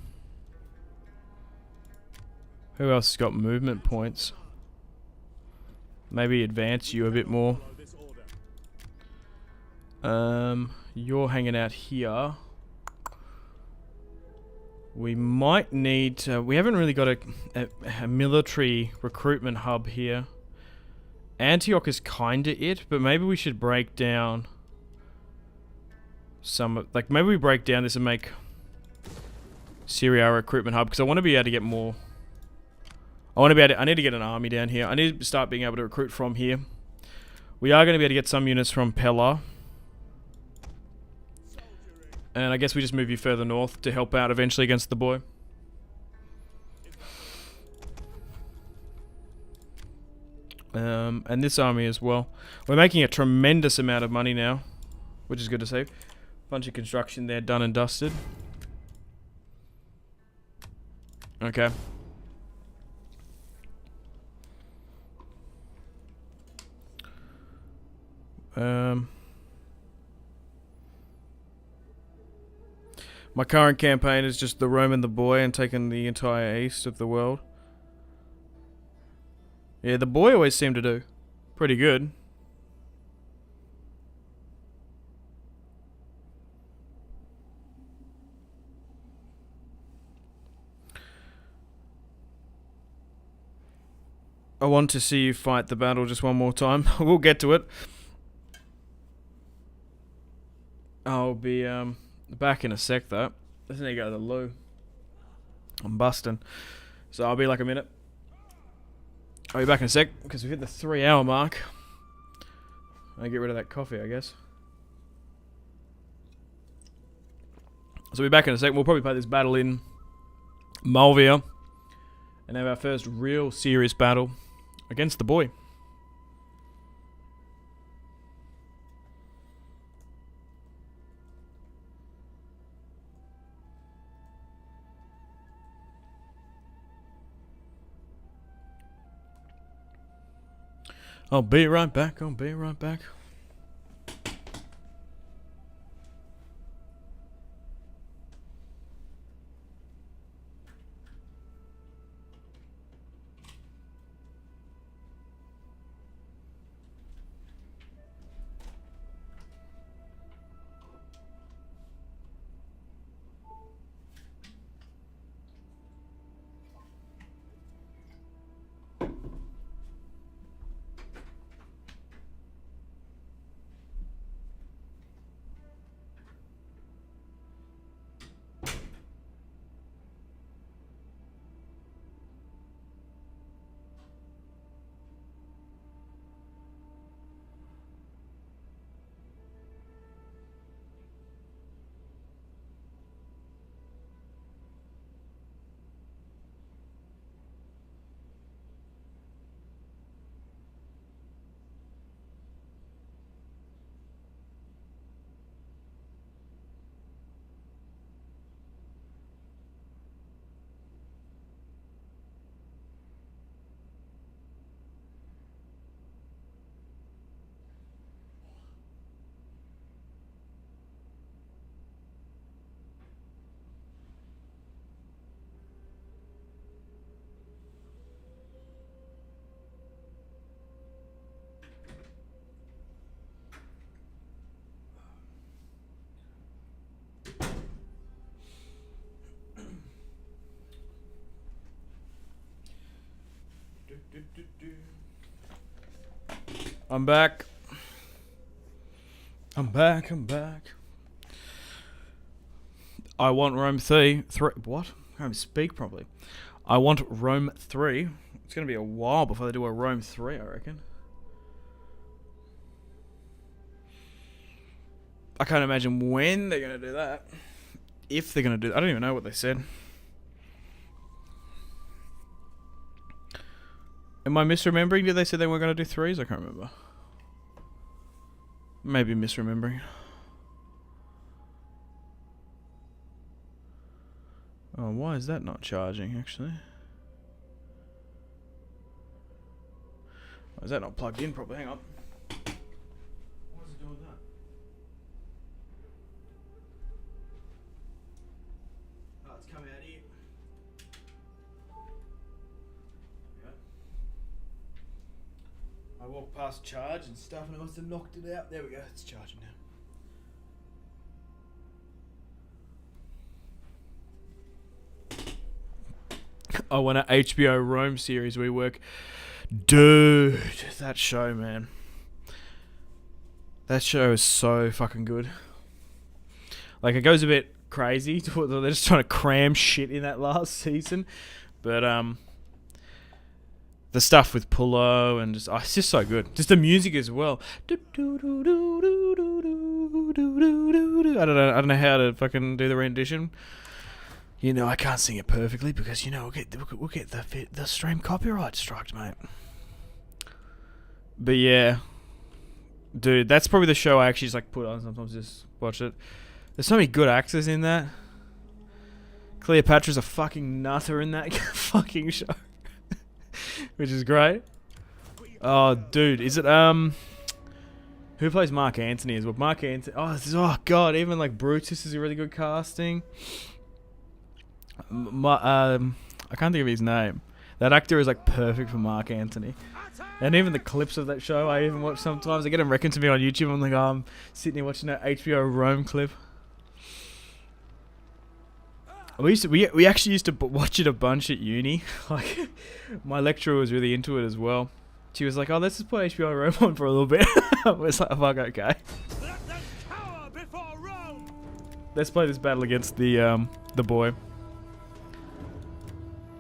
else has got movement points? Maybe advance you a bit more. You're hanging out here. We might need... we haven't really got a military recruitment hub here. Antioch is kinda it, but maybe we should break down some... Like, maybe we break down this and make Syria a recruitment hub, because I want to be able to get more... I need to get an army down here. I need to start being able to recruit from here. We are going to be able to get some units from Pella. And I guess we just move you further north to help out eventually against the boy. And this army as well. We're making a tremendous amount of money now, which is good to see. Bunch of construction there done and dusted. Okay. My current campaign is just the Rome and the boy and taking the entire east of the world. Yeah, the boy always seemed to do pretty good. I want to see you fight the battle just one more time. We'll get to it. I'll be back in a sec though. Let's need to go to the loo. I'm busting. So I'll be like a minute. I'll be back in a sec because we've hit the 3-hour mark. I get rid of that coffee, I guess. So we'll be back in a sec. We'll probably play this battle in Malvia and have our first real serious battle against the boy. I'll be right back. I'm back. I'm back. I want Rome 3. What? I can't speak properly. I want Rome 3. It's going to be a while before they do a Rome 3, I reckon. I can't imagine when they're going to do that. If they're going to do that. I don't even know what they said. Am I misremembering? Did they say they weren't going to do 3s? I can't remember. Maybe misremembering. Oh, why is that not charging, actually? Why is that not plugged in properly? Hang on. Why is it doing that? Oh, it's coming out here. Yeah. I walked past charge and stuff and I must have knocked it out. There we go, it's charging now. I want an HBO Rome series rework. Dude, that show, man. That show is so fucking good. Like, it goes a bit crazy. They're just trying to cram shit in that last season. But, the stuff with Pullo and just... Oh, it's just so good. Just the music as well. I don't know how to fucking do the rendition. You know, I can't sing it perfectly because, you know, we'll get the stream copyright striked, mate. But yeah, dude, that's probably the show I actually just like put on sometimes, just watch it. There's so many good actors in that. Cleopatra's a fucking nutter in that fucking show, which is great. Oh, dude, is it who plays Mark Antony as well? Mark Antony. Oh god, even like Brutus is a really good casting. I can't think of his name. That actor is like perfect for Mark Antony. And even the clips of that show I even watch sometimes. I get them reckoned to me on YouTube. I'm like, oh, I'm sitting here watching that HBO Rome clip. We actually used to watch it a bunch at uni. Like, my lecturer was really into it as well. She was like, oh, let's just put HBO Rome on for a little bit. I was like, fuck, okay. Let's play this battle against the boy.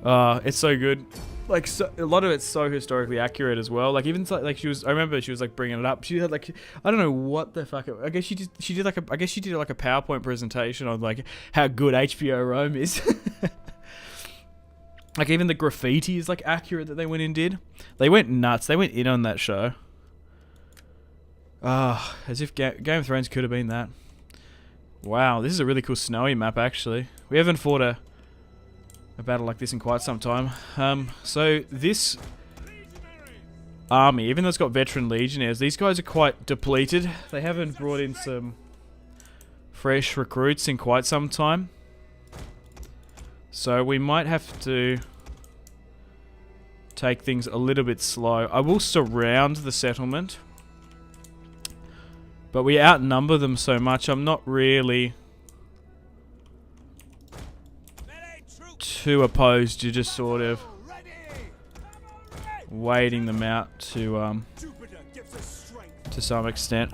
It's so good. Like, so, a lot of it's so historically accurate as well. Like, even like I remember she was like bringing it up. She had like, I don't know what the fuck. I guess she did like a PowerPoint presentation on like how good HBO Rome is. Like, even the graffiti is like accurate that they went in did. They went nuts. They went in on that show. As if Game of Thrones could have been that. Wow, this is a really cool snowy map actually. We haven't fought a battle like this in quite some time. So this army, even though it's got veteran legionnaires, these guys are quite depleted. They haven't brought in some fresh recruits in quite some time. So we might have to take things a little bit slow. I will surround the settlement, but we outnumber them so much, I'm not really too opposed to just sort of waiting them out to some extent.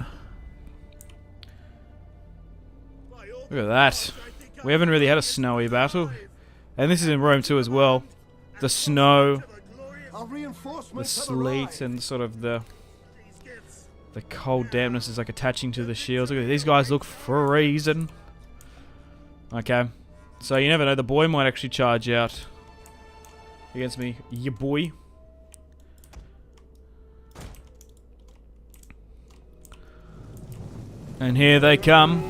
Look at that. We haven't really had a snowy battle. And this is in Rome too as well. The snow, the sleet, and sort of the cold dampness is like attaching to the shields. Look at these guys look freezing. Okay. So you never know, the boy might actually charge out against me. Ya boy. And here they come.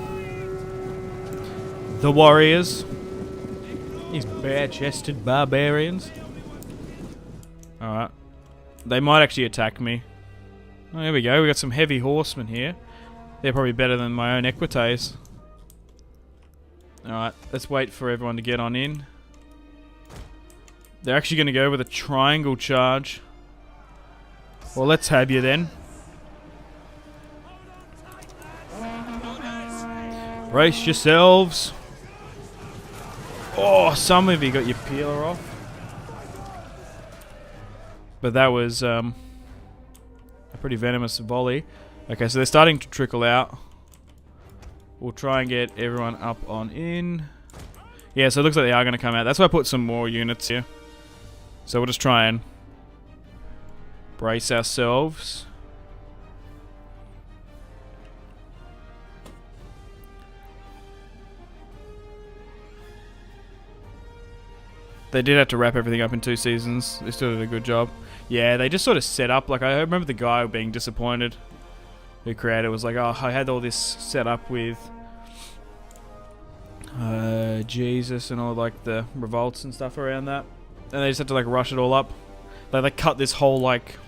The warriors. These bare-chested barbarians. Alright. They might actually attack me. Oh, here we go. We got some heavy horsemen here. They're probably better than my own equites. Alright, let's wait for everyone to get on in. They're actually going to go with a triangle charge. Well, let's have you then. Brace yourselves. Oh, some of you got your peeler off. But that was a pretty venomous volley. Okay, so they're starting to trickle out. We'll try and get everyone up on in. Yeah, so it looks like they are going to come out. That's why I put some more units here. So we'll just try and brace ourselves. They did have to wrap everything up in 2 seasons. They still did a good job. Yeah, they just sort of set up. Like, I remember the guy being disappointed who created it was like, oh, I had all this set up with Jesus and all like the revolts and stuff around that. And they just had to like rush it all up. Like, they cut this whole like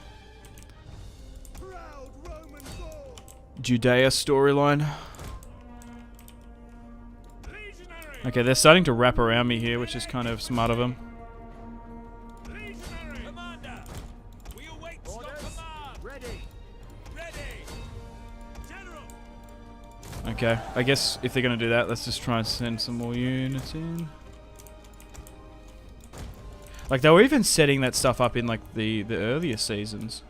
Judea storyline. Okay, they're starting to wrap around me here, which is kind of smart of them. Okay, I guess if they're going to do that, let's just try and send some more units in. Like, they were even setting that stuff up in like the earlier seasons.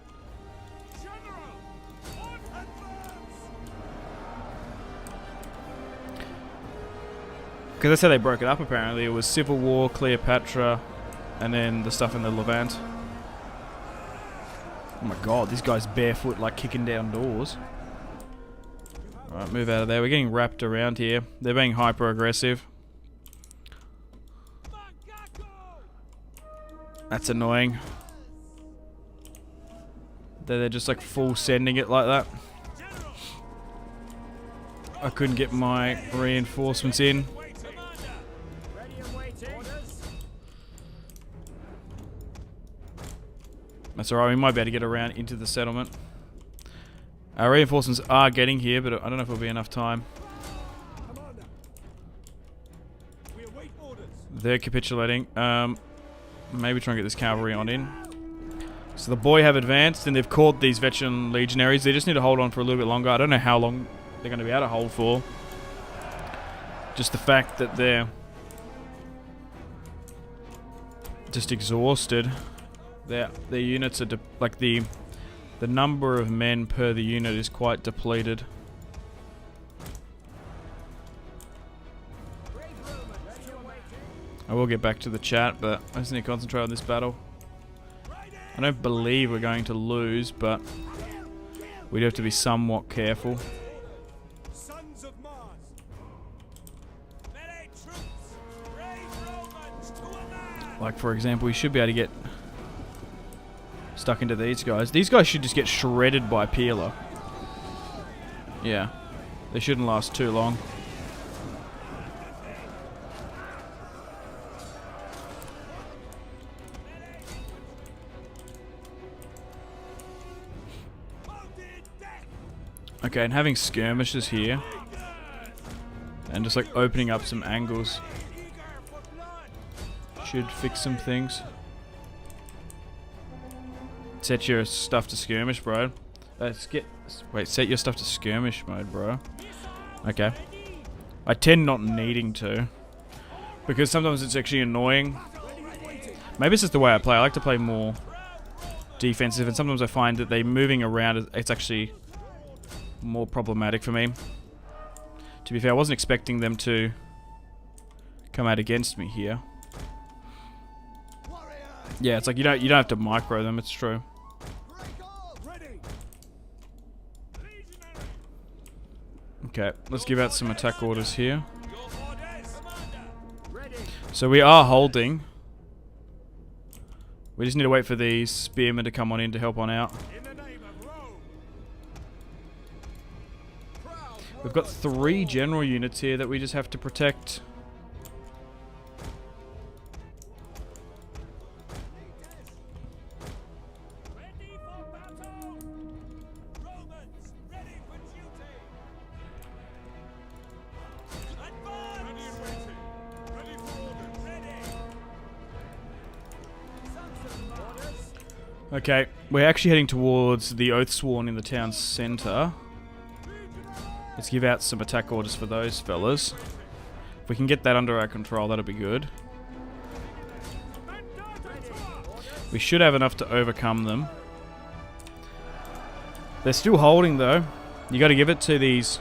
Because that's how they broke it up, apparently. It was Civil War, Cleopatra, and then the stuff in the Levant. Oh my god, this guy's barefoot, like, kicking down doors. Alright, move out of there. We're getting wrapped around here. They're being hyper-aggressive. That's annoying. They're just, like, full sending it like that. I couldn't get my reinforcements in. That's alright, we might be able to get around into the settlement. Our reinforcements are getting here, but I don't know if it'll be enough time. They're capitulating. Maybe try and get this cavalry on in. So the boy have advanced, and they've caught these veteran legionaries. They just need to hold on for a little bit longer. I don't know how long they're going to be able to hold for. Just the fact that they're just exhausted. Their units are like the number of men per the unit is quite depleted. I will get back to the chat, but I just need to concentrate on this battle. I don't believe we're going to lose, but we do have to be somewhat careful. Like, for example, we should be able to get stuck into these guys. These guys should just get shredded by Peeler. Yeah. They shouldn't last too long. Okay, and having skirmishes here and just like opening up some angles should fix some things. Set your stuff to skirmish, bro. Wait, set your stuff to skirmish mode, bro. Okay. I tend not needing to, because sometimes it's actually annoying. Maybe it's just the way I play. I like to play more defensive, and sometimes I find that they moving around, it's actually more problematic for me. To be fair, I wasn't expecting them to come out against me here. Yeah, it's like you don't have to micro them, it's true. Okay, let's give out some attack orders here. So we are holding. We just need to wait for these spearmen to come on in to help on out. We've got 3 general units here that we just have to protect. Okay, we're actually heading towards the Oathsworn in the town centre. Let's give out some attack orders for those fellas. If we can get that under our control, that'll be good. We should have enough to overcome them. They're still holding though. You got to give it to these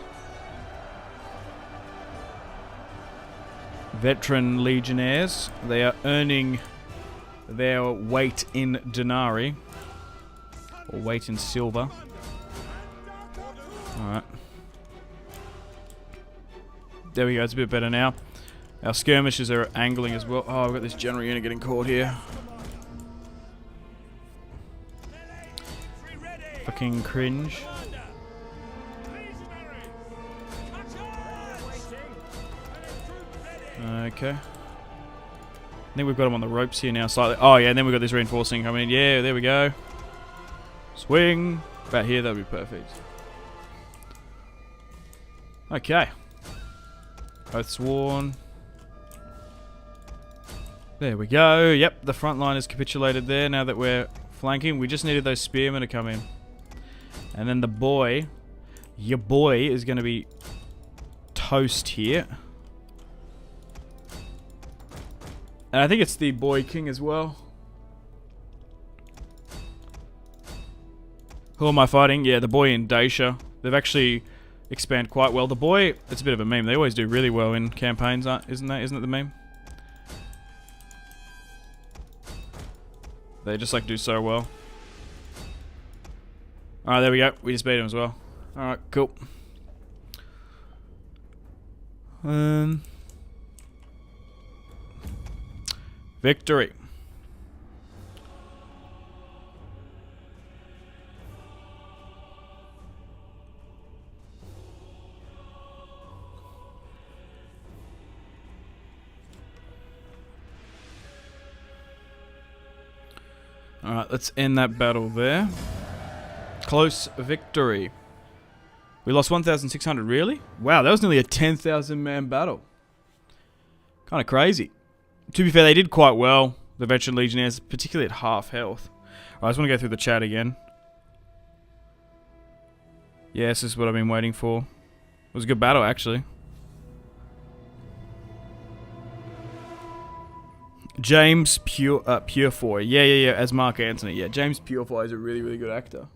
veteran legionnaires. They are earning their weight in denarii. Or weight in silver. Alright. There we go, it's a bit better now. Our skirmishers are angling as well. Oh, I've got this general unit getting caught here. Fucking cringe. Okay. I think we've got them on the ropes here now slightly. Oh yeah, and then we've got this reinforcing coming in. Yeah, there we go. Swing. About here, that'll be perfect. Okay. Oath sworn. There we go. Yep, the front line has capitulated there now that we're flanking. We just needed those spearmen to come in. And then the boy, your boy, is going to be toast here. And I think it's the boy king as well. Who am I fighting? Yeah, the boy in Dacia. They've actually expanded quite well. The boy, it's a bit of a meme. They always do really well in campaigns, isn't it the meme? They just like do so well. Alright, there we go. We just beat him as well. Alright, cool. Victory. Alright, let's end that battle there. Close victory. We lost 1,600, really? Wow, that was nearly a 10,000 man battle. Kind of crazy. To be fair, they did quite well, the veteran legionnaires, particularly at half health. I just want to go through the chat again. Yes, this is what I've been waiting for. It was a good battle, actually. James Purefoy. Yeah, as Mark Antony. Yeah, James Purefoy is a really, really good actor.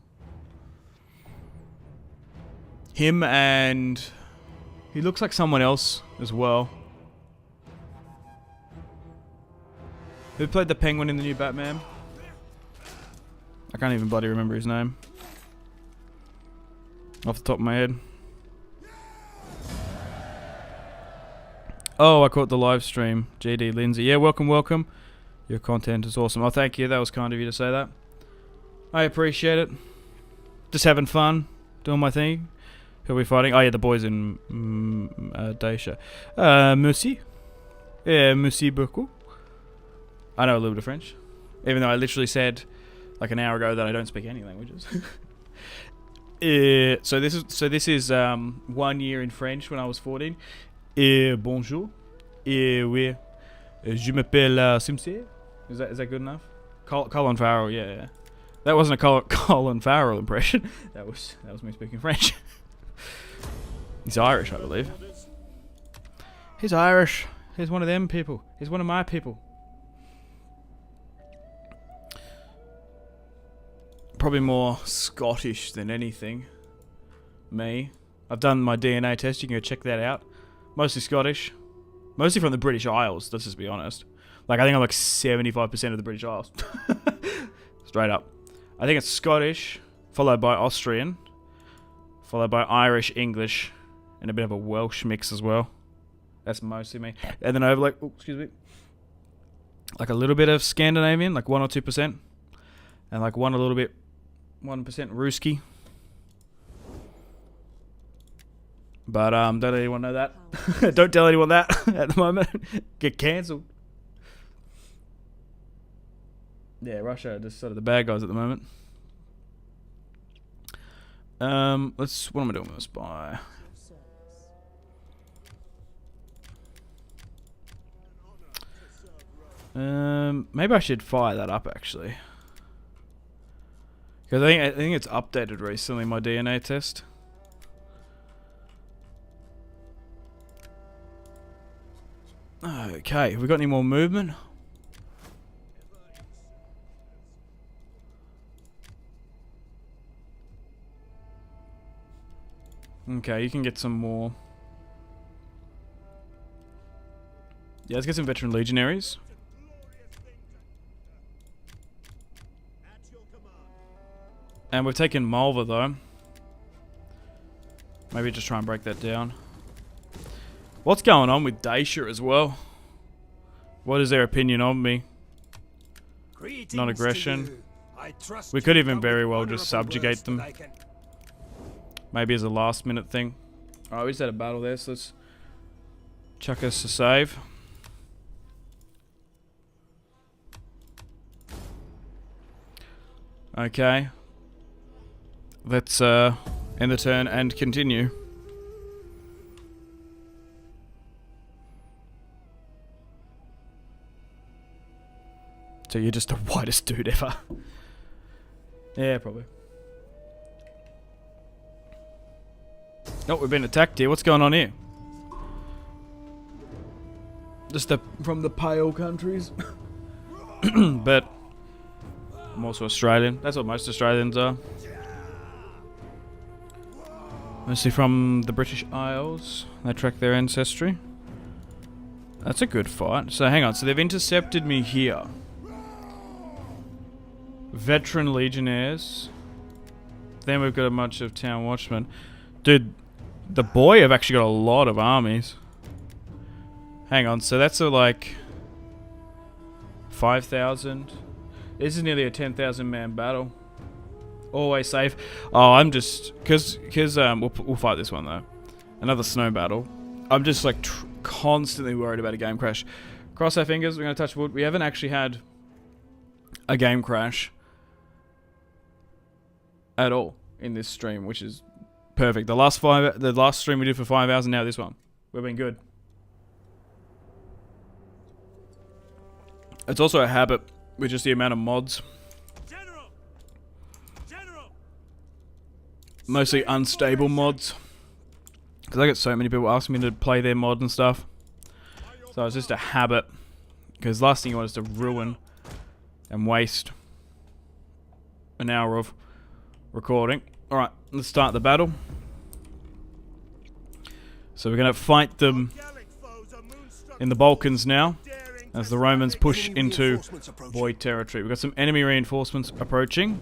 Him and... he looks like someone else as well. Who played the Penguin in the new Batman? I can't even bloody remember his name. Off the top of my head. Oh, I caught the live stream. GD Lindsay. Yeah, welcome, welcome. Your content is awesome. Oh, thank you. That was kind of you to say that. I appreciate it. Just having fun. Doing my thing. Who are we fighting? Oh, yeah, the boys in Dacia. Merci. Yeah, merci beaucoup. I know a little bit of French. Even though I literally said like an hour ago that I don't speak any languages. So this is 1 year in French when I was 14. Bonjour. Oui. Je m'appelle Simsy. Is that good enough? Colin Farrell, yeah. That wasn't a Colin Farrell impression. That was me speaking French. He's Irish, I believe. He's Irish. He's one of them people. He's one of my people. Probably more Scottish than anything. Me. I've done my DNA test. You can go check that out. Mostly Scottish. Mostly from the British Isles, let's just be honest. Like, I think I'm like 75% of the British Isles. Straight up. I think it's Scottish, followed by Austrian, followed by Irish, English, and a bit of a Welsh mix as well. That's mostly me. And then I have like, like a little bit of Scandinavian, like 1 or 2%. And like 1% Ruski. But don't let anyone know that. Don't tell anyone that at the moment. Get cancelled. Yeah, Russia are just sort of the bad guys at the moment. What am I doing with a spy? Maybe I should fire that up actually. Because I think it's updated recently, my DNA test. Okay, have we got any more movement? Okay, you can get some more. Yeah, let's get some veteran legionaries. And we've taken Malva though. Maybe just try and break that down. What's going on with Dacia as well? What is their opinion of me? Non-aggression. We could even very well just subjugate them. Maybe as a last minute thing. Alright, we just had a battle there, so let's chuck us a save. Okay. Let's end the turn and continue. So you're just the whitest dude ever. Yeah, probably. Oh, we've been attacked here. What's going on here? Just from the pale countries. But I'm also Australian. That's what most Australians are. Mostly from the British Isles. They track their ancestry. That's a good fight. So hang on. So they've intercepted me here. Veteran legionnaires. Then we've got a bunch of town watchmen. Dude, the boy have actually got a lot of armies. Hang on. So that's like 5,000. This is nearly a 10,000 man battle. Always safe. Oh, I'm just because we'll fight this one though. Another snow battle. I'm just like constantly worried about a game crash. Cross our fingers. We're gonna touch wood. We haven't actually had a game crash at all in this stream, which is perfect. The last stream we did for 5 hours, and now this one. We've been good. It's also a habit with just the amount of mods. Mostly unstable mods. Because I get so many people asking me to play their mod and stuff. So it's just a habit. Because last thing you want is to ruin and waste an hour of recording. Alright, let's start the battle. So we're going to fight them in the Balkans now. As the Romans push into void territory. We've got some enemy reinforcements approaching.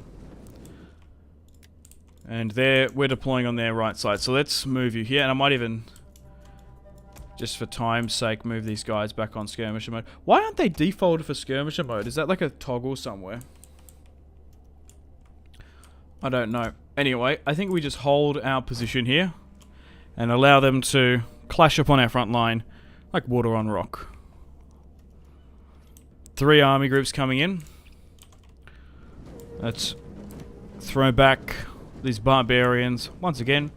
And we're deploying on their right side. So let's move you here. And I might even, just for time's sake, move these guys back on skirmisher mode. Why aren't they defaulted for skirmisher mode? Is that like a toggle somewhere? I don't know. Anyway, I think we just hold our position here. And allow them to clash upon our front line like water on rock. 3 army groups coming in. Let's throw back these barbarians, once again,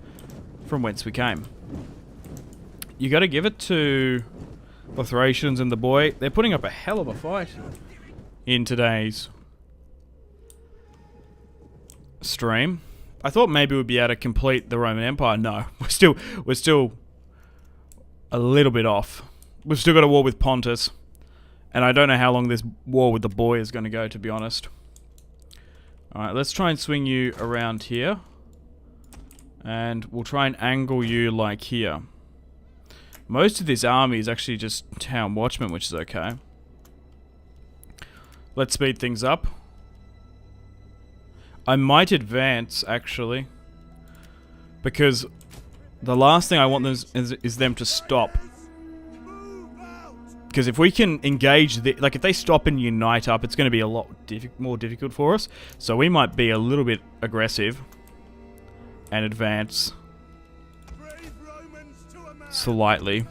from whence we came. You gotta give it to the Thracians and the boy. They're putting up a hell of a fight in today's stream. I thought maybe we'd be able to complete the Roman Empire. No, we're still a little bit off. We've still got a war with Pontus. And I don't know how long this war with the boy is going to go, to be honest. Alright, let's try and swing you around here. And we'll try and angle you like here. Most of this army is actually just town watchmen, which is okay. Let's speed things up. I might advance, actually. Because the last thing I want is them to stop. Because if we can engage, like if they stop and unite up, it's going to be a lot more difficult for us. So we might be a little bit aggressive and advance slightly.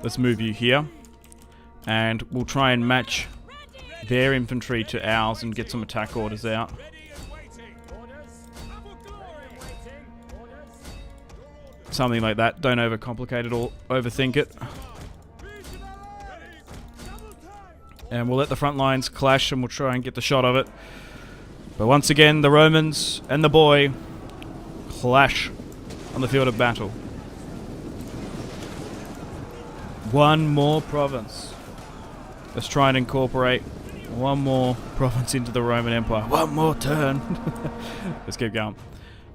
Let's move you here. And we'll try and match their infantry to ours and get some attack orders out. Something like that. Don't overcomplicate it or overthink it. And we'll let the front lines clash and we'll try and get the shot of it. But once again, the Romans and the boy clash on the field of battle. One more province. Let's try and incorporate one more province into the Roman Empire. One more turn. Let's keep going.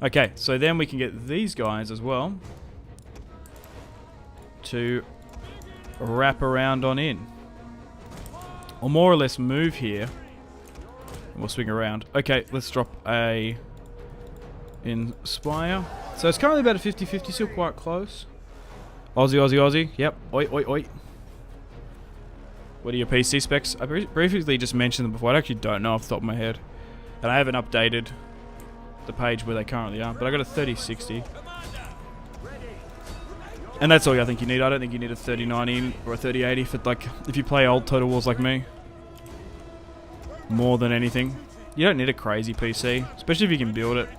Okay, so then we can get these guys as well to wrap around on in. Or more or less move here. We'll swing around. Okay, let's drop a Inspire. So it's currently about a 50-50, still quite close. Aussie, Aussie, Aussie. Yep. Oi, oi, oi. What are your PC specs? I briefly just mentioned them before. I actually don't know off the top of my head. And I haven't updated the page where they currently are. But I got a 3060. And that's all I think you need. I don't think you need a 3090 or a 3080 for, like, if you play old Total Wars like me. More than anything. You don't need a crazy PC, especially if you can build it.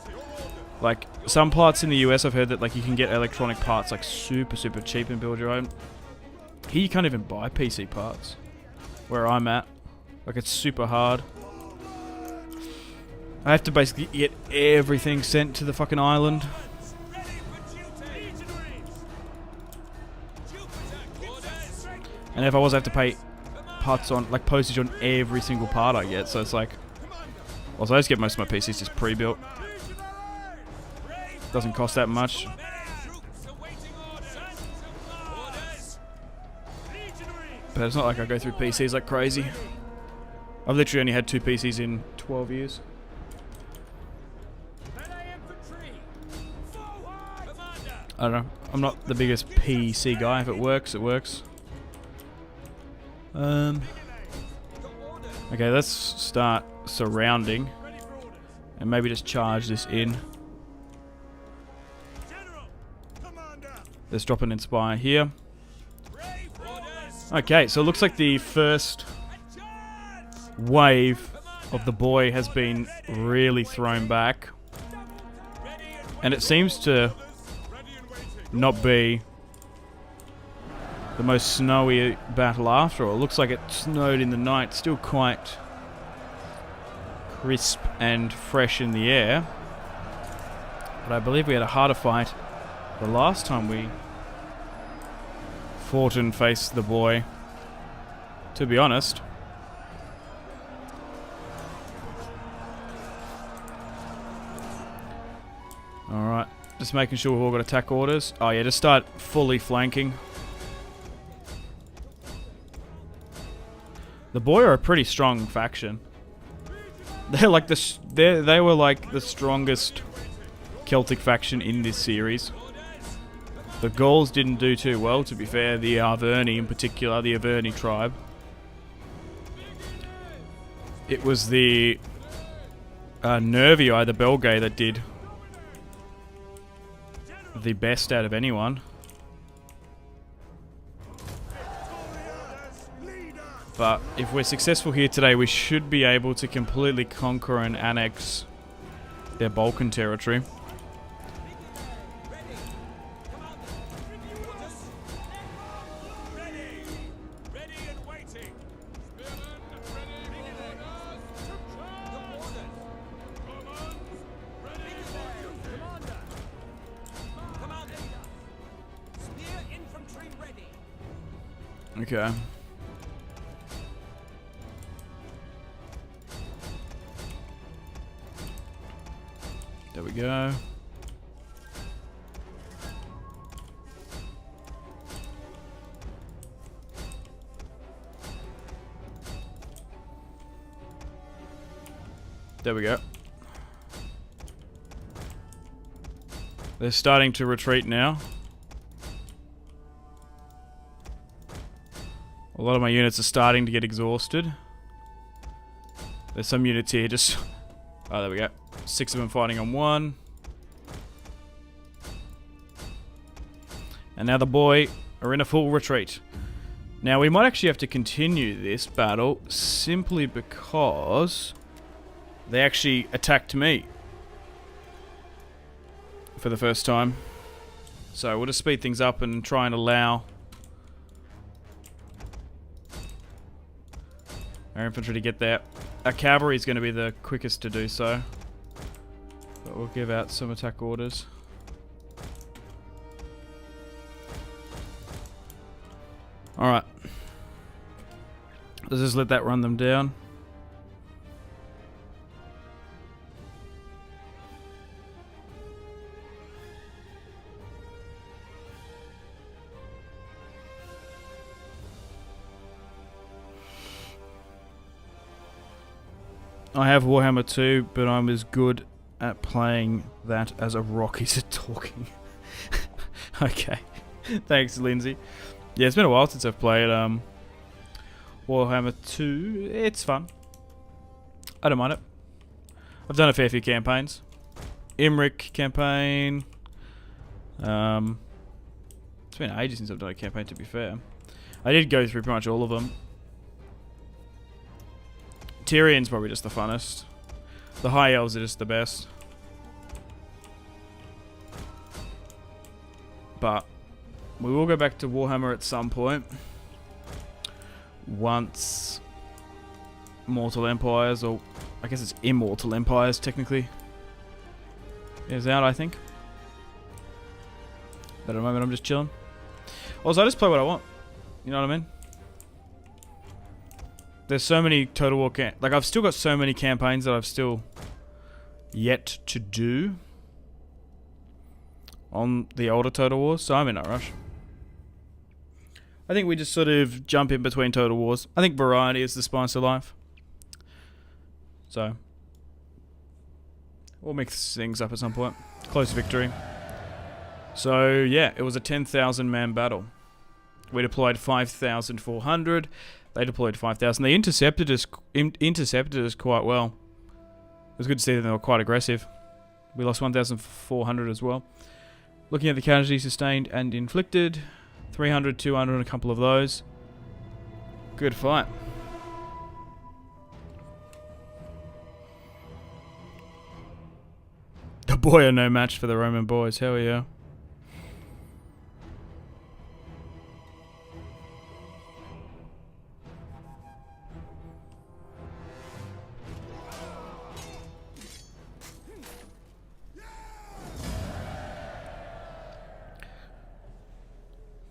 Like, some parts in the US I've heard that, like, you can get electronic parts, like, super, super cheap and build your own. Here you can't even buy PC parts. Where I'm at. Like, it's super hard. I have to basically get everything sent to the fucking island. And if I was, I have to pay parts on, like, postage on every single part I get, so it's like... Also, I just get most of my PCs just pre-built. Doesn't cost that much. But it's not like I go through PCs like crazy. I've literally only had 2 PCs in 12 years. I don't know. I'm not the biggest PC guy. If it works, it works. Okay, let's start surrounding. And maybe just charge this in. Let's drop an Inspire here. Okay, so it looks like the first wave of the boy has been really thrown back. And it seems to not be the most snowy battle after all. It looks like it snowed in the night, still quite crisp and fresh in the air. But I believe we had a harder fight the last time we fought and faced the boy, to be honest. Alright, just making sure we've all got attack orders. Oh yeah, just start fully flanking. The boy are a pretty strong faction. They're like they were like the strongest Celtic faction in this series. The Gauls didn't do too well, to be fair. The Arverni in particular, the Arverni tribe. It was the Nervii, the Belgae, that did the best out of anyone. But if we're successful here today, we should be able to completely conquer and annex their Balkan territory. Okay. There we go. There we go. They're starting to retreat now. A lot of my units are starting to get exhausted. There's some units here just... Oh, there we go. 6 of them fighting on 1. And now the boy are in a full retreat. Now we might actually have to continue this battle simply because they actually attacked me for the first time. So we'll just speed things up and try and allow our infantry to get there. Our cavalry is going to be the quickest to do so. But we'll give out some attack orders. Alright. Let's just let that run them down. I have Warhammer 2, but I'm as good at playing that as a rock is at talking. Okay. Thanks, Lindsay. Yeah, it's been a while since I've played Warhammer 2. It's fun. I don't mind it. I've done a fair few campaigns. Imric campaign. It's been ages since I've done a campaign, to be fair. I did go through pretty much all of them. Tyrion's probably just the funnest. The High Elves are just the best. But we will go back to Warhammer at some point. Once Mortal Empires, or I guess it's Immortal Empires technically, is out, I think. But at the moment I'm just chilling. Also, I just play what I want. You know what I mean? There's so many Total War like I've still got so many campaigns that I've still yet to do on the older Total Wars, so I'm in no rush. I think we just sort of jump in between Total Wars. I think variety is the spice of life. So we'll mix things up at some point. Close victory. So yeah, it was a 10,000 man battle. We deployed 5,400. They deployed 5,000. They intercepted us quite well. It was good to see that they were quite aggressive. We lost 1,400 as well. Looking at the casualties sustained and inflicted, 300, 200, and a couple of those. Good fight. The boy are no match for the Roman boys. Hell yeah.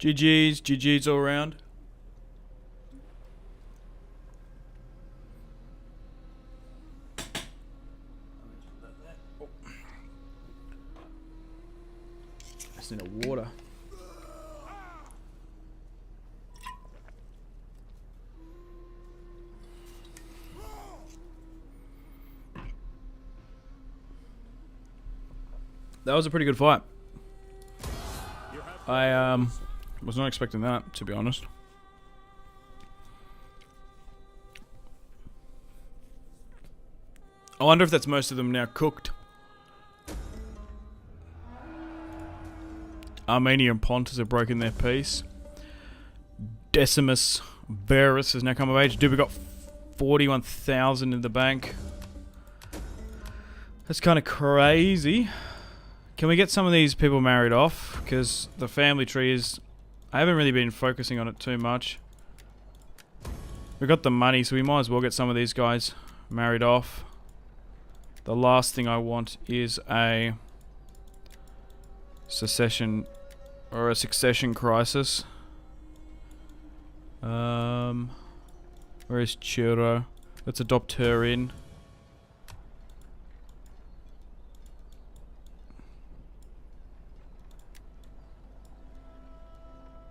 GG's all around. Just need a water. That was a pretty good fight. I was not expecting that, to be honest. I wonder if that's most of them now cooked. Armenia and Pontus have broken their peace. Decimus Verus has now come of age. Dude, we got 41,000 in the bank. That's kind of crazy. Can we get some of these people married off? Because the family tree is... I haven't really been focusing on it too much. We've got the money, so we might as well get some of these guys married off. The last thing I want is a succession or a succession crisis. Where is Chiro? Let's adopt her in.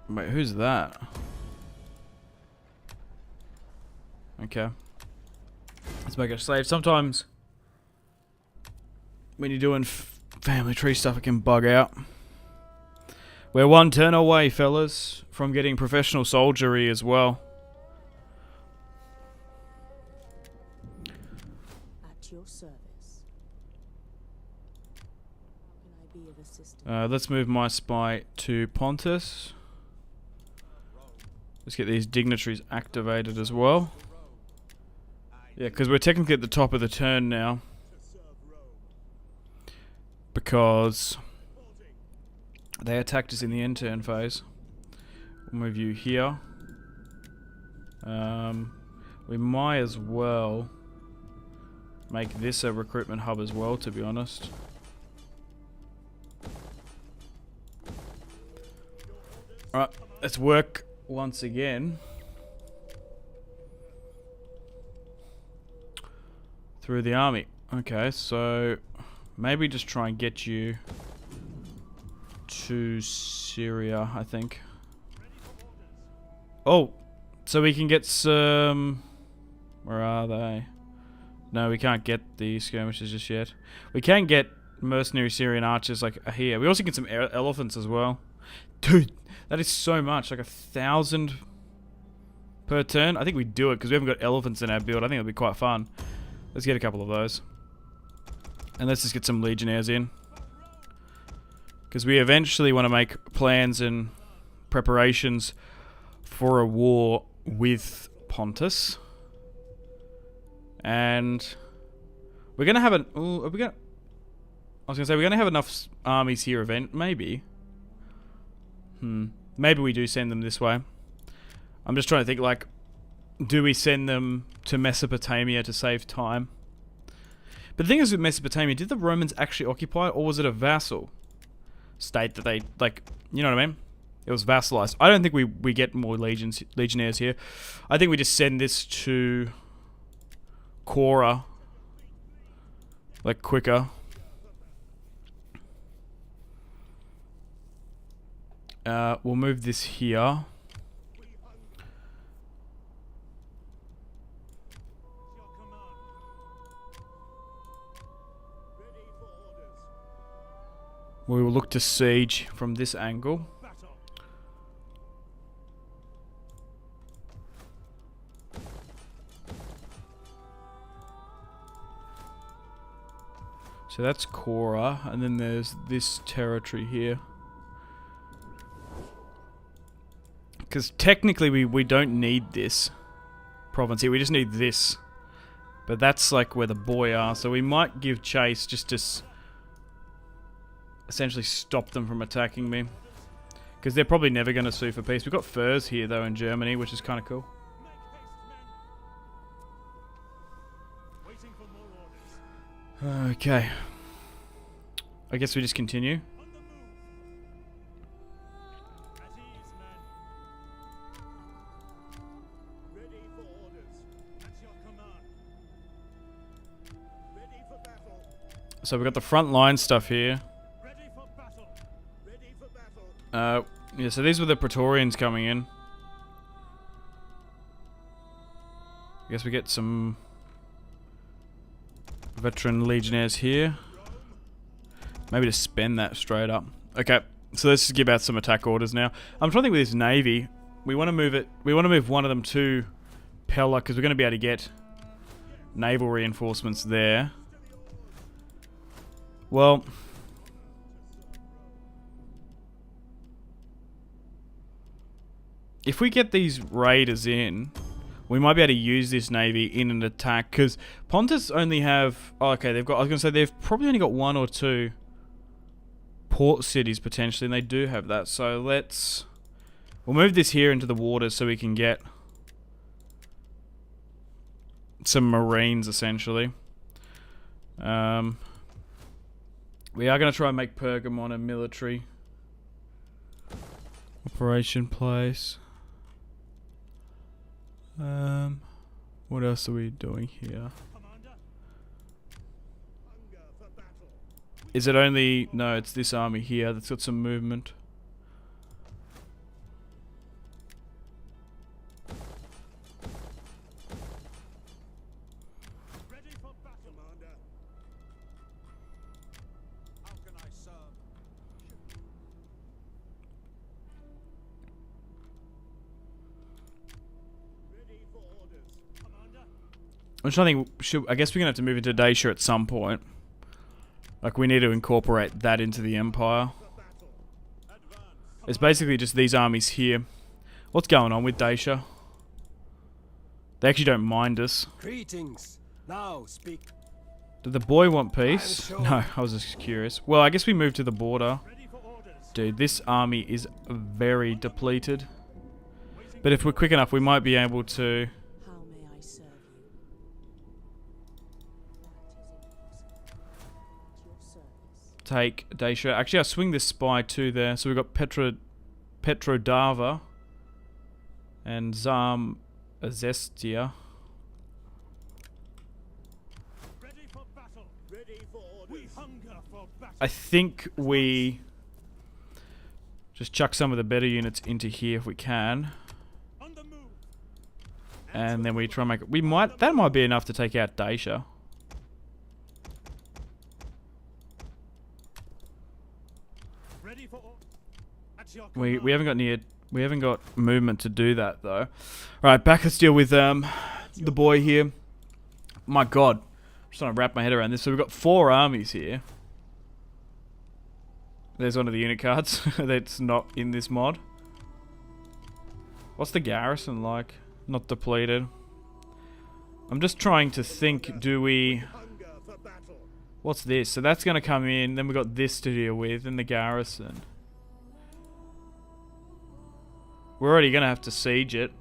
Wait, who's that? Okay. Let's make it slave. Sometimes when you're doing family tree stuff, it can bug out. We're one turn away, fellas, from getting professional soldiery as well. At your service. How can I be of assistance? Let's move my spy to Pontus. Let's get these dignitaries activated as well. Yeah, because we're technically at the top of the turn now. Because they attacked us in the end turn phase. We'll move you here. We might as well make this a recruitment hub as well, to be honest. Alright, let's work once again through the army. Okay, so maybe just try and get you to Syria, I think. Oh, so we can get some... Where are they? No, we can't get the skirmishers just yet. We can get mercenary Syrian archers like here. We also get some elephants as well. Dude, that is so much. Like 1,000 per turn. I think we do it because we haven't got elephants in our build. I think it'll be quite fun. Let's get a couple of those. And let's just get some legionnaires in. Because we eventually want to make plans and preparations for a war with Pontus. And we're going to have an... Ooh, are we gonna, I was going to say, we're going to have enough armies here maybe. Maybe we do send them this way. I'm just trying to think, like, do we send them to Mesopotamia to save time? But the thing is with Mesopotamia, did the Romans actually occupy it, or was it a vassal state that they, like, you know what I mean? It was vassalized. I don't think we get more legionnaires here. I think we just send this to Cora, like, quicker. We'll move this here. We will look to siege from this angle. So that's Cora, and then there's this territory here. Because technically we don't need this province here, we just need this. But that's like where the boy are, so we might give chase just to essentially stop them from attacking me. Because they're probably never going to sue for peace. We've got furs here though in Germany, which is kind of cool. Okay. I guess we just continue. So we've got the front line stuff here. Yeah, so these were the Praetorians coming in. I guess we get some veteran legionnaires here. Maybe just spend that straight up. Okay, so let's just give out some attack orders now. I'm trying to think with this navy. We want to move it. We want to move one of them to Pella because we're going to be able to get naval reinforcements there. Well, if we get these raiders in, we might be able to use this navy in an attack, because Pontus only have... Oh, okay, they've got... I was going to say, they've probably only got 1 or 2 port cities, potentially, and they do have that. So let's... We'll move this here into the waters so we can get some marines, essentially. We are going to try and make Pergamon a military operation place. What else are we doing here? Is it only... No, it's this army here that's got some movement. I'm trying to think, I guess we're going to have to move into Dacia at some point. Like, we need to incorporate that into the Empire. It's basically just these armies here. What's going on with Dacia? They actually don't mind us. Greetings. Now speak. Did the boy want peace? No, I was just curious. Well, I guess we move to the border. Dude, this army is very depleted. But if we're quick enough, we might be able to... take Dacia. Actually, I'll swing this spy too there. So we've got Petrodava and Zestia. I think we just chuck some of the better units into here if we can. And then we try and make it. That might be enough to take out Dacia. We haven't got movement to do that though. Alright, back let's deal with the boy here. My god. I'm just trying to wrap my head around this. So we've got 4 armies here. There's one of the unit cards that's not in this mod. What's the garrison like? Not depleted. I'm just trying to think, do we... What's this? So that's going to come in, then we've got this to deal with, and the garrison. We're already going to have to siege it.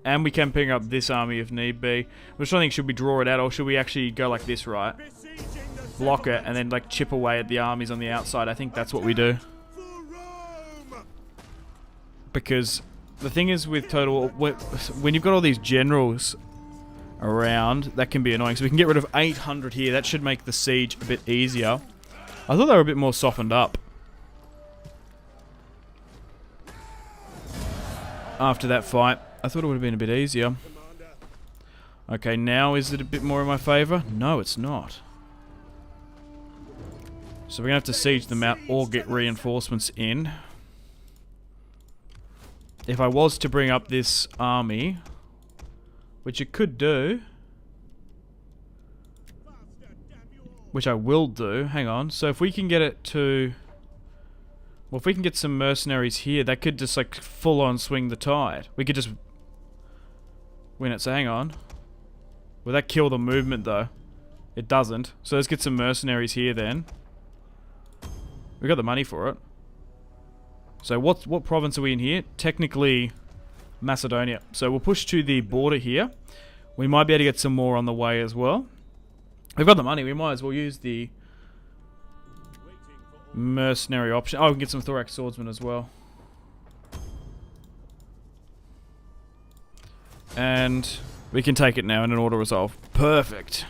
And we can pick up this army if need be. I'm just trying to think, should we draw it out, or should we actually go like this, right? Block it, and then like chip away at the armies on the outside. I think that's what we do. Because the thing is with Total War, when you've got all these generals around, that can be annoying. So we can get rid of 800 here. That should make the siege a bit easier. I thought they were a bit more softened up after that fight. I thought it would have been a bit easier. Okay, now is it a bit more in my favour? No, it's not. So we're going to have to siege them out or get reinforcements in. If I was to bring up this army, which it could do, which I will do, hang on, so if we can get it to, well, if we can get some mercenaries here, that could just like full on swing the tide. We could just win it, so hang on. Will that kill the movement though? It doesn't, so let's get some mercenaries here then. We got the money for it. So what province are we in here? Technically Macedonia. So we'll push to the border here. We might be able to get some more on the way as well. We've got the money, we might as well use the mercenary option. Oh, we can get some thorax swordsmen as well. And we can take it now in an auto resolve. Perfect.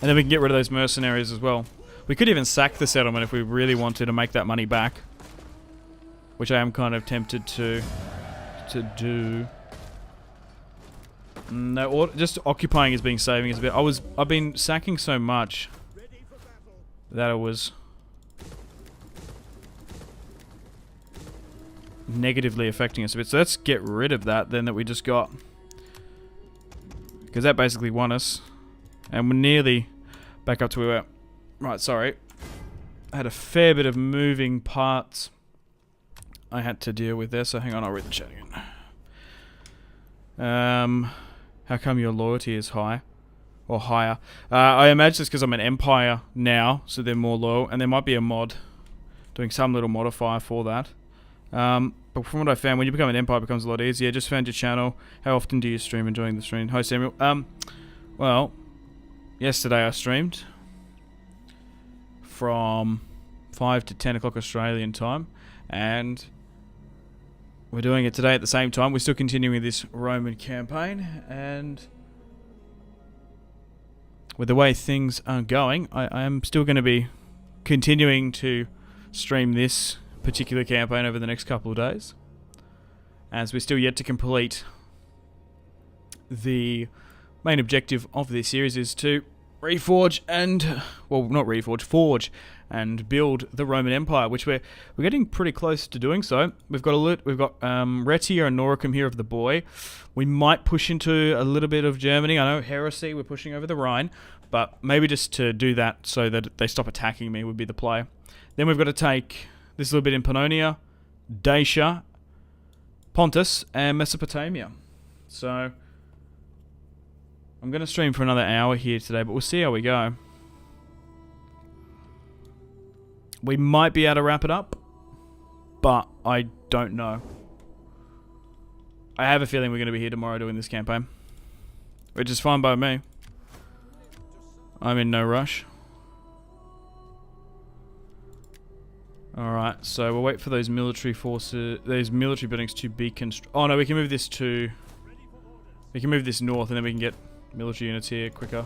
And then we can get rid of those mercenaries as well. We could even sack the settlement if we really wanted to make that money back. Which I am kind of tempted to do. No, just occupying is being saving is a bit. I've been sacking so much that it was negatively affecting us a bit. So let's get rid of that then that we just got, because that basically won us, and we're nearly back up to where we were. Right, sorry. I had a fair bit of moving parts I had to deal with there, so hang on, I'll read the chat again. How come your loyalty is high? Or higher? I imagine it's because I'm an empire now, so they're more loyal, and there might be a mod doing some little modifier for that. But from what I found, when you become an empire, it becomes a lot easier. Just found your channel. How often do you stream? Enjoying the stream? Hi, Samuel. Well, yesterday I streamed from 5 to 10 o'clock Australian time, and we're doing it today at the same time. We're still continuing this Roman campaign, and with the way things are going, I am still going to be continuing to stream this particular campaign over the next couple of days, as we're still yet to complete the main objective of this series is to reforge and, well, not reforge, forge and build the Roman Empire, which we're getting pretty close to doing so. We've got Retia and Noricum here of the boy. We might push into a little bit of Germany. I know heresy, we're pushing over the Rhine, but maybe just to do that so that they stop attacking me would be the play. Then we've got to take this little bit in Pannonia, Dacia, Pontus, and Mesopotamia. So I'm going to stream for another hour here today, but we'll see how we go. We might be able to wrap it up, but I don't know. I have a feeling we're going to be here tomorrow doing this campaign, which is fine by me. I'm in no rush. Alright, so we'll wait for those military forces, those military buildings to be constructed. Oh no, we can move this to... We can move this north and then we can get military units here quicker.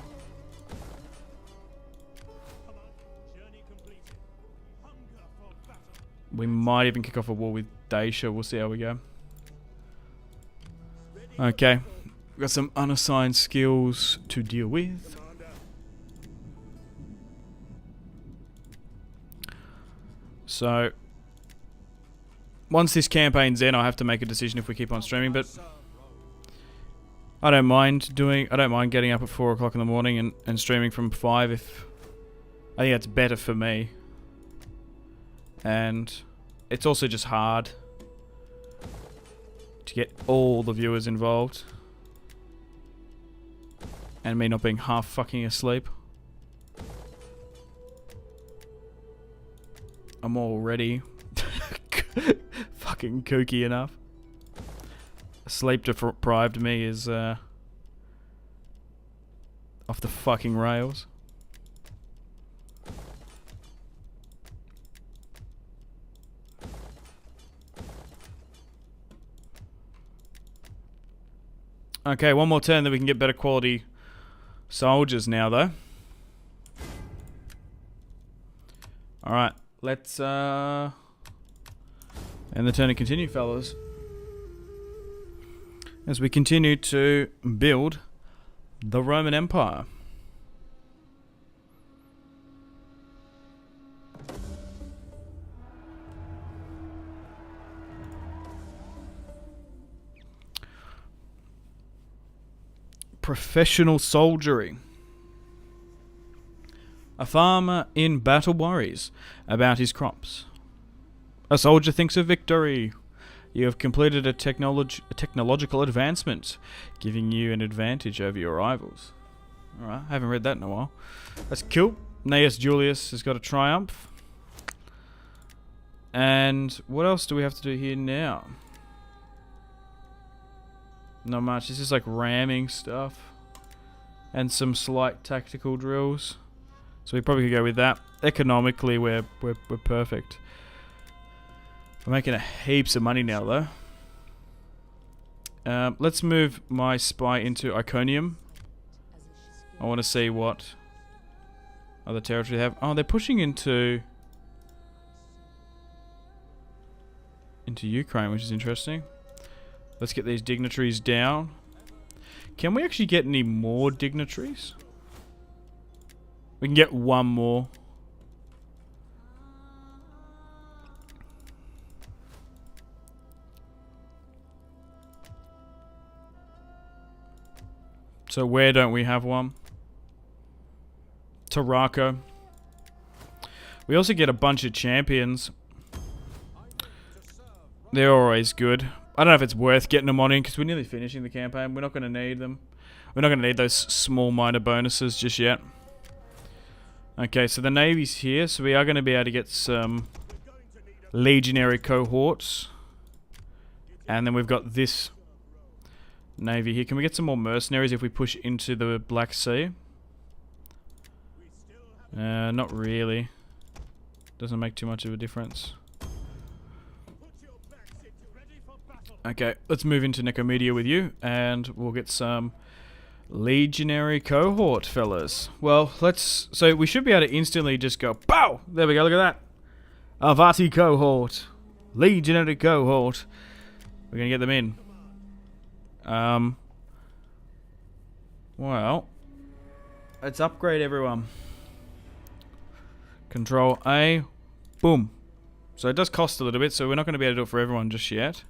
We might even kick off a war with Dacia. We'll see how we go. Okay. We've got some unassigned skills to deal with. So once this campaign's in, I'll have to make a decision if we keep on streaming, but I don't mind getting up at 4 o'clock in the morning and streaming from 5 if I think that's better for me. And it's also just hard to get all the viewers involved. And me not being half fucking asleep. I'm already fucking kooky enough. Sleep deprived me is off the fucking rails. Okay, one more turn, then we can get better quality soldiers now, though. Alright, let's end the turn and continue, fellas. As we continue to build the Roman Empire. Professional soldiery. A farmer in battle worries about his crops. A soldier thinks of victory. You have completed a technological advancement, giving you an advantage over your rivals. Alright, I haven't read that in a while. That's cool. Gnaeus Julius has got a triumph. And what else do we have to do here now? Not much. This is like ramming stuff. And some slight tactical drills. So we probably could go with that. Economically, we're perfect. We're making heaps of money now, though. Let's move my spy into Iconium. I want to see what other territory they have. Oh, they're pushing into Ukraine, which is interesting. Let's get these dignitaries down. Can we actually get any more dignitaries? We can get one more. So where don't we have one? Tarraco. We also get a bunch of champions. They're always good. I don't know if it's worth getting them on in because we're nearly finishing the campaign. We're not going to need them. We're not going to need those small minor bonuses just yet. Okay, so the Navy's here. So we are going to be able to get some legionary cohorts. And then we've got this Navy here. Can we get some more mercenaries if we push into the Black Sea? Not really. Doesn't make too much of a difference. Okay, let's move into Nicomedia with you, and we'll get some legionary cohort, fellas. Well, so we should be able to instantly just go, pow! There we go, look at that. Avati cohort. Legionary cohort. We're gonna get them in. Well, let's upgrade everyone. Control A. Boom. So it does cost a little bit, so we're not going to be able to do it for everyone just yet.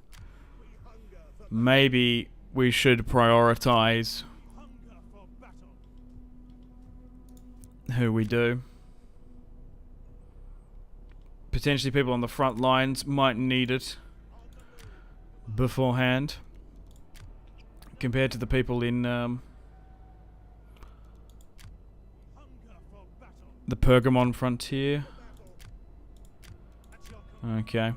Maybe we should prioritize who we do. Potentially people on the front lines might need it beforehand compared to the people in the Pergamon frontier. Okay.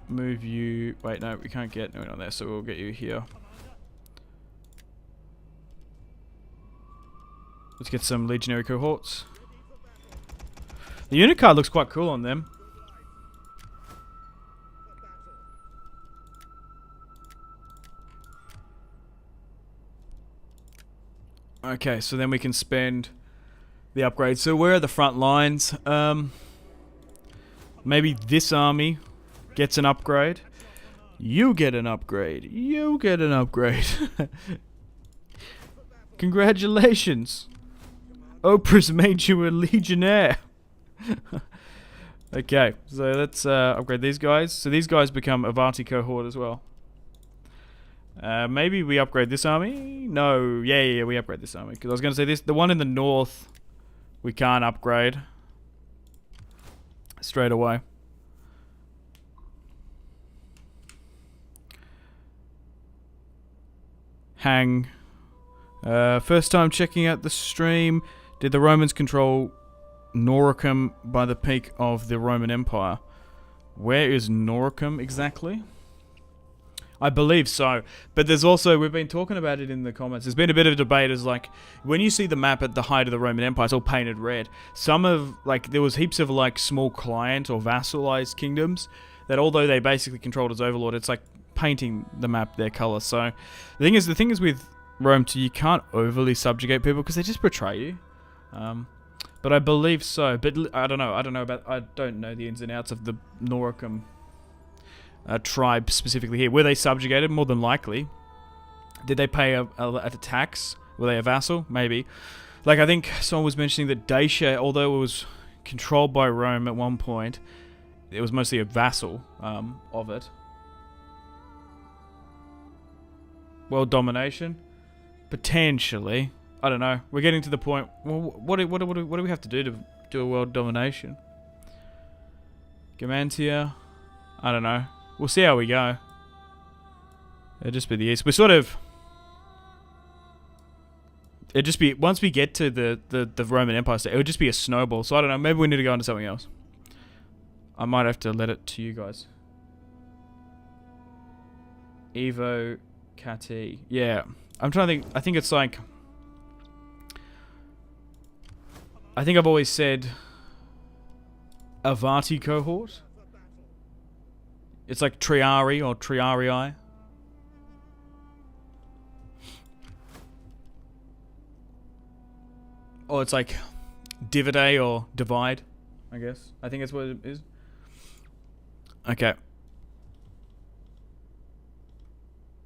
Move you... Wait, no, we can't get anyone on there, so we'll get you here. Let's get some legionary cohorts. The unit card looks quite cool on them. Okay, so then we can spend the upgrade. So where are the front lines? Maybe this army gets an upgrade. You get an upgrade. You get an upgrade. Congratulations. Oprah's made you a legionnaire. Okay, so let's upgrade these guys. So these guys become Avanti cohort as well. Maybe we upgrade this army? No, yeah, we upgrade this army. Because I was going to say this, the one in the north, we can't upgrade straight away. Hang. First time checking out the stream. Did the Romans control Noricum by the peak of the Roman Empire? Where is Noricum exactly? I believe so. But there's also, we've been talking about it in the comments, there's been a bit of a debate as like, when you see the map at the height of the Roman Empire, it's all painted red. Some of, like, there was heaps of like small client or vassalized kingdoms that although they basically controlled as overlord, it's like painting the map their color. So the thing is with Rome too, you can't overly subjugate people because they just betray you. But I believe so. But I don't know. I don't know the ins and outs of the Noricum tribe specifically here. Were they subjugated? More than likely. Did they pay a tax? Were they a vassal? Maybe. Like, I think someone was mentioning that Dacia, although it was controlled by Rome at one point, it was mostly a vassal of it. World domination? Potentially. I don't know. We're getting to the point. Well, what do we have to do a world domination? Germantia? I don't know. We'll see how we go. It'll just be the east. We're sort of... It'll just be... Once we get to the Roman Empire state, it'll just be a snowball. So I don't know. Maybe we need to go into something else. I might have to let it to you guys. Evo Cati. Yeah. I'm trying to think. I think it's like... I think I've always said... Avanti cohort. It's like Triari or Triarii. Or it's like Divide or Divide, I guess. I think that's what it is. Okay.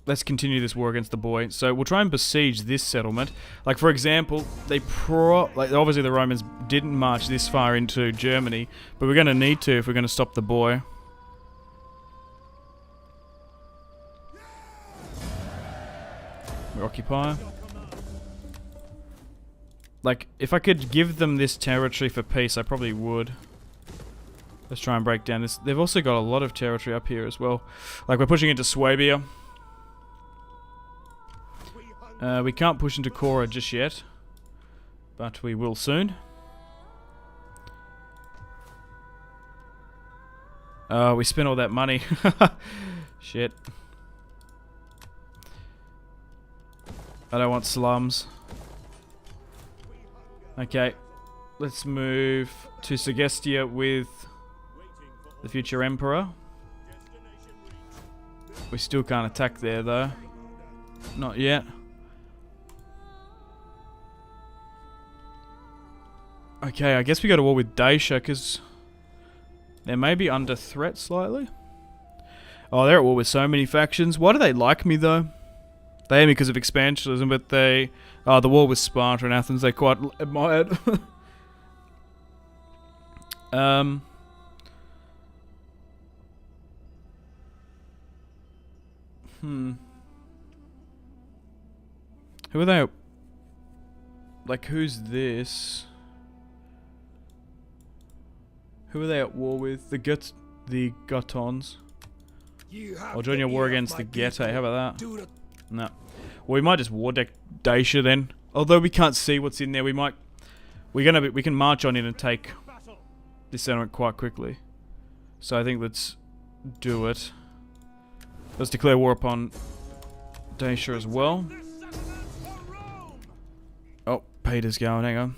Let's continue this war against the boy. So we'll try and besiege this settlement. Like, for example, like obviously the Romans didn't march this far into Germany, but we're going to need to if we're going to stop the boy. We occupy. Like, if I could give them this territory for peace, I probably would. Let's try and break down this. They've also got a lot of territory up here as well. Like, we're pushing into Swabia. We can't push into Cora just yet, but we will soon. We spent all that money. Shit. I don't want slums. Okay, let's move to Segestia with the future Emperor. We still can't attack there though. Not yet. Okay, I guess we go to war with Dacia because they may be under threat slightly. Oh, they're at war with so many factions. Why do they like me though? They hate me because of expansionism, but they... Oh, the war with Sparta and Athens, they quite admired. Who are they? Like, who's this? Who are they at war with? The Guttons. I'll join your war against the Getae. How about that? No. Well, we might just war deck Dacia then. Although we can't see what's in there, we can march on in and take this settlement quite quickly. So I think let's do it. Let's declare war upon Dacia as well. Oh, Peter's going. Hang on.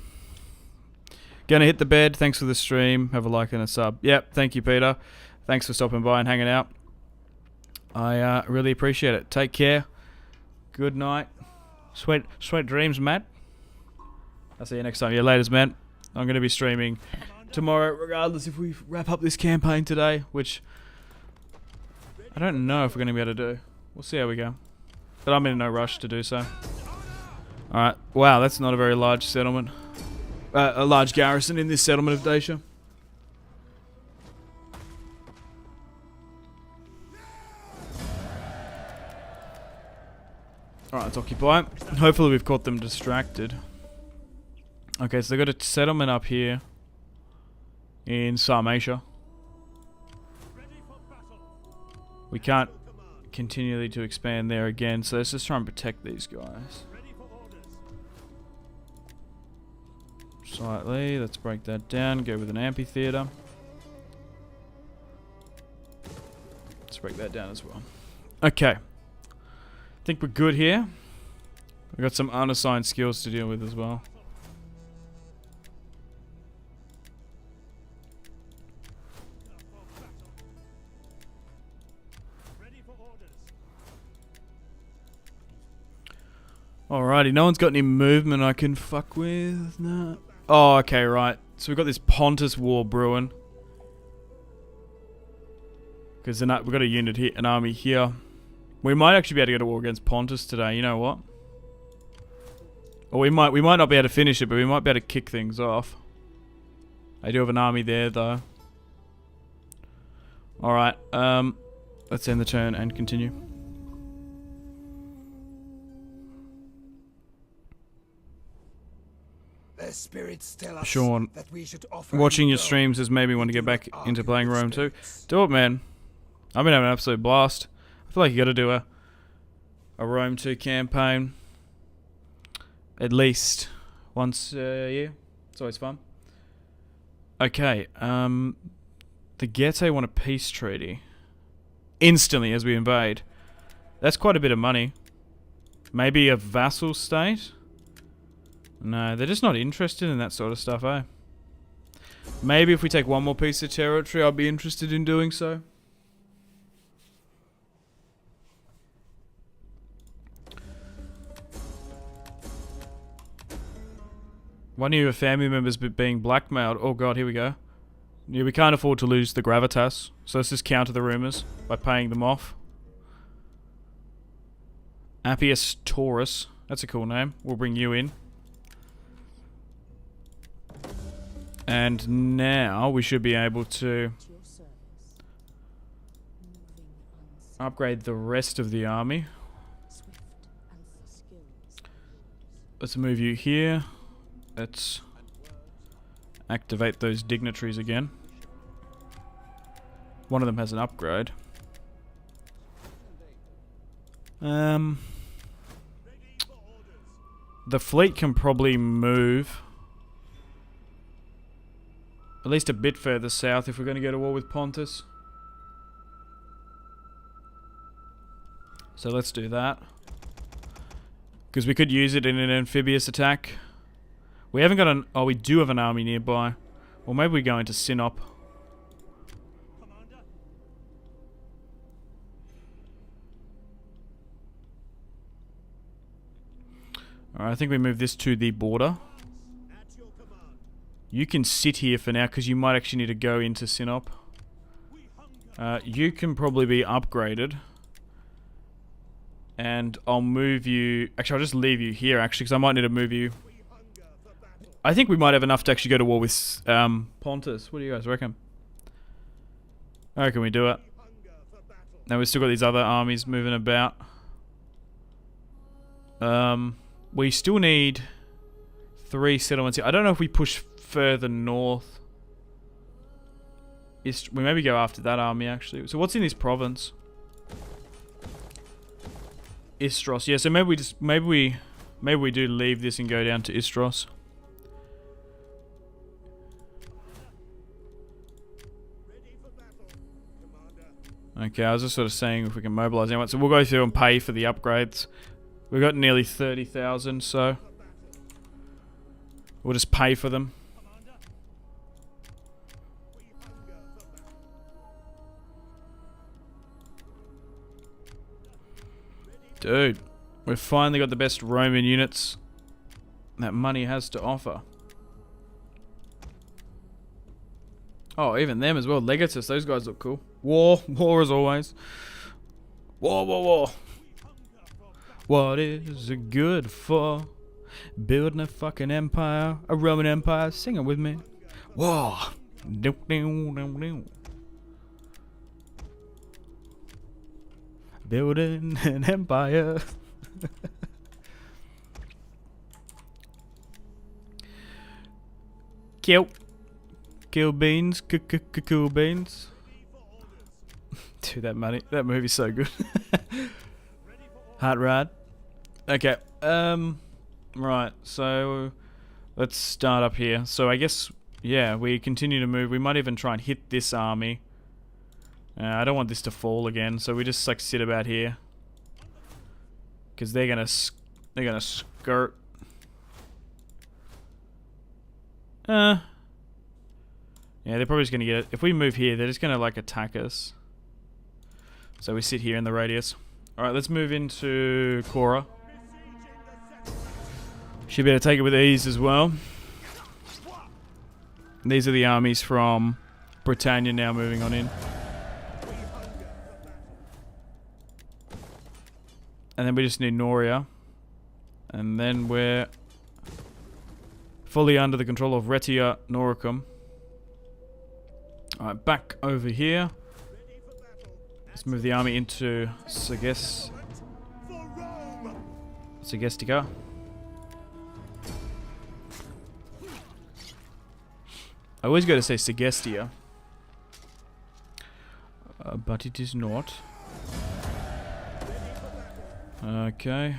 Gonna hit the bed. Thanks for the stream. Have a like and a sub. Yep. Thank you, Peter. Thanks for stopping by and hanging out. I really appreciate it. Take care. Good night. Sweet dreams, Matt. I'll see you next time. Yeah, laters, man. I'm going to be streaming tomorrow, regardless if we wrap up this campaign today, which I don't know if we're going to be able to do. We'll see how we go. But I'm in no rush to do so. Alright. Wow, that's not a very large settlement. A large garrison in this settlement of Dacia. Alright, let's occupy. Hopefully we've caught them distracted. Okay, so they've got a settlement up here in Sarmatia. We can't continually to expand there again, so let's just try and protect these guys. Slightly, let's break that down, go with an amphitheater. Let's break that down as well. Okay. I think we're good here. We've got some unassigned skills to deal with as well. Alrighty, no one's got any movement I can fuck with. No. Oh, okay, right. So we've got this Pontus war brewing. Because we've got a unit here, an army here. We might actually be able to go to war against Pontus today. You know what? Or we might not be able to finish it, but we might be able to kick things off. I do have an army there, though. Alright, let's end the turn and continue. Their spirits tell us Sean, that we should offer watching your Rome. streams has made me want to get back into playing Rome too. Do it, man. I've been having an absolute blast. I feel like you got to do a Rome 2 campaign at least once a year. It's always fun. Okay, the Getae want a peace treaty instantly as we invade. That's quite a bit of money. Maybe a vassal state? No, they're just not interested in that sort of stuff, eh? Maybe if we take one more piece of territory, I'll be interested in doing so. One of your family members being blackmailed. Oh god, here we go. Yeah, we can't afford to lose the gravitas, so let's just counter the rumors by paying them off. Appius Taurus. That's a cool name. We'll bring you in. And now we should be able to upgrade the rest of the army. Let's move you here. Let's activate those dignitaries again. One of them has an upgrade. The fleet can probably move at least a bit further south if we're going to go to war with Pontus. So let's do that. Because we could use it in an amphibious attack. We haven't got an... Oh, we do have an army nearby. Or maybe we go into Synop. Alright, I think we move this to the border. You can sit here for now because you might actually need to go into Synop. You can probably be upgraded. And I'll move you... Actually, I'll just leave you here actually because I might need to move you. I think we might have enough to actually go to war with Pontus. What do you guys reckon? I reckon we do it. Now we've still got these other armies moving about. We still need 3 settlements here. I don't know if we push further north. We maybe go after that army actually. So what's in this province? Istros. Yeah, so maybe we do leave this and go down to Istros. Okay, I was just sort of saying if we can mobilize anyone. So we'll go through and pay for the upgrades. We've got nearly 30,000, so we'll just pay for them. Dude, we've finally got the best Roman units that money has to offer. Oh, even them as well. Legatus, those guys look cool. War as always. War. What is it good for? Building a fucking empire, a Roman empire. Sing it with me. War. Building an empire. Kill. Kill beans. Cool beans. Dude, that movie's so good. Hot rod. Okay. Right. So let's start up here. So I guess, yeah, we continue to move. We might even try and hit this army. I don't want this to fall again, so we just like sit about here, because they're gonna skirt. Yeah, they're probably just gonna get it. If we move here, they're just gonna like attack us. So we sit here in the radius. All right, let's move into Cora. Should be able to take it with ease as well. These are the armies from Britannia now moving on in. And then we just need Noria. And then we're fully under the control of Retia Noricum. Alright, back over here. Let's move the army into Segestica. I always go to say Segestia. But it is not. Okay.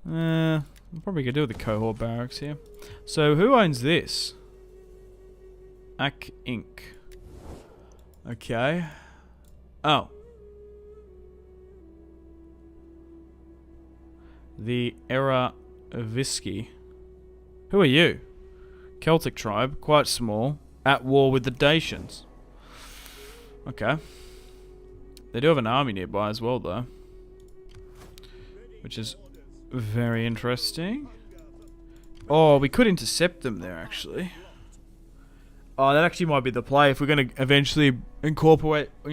I'm probably gonna do with the cohort barracks here. So who owns this? Ac Inc. Okay. Oh. The Eravisci. Who are you? Celtic tribe, quite small, at war with the Dacians. Okay. They do have an army nearby as well, though, which is very interesting. Oh, we could intercept them there, actually. Oh, that actually might be the play if we're going to eventually incorporate. I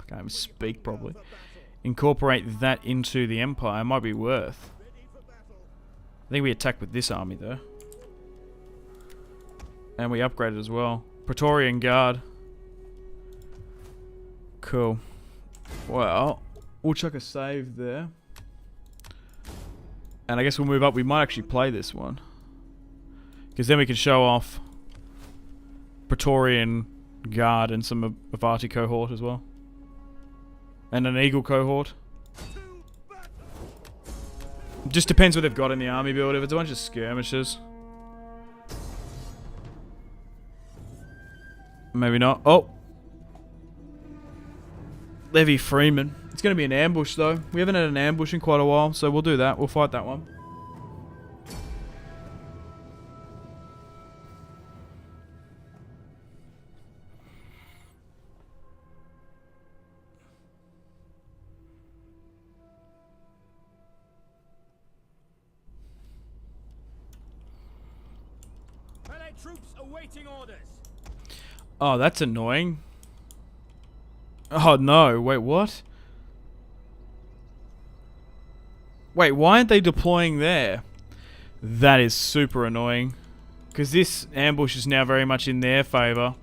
can't even speak properly. Incorporate that into the Empire. Might be worth. I think we attack with this army, though. And we upgrade it as well. Praetorian Guard. Cool. Well, we'll chuck a save there. And I guess we'll move up. We might actually play this one, because then we can show off Praetorian Guard and some Avati cohort as well. And an Eagle cohort. Just depends what they've got in the army build. If it's a bunch of skirmishers, maybe not. Oh! Levy Freeman. It's going to be an ambush, though. We haven't had an ambush in quite a while, so we'll do that. We'll fight that one. Troops awaiting orders. Oh, that's annoying. Oh no, wait, what? Wait, why aren't they deploying there? That is super annoying, because this ambush is now very much in their favour.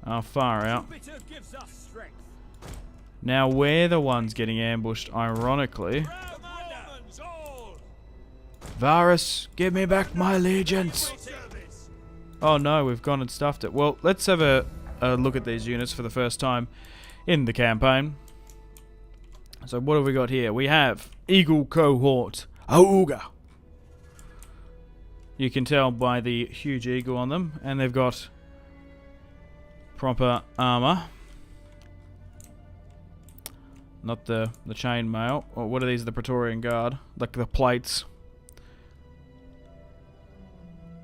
Oh, far out. Now we're the ones getting ambushed, ironically. Varus, give me back my legions! Oh no, we've gone and stuffed it. Well, let's have a look at these units for the first time in the campaign. So what have we got here? We have Eagle Cohort. Auga! You can tell by the huge eagle on them. And they've got proper armor. Not the chainmail. Or what are these? The Praetorian Guard. Like the plates.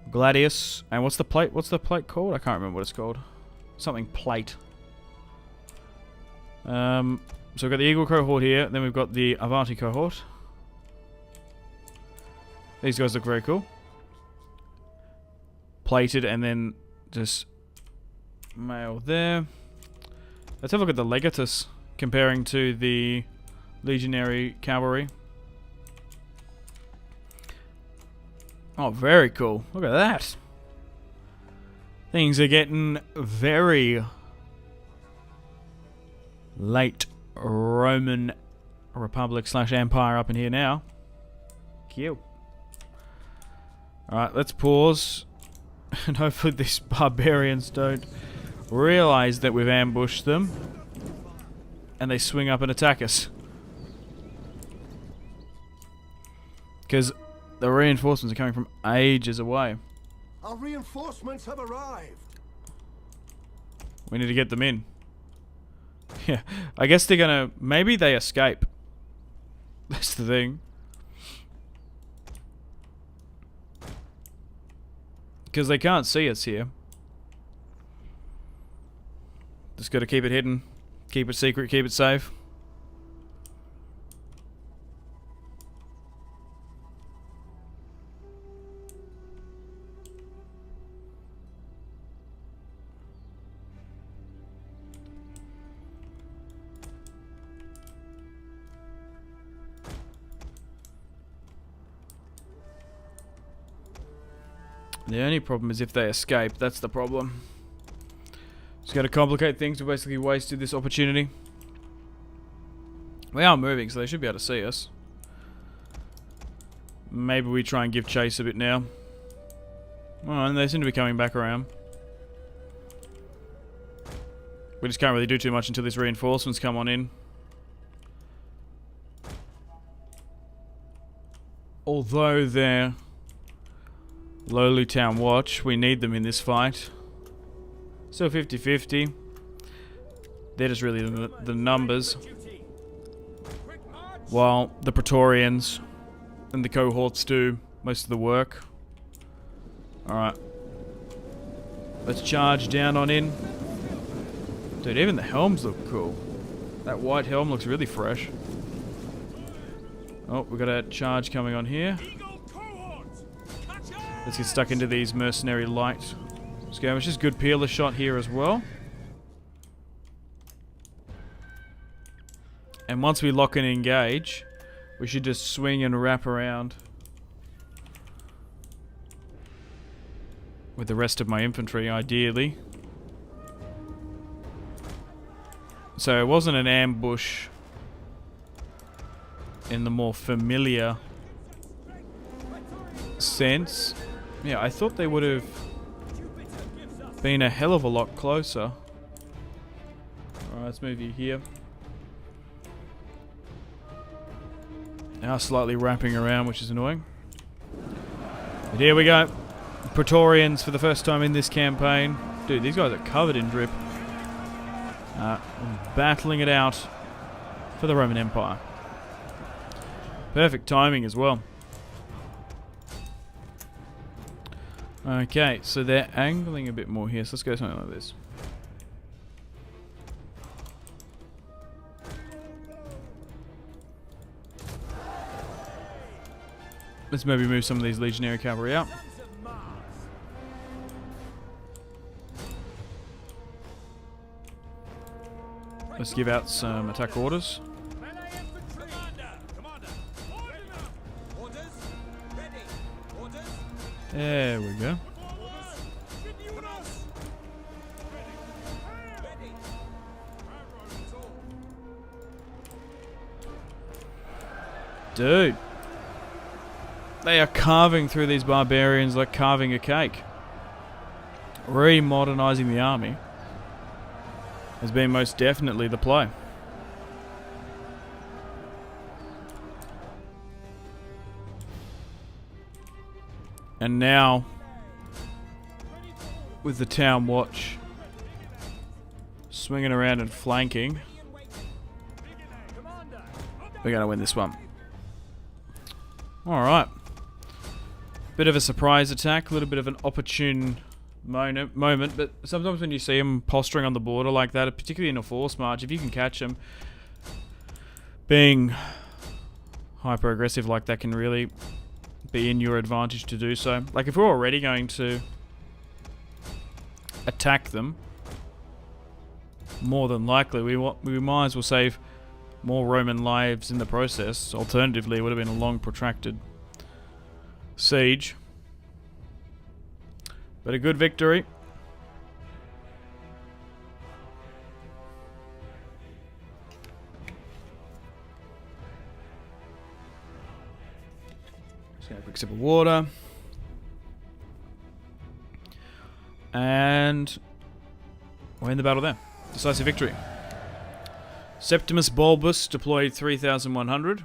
Gladius. And what's the plate? What's the plate called? I can't remember what it's called. Something plate. So we've got the Eagle cohort here. Then we've got the Avati cohort. These guys look very cool. Plated and then just mail there. Let's have a look at the Legatus comparing to the Legionary Cavalry. Oh, very cool. Look at that. Things are getting very late Roman Republic / Empire up in here now. Cute. Alright, let's pause. And hopefully these barbarians don't realize that we've ambushed them. And they swing up and attack us. Because the reinforcements are coming from ages away. Our reinforcements have arrived. We need to get them in. Yeah, I guess they're gonna... Maybe they escape. That's the thing. Because they can't see us here. Just gotta keep it hidden. Keep it secret, keep it safe. The only problem is if they escape, that's the problem. Just gotta complicate things. We basically wasted this opportunity. We are moving, so they should be able to see us. Maybe we try and give chase a bit now. Oh, and they seem to be coming back around. We just can't really do too much until these reinforcements come on in. Although they're lowly town watch, we need them in this fight. Still 50-50. They're just really the numbers. While the Praetorians and the cohorts do most of the work. Alright. Let's charge down on in. Dude, even the helms look cool. That white helm looks really fresh. Oh, we got a charge coming on here. Let's get stuck into these mercenary light skirmishes. Good peeler shot here as well. And once we lock and engage, we should just swing and wrap around with the rest of my infantry, ideally. So it wasn't an ambush in the more familiar sense. Yeah, I thought they would have been a hell of a lot closer. Alright, let's move you here. Now slightly wrapping around, which is annoying. But here we go. Praetorians for the first time in this campaign. Dude, these guys are covered in drip. Battling it out for the Roman Empire. Perfect timing as well. Okay, so they're angling a bit more here, so let's go something like this. Let's maybe move some of these legionary cavalry out. Let's give out some attack orders. There we go. Dude. They are carving through these barbarians like carving a cake. Remodernizing the army has been most definitely the play. And now, with the town watch swinging around and flanking, we're going to win this one. Alright. Bit of a surprise attack, a little bit of an opportune moment, but sometimes when you see them posturing on the border like that, particularly in a force march, if you can catch them, being hyper-aggressive like that can really be in your advantage to do so. Like if we're already going to attack them, more than likely we might as well save more Roman lives in the process. Alternatively, it would have been a long protracted siege. But a good victory. Just gonna have a quick sip of water. And we're in the battle there. Decisive victory. Septimus Bulbus deployed 3,100.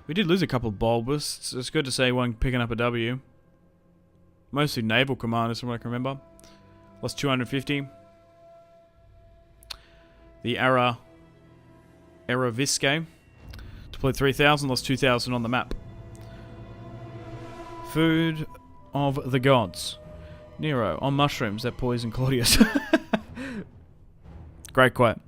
We did lose a couple of Bulbus. It's good to say one picking up a W. Mostly naval commanders from what I can remember. Lost 250. The Aravisque deployed 3,000, lost 2,000 on the map. Food of the gods. Nero, on mushrooms that poison Claudius. Great quote.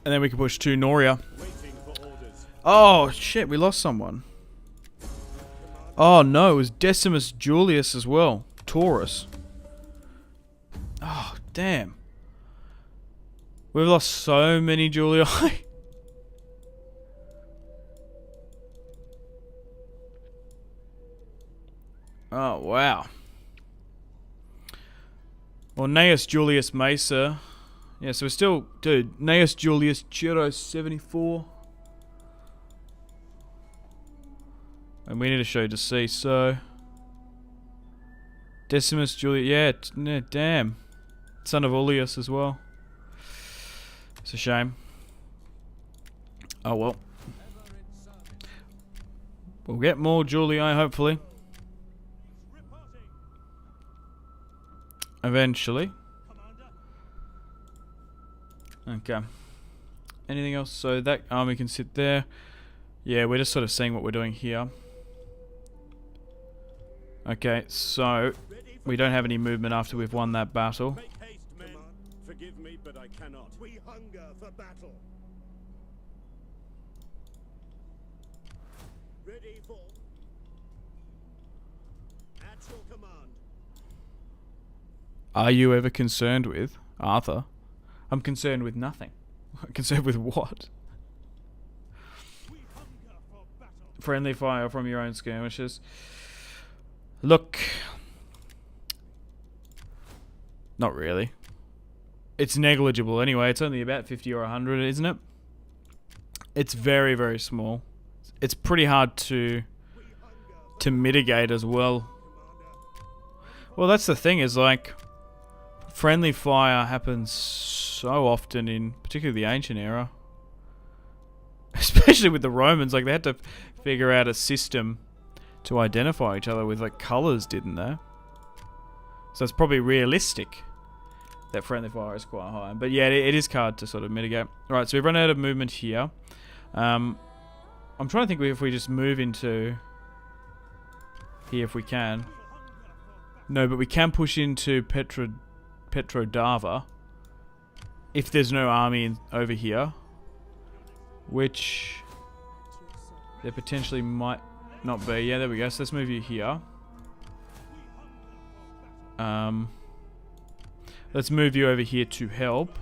And then we can push to Noria. Oh shit, we lost someone. Oh no, it was Decimus Julius as well. Taurus. Oh, damn. We've lost so many Julii. Oh, wow. Well, Gnaeus Julius Mesa. Yeah, so we're still... Dude, Gnaeus Julius Giro 74. And we need to show to see, so... Decimus Julius... Yeah, damn. Son of Ullius as well. It's a shame. Oh well. We'll get more Julii, hopefully. Eventually. Okay. Anything else? So that army can sit there. Yeah, we're just sort of seeing what we're doing here. Okay, so we don't have any movement after we've won that battle. Make haste, men. Forgive me, but I cannot. We hunger for battle. Ready for... At your command. Are you ever concerned with Arthur? I'm concerned with nothing. I'm concerned with what? We hunger for battle. Friendly fire from your own skirmishes. Look. Not really. It's negligible anyway. It's only about 50 or 100, isn't it? It's very, very small. It's pretty hard to mitigate as well. Well, that's the thing is like friendly fire happens so often in particularly the ancient era. Especially with the Romans, like they had to figure out a system to identify each other with like colors, didn't they? So it's probably realistic that friendly fire is quite high. But yeah, it is hard to sort of mitigate. Right, so we've run out of movement here. I'm trying to think if we just move into here if we can. No, but we can push into Petrodava if there's no army over here, which there potentially might not be. Yeah, there we go. So let's move you here. Let's move you over here to help.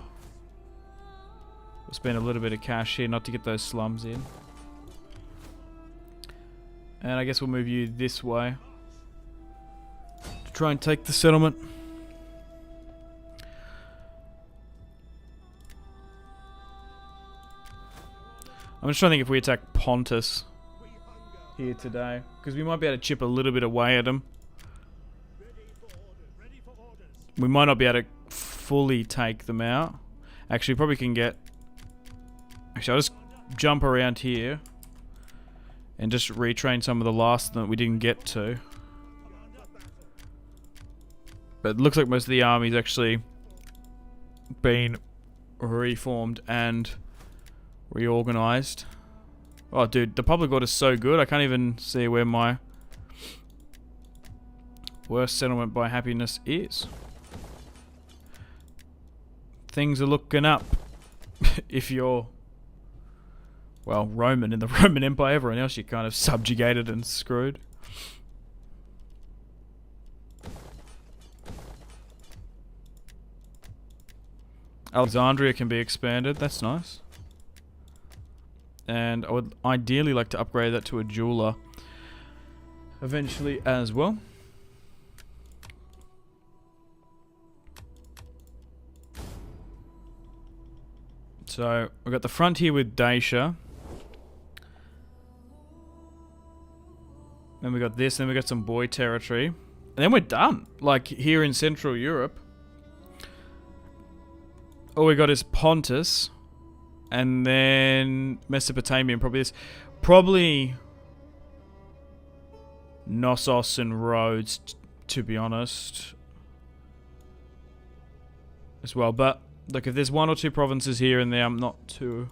We'll spend a little bit of cash here not to get those slums in. And I guess we'll move you this way to try and take the settlement. I'm just trying to think if we attack Pontus here today, because we might be able to chip a little bit away at them. We might not be able to fully take them out. Actually, probably can get... Actually, I'll just jump around here and just retrain some of the last that we didn't get to. But it looks like most of the army's actually been reformed and reorganized. Oh, dude, the public order's so good, I can't even see where my worst settlement by happiness is. Things are looking up. If you're, well, Roman in the Roman Empire, everyone else you're kind of subjugated and screwed. Alexandria can be expanded, that's nice. And I would ideally like to upgrade that to a jeweler eventually as well. So we've got the frontier with Dacia. Then we got this, then we got some boy territory. And then we're done. Like here in Central Europe. All we got is Pontus. And then Mesopotamia and probably this. Probably Knossos and Rhodes, to be honest. As well. But look, if there's one or two provinces here and there, I'm not too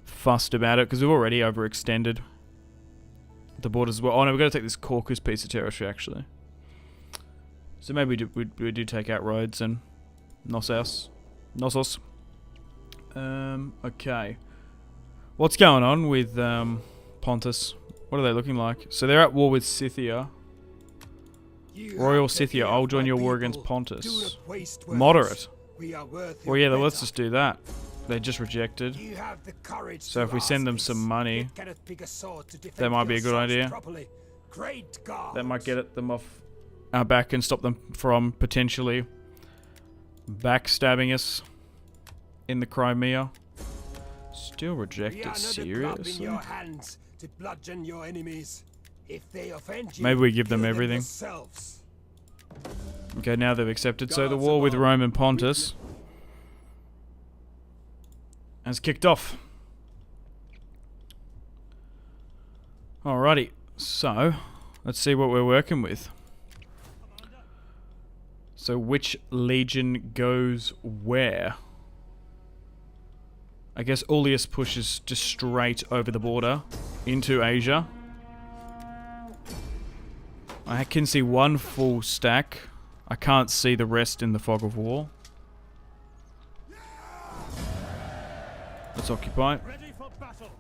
fussed about it. Because we've already overextended the borders as well. Oh no, we've got to take this Caucasus piece of territory actually. So maybe we do take out Rhodes and Knossos. Okay. What's going on with Pontus? What are they looking like? So they're at war with Scythia. Royal Scythia, I'll join your war against Pontus. Moderate. Well, yeah, let's just do that. They just rejected. So if we send them some money, that might be a good idea. That might get them off our back and stop them from potentially backstabbing us in the Crimea. Still rejected, seriously? Maybe we give them everything. Okay, now they've accepted. So the war with Rome and Pontus has kicked off. Alrighty, so let's see what we're working with. So which legion goes where? I guess Ullius pushes just straight over the border into Asia. I can see one full stack. I can't see the rest in the fog of war. Let's occupy. Ready for battle.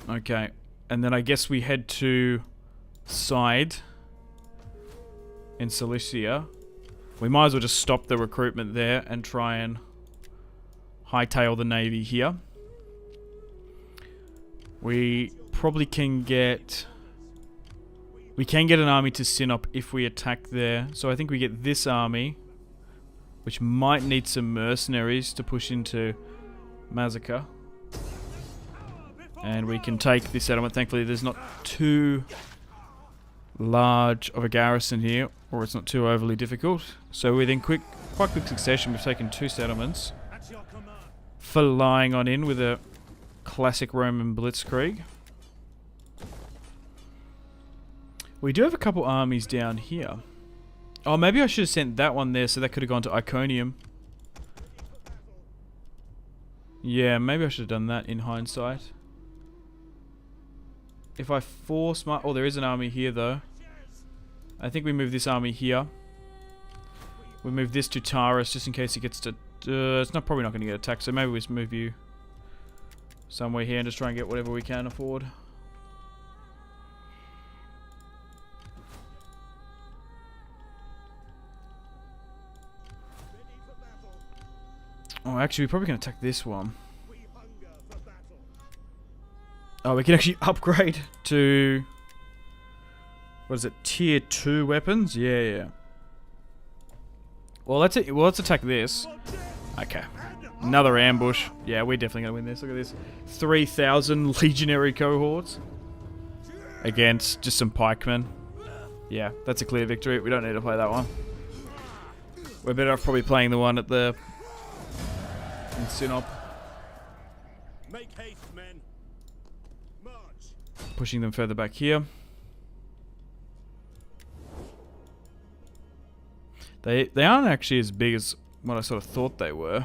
Okay, and then I guess we head to side in Cilicia. We might as well just stop the recruitment there and try and hightail the navy here. We probably can get... We can get an army to Synop if we attack there. So I think we get this army, which might need some mercenaries to push into Massacre. And we can take this settlement. Thankfully there's not too large of a garrison here, or it's not too overly difficult. So within quite quick succession we've taken 2 settlements for lying on in with a classic Roman blitzkrieg. We do have a couple armies down here. Oh, maybe I should have sent that one there so that could have gone to Iconium. Yeah, maybe I should have done that in hindsight. If I force my... Oh, there is an army here though. I think we move this army here. We move this to Taurus just in case it gets to... it's probably not going to get attacked, so maybe we just move you somewhere here and just try and get whatever we can afford. Oh, actually, we're probably going to attack this one. Oh, we can actually upgrade to... What is it? Tier 2 weapons? Yeah. Well, let's attack this. Okay. Another ambush. Yeah, we're definitely going to win this. Look at this. 3,000 legionary cohorts. Against just some pikemen. Yeah, that's a clear victory. We don't need to play that one. We're better off probably playing the one at the... in Synop. Make haste, men. March. Pushing them further back here. They aren't actually as big as what I sort of thought they were.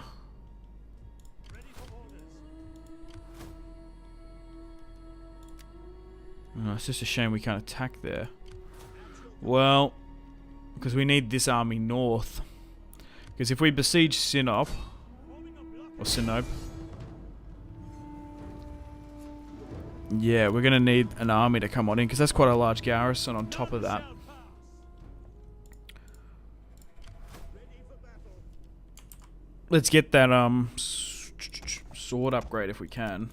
Oh, it's just a shame we can't attack there. Well, because we need this army north. Because if we besiege Synop, or Synop, yeah, we're going to need an army to come on in, because that's quite a large garrison on top of that. Let's get that sword upgrade if we can.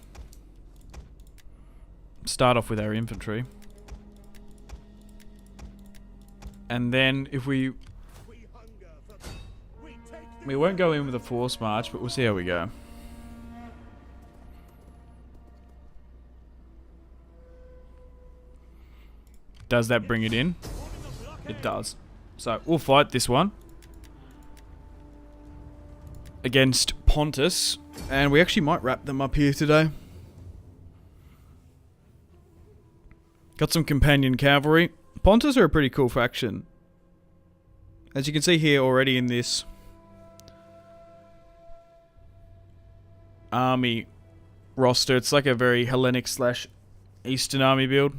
Start off with our infantry. And then if we We won't go in with a force march, but we'll see how we go. Does that bring it in? It does. So we'll fight this one against Pontus, and we actually might wrap them up here today. Got some companion cavalry. Pontus are a pretty cool faction. As you can see here already in this army roster, it's like a very Hellenic / Eastern army build.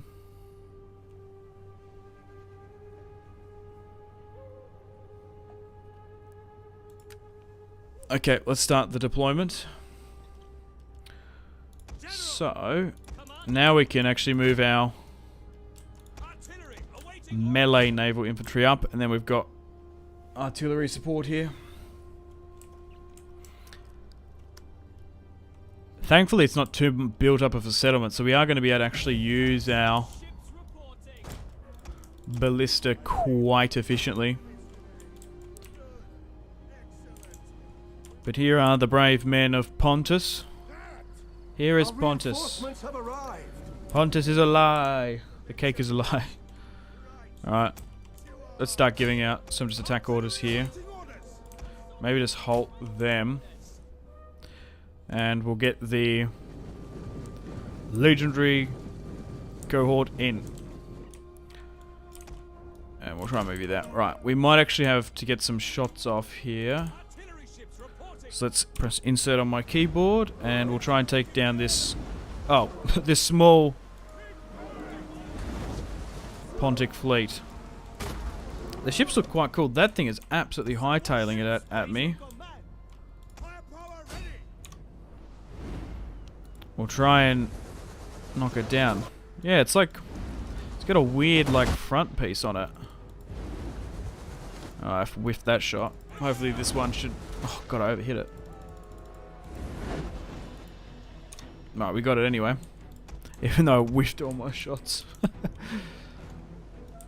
Okay, let's start the deployment. So, now we can actually move our melee naval infantry up, and then we've got artillery support here. Thankfully, it's not too built up of a settlement, so we are going to be able to actually use our ballista quite efficiently. But here are the brave men of Pontus. Here is Pontus. Pontus is a lie. The cake is a lie. Alright. Let's start giving out some just attack orders here. Maybe just halt them. And we'll get the legendary cohort in. And we'll try and move that. Right. We might actually have to get some shots off here. So let's press insert on my keyboard, and we'll try and take down this, this small Pontic fleet. The ships look quite cool. That thing is absolutely hightailing it at me. We'll try and knock it down. Yeah, it's like, it's got a weird like front piece on it. Oh, I've whiffed that shot. Hopefully this one should... Oh, God, I overhit it. Right, we got it anyway. Even though I whiffed all my shots.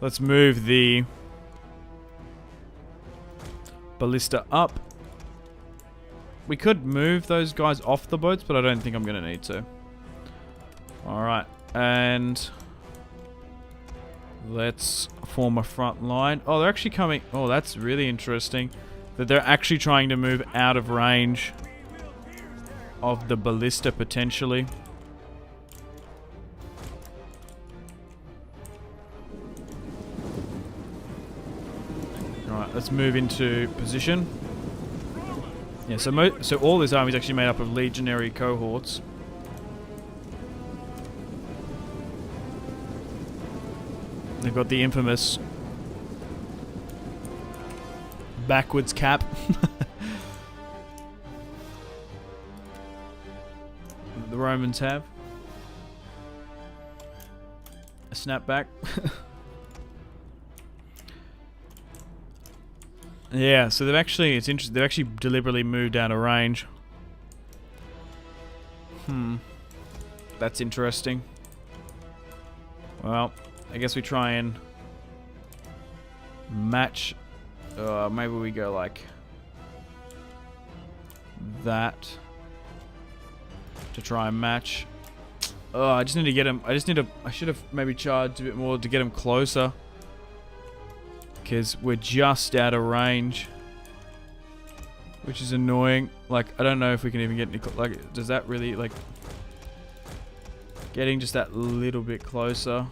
Let's move the ballista up. We could move those guys off the boats, but I don't think I'm going to need to. Alright, and... let's form a front line. Oh, they're actually coming... Oh, that's really interesting. That they're actually trying to move out of range of the ballista, potentially. Alright, let's move into position. Yeah, so all this army is actually made up of legionary cohorts. They've got the infamous backwards cap. The Romans have a snapback. Yeah, so they've actually, it's interesting, they've actually deliberately moved out of range. That's interesting. Well, I guess we try and match. Maybe we go like that to try and match. Oh, I just need to get him. I should have maybe charged a bit more to get him closer, because we're just out of range, which is annoying. Like, I don't know if we can even get any, like, does that really, like, getting just that little bit closer,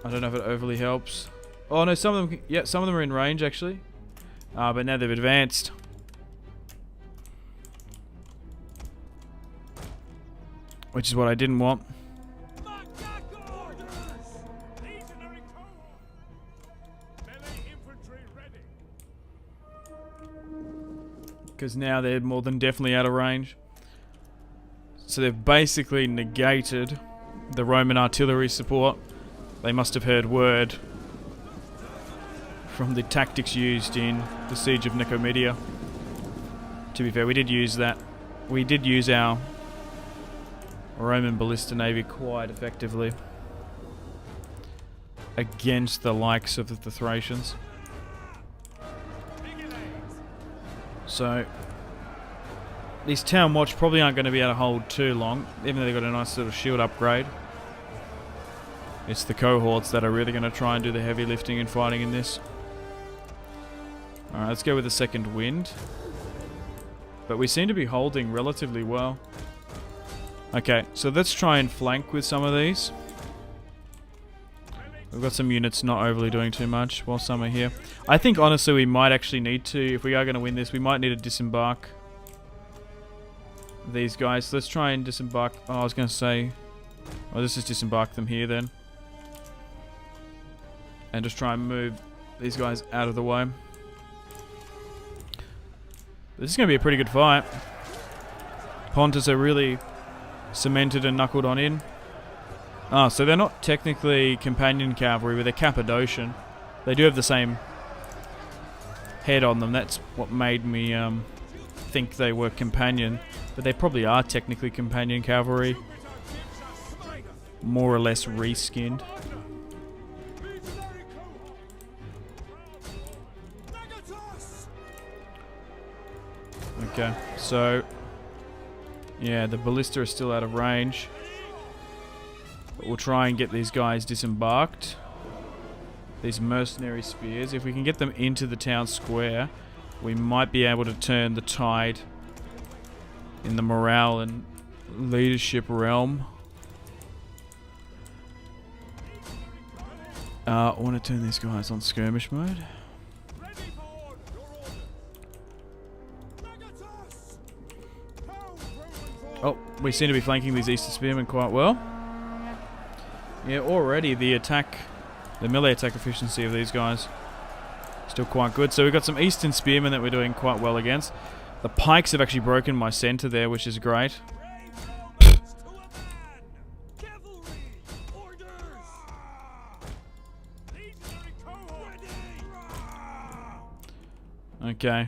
I don't know if it overly helps. Oh no, some of them, yeah, some of them are in range actually. But now they've advanced. Which is what I didn't want. Because now they're more than definitely out of range. So they've basically negated the Roman artillery support. They must have heard word from the tactics used in the siege of Nicomedia. To be fair, we did use that. We did use our Roman ballista navy quite effectively against the likes of the Thracians. So these town watch probably aren't going to be able to hold too long, even though they've got a nice little shield upgrade. It's the cohorts that are really going to try and do the heavy lifting and fighting in this. Alright, let's go with the second wind. But we seem to be holding relatively well. Okay, so let's try and flank with some of these. We've got some units not overly doing too much while some are here. I think honestly we might actually need to, if we are going to win this, we might need to disembark these guys. Let's try and disembark. Oh, I was going to say, oh, let's just disembark them here then. And just try and move these guys out of the way. This is going to be a pretty good fight. Pontus are really cemented and knuckled on in. Ah, so they're not technically companion cavalry, but they're Cappadocian. They do have the same head on them. That's what made me think they were companion. But they probably are technically companion cavalry. More or less reskinned. Okay, so yeah, the ballista is still out of range. But we'll try and get these guys disembarked. These mercenary spears. If we can get them into the town square, we might be able to turn the tide in the morale and leadership realm. I want to turn these guys on skirmish mode. Oh, we seem to be flanking these Eastern Spearmen quite well. Yeah, already the melee attack efficiency of these guys still quite good. So we've got some Eastern Spearmen that we're doing quite well against. The pikes have actually broken my center there, which is great. Okay.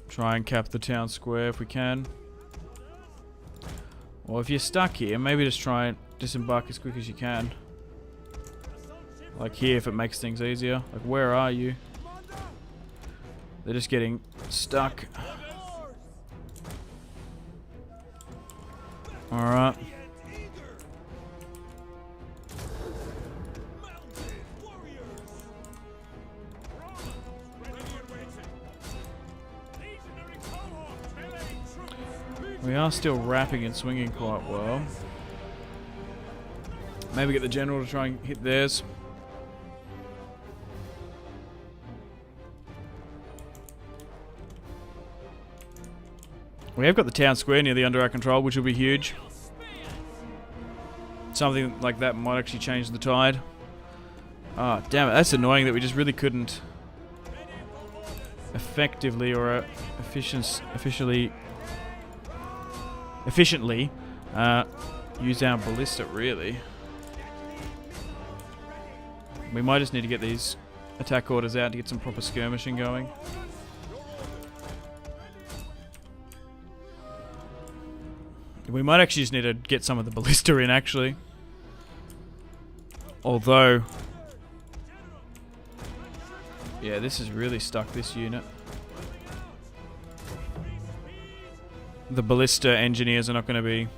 Try and cap the town square if we can. Or if you're stuck here, maybe just try and disembark as quick as you can. Like here, if it makes things easier. Like, where are you? They're just getting stuck. Alright. We are still wrapping and swinging quite well. Maybe get the general to try and hit theirs. We have got the town square nearly under our control, which will be huge. Something like that might actually change the tide. Ah, oh, damn it. That's annoying that we just really couldn't effectively or efficiently use our ballista, really. We might just need to get these attack orders out to get some proper skirmishing going. We might actually just need to get some of the ballista in, actually. Although, yeah, this is really stuck, this unit. The ballista engineers are not going to be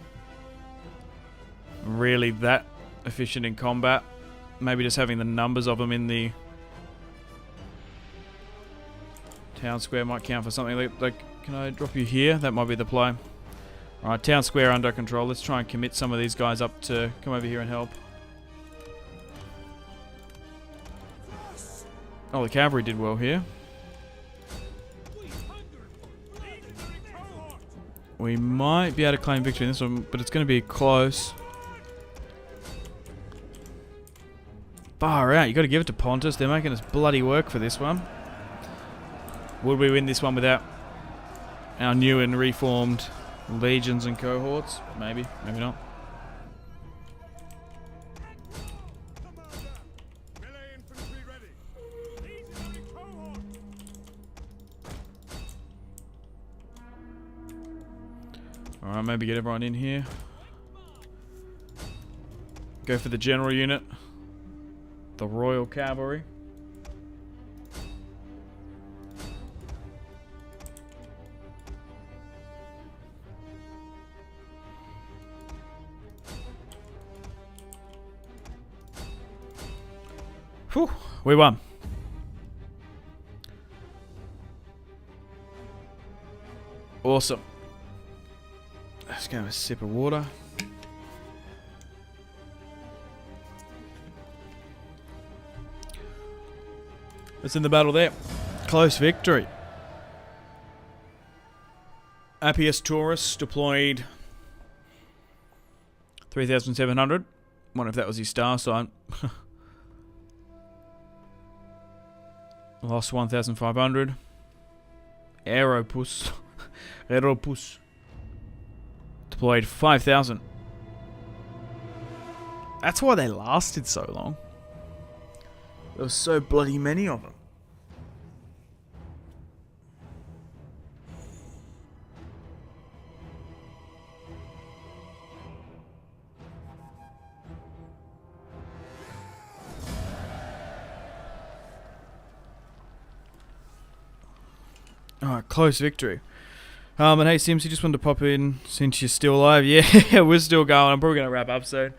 really that efficient in combat. Maybe just having the numbers of them in the town square might count for something. Like, can I drop you here? That might be the play. Alright, town square under control. Let's try and commit some of these guys up to come over here and help. Oh, the cavalry did well here. We might be able to claim victory in this one, but it's going to be close. Far out. You got to give it to Pontus. They're making us bloody work for this one. Would we win this one without our new and reformed legions and cohorts? Maybe. Maybe not. Alright, maybe get everyone in here. Go for the general unit. The Royal Cavalry. Whew, we won. Awesome. Let's go have a sip of water. It's in the battle there. Close victory. Appius Taurus deployed 3,700. Wonder if that was his star sign. Lost 1,500. Aeropus. Aeropus. Deployed 5,000. That's why they lasted so long. There was so bloody many of them. Alright, close victory. And hey Sims, you just wanted to pop in since you're still alive. Yeah, we're still going. I'm probably going to wrap up soon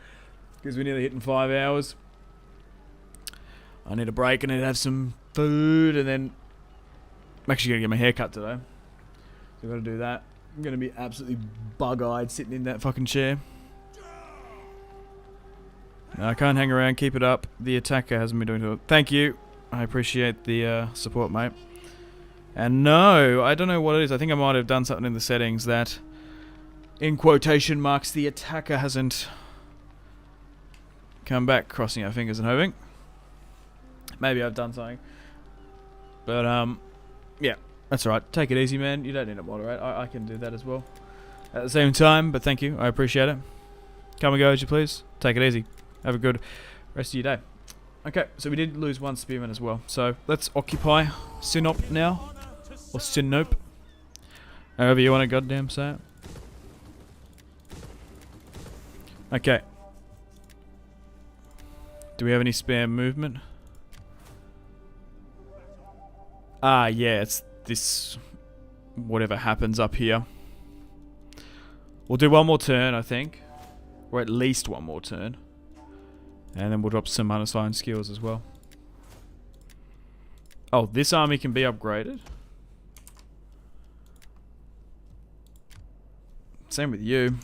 because we're nearly hitting 5 hours. I need a break. I need to have some food, and then I'm actually going to get my hair cut today. So I've got to do that. I'm going to be absolutely bug-eyed sitting in that fucking chair. No, I can't hang around. Keep it up. The attacker hasn't been doing it. Thank you. I appreciate the support, mate. And no, I don't know what it is. I think I might have done something in the settings that, in quotation marks, the attacker hasn't come back, crossing our fingers and hoping. Maybe I've done something. But, yeah, that's alright. Take it easy, man. You don't need to moderate. I can do that as well. At the same time, but thank you. I appreciate it. Come and go as you please. Take it easy. Have a good rest of your day. Okay, so we did lose one spearman as well. So, let's occupy Synop now. Or Synop. However you want to goddamn say it. Okay. Do we have any spare movement? Ah, yeah, it's this... whatever happens up here. We'll do one more turn, I think. Or at least one more turn. And then we'll drop some unassigned skills as well. Oh, this army can be upgraded? Same with you.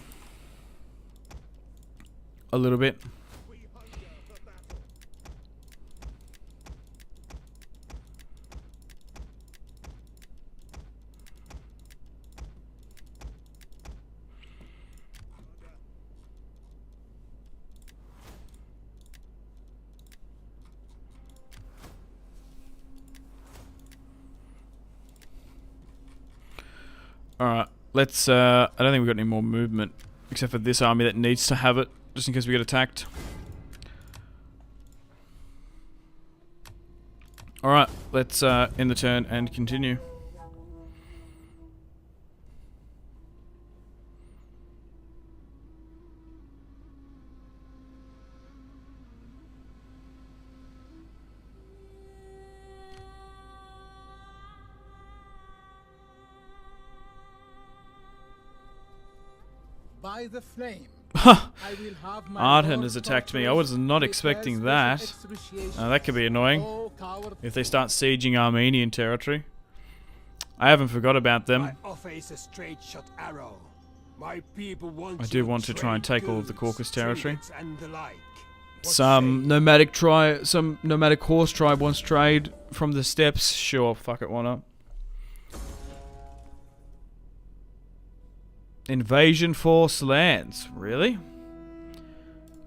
A little bit. Alright, let's, I don't think we've got any more movement, except for this army that needs to have it, just in case we get attacked. Alright, let's end the turn and continue. By the flame. Arden has attacked me. I was not expecting that. That could be annoying if they start sieging Armenian territory. I haven't forgot about them. I do want to try and take all of the Caucasus territory. Some nomadic horse tribe wants trade from the steppes. Sure, fuck it, why not? Invasion force lands. Really?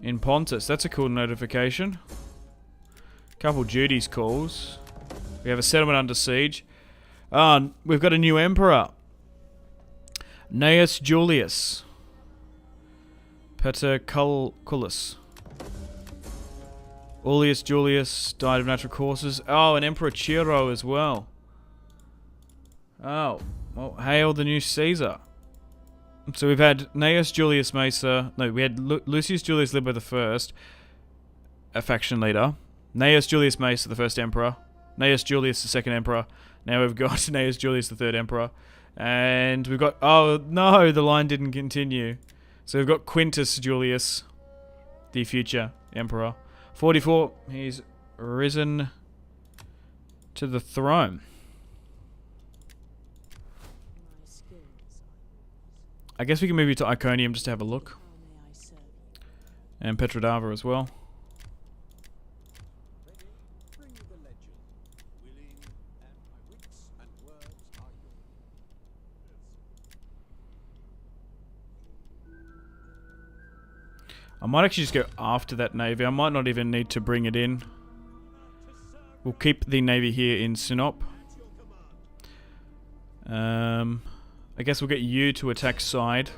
In Pontus. That's a cool notification. Couple duties calls. We have a settlement under siege. We've got a new emperor. Gnaeus Julius. Paterculus. Aulus Julius died of natural causes. Oh, and Emperor Chiro as well. Oh. Well, hail the new Caesar. So we've had Gnaeus Julius Mesa. No, we had Lucius Julius Liber the First, a faction leader. Gnaeus Julius Mesa, the first emperor. Gnaeus Julius, the second emperor. Now we've got Gnaeus Julius, the third emperor. And we've got... oh, no, the line didn't continue. So we've got Quintus Julius, the future emperor. 44, he's risen to the throne. My skills I guess we can move you to Iconium just to have a look. how may I serve you? And Petrodava as well. Bring the legend. Willing, and my wits and words are yours. I might actually just go after that navy. I might not even need to bring it in. We'll keep the navy here in Synop. I guess we'll get you to attack side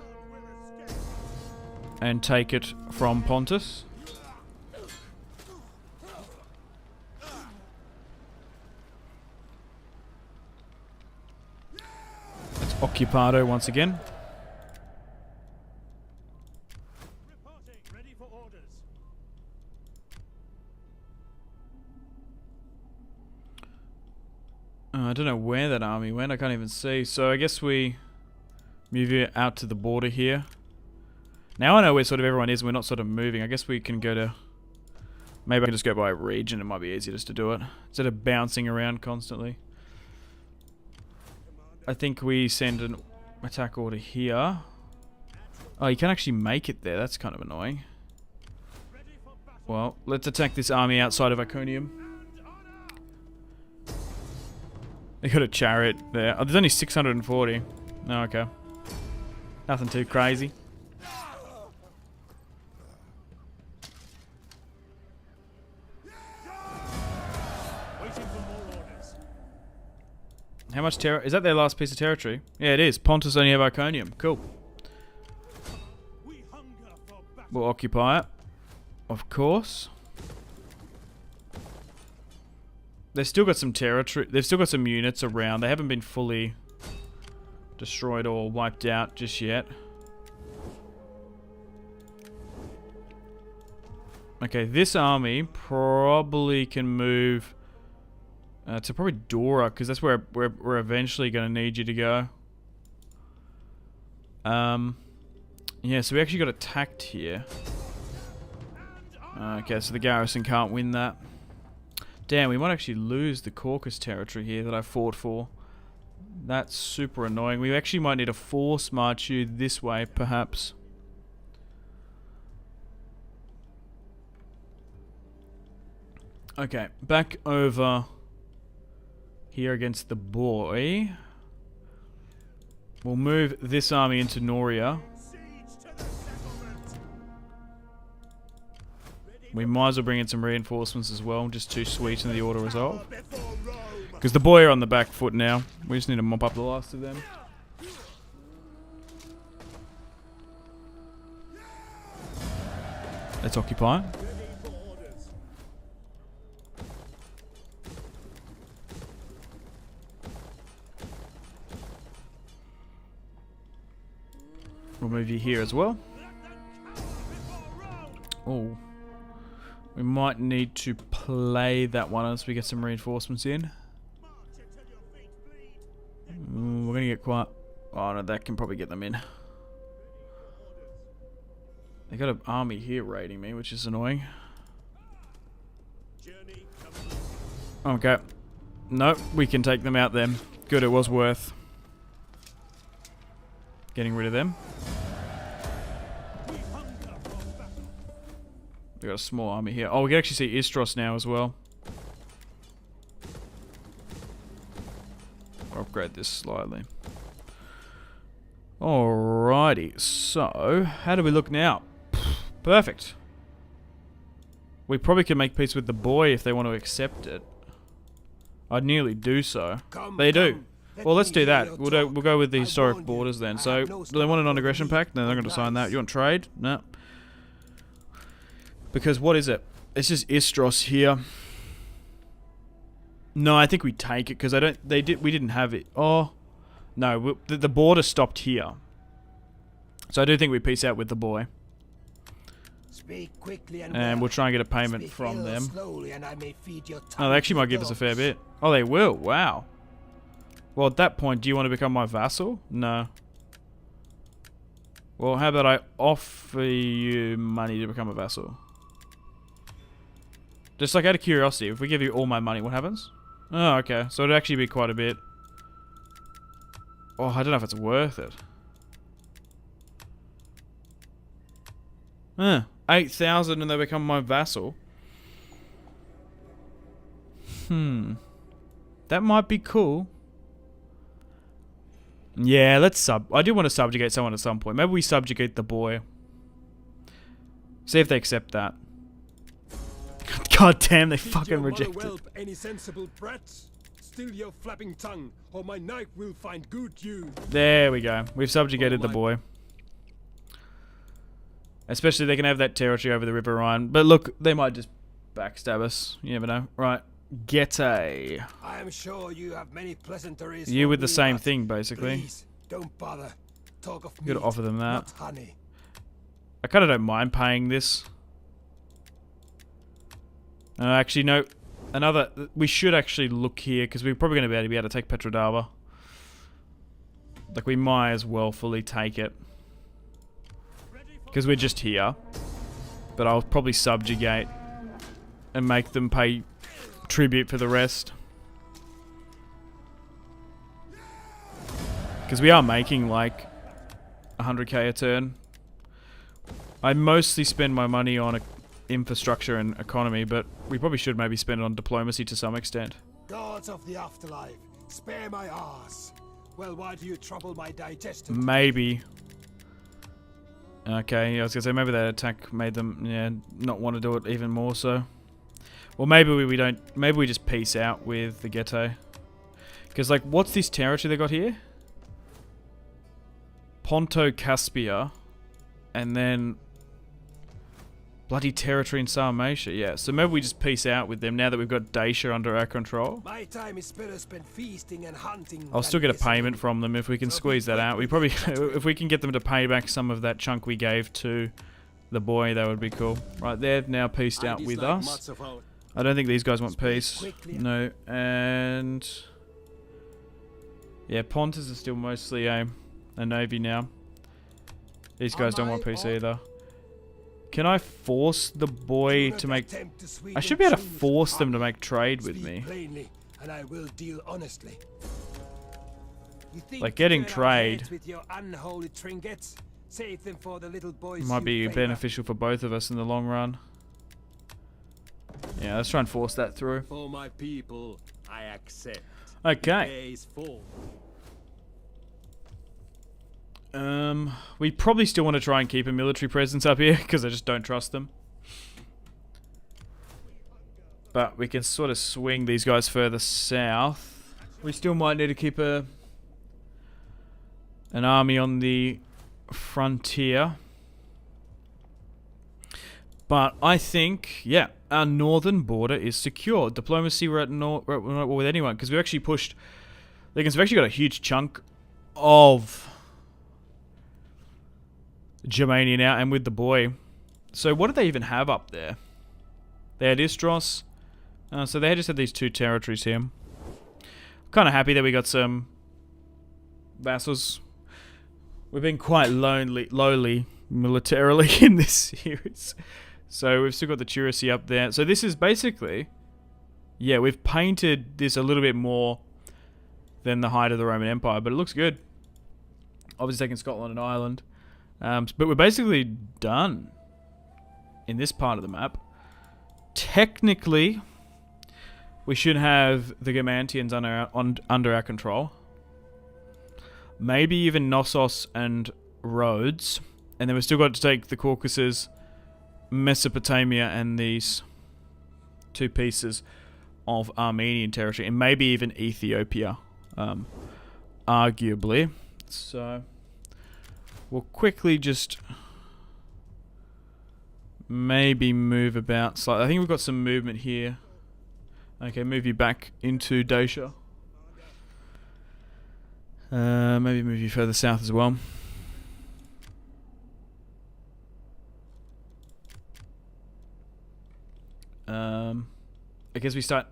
and take it from Pontus. That's Occupado once again. Reporting. Ready for orders. I don't know where that army went. I can't even see. So I guess we move it out to the border here. Now I know where sort of everyone is and we're not sort of moving. I guess we can go to... Maybe I can just go by region. It might be easier just to do it. Instead of bouncing around constantly. I think we send an attack order here. Oh, you can actually make it there. That's kind of annoying. Well, let's attack this army outside of Iconium. They got a chariot there. Oh, there's only 640. Oh, okay. Nothing too crazy. Waiting for more orders. How much terror? Is that their last piece of territory? Yeah, it is. Pontus only have Iconium. Cool. We hunger for battle. We'll occupy it. Of course. They've still got some territory. They've still got some units around. They haven't been fully destroyed or wiped out just yet. Okay, this army probably can move to probably Dora, because that's where we're eventually going to need you to go. Yeah, so we actually got attacked here. Okay, so the garrison can't win that. Damn, we might actually lose the Caucasus territory here that I fought for. That's super annoying. We actually might need to force march you this way, perhaps. Okay, back over here against the boy. We'll move this army into Noria. We might as well bring in some reinforcements as well, just to sweeten the order resolve. Because the boy are on the back foot now. We just need to mop up the last of them. Let's occupy. We'll move you here as well. Oh. We might need to play that one as we get some reinforcements in. We're going to get quite... Oh no, that can probably get them in. They got an army here raiding me, which is annoying. Okay. Nope, we can take them out then. Good, it was worth getting rid of them. We got a small army here. Oh, we can actually see Istros now as well. I'll upgrade this slightly. Alrighty, so how do we look now? Perfect. We probably can make peace with the boy if they want to accept it. I'd nearly do so. They do. Well, let's do that. We'll go with the historic borders then. So, do they want a non-aggression pact? No, they're not going to sign that. You want trade? No. Because what is it? It's just Istros here. No, I think we take it because we didn't have it. Oh, no, the border stopped here. So I do think we peace out with the boy. Speak quickly and we'll try and get a payment Speak from them. slowly and I may feed your Oh, they actually might give us a fair bit. Oh, they will. Wow. Well, at that point, do you want to become my vassal? No. Well, how about I offer you money to become a vassal? Just like out of curiosity, if we give you all my money, what happens? Oh, okay. So it'd actually be quite a bit. Oh, I don't know if it's worth it. 8,000 and they become my vassal. That might be cool. Yeah, let's I do want to subjugate someone at some point. Maybe we subjugate the boy. See if they accept that. God damn, they fucking rejected. Whelp, any sensible brats? Still your flapping tongue, or my knife will find good use. There we go. We've subjugated the boy. Especially they can have that territory over the River Rhine. But look, they might just backstab us. You never know. Right. Gete. I am sure you have many pleasantries. You for with the me, same but thing, basically. Please, don't bother. Talk of You gotta offer them that. not honey. I kind of don't mind paying this. Actually, no. We should actually look here, because we're probably going to be able to take Petrodava. Like, we might as well fully take it. Because we're just here. But I'll probably subjugate and make them pay tribute for the rest. Because we are making, like, 100k a turn. I mostly spend my money on infrastructure and economy, but we probably should maybe spend it on diplomacy to some extent. Gods of the afterlife, spare my ass. Well, why do you trouble my digestive? Maybe. Okay, I was gonna say maybe that attack made them, not want to do it even more so. Well, maybe we don't. Maybe we just peace out with the Ghetto. Because, like, what's this territory they got here? Ponto Caspia, and then bloody territory in Sarmatia. Yeah, so maybe we just peace out with them now that we've got Dacia under our control. My time is better spent feasting and hunting. I'll still get a payment from them if we can squeeze that out. We probably, if we can get them to pay back some of that chunk we gave to the boy, that would be cool. Right, they've now peaced out with us. I don't think these guys want peace. No, and yeah, Pontus is still mostly a navy now. These guys don't want peace either. Can I force the boy to make... I should be able to force them to make trade with me. Plainly, and I will deal honestly. Like, getting trade with your unholy trinkets? Save them for the little boys might you be favor. beneficial for both of us in the long run. Yeah, let's try and force that through. For my people, I accept. Okay. Days fall. We probably still want to try and keep a military presence up here, because I just don't trust them. But we can sort of swing these guys further south. We still might need to keep an army on the frontier. But I think, yeah, our northern border is secure. Diplomacy, we're at not with anyone, because we've actually pushed... We've actually got a huge chunk of Germania now, and with the boy. So what do they even have up there? They had Istros. So they just had these two territories here. Kind of happy that we got some vassals. We've been quite lowly militarily in this series. So we've still got the Chiracy up there. So this is basically... Yeah, we've painted this a little bit more than the height of the Roman Empire, but it looks good. Obviously taking Scotland and Ireland. But we're basically done in this part of the map. Technically, we should have the Germantians under our control. Maybe even Knossos and Rhodes. And then we've still got to take the Caucasus, Mesopotamia, and these two pieces of Armenian territory. And maybe even Ethiopia, arguably. So... we'll quickly just maybe move about slightly. I think we've got some movement here. Okay, move you back into Dacia. Maybe move you further south as well. I guess we start...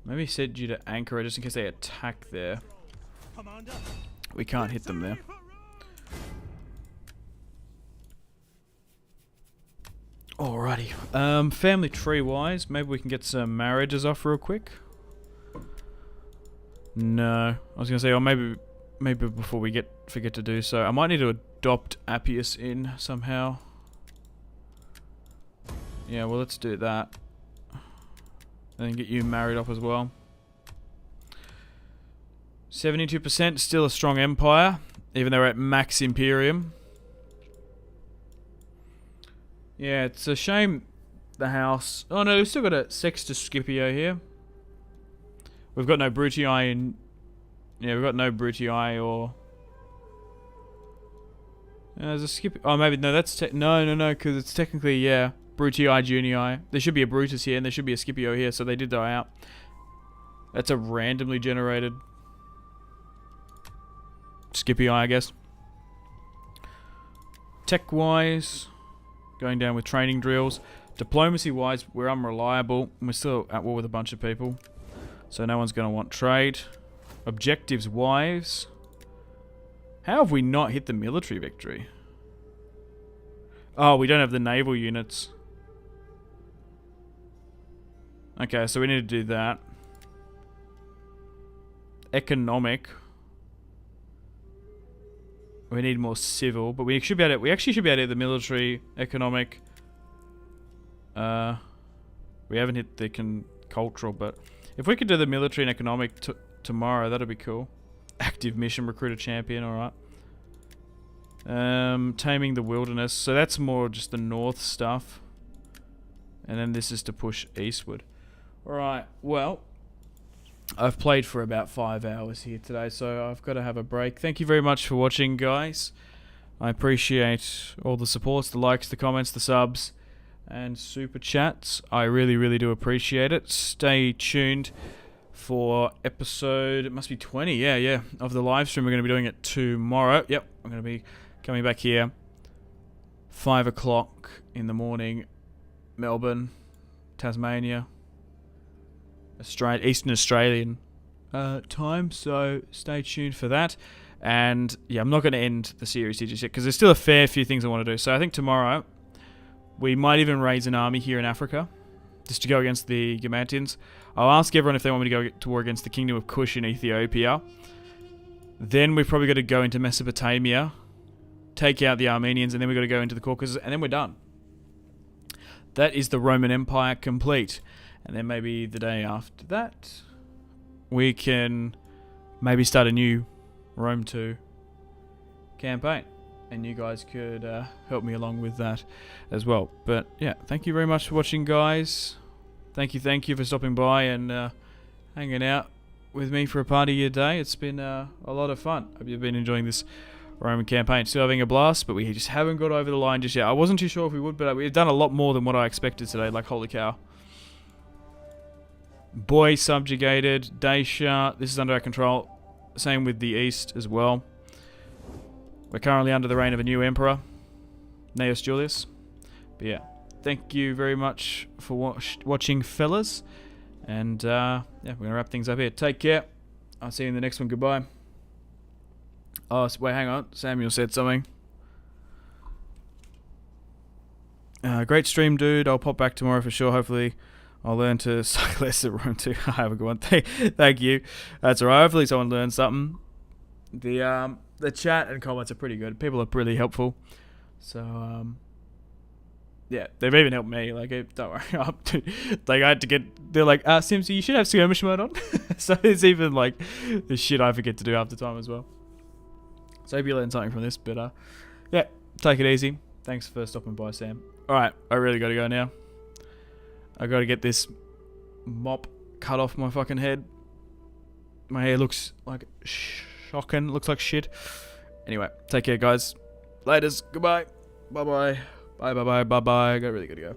maybe send you to Ankara just in case they attack there. We can't hit them there. Alrighty. Family tree wise, maybe we can get some marriages off real quick. No, I was gonna say, or maybe before we forget to do so, I might need to adopt Appius in somehow. Yeah, well, let's do that. And then get you married off as well. 72%, still a strong empire, even though we're at max Imperium. Yeah, it's a shame the house... Oh no, we've still got a Sextus Scipio here. We've got no Brutii in... Yeah, we've got no Brutii or... there's a Scipio... Oh, maybe... No, that's... No, because it's technically, yeah, Brutii Junii. There should be a Brutus here, and there should be a Scipio here, so they did die out. That's a randomly generated... Scipio, I guess. Tech-wise... Going down with training drills. Diplomacy-wise, we're unreliable, and we're still at war with a bunch of people. So no one's going to want trade. Objectives-wise... How have we not hit the military victory? Oh, we don't have the naval units. Okay, so we need to do that. Economic... We need more civil, but we should be able to, we actually should be able to hit the military, economic. We haven't hit the cultural, but if we could do the military and economic tomorrow, that'd be cool. Active mission, recruit a champion, alright. Taming the wilderness, so that's more just the north stuff. And then this is to push eastward. Alright, well... I've played for about 5 hours here today, so I've got to have a break. Thank you very much for watching, guys. I appreciate all the supports, the likes, the comments, the subs, and super chats. I really, really do appreciate it. Stay tuned for episode, it must be 20, yeah, of the live stream. We're going to be doing it tomorrow. Yep, I'm going to be coming back here 5 o'clock in the morning, Melbourne, Tasmania. Eastern Australian time, so stay tuned for that. And yeah, I'm not going to end the series here just yet because there's still a fair few things I want to do. So I think tomorrow we might even raise an army here in Africa just to go against the Combatants. I'll ask everyone if they want me to go to war against the Kingdom of Kush in Ethiopia. Then we've probably got to go into Mesopotamia, take out the Armenians, and then we've got to go into the Caucasus, and then we're done. That is the Roman Empire complete. And then maybe the day after that, we can maybe start a new Rome 2 campaign. And you guys could help me along with that as well. But yeah, thank you very much for watching, guys. Thank you for stopping by and hanging out with me for a part of your day. It's been a lot of fun. Hope you've been enjoying this Roman campaign. Still having a blast, but we just haven't got over the line just yet. I wasn't too sure if we would, but we've done a lot more than what I expected today. Like, holy cow. Boy subjugated, Dacia, this is under our control. Same with the east as well. We're currently under the reign of a new emperor, Gnaeus Julius. But yeah, thank you very much for watching, fellas. And yeah, we're going to wrap things up here. Take care. I'll see you in the next one. Goodbye. Oh, wait, hang on. Samuel said something. Great stream, dude. I'll pop back tomorrow for sure, hopefully. I'll learn to suck less at Rome 2. Have a good one. Thank you. That's alright. Hopefully someone learned something. The chat and comments are pretty good. People are really helpful. So, yeah, they've even helped me. Like, don't worry. Like, I had to get... They're like, Simpzy, you should have skirmish mode on. So it's even, like, the shit I forget to do half the time as well. So I hope you learned something from this. But, yeah, take it easy. Thanks for stopping by, Sam. Alright, I really got to go now. I gotta get this mop cut off my fucking head. My hair looks like shocking. Looks like shit. Anyway, take care, guys. Laters. Goodbye. Bye-bye. Bye-bye-bye. Bye-bye. I really gotta go.